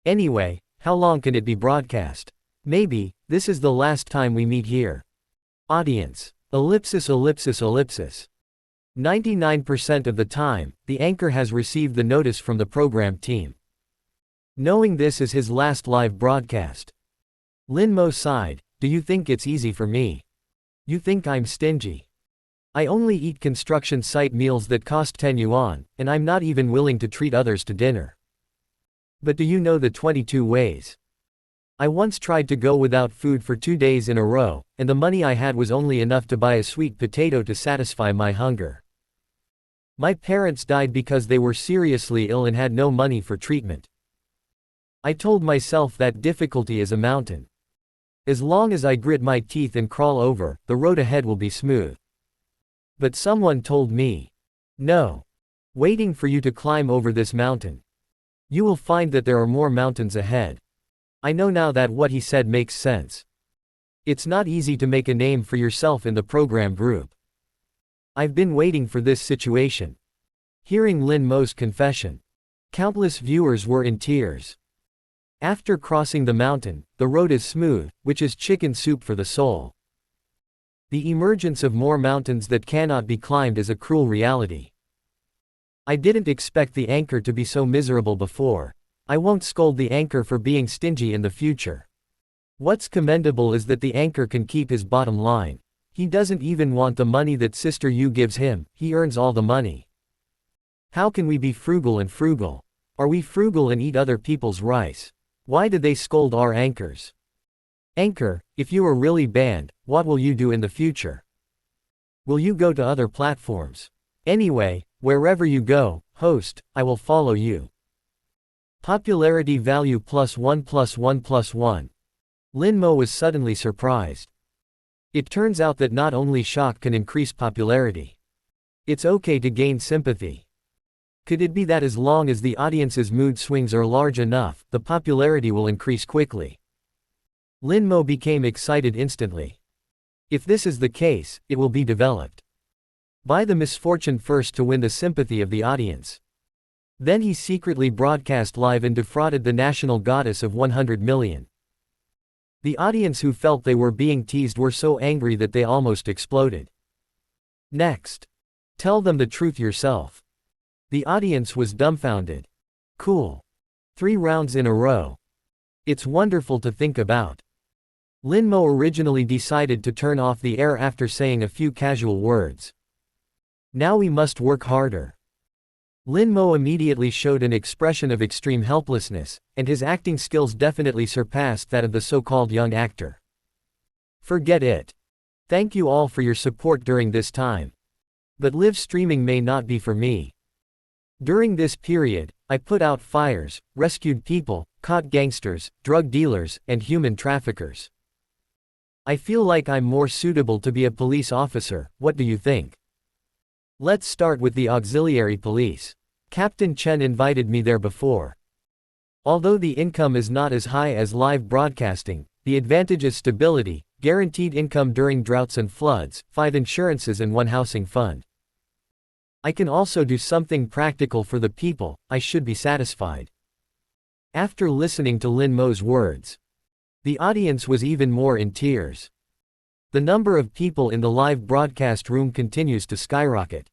Anyway, how long can it be broadcast? Maybe, this is the last time we meet here. Audience. Ellipsis ellipsis ellipsis. 99% of the time, the anchor has received the notice from the program team. Knowing this is his last live broadcast. Lin Mo sighed. Do you think it's easy for me? You think I'm stingy? I only eat construction site meals that cost 10 yuan, and I'm not even willing to treat others to dinner. But do you know the 22 ways? I once tried to go without food for 2 days in a row, and the money I had was only enough to buy a sweet potato to satisfy my hunger. My parents died because they were seriously ill and had no money for treatment. I told myself that difficulty is a mountain. As long as I grit my teeth and crawl over, the road ahead will be smooth. But someone told me, no. Waiting for you to climb over this mountain. You will find that there are more mountains ahead. I know now that what he said makes sense. It's not easy to make a name for yourself in the program group. I've been waiting for this situation. Hearing Lin Mo's confession, countless viewers were in tears. After crossing the mountain, the road is smooth, which is chicken soup for the soul. The emergence of more mountains that cannot be climbed is a cruel reality. I didn't expect the anchor to be so miserable before. I won't scold the anchor for being stingy in the future. What's commendable is that the anchor can keep his bottom line. He doesn't even want the money that Sister Yu gives him, he earns all the money. How can we be frugal and frugal? Are we frugal and eat other people's rice? Why did they scold our anchors? Anchor, if you are really banned, what will you do in the future? Will you go to other platforms? Anyway, wherever you go, host, I will follow you. Popularity value +1 +1 +1. Lin Mo was suddenly surprised. It turns out that not only shock can increase popularity. It's okay to gain sympathy. Could it be that as long as the audience's mood swings are large enough, the popularity will increase quickly? Lin Mo became excited instantly. If this is the case, it will be developed by the misfortune first to win the sympathy of the audience. Then he secretly broadcast live and defrauded the national goddess of 100 million. The audience who felt they were being teased were so angry that they almost exploded. Next. Tell them the truth yourself. The audience was dumbfounded. Cool. 3 rounds in a row. It's wonderful to think about. Lin Mo originally decided to turn off the air after saying a few casual words. Now we must work harder. Lin Mo immediately showed an expression of extreme helplessness, and his acting skills definitely surpassed that of the so-called young actor. Forget it. Thank you all for your support during this time. But live streaming may not be for me. During this period, I put out fires, rescued people, caught gangsters, drug dealers, and human traffickers. I feel like I'm more suitable to be a police officer. What do you think? Let's start with the auxiliary police. Captain Chen invited me there before. Although the income is not as high as live broadcasting, the advantage is stability, guaranteed income during droughts and floods, 5 insurances and 1 housing fund. I can also do something practical for the people. I should be satisfied. After listening to Lin Mo's words, the audience was even more in tears. The number of people in the live broadcast room continues to skyrocket.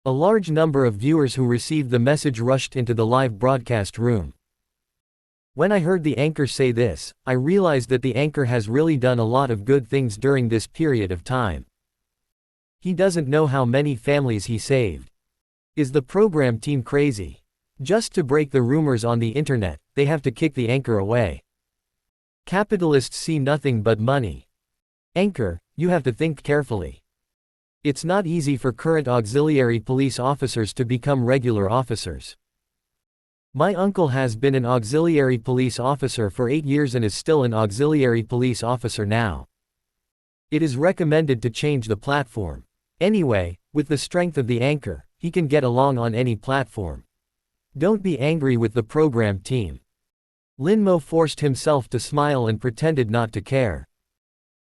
A large number of viewers who received the message rushed into the live broadcast room. When I heard the anchor say this, I realized that the anchor has really done a lot of good things during this period of time. He doesn't know how many families he saved. Is the program team crazy? Just to break the rumors on the internet, they have to kick the anchor away. Capitalists see nothing but money. Anchor, you have to think carefully. It's not easy for current auxiliary police officers to become regular officers. My uncle has been an auxiliary police officer for 8 years and is still an auxiliary police officer now. It is recommended to change the platform. Anyway, with the strength of the anchor, he can get along on any platform. Don't be angry with the program team. Lin Mo forced himself to smile and pretended not to care.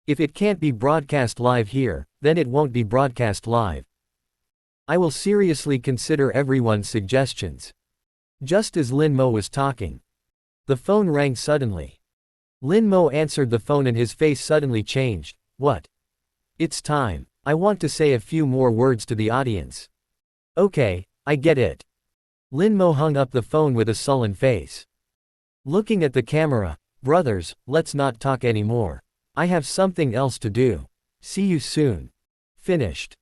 If it can't be broadcast live here, then it won't be broadcast live. I will seriously consider everyone's suggestions. Just as Lin Mo was talking, the phone rang suddenly. Lin Mo answered the phone and his face suddenly changed. What? It's time. I want to say a few more words to the audience. Okay, I get it. Lin Mo hung up the phone with a sullen face. Looking at the camera, brothers, let's not talk anymore. I have something else to do. See you soon. Finished.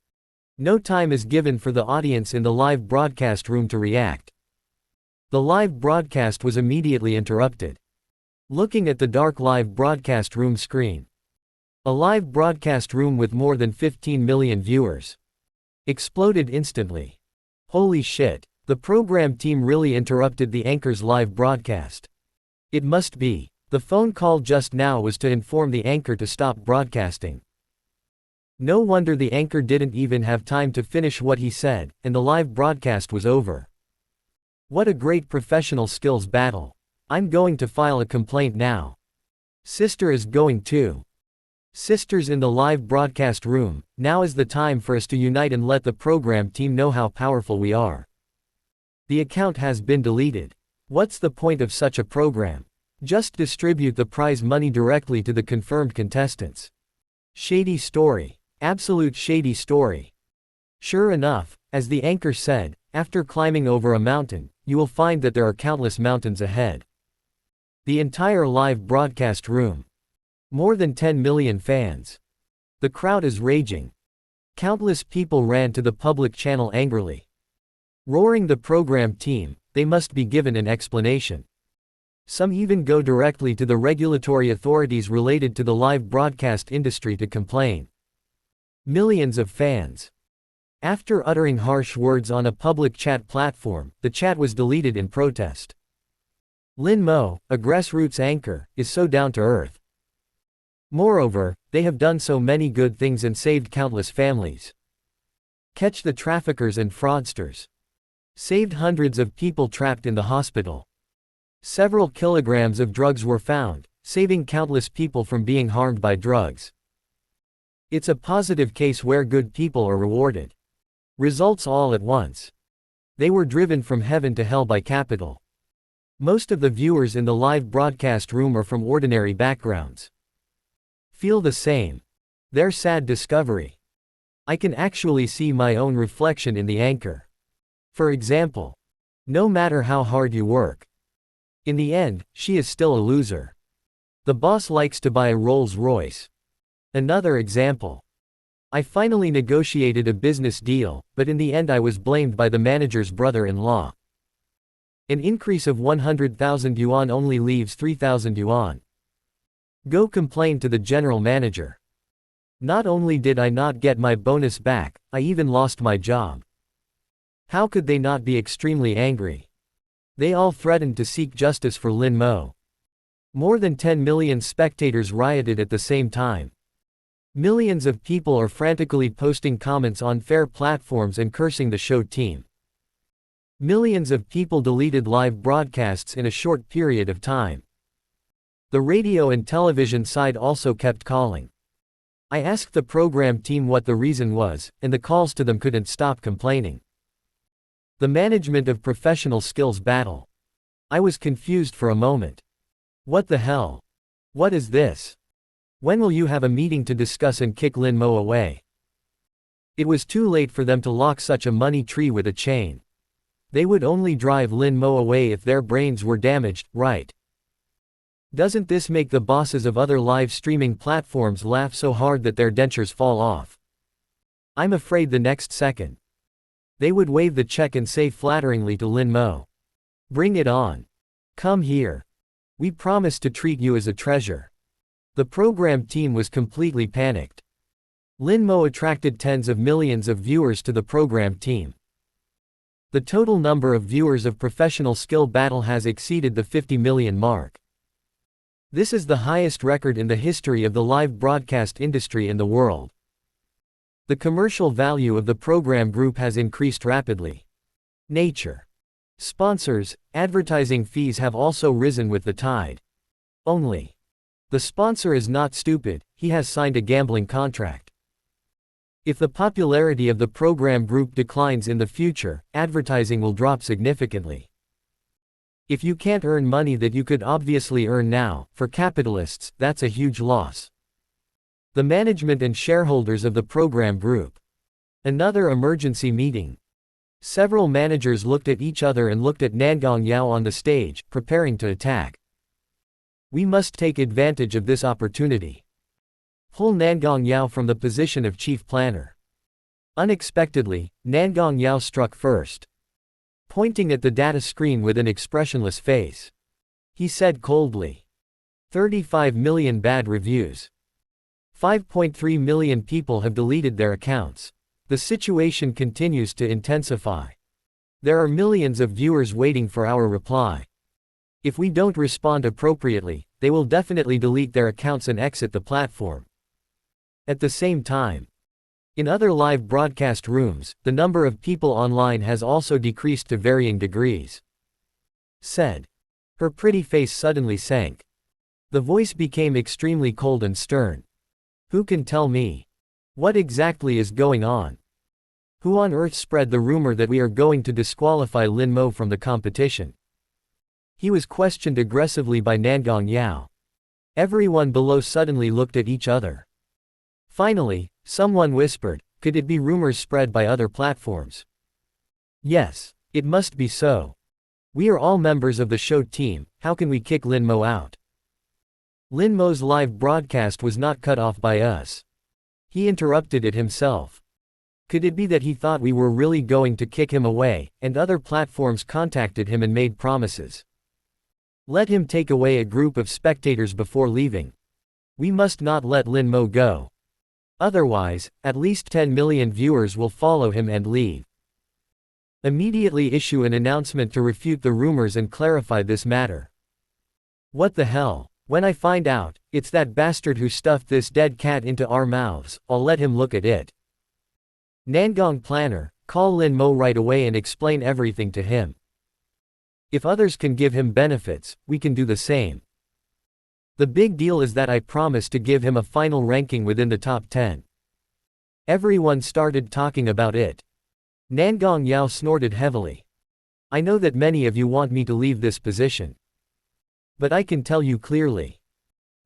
No time is given for the audience in the live broadcast room to react. The live broadcast was immediately interrupted. Looking at the dark live broadcast room screen. A live broadcast room with more than 15 million viewers exploded instantly. Holy shit, the program team really interrupted the anchor's live broadcast. It must be. The phone call just now was to inform the anchor to stop broadcasting. No wonder the anchor didn't even have time to finish what he said, and the live broadcast was over. What a great professional skills battle. I'm going to file a complaint now. Sister is going too. Sisters in the live broadcast room, now is the time for us to unite and let the program team know how powerful we are. The account has been deleted. What's the point of such a program? Just distribute the prize money directly to the confirmed contestants. Shady story. Absolute shady story. Sure enough, as the anchor said, after climbing over a mountain, you will find that there are countless mountains ahead. The entire live broadcast room. More than 10 million fans. The crowd is raging. Countless people ran to the public channel angrily. Roaring the program team, they must be given an explanation. Some even go directly to the regulatory authorities related to the live broadcast industry to complain. Millions of fans. After uttering harsh words on a public chat platform, the chat was deleted in protest. Lin Mo, a grassroots anchor, is so down to earth. Moreover, they have done so many good things and saved countless families. Catch the traffickers and fraudsters. Saved hundreds of people trapped in the hospital. Several kilograms of drugs were found, saving countless people from being harmed by drugs. It's a positive case where good people are rewarded. Results all at once. They were driven from heaven to hell by capital. Most of the viewers in the live broadcast room are from ordinary backgrounds. Feel the same. Their sad discovery. I can actually see my own reflection in the anchor. For example, no matter how hard you work, in the end, she is still a loser. The boss likes to buy a Rolls-Royce. Another example. I finally negotiated a business deal, but in the end I was blamed by the manager's brother-in-law. An increase of 100,000 yuan only leaves 3,000 yuan. Go complain to the general manager. Not only did I not get my bonus back, I even lost my job. How could they not be extremely angry? They all threatened to seek justice for Lin Mo. More than 10 million spectators rioted at the same time. Millions of people are frantically posting comments on fair platforms and cursing the show team. Millions of people deleted live broadcasts in a short period of time. The radio and television side also kept calling. I asked the program team what the reason was, and the calls to them couldn't stop complaining. The management of professional skills battle. I was confused for a moment. What the hell? What is this? When will you have a meeting to discuss and kick Lin Mo away? It was too late for them to lock such a money tree with a chain. They would only drive Lin Mo away if their brains were damaged, right? Doesn't this make the bosses of other live streaming platforms laugh so hard that their dentures fall off? I'm afraid the next second they would wave the check and say flatteringly to Lin Mo, "Bring it on. Come here. We promise to treat you as a treasure." The program team was completely panicked. Lin Mo attracted tens of millions of viewers to the program team. The total number of viewers of Professional Skill Battle has exceeded the 50 million mark. This is the highest record in the history of the live broadcast industry in the world. The commercial value of the program group has increased rapidly. Nature. Sponsors, advertising fees have also risen with the tide. Only. The sponsor is not stupid, he has signed a gambling contract. If the popularity of the program group declines in the future, advertising will drop significantly. If you can't earn money that you could obviously earn now, for capitalists, that's a huge loss. The management and shareholders of the program group. Another emergency meeting. Several managers looked at each other and looked at Nangong Yao on the stage, preparing to attack. We must take advantage of this opportunity. Pull Nangong Yao from the position of chief planner. Unexpectedly, Nangong Yao struck first. Pointing at the data screen with an expressionless face, he said coldly, 35 million bad reviews. 5.3 million people have deleted their accounts. The situation continues to intensify. There are millions of viewers waiting for our reply. If we don't respond appropriately, they will definitely delete their accounts and exit the platform. At the same time, in other live broadcast rooms, the number of people online has also decreased to varying degrees. Said. Her pretty face suddenly sank. The voice became extremely cold and stern. Who can tell me? What exactly is going on? Who on earth spread the rumor that we are going to disqualify Lin Mo from the competition? He was questioned aggressively by Nangong Yao. Everyone below suddenly looked at each other. Finally, someone whispered, could it be rumors spread by other platforms? Yes, it must be so. We are all members of the show team, how can we kick Lin Mo out? Lin Mo's live broadcast was not cut off by us. He interrupted it himself. Could it be that he thought we were really going to kick him away, and other platforms contacted him and made promises? Let him take away a group of spectators before leaving. We must not let Lin Mo go. Otherwise, at least 10 million viewers will follow him and leave. Immediately issue an announcement to refute the rumors and clarify this matter. What the hell? When I find out, it's that bastard who stuffed this dead cat into our mouths, I'll let him look at it. Nangong Planner, Call Lin Mo right away and explain everything to him. If others can give him benefits, we can do the same. The big deal is that I promised to give him a final ranking within the top 10. Everyone started talking about it. Nangong Yao snorted heavily. I know that many of you want me to leave this position. But I can tell you clearly.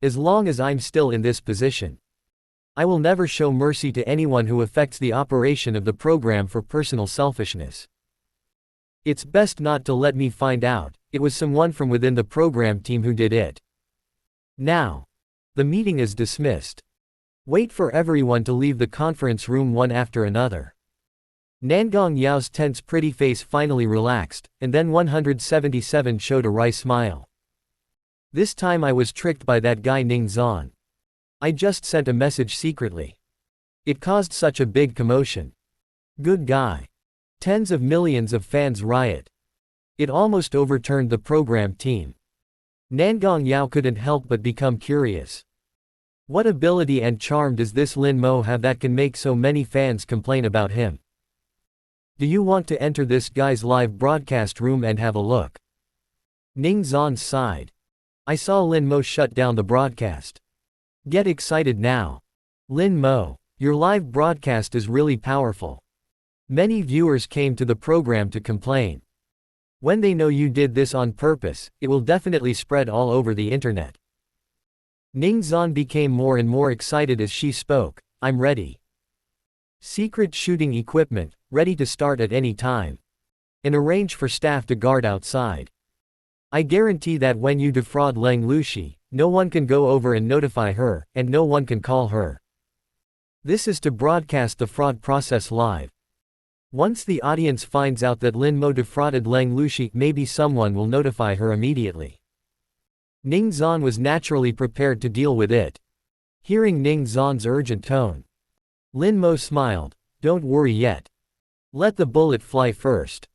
As long as I'm still in this position, I will never show mercy to anyone who affects the operation of the program for personal selfishness. It's best not to let me find out. It was someone from within the program team who did it. Now, the meeting is dismissed. Wait for everyone to leave the conference room one after another. Nangong Yao's tense pretty face finally relaxed, and then 177 showed a wry smile. This time I was tricked by that guy Ning Zan. I just sent a message secretly. It caused such a big commotion. Good guy. Tens of millions of fans riot. It almost overturned the program team. Nangong Yao couldn't help but become curious. What ability and charm does this Lin Mo have that can make so many fans complain about him? Do you want to enter this guy's live broadcast room and have a look? Ning Zan sighed. I saw Lin Mo shut down the broadcast. Get excited now. Lin Mo, your live broadcast is really powerful. Many viewers came to the program to complain. When they know you did this on purpose, it will definitely spread all over the internet. Ning Zan became more and more excited as she spoke. I'm ready. Secret shooting equipment, ready to start at any time. And arrange for staff to guard outside. I guarantee that when you defraud Leng Lushi, no one can go over and notify her, and no one can call her. This is to broadcast the fraud process live. Once the audience finds out that Lin Mo defrauded Leng Lushi, maybe someone will notify her immediately. Ning Zan was naturally prepared to deal with it. Hearing Ning Zan's urgent tone, Lin Mo smiled. Don't worry yet. Let the bullet fly first.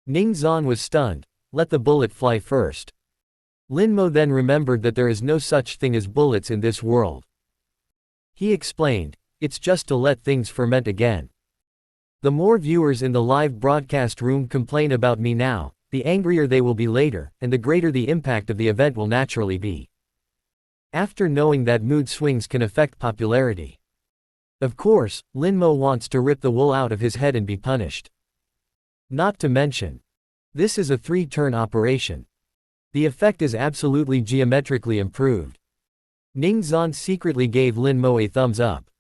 Ning Zan was stunned. Let the bullet fly first. Lin Mo then remembered that there is no such thing as bullets in this world. He explained, it's just to let things ferment again. The more viewers in the live broadcast room complain about me now, the angrier they will be later, and the greater the impact of the event will naturally be. After knowing that mood swings can affect popularity. Of course, Lin Mo wants to rip the wool out of his head and be punished. Not to mention, this is a 3-turn operation. The effect is absolutely geometrically improved. Ning Zan secretly gave Lin Mo a thumbs up.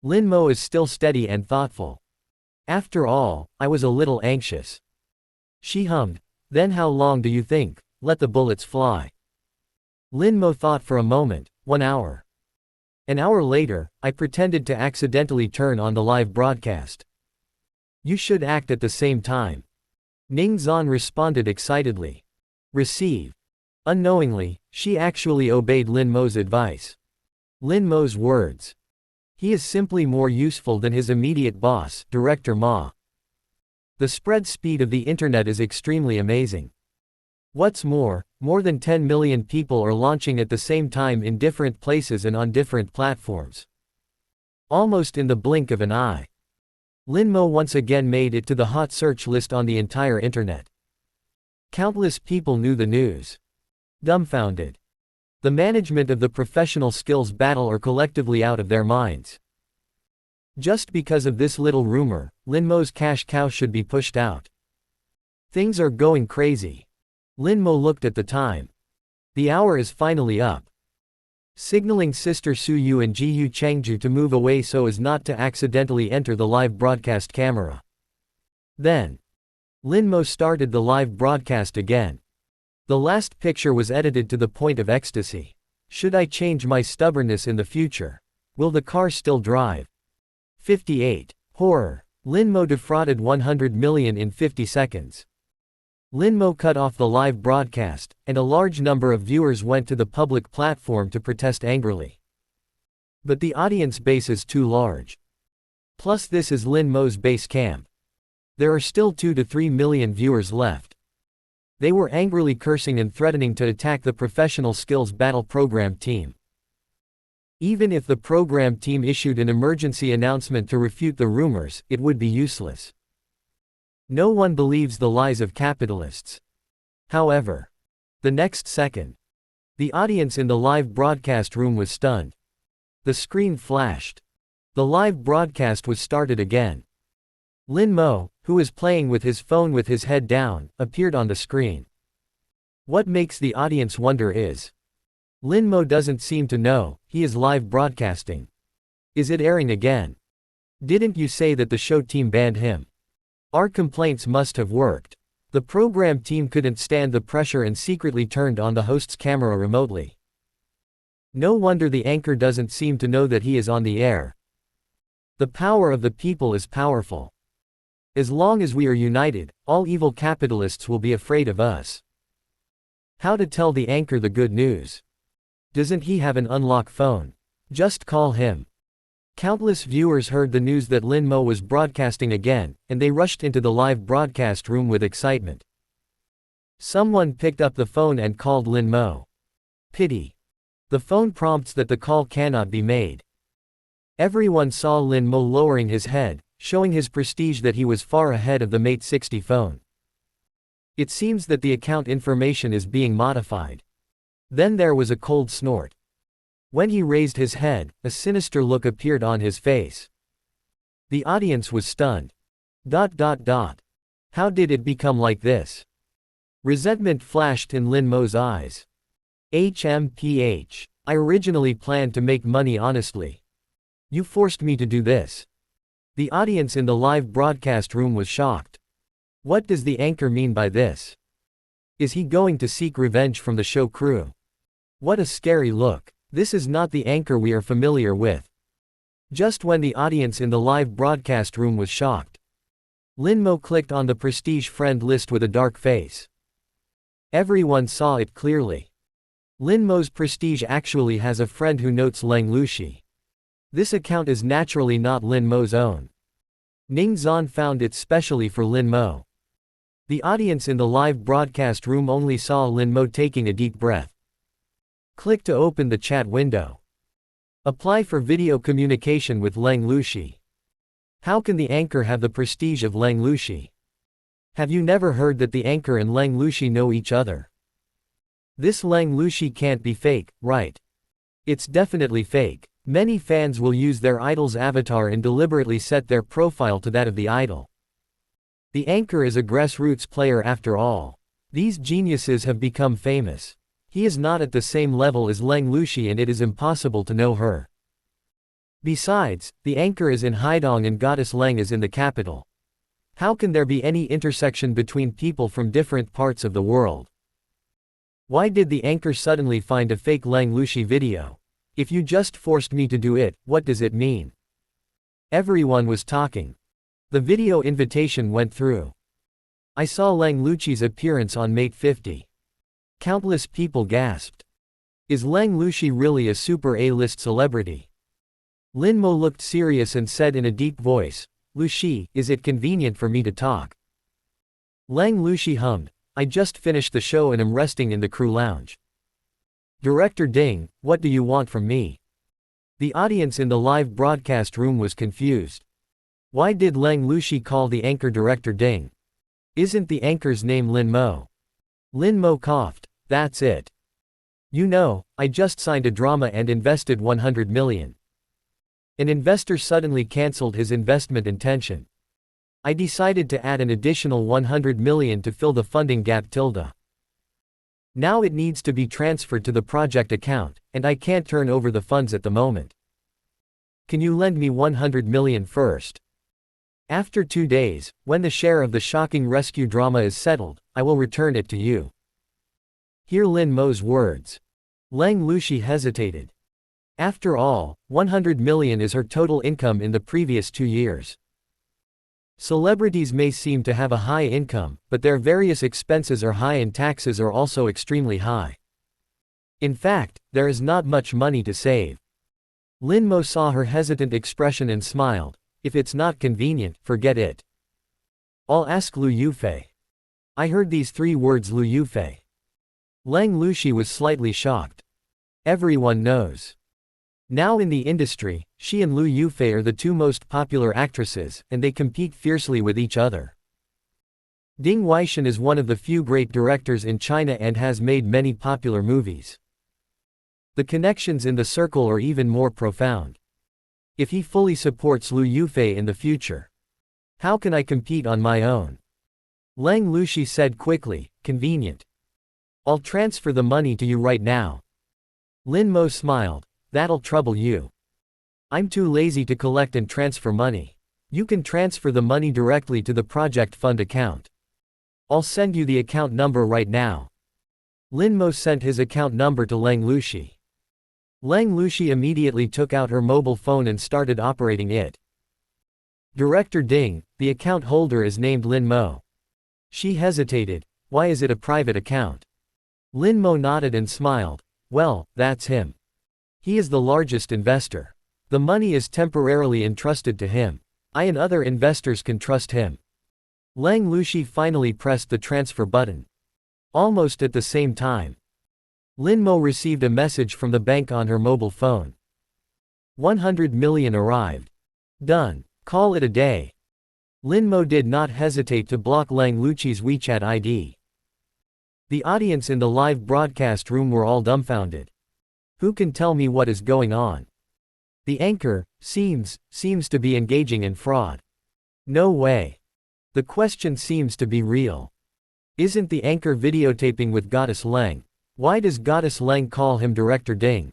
Lin Mo is still steady and thoughtful. After all, I was a little anxious. She hummed, then how long do you think? Let the bullets fly. Lin Mo thought for a moment. 1 hour. An hour later, I pretended to accidentally turn on the live broadcast. You should act at the same time. Ning Zan responded excitedly. Receive. Unknowingly, she actually obeyed Lin Mo's advice. Lin Mo's words. He is simply more useful than his immediate boss, Director Ma. The spread speed of the internet is extremely amazing. What's more than 10 million people are launching at the same time in different places and on different platforms. Almost in the blink of an eye. Lin Mo once again made it to the hot search list on the entire internet. Countless people knew the news. Dumbfounded. The management of the professional skills battle are collectively out of their minds. Just because of this little rumor, Lin Mo's cash cow should be pushed out. Things are going crazy. Lin Mo looked at the time. The hour is finally up. Signaling Sister Su Yu and Ji Yu Changju to move away so as not to accidentally enter the live broadcast camera. Then, Lin Mo started the live broadcast again. The last picture was edited to the point of ecstasy. Should I change my stubbornness in the future? Will the car still drive? 58. Horror. Lin Mo defrauded 100 million in 50 seconds. Lin Mo cut off the live broadcast, and a large number of viewers went to the public platform to protest angrily. But the audience base is too large. Plus this is Lin Mo's base camp. There are still 2 to 3 million viewers left. They were angrily cursing and threatening to attack the professional skills battle program team. Even if the program team issued an emergency announcement to refute the rumors, it would be useless. No one believes the lies of capitalists. However, the next second, the audience in the live broadcast room was stunned. The screen flashed. The live broadcast was started again. Lin Mo, who was playing with his phone with his head down, appeared on the screen. What makes the audience wonder is, Lin Mo doesn't seem to know, he is live broadcasting. Is it airing again? Didn't you say that the show team banned him? Our complaints must have worked. The program team couldn't stand the pressure and secretly turned on the host's camera remotely. No wonder the anchor doesn't seem to know that he is on the air. The power of the people is powerful. As long as we are united, all evil capitalists will be afraid of us. How to tell the anchor the good news? Doesn't he have an unlock phone? Just call him. Countless viewers heard the news that Lin Mo was broadcasting again, and they rushed into the live broadcast room with excitement. Someone picked up the phone and called Lin Mo. Pity. The phone prompts that the call cannot be made. Everyone saw Lin Mo lowering his head, showing his prestige that he was far ahead of the Mate 60 phone. It seems that the account information is being modified. Then there was a cold snort. When he raised his head, a sinister look appeared on his face. The audience was stunned. How did it become like this? Resentment flashed in Lin Mo's eyes. HMPH. I originally planned to make money honestly. You forced me to do this. The audience in the live broadcast room was shocked. What does the anchor mean by this? Is he going to seek revenge from the show crew? What a scary look. This is not the anchor we are familiar with. Just when the audience in the live broadcast room was shocked, Lin Mo clicked on the prestige friend list with a dark face. Everyone saw it clearly. Lin Mo's prestige actually has a friend who notes Lang Lushi. This account is naturally not Lin Mo's own. Ning Zhan found it specially for Lin Mo. The audience in the live broadcast room only saw Lin Mo taking a deep breath. Click to open the chat window. Apply for video communication with Lang Lushi. How can the anchor have the prestige of Lang Lushi? Have you never heard that the anchor and Lang Lushi know each other? This Lang Lushi can't be fake, right? It's definitely fake. Many fans will use their idol's avatar and deliberately set their profile to that of the idol. The anchor is a grassroots player after all. These geniuses have become famous. He is not at the same level as Lang Lushi and it is impossible to know her. Besides, the anchor is in Haidong and Goddess Lang is in the capital. How can there be any intersection between people from different parts of the world? Why did the anchor suddenly find a fake Lang Lushi video? If you just forced me to do it, what does it mean? Everyone was talking. The video invitation went through. I saw Lang Lushi's appearance on Mate 50. Countless people gasped. Is Lang Lushi really a super A-list celebrity? Lin Mo looked serious and said in a deep voice, Lushi, is it convenient for me to talk? Lang Lushi hummed, I just finished the show and am resting in the crew lounge. Director Ding, what do you want from me? The audience in the live broadcast room was confused. Why did Lang Lushi call the anchor Director Ding? Isn't the anchor's name Lin Mo? Lin Mo coughed. That's it. You know, I just signed a drama and invested 100 million. An investor suddenly cancelled his investment intention. I decided to add an additional 100 million to fill the funding gap . Now it needs to be transferred to the project account, and I can't turn over the funds at the moment. Can you lend me 100 million first? After 2 days, when the share of the shocking rescue drama is settled, I will return it to you. Hear Lin Mo's words. Lang Lushi hesitated. After all, 100 million is her total income in the previous 2 years. Celebrities may seem to have a high income, but their various expenses are high and taxes are also extremely high. In fact, there is not much money to save. Lin Mo saw her hesitant expression and smiled. If it's not convenient, forget it. I'll ask Lu Yufei. I heard these 3 words Lu Yufei. Lang Lushi was slightly shocked. Everyone knows. Now in the industry, she and Lu Yufei are the 2 most popular actresses, and they compete fiercely with each other. Ding Weishan is one of the few great directors in China and has made many popular movies. The connections in the circle are even more profound. If he fully supports Liu Yufei in the future, how can I compete on my own? Leng Lushi said quickly, convenient. I'll transfer the money to you right now. Lin Mo smiled, that'll trouble you. I'm too lazy to collect and transfer money. You can transfer the money directly to the project fund account. I'll send you the account number right now. Lin Mo sent his account number to Leng Lushi. Leng Lushi immediately took out her mobile phone and started operating it. Director Ding, the account holder is named Lin Mo. She hesitated. Why is it a private account? Lin Mo nodded and smiled. Well, that's him. He is the largest investor. The money is temporarily entrusted to him. I and other investors can trust him. Leng Lushi finally pressed the transfer button. Almost at the same time, Lin Mo received a message from the bank on her mobile phone. 100 million arrived. Done. Call it a day. Lin Mo did not hesitate to block Leng Lushi's WeChat ID. The audience in the live broadcast room were all dumbfounded. Who can tell me what is going on? The anchor seems to be engaging in fraud. No way. The question seems to be real. Isn't the anchor videotaping with Goddess Leng? Why does Goddess Leng call him Director Ding?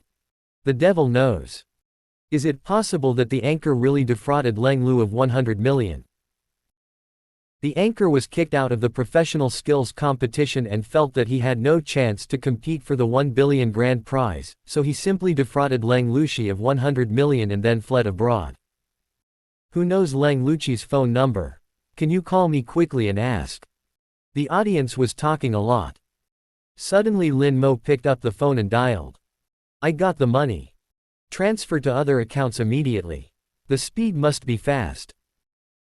The devil knows. Is it possible that the anchor really defrauded Leng Lu of 100 million? The anchor was kicked out of the professional skills competition and felt that he had no chance to compete for the 1 billion grand prize, so he simply defrauded Leng Lushi of 100 million and then fled abroad. Who knows Leng Lushi's phone number? Can you call me quickly and ask? The audience was talking a lot. Suddenly Lin Mo picked up the phone and dialed. I got the money. Transfer to other accounts immediately. The speed must be fast.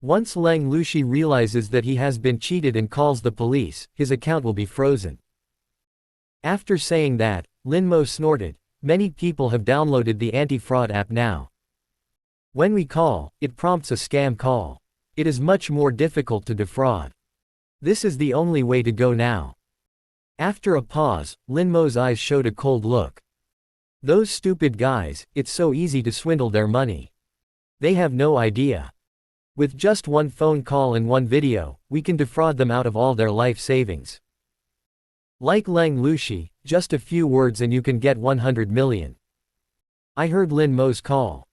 Once Leng Lushi realizes that he has been cheated and calls the police, his account will be frozen. After saying that, Lin Mo snorted, many people have downloaded the anti-fraud app now. When we call, it prompts a scam call. It is much more difficult to defraud. This is the only way to go now. After a pause, Lin Mo's eyes showed a cold look. Those stupid guys, it's so easy to swindle their money. They have no idea. With just one phone call and one video, we can defraud them out of all their life savings. Like Leng Lushi, just a few words and you can get 100 million. I heard Lin Mo's call.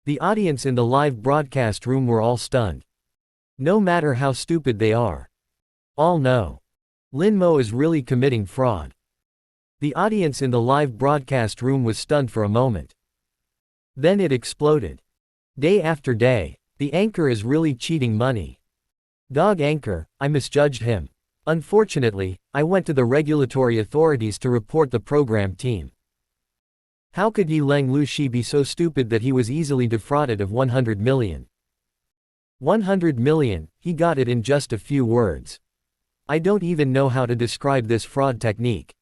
The audience in the live broadcast room were all stunned. No matter how stupid they are. All know. Lin Mo is really committing fraud. The audience in the live broadcast room was stunned for a moment. Then it exploded. Day after day, the anchor is really cheating money. Dog anchor, I misjudged him. Unfortunately, I went to the regulatory authorities to report the program team. How could Yi Leng Lushi be so stupid that he was easily defrauded of 100 million? 100 million, he got it in just a few words. I don't even know how to describe this fraud technique.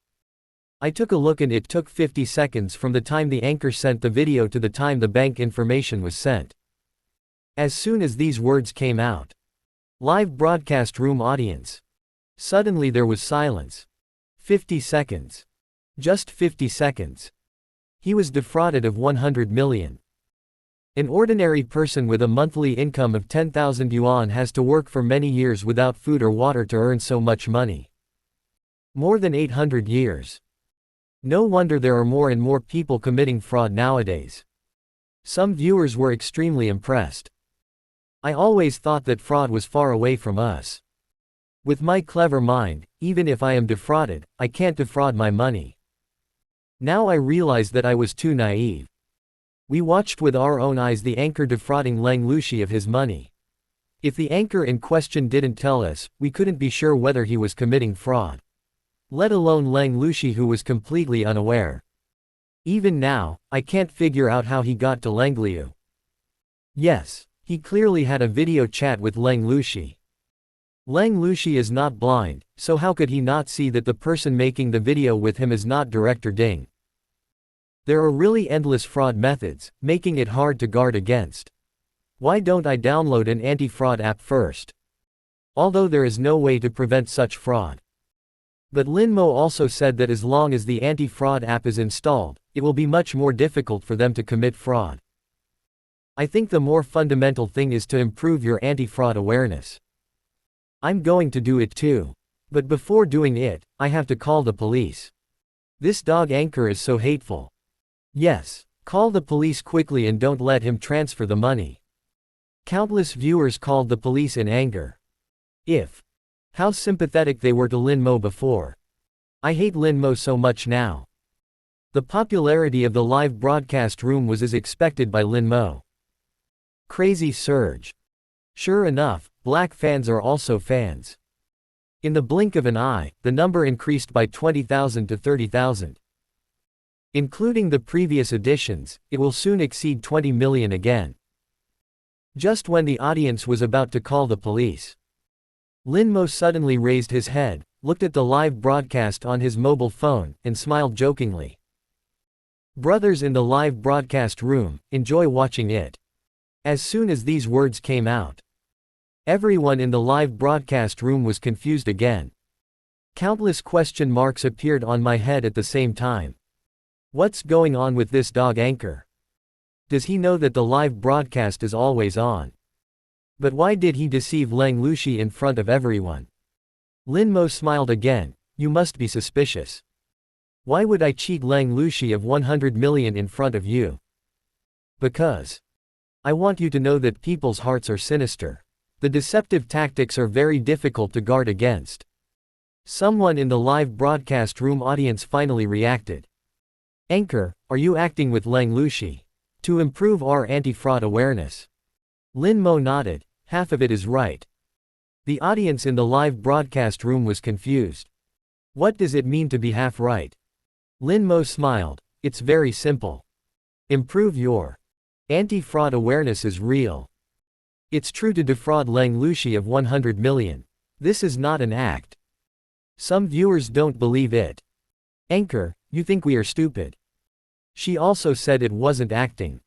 I took a look and it took 50 seconds from the time the anchor sent the video to the time the bank information was sent. As soon as these words came out. Live broadcast room audience. Suddenly there was silence. 50 seconds. Just 50 seconds. He was defrauded of 100 million. An ordinary person with a monthly income of 10,000 yuan has to work for many years without food or water to earn so much money. More than 800 years. No wonder there are more and more people committing fraud nowadays. Some viewers were extremely impressed. I always thought that fraud was far away from us. With my clever mind, even if I am defrauded, I can't defraud my money. Now I realize that I was too naive. We watched with our own eyes the anchor defrauding Leng Lushi of his money. If the anchor in question didn't tell us, we couldn't be sure whether he was committing fraud. Let alone Leng Lushi, who was completely unaware. Even now, I can't figure out how he got to Leng Liu. Yes, he clearly had a video chat with Leng Lushi. Leng Lushi is not blind, so how could he not see that the person making the video with him is not Director Ding? There are really endless fraud methods, making it hard to guard against. Why don't I download an anti-fraud app first? although there is no way to prevent such fraud. But Lin Mo also said that as long as the anti-fraud app is installed, it will be much more difficult for them to commit fraud. I think the more fundamental thing is to improve your anti-fraud awareness. I'm going to do it too. But before doing it, I have to call the police. This dog anchor is so hateful. Yes, call the police quickly and don't let him transfer the money. Countless viewers called the police in anger. How sympathetic they were to Lin Mo before. I hate Lin Mo so much now. The popularity of the live broadcast room was as expected by Lin Mo. Crazy surge. Sure enough, black fans are also fans. In the blink of an eye, the number increased by 20,000 to 30,000. Including the previous editions, it will soon exceed 20 million again. Just when the audience was about to call the police, Lin Mo suddenly raised his head, looked at the live broadcast on his mobile phone, and smiled jokingly. Brothers in the live broadcast room, enjoy watching it. As soon as these words came out, everyone in the live broadcast room was confused again. Countless question marks appeared on my head at the same time. What's going on with this dog anchor? Does he know that the live broadcast is always on? But why did he deceive Lang Lushi in front of everyone? Lin Mo smiled again. You must be suspicious. Why would I cheat Lang Lushi of 100 million in front of you? Because I want you to know that people's hearts are sinister. The deceptive tactics are very difficult to guard against. Someone in the live broadcast room audience finally reacted. Anchor, are you acting with Lang Lushi to improve our anti-fraud awareness? Lin Mo nodded. Half of it is right. The audience in the live broadcast room was confused. What does it mean to be half right? Lin Mo smiled. It's very simple. Improve your anti-fraud awareness is real. It's true to defraud Lang Lushi of 100 million. This is not an act. Some viewers don't believe it. Anchor, you think we are stupid. She also said it wasn't acting.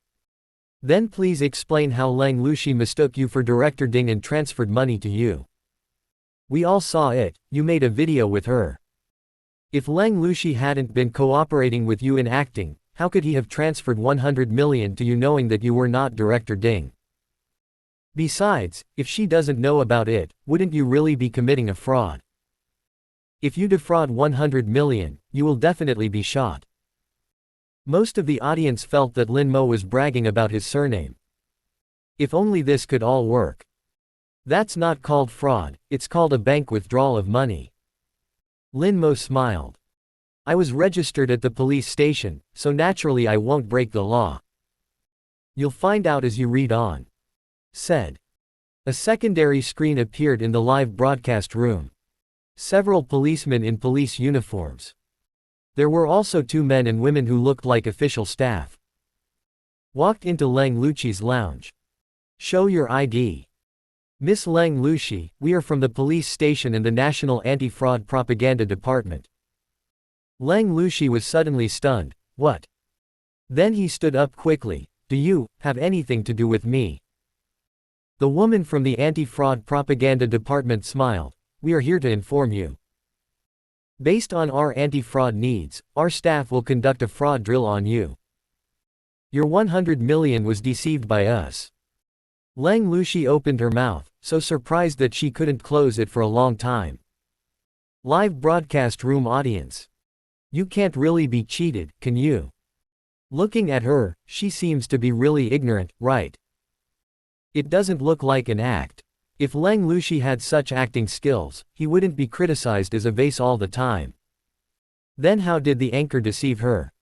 Then please explain how Lang Lushi mistook you for Director Ding and transferred money to you. We all saw it, you made a video with her. If Lang Lushi hadn't been cooperating with you in acting, how could he have transferred 100 million to you knowing that you were not Director Ding? Besides, if she doesn't know about it, wouldn't you really be committing a fraud? If you defraud 100 million, you will definitely be shot. Most of the audience felt that Lin Mo was bragging about his surname. If only this could all work. That's not called fraud, it's called a bank withdrawal of money. Lin Mo smiled. I was registered at the police station, so naturally I won't break the law. You'll find out as you read on. Said. A secondary screen appeared in the live broadcast room. Several policemen in police uniforms. There were also 2 men and women who looked like official staff. Walked into Lang Lushi's lounge. Show your ID. Miss Lang Lushi, we are from the police station and the National Anti-Fraud Propaganda Department. Lang Lushi was suddenly stunned. What? Then he stood up quickly. Do you have anything to do with me? The woman from the Anti-Fraud Propaganda Department smiled. We are here to inform you. Based on our anti-fraud needs, our staff will conduct a fraud drill on you. Your 100 million was deceived by us. Lang Lushi opened her mouth, so surprised that she couldn't close it for a long time. Live broadcast room audience. You can't really be cheated, can you? Looking at her, she seems to be really ignorant, right? It doesn't look like an act. If Lang Lushi had such acting skills, he wouldn't be criticized as a vase all the time. Then how did the anchor deceive her?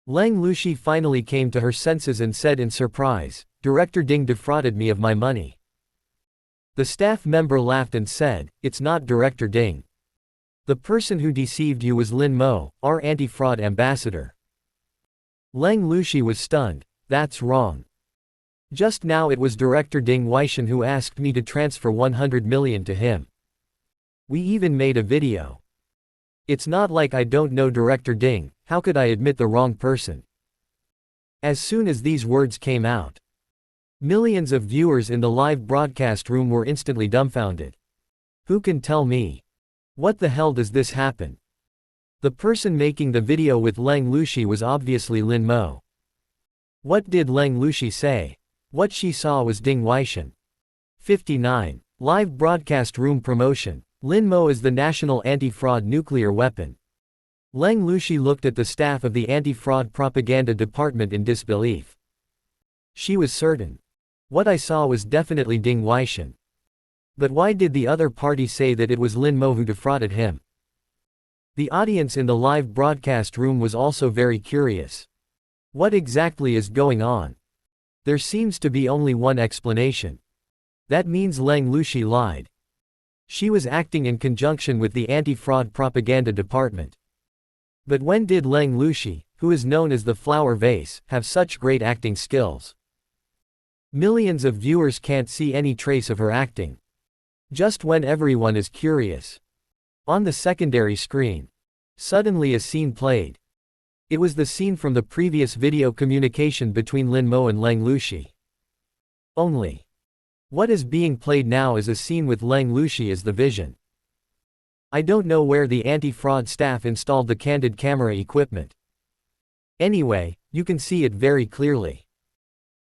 Lang Lushi finally came to her senses and said in surprise, Director Ding defrauded me of my money. The staff member laughed and said, it's not Director Ding. The person who deceived you was Lin Mo, our anti-fraud ambassador. Lang Lushi was stunned. That's wrong. Just now it was Director Ding Weishan who asked me to transfer 100 million to him. We even made a video. It's not like I don't know Director Ding, how could I admit the wrong person? As soon as these words came out, millions of viewers in the live broadcast room were instantly dumbfounded. Who can tell me? What the hell does this happen? The person making the video with Leng Lushi was obviously Lin Mo. What did Leng Lushi say? What she saw was Ding Weishan. 59. Live broadcast room promotion. Lin Mo is the national anti-fraud nuclear weapon. Leng Lushi looked at the staff of the anti-fraud propaganda department in disbelief. She was certain. What I saw was definitely Ding Weishan. But why did the other party say that it was Lin Mo who defrauded him? The audience in the live broadcast room was also very curious. What exactly is going on? There seems to be only one explanation. That means Leng Lushi lied. She was acting in conjunction with the anti-fraud propaganda department. But when did Leng Lushi, who is known as the flower vase, have such great acting skills? Millions of viewers can't see any trace of her acting. Just when everyone is curious. On the secondary screen. Suddenly a scene played. It was the scene from the previous video communication between Lin Mo and Leng Lushi. Only. What is being played now is a scene with Leng Lushi as the vision. I don't know where the anti-fraud staff installed the candid camera equipment. Anyway, you can see it very clearly.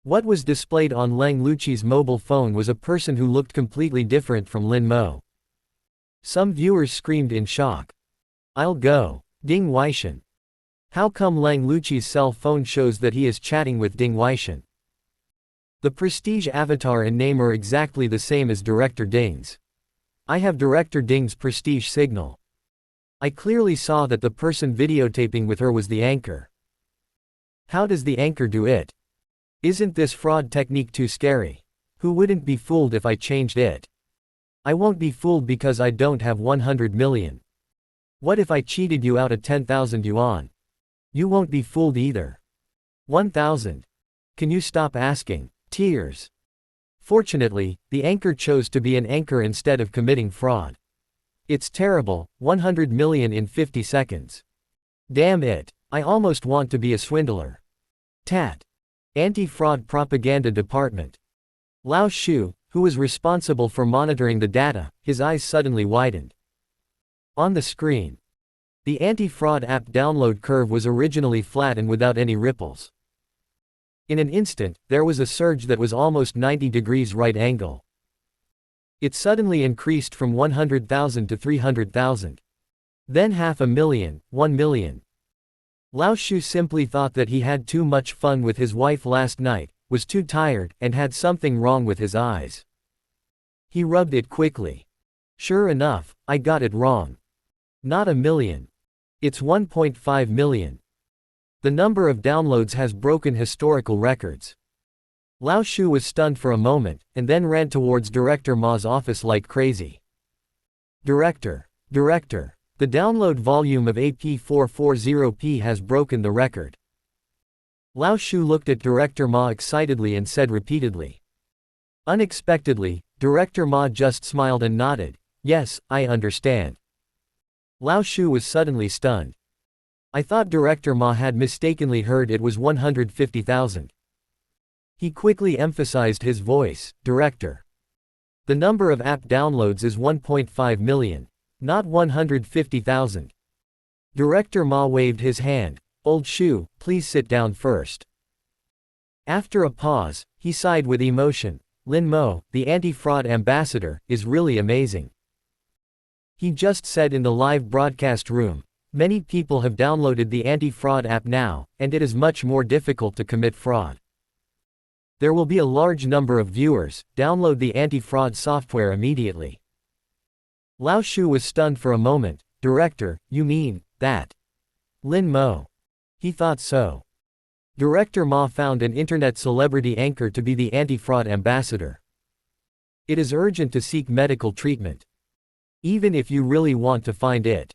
What was displayed on Leng Lushi's mobile phone was a person who looked completely different from Lin Mo. Some viewers screamed in shock. I'll go. Ding Weishan. How come Leng Lushi's cell phone shows that he is chatting with Ding Weishan? The prestige avatar and name are exactly the same as Director Ding's. I have Director Ding's prestige signal. I clearly saw that the person videotaping with her was the anchor. How does the anchor do it? Isn't this fraud technique too scary? Who wouldn't be fooled if I changed it? I won't be fooled because I don't have 100 million. What if I cheated you out of 10,000 yuan? You won't be fooled either. 1,000. Can you stop asking? Tears. Fortunately, the anchor chose to be an anchor instead of committing fraud. It's terrible, 100 million in 50 seconds. Damn it, I almost want to be a swindler. Tat. Anti-fraud propaganda department. Lao Shu, who was responsible for monitoring the data, his eyes suddenly widened. On the screen. The anti-fraud app download curve was originally flat and without any ripples. In an instant, there was a surge that was almost 90 degrees right angle. It suddenly increased from 100,000 to 300,000. Then 500,000, 1 million. Lao Shu simply thought that he had too much fun with his wife last night, was too tired, and had something wrong with his eyes. He rubbed it quickly. Sure enough, I got it wrong. Not a million. It's 1.5 million. The number of downloads has broken historical records. Lao Shu was stunned for a moment, and then ran towards Director Ma's office like crazy. Director. The download volume of AP440p has broken the record. Lao Shu looked at Director Ma excitedly and said repeatedly. Unexpectedly, Director Ma just smiled and nodded. Yes, I understand. Lao Shu was suddenly stunned. I thought Director Ma had mistakenly heard it was 150,000. He quickly emphasized his voice, Director. The number of app downloads is 1.5 million. Not 150,000. Director Ma waved his hand. Old Shu, please sit down first. After a pause, he sighed with emotion. Lin Mo, the anti-fraud ambassador, is really amazing. He just said in the live broadcast room, many people have downloaded the anti-fraud app now, and it is much more difficult to commit fraud. There will be a large number of viewers. Download the anti-fraud software immediately. Lao Shu was stunned for a moment. Director, you mean that? Lin Mo. He thought so. Director Ma found an internet celebrity anchor to be the anti-fraud ambassador. It is urgent to seek medical treatment. Even if you really want to find it.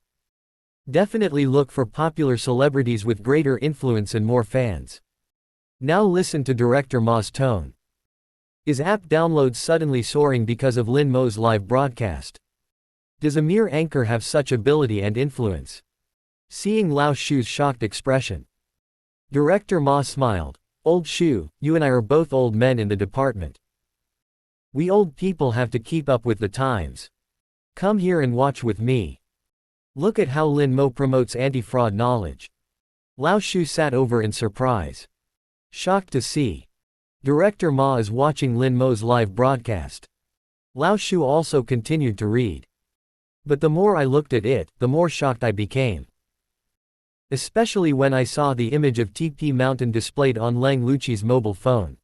Definitely look for popular celebrities with greater influence and more fans. Now listen to Director Ma's tone. Is app downloads suddenly soaring because of Lin Mo's live broadcast? Does a mere anchor have such ability and influence? Seeing Lao Shu's shocked expression. Director Ma smiled. Old Shu, you and I are both old men in the department. We old people have to keep up with the times. Come here and watch with me. Look at how Lin Mo promotes anti-fraud knowledge. Lao Shu sat over in surprise. Shocked to see. Director Ma is watching Lin Mo's live broadcast. Lao Shu also continued to read. But the more I looked at it, the more shocked I became. Especially when I saw the image of TP Mountain displayed on Lang Luqi's mobile phone.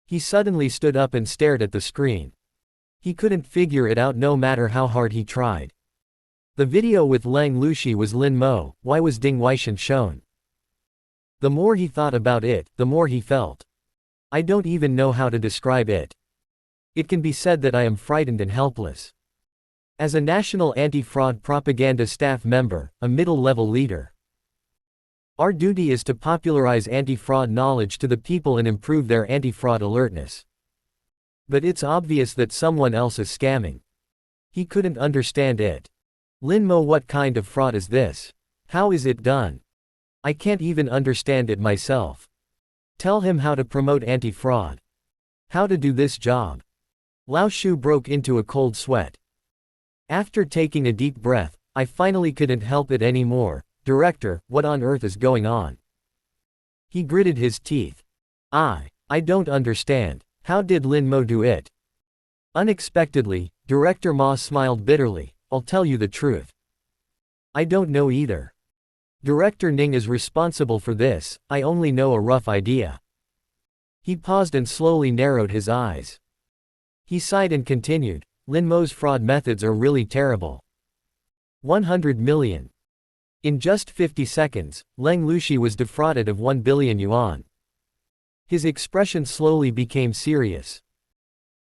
He suddenly stood up and stared at the screen. He couldn't figure it out no matter how hard he tried. The video with Lang Luqi was Lin Mo, why was Ding Weishan shown? The more he thought about it, the more he felt. I don't even know how to describe it. It can be said that I am frightened and helpless. As a national anti-fraud propaganda staff member, a middle-level leader, our duty is to popularize anti-fraud knowledge to the people and improve their anti-fraud alertness. But it's obvious that someone else is scamming. He couldn't understand it. Lin Mo, what kind of fraud is this? How is it done? I can't even understand it myself. Tell him how to promote anti-fraud. How to do this job. Lao Shu broke into a cold sweat. After taking a deep breath, I finally couldn't help it anymore. Director, what on earth is going on? He gritted his teeth. I don't understand. How did Lin Mo do it? Unexpectedly, Director Ma smiled bitterly. I'll tell you the truth. I don't know either. Director Ning is responsible for this, I only know a rough idea. He paused and slowly narrowed his eyes. He sighed and continued, Lin Mo's fraud methods are really terrible. 100 million. In just 50 seconds, Lang Luqi was defrauded of 1 billion yuan. His expression slowly became serious.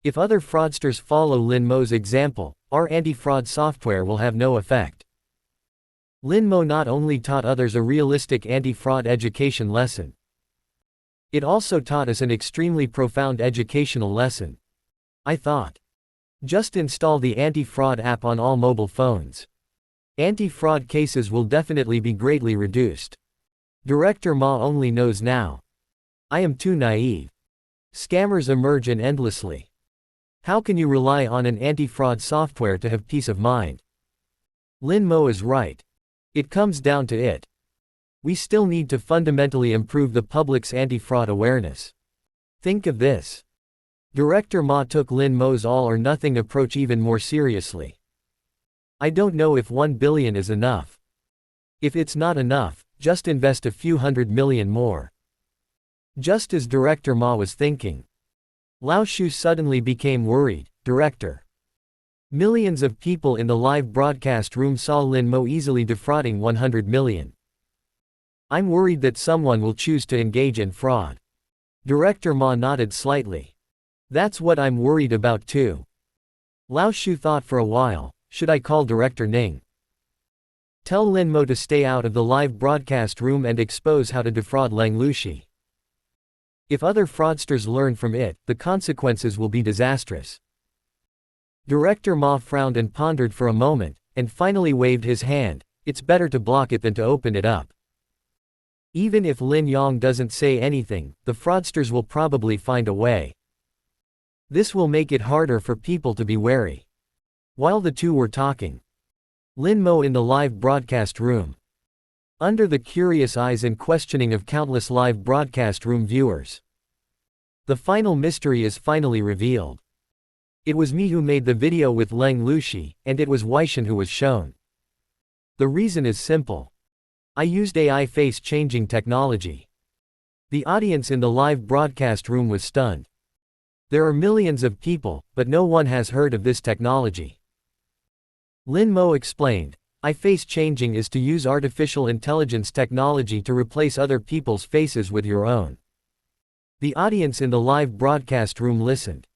If other fraudsters follow Lin Mo's example, our anti-fraud software will have no effect. Lin Mo not only taught others a realistic anti-fraud education lesson. It also taught us an extremely profound educational lesson. I thought. Just install the anti-fraud app on all mobile phones. Anti-fraud cases will definitely be greatly reduced. Director Ma only knows now. I am too naive. Scammers emerge and endlessly. How can you rely on an anti-fraud software to have peace of mind? Lin Mo is right. It comes down to it. We still need to fundamentally improve the public's anti-fraud awareness. Think of this. Director Ma took Lin Mo's all-or-nothing approach even more seriously. I don't know if 1 billion is enough. If it's not enough, just invest a few hundred million more. Just as Director Ma was thinking. Lao Shu suddenly became worried. Director. Millions of people in the live broadcast room saw Lin Mo easily defrauding 100 million. I'm worried that someone will choose to engage in fraud. Director Ma nodded slightly. That's what I'm worried about too. Lao Shu thought for a while, should I call Director Ning? Tell Lin Mo to stay out of the live broadcast room and expose how to defraud Lang Luqi. If other fraudsters learn from it, the consequences will be disastrous. Director Ma frowned and pondered for a moment, and finally waved his hand. It's better to block it than to open it up. Even if Lin Yong doesn't say anything, the fraudsters will probably find a way. This will make it harder for people to be wary. While the two were talking, Lin Mo in the live broadcast room. Under the curious eyes and questioning of countless live broadcast room viewers. The final mystery is finally revealed. It was me who made the video with Lang Luqi, and it was Weishan who was shown. The reason is simple. I used AI face-changing technology. The audience in the live broadcast room was stunned. There are millions of people, but no one has heard of this technology. Lin Mo explained, AI face-changing is to use artificial intelligence technology to replace other people's faces with your own. The audience in the live broadcast room listened.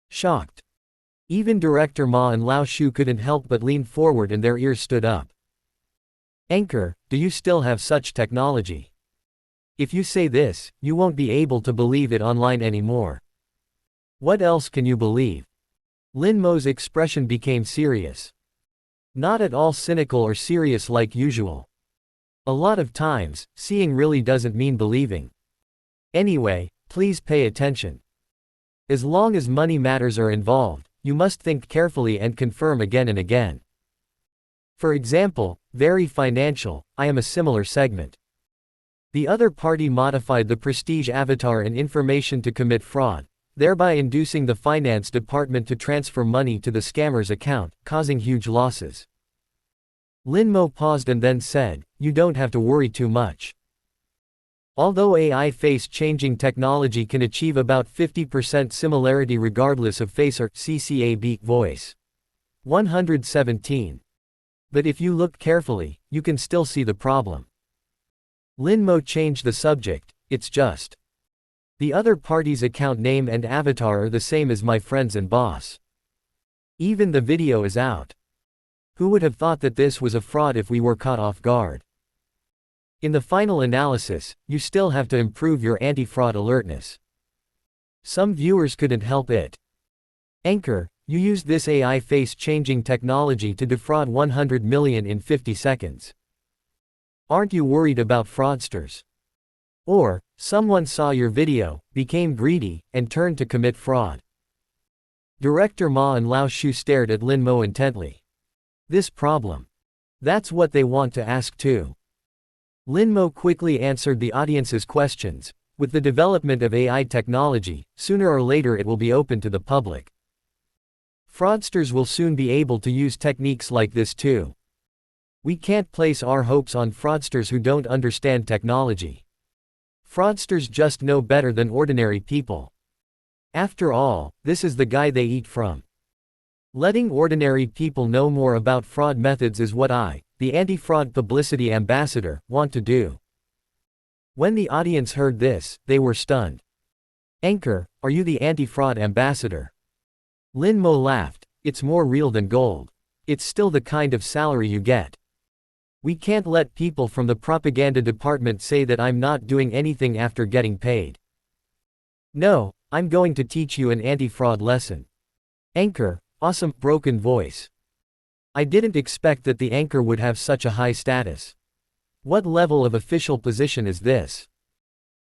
Shocked. Even Director Ma and Lao Shu couldn't help but lean forward and their ears stood up. Anchor, do you still have such technology? If you say this, you won't be able to believe it online anymore. What else can you believe? Lin Mo's expression became serious. Not at all cynical or serious like usual. A lot of times, seeing really doesn't mean believing. Anyway, please pay attention. As long as money matters are involved, you must think carefully and confirm again and again. For example, very financial, I am a similar segment. The other party modified the prestige avatar and information to commit fraud, thereby inducing the finance department to transfer money to the scammer's account, causing huge losses. Lin Mo paused and then said, "You don't have to worry too much. Although AI face-changing technology can achieve about 50% similarity regardless of face or CCAB voice. 117. But if you look carefully, you can still see the problem." Lin Mo changed the subject, "It's just. The other party's account name and avatar are the same as my friends and boss. Even the video is out. Who would have thought that this was a fraud if we were caught off guard? In the final analysis, you still have to improve your anti-fraud alertness." Some viewers couldn't help it. "Anchor, you used this AI face-changing technology to defraud 100 million in 50 seconds. Aren't you worried about fraudsters? Or, someone saw your video, became greedy, and turned to commit fraud?" Director Ma and Lao Shu stared at Lin Mo intently. This problem. That's what they want to ask too. Lin Mo quickly answered the audience's questions. With the development of AI technology, sooner or later it will be open to the public. Fraudsters will soon be able to use techniques like this too. We can't place our hopes on fraudsters who don't understand technology. Fraudsters just know better than ordinary people. After all, this is the guy they eat from. Letting ordinary people know more about fraud methods is what I, the anti-fraud publicity ambassador, want to do. When the audience heard this, they were stunned. "Anchor, are you the anti-fraud ambassador?" Lin Mo laughed. "It's more real than gold. It's still the kind of salary you get. We can't let people from the propaganda department say that I'm not doing anything after getting paid. No, I'm going to teach you an anti-fraud lesson." "Anchor, awesome," broken voice. "I didn't expect that the anchor would have such a high status. What level of official position is this?"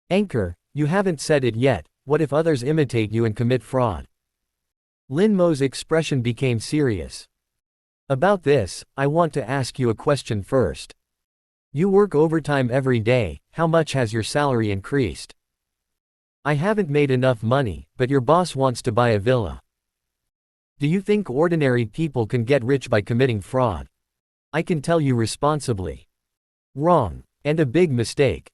"Anchor, you haven't said it yet, what if others imitate you and commit fraud?" Lin Mo's expression became serious. "About this, I want to ask you a question first. You work overtime every day, how much has your salary increased?" "I haven't made enough money, but your boss wants to buy a villa. Do you think ordinary people can get rich by committing fraud?" I can tell you responsibly. Wrong. And a big mistake.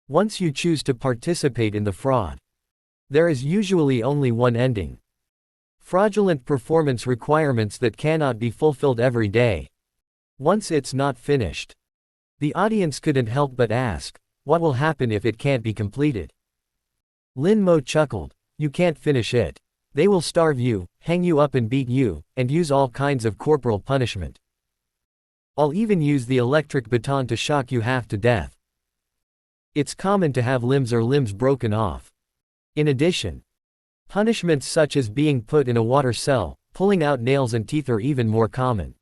Once you choose to participate in the fraud, there is usually only one ending. Fraudulent performance requirements that cannot be fulfilled every day. Once it's not finished. The audience couldn't help but ask, what will happen if it can't be completed? Lin Mo chuckled, "You can't finish it. They will starve you, hang you up and beat you, and use all kinds of corporal punishment. I'll even use the electric baton to shock you half to death. It's common to have limbs broken off. In addition, punishments such as being put in a water cell, pulling out nails and teeth are even more common."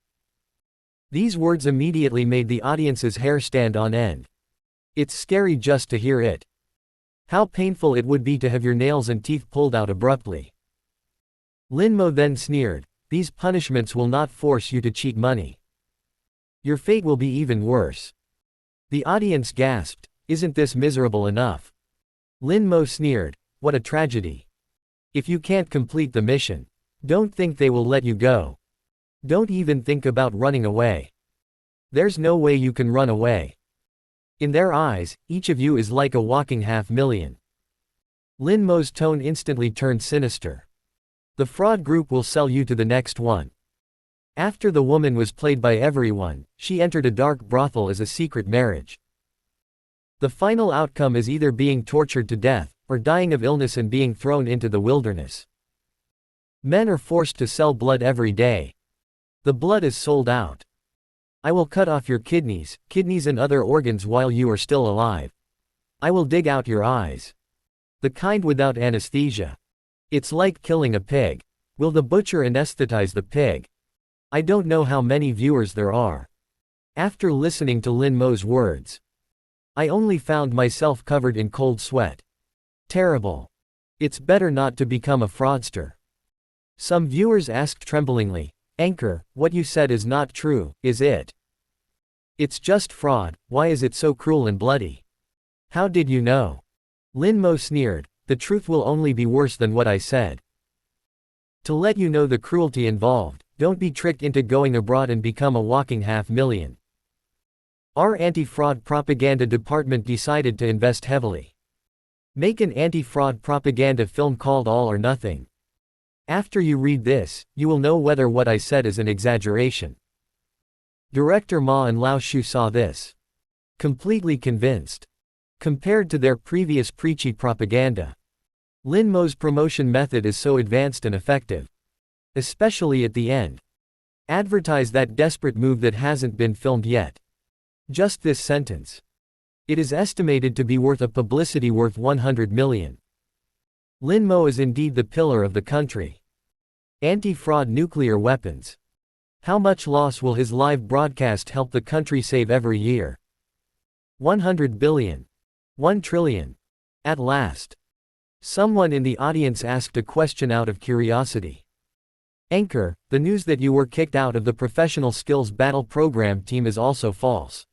These words immediately made the audience's hair stand on end. It's scary just to hear it. How painful it would be to have your nails and teeth pulled out abruptly. Lin Mo then sneered, "These punishments will not force you to cheat money. Your fate will be even worse." The audience gasped, "Isn't this miserable enough?" Lin Mo sneered, "What a tragedy. If you can't complete the mission, don't think they will let you go. Don't even think about running away. There's no way you can run away. In their eyes, each of you is like a walking 500,000. Lin Mo's tone instantly turned sinister. "The fraud group will sell you to the next one." After the woman was played by everyone, she entered a dark brothel as a secret marriage. The final outcome is either being tortured to death, or dying of illness and being thrown into the wilderness. Men are forced to sell blood every day. The blood is sold out. I will cut off your kidneys and other organs while you are still alive. I will dig out your eyes. The kind without anesthesia. It's like killing a pig. Will the butcher anesthetize the pig? I don't know how many viewers there are. After listening to Lin Mo's words, I only found myself covered in cold sweat. Terrible. It's better not to become a fraudster. Some viewers asked tremblingly, "Anchor, what you said is not true, is it? It's just fraud, why is it so cruel and bloody? How did you know?" Lin Mo sneered, "The truth will only be worse than what I said. To let you know the cruelty involved, don't be tricked into going abroad and become a walking 500,000. Our anti-fraud propaganda department decided to invest heavily. Make an anti-fraud propaganda film called All or Nothing. After you read this, you will know whether what I said is an exaggeration." Director Ma and Lao Shu saw this. Completely convinced. Compared to their previous preachy propaganda, Lin Mo's promotion method is so advanced and effective. Especially at the end. Advertise that desperate move that hasn't been filmed yet. Just this sentence. It is estimated to be worth a publicity worth 100 million. Lin Mo is indeed the pillar of the country. Anti-fraud nuclear weapons. How much loss will his live broadcast help the country save every year? 100 billion. 1 trillion. At last. Someone in the audience asked a question out of curiosity. "Anchor, the news that you were kicked out of the Professional Skills Battle Program team is also false.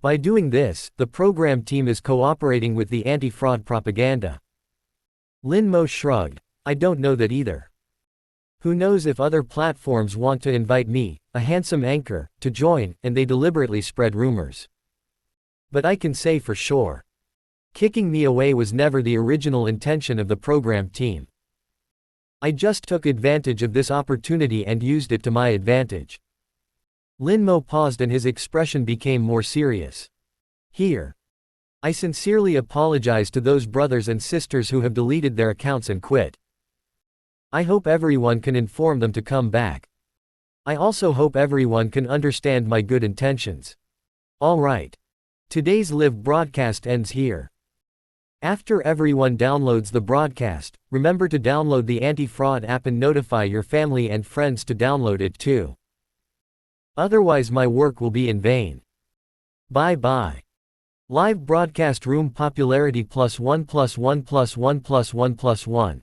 By doing this, the program team is cooperating with the anti-fraud propaganda." Lin Mo shrugged, "I don't know that either. Who knows if other platforms want to invite me, a handsome anchor, to join, and they deliberately spread rumors. But I can say for sure. Kicking me away was never the original intention of the program team. I just took advantage of this opportunity and used it to my advantage." Lin Mo paused and his expression became more serious. "Here. I sincerely apologize to those brothers and sisters who have deleted their accounts and quit. I hope everyone can inform them to come back. I also hope everyone can understand my good intentions. Alright. Today's live broadcast ends here. After everyone downloads the broadcast, remember to download the anti-fraud app and notify your family and friends to download it too. Otherwise my work will be in vain. Bye bye. Live broadcast room popularity +1 +1 +1 +1 +1.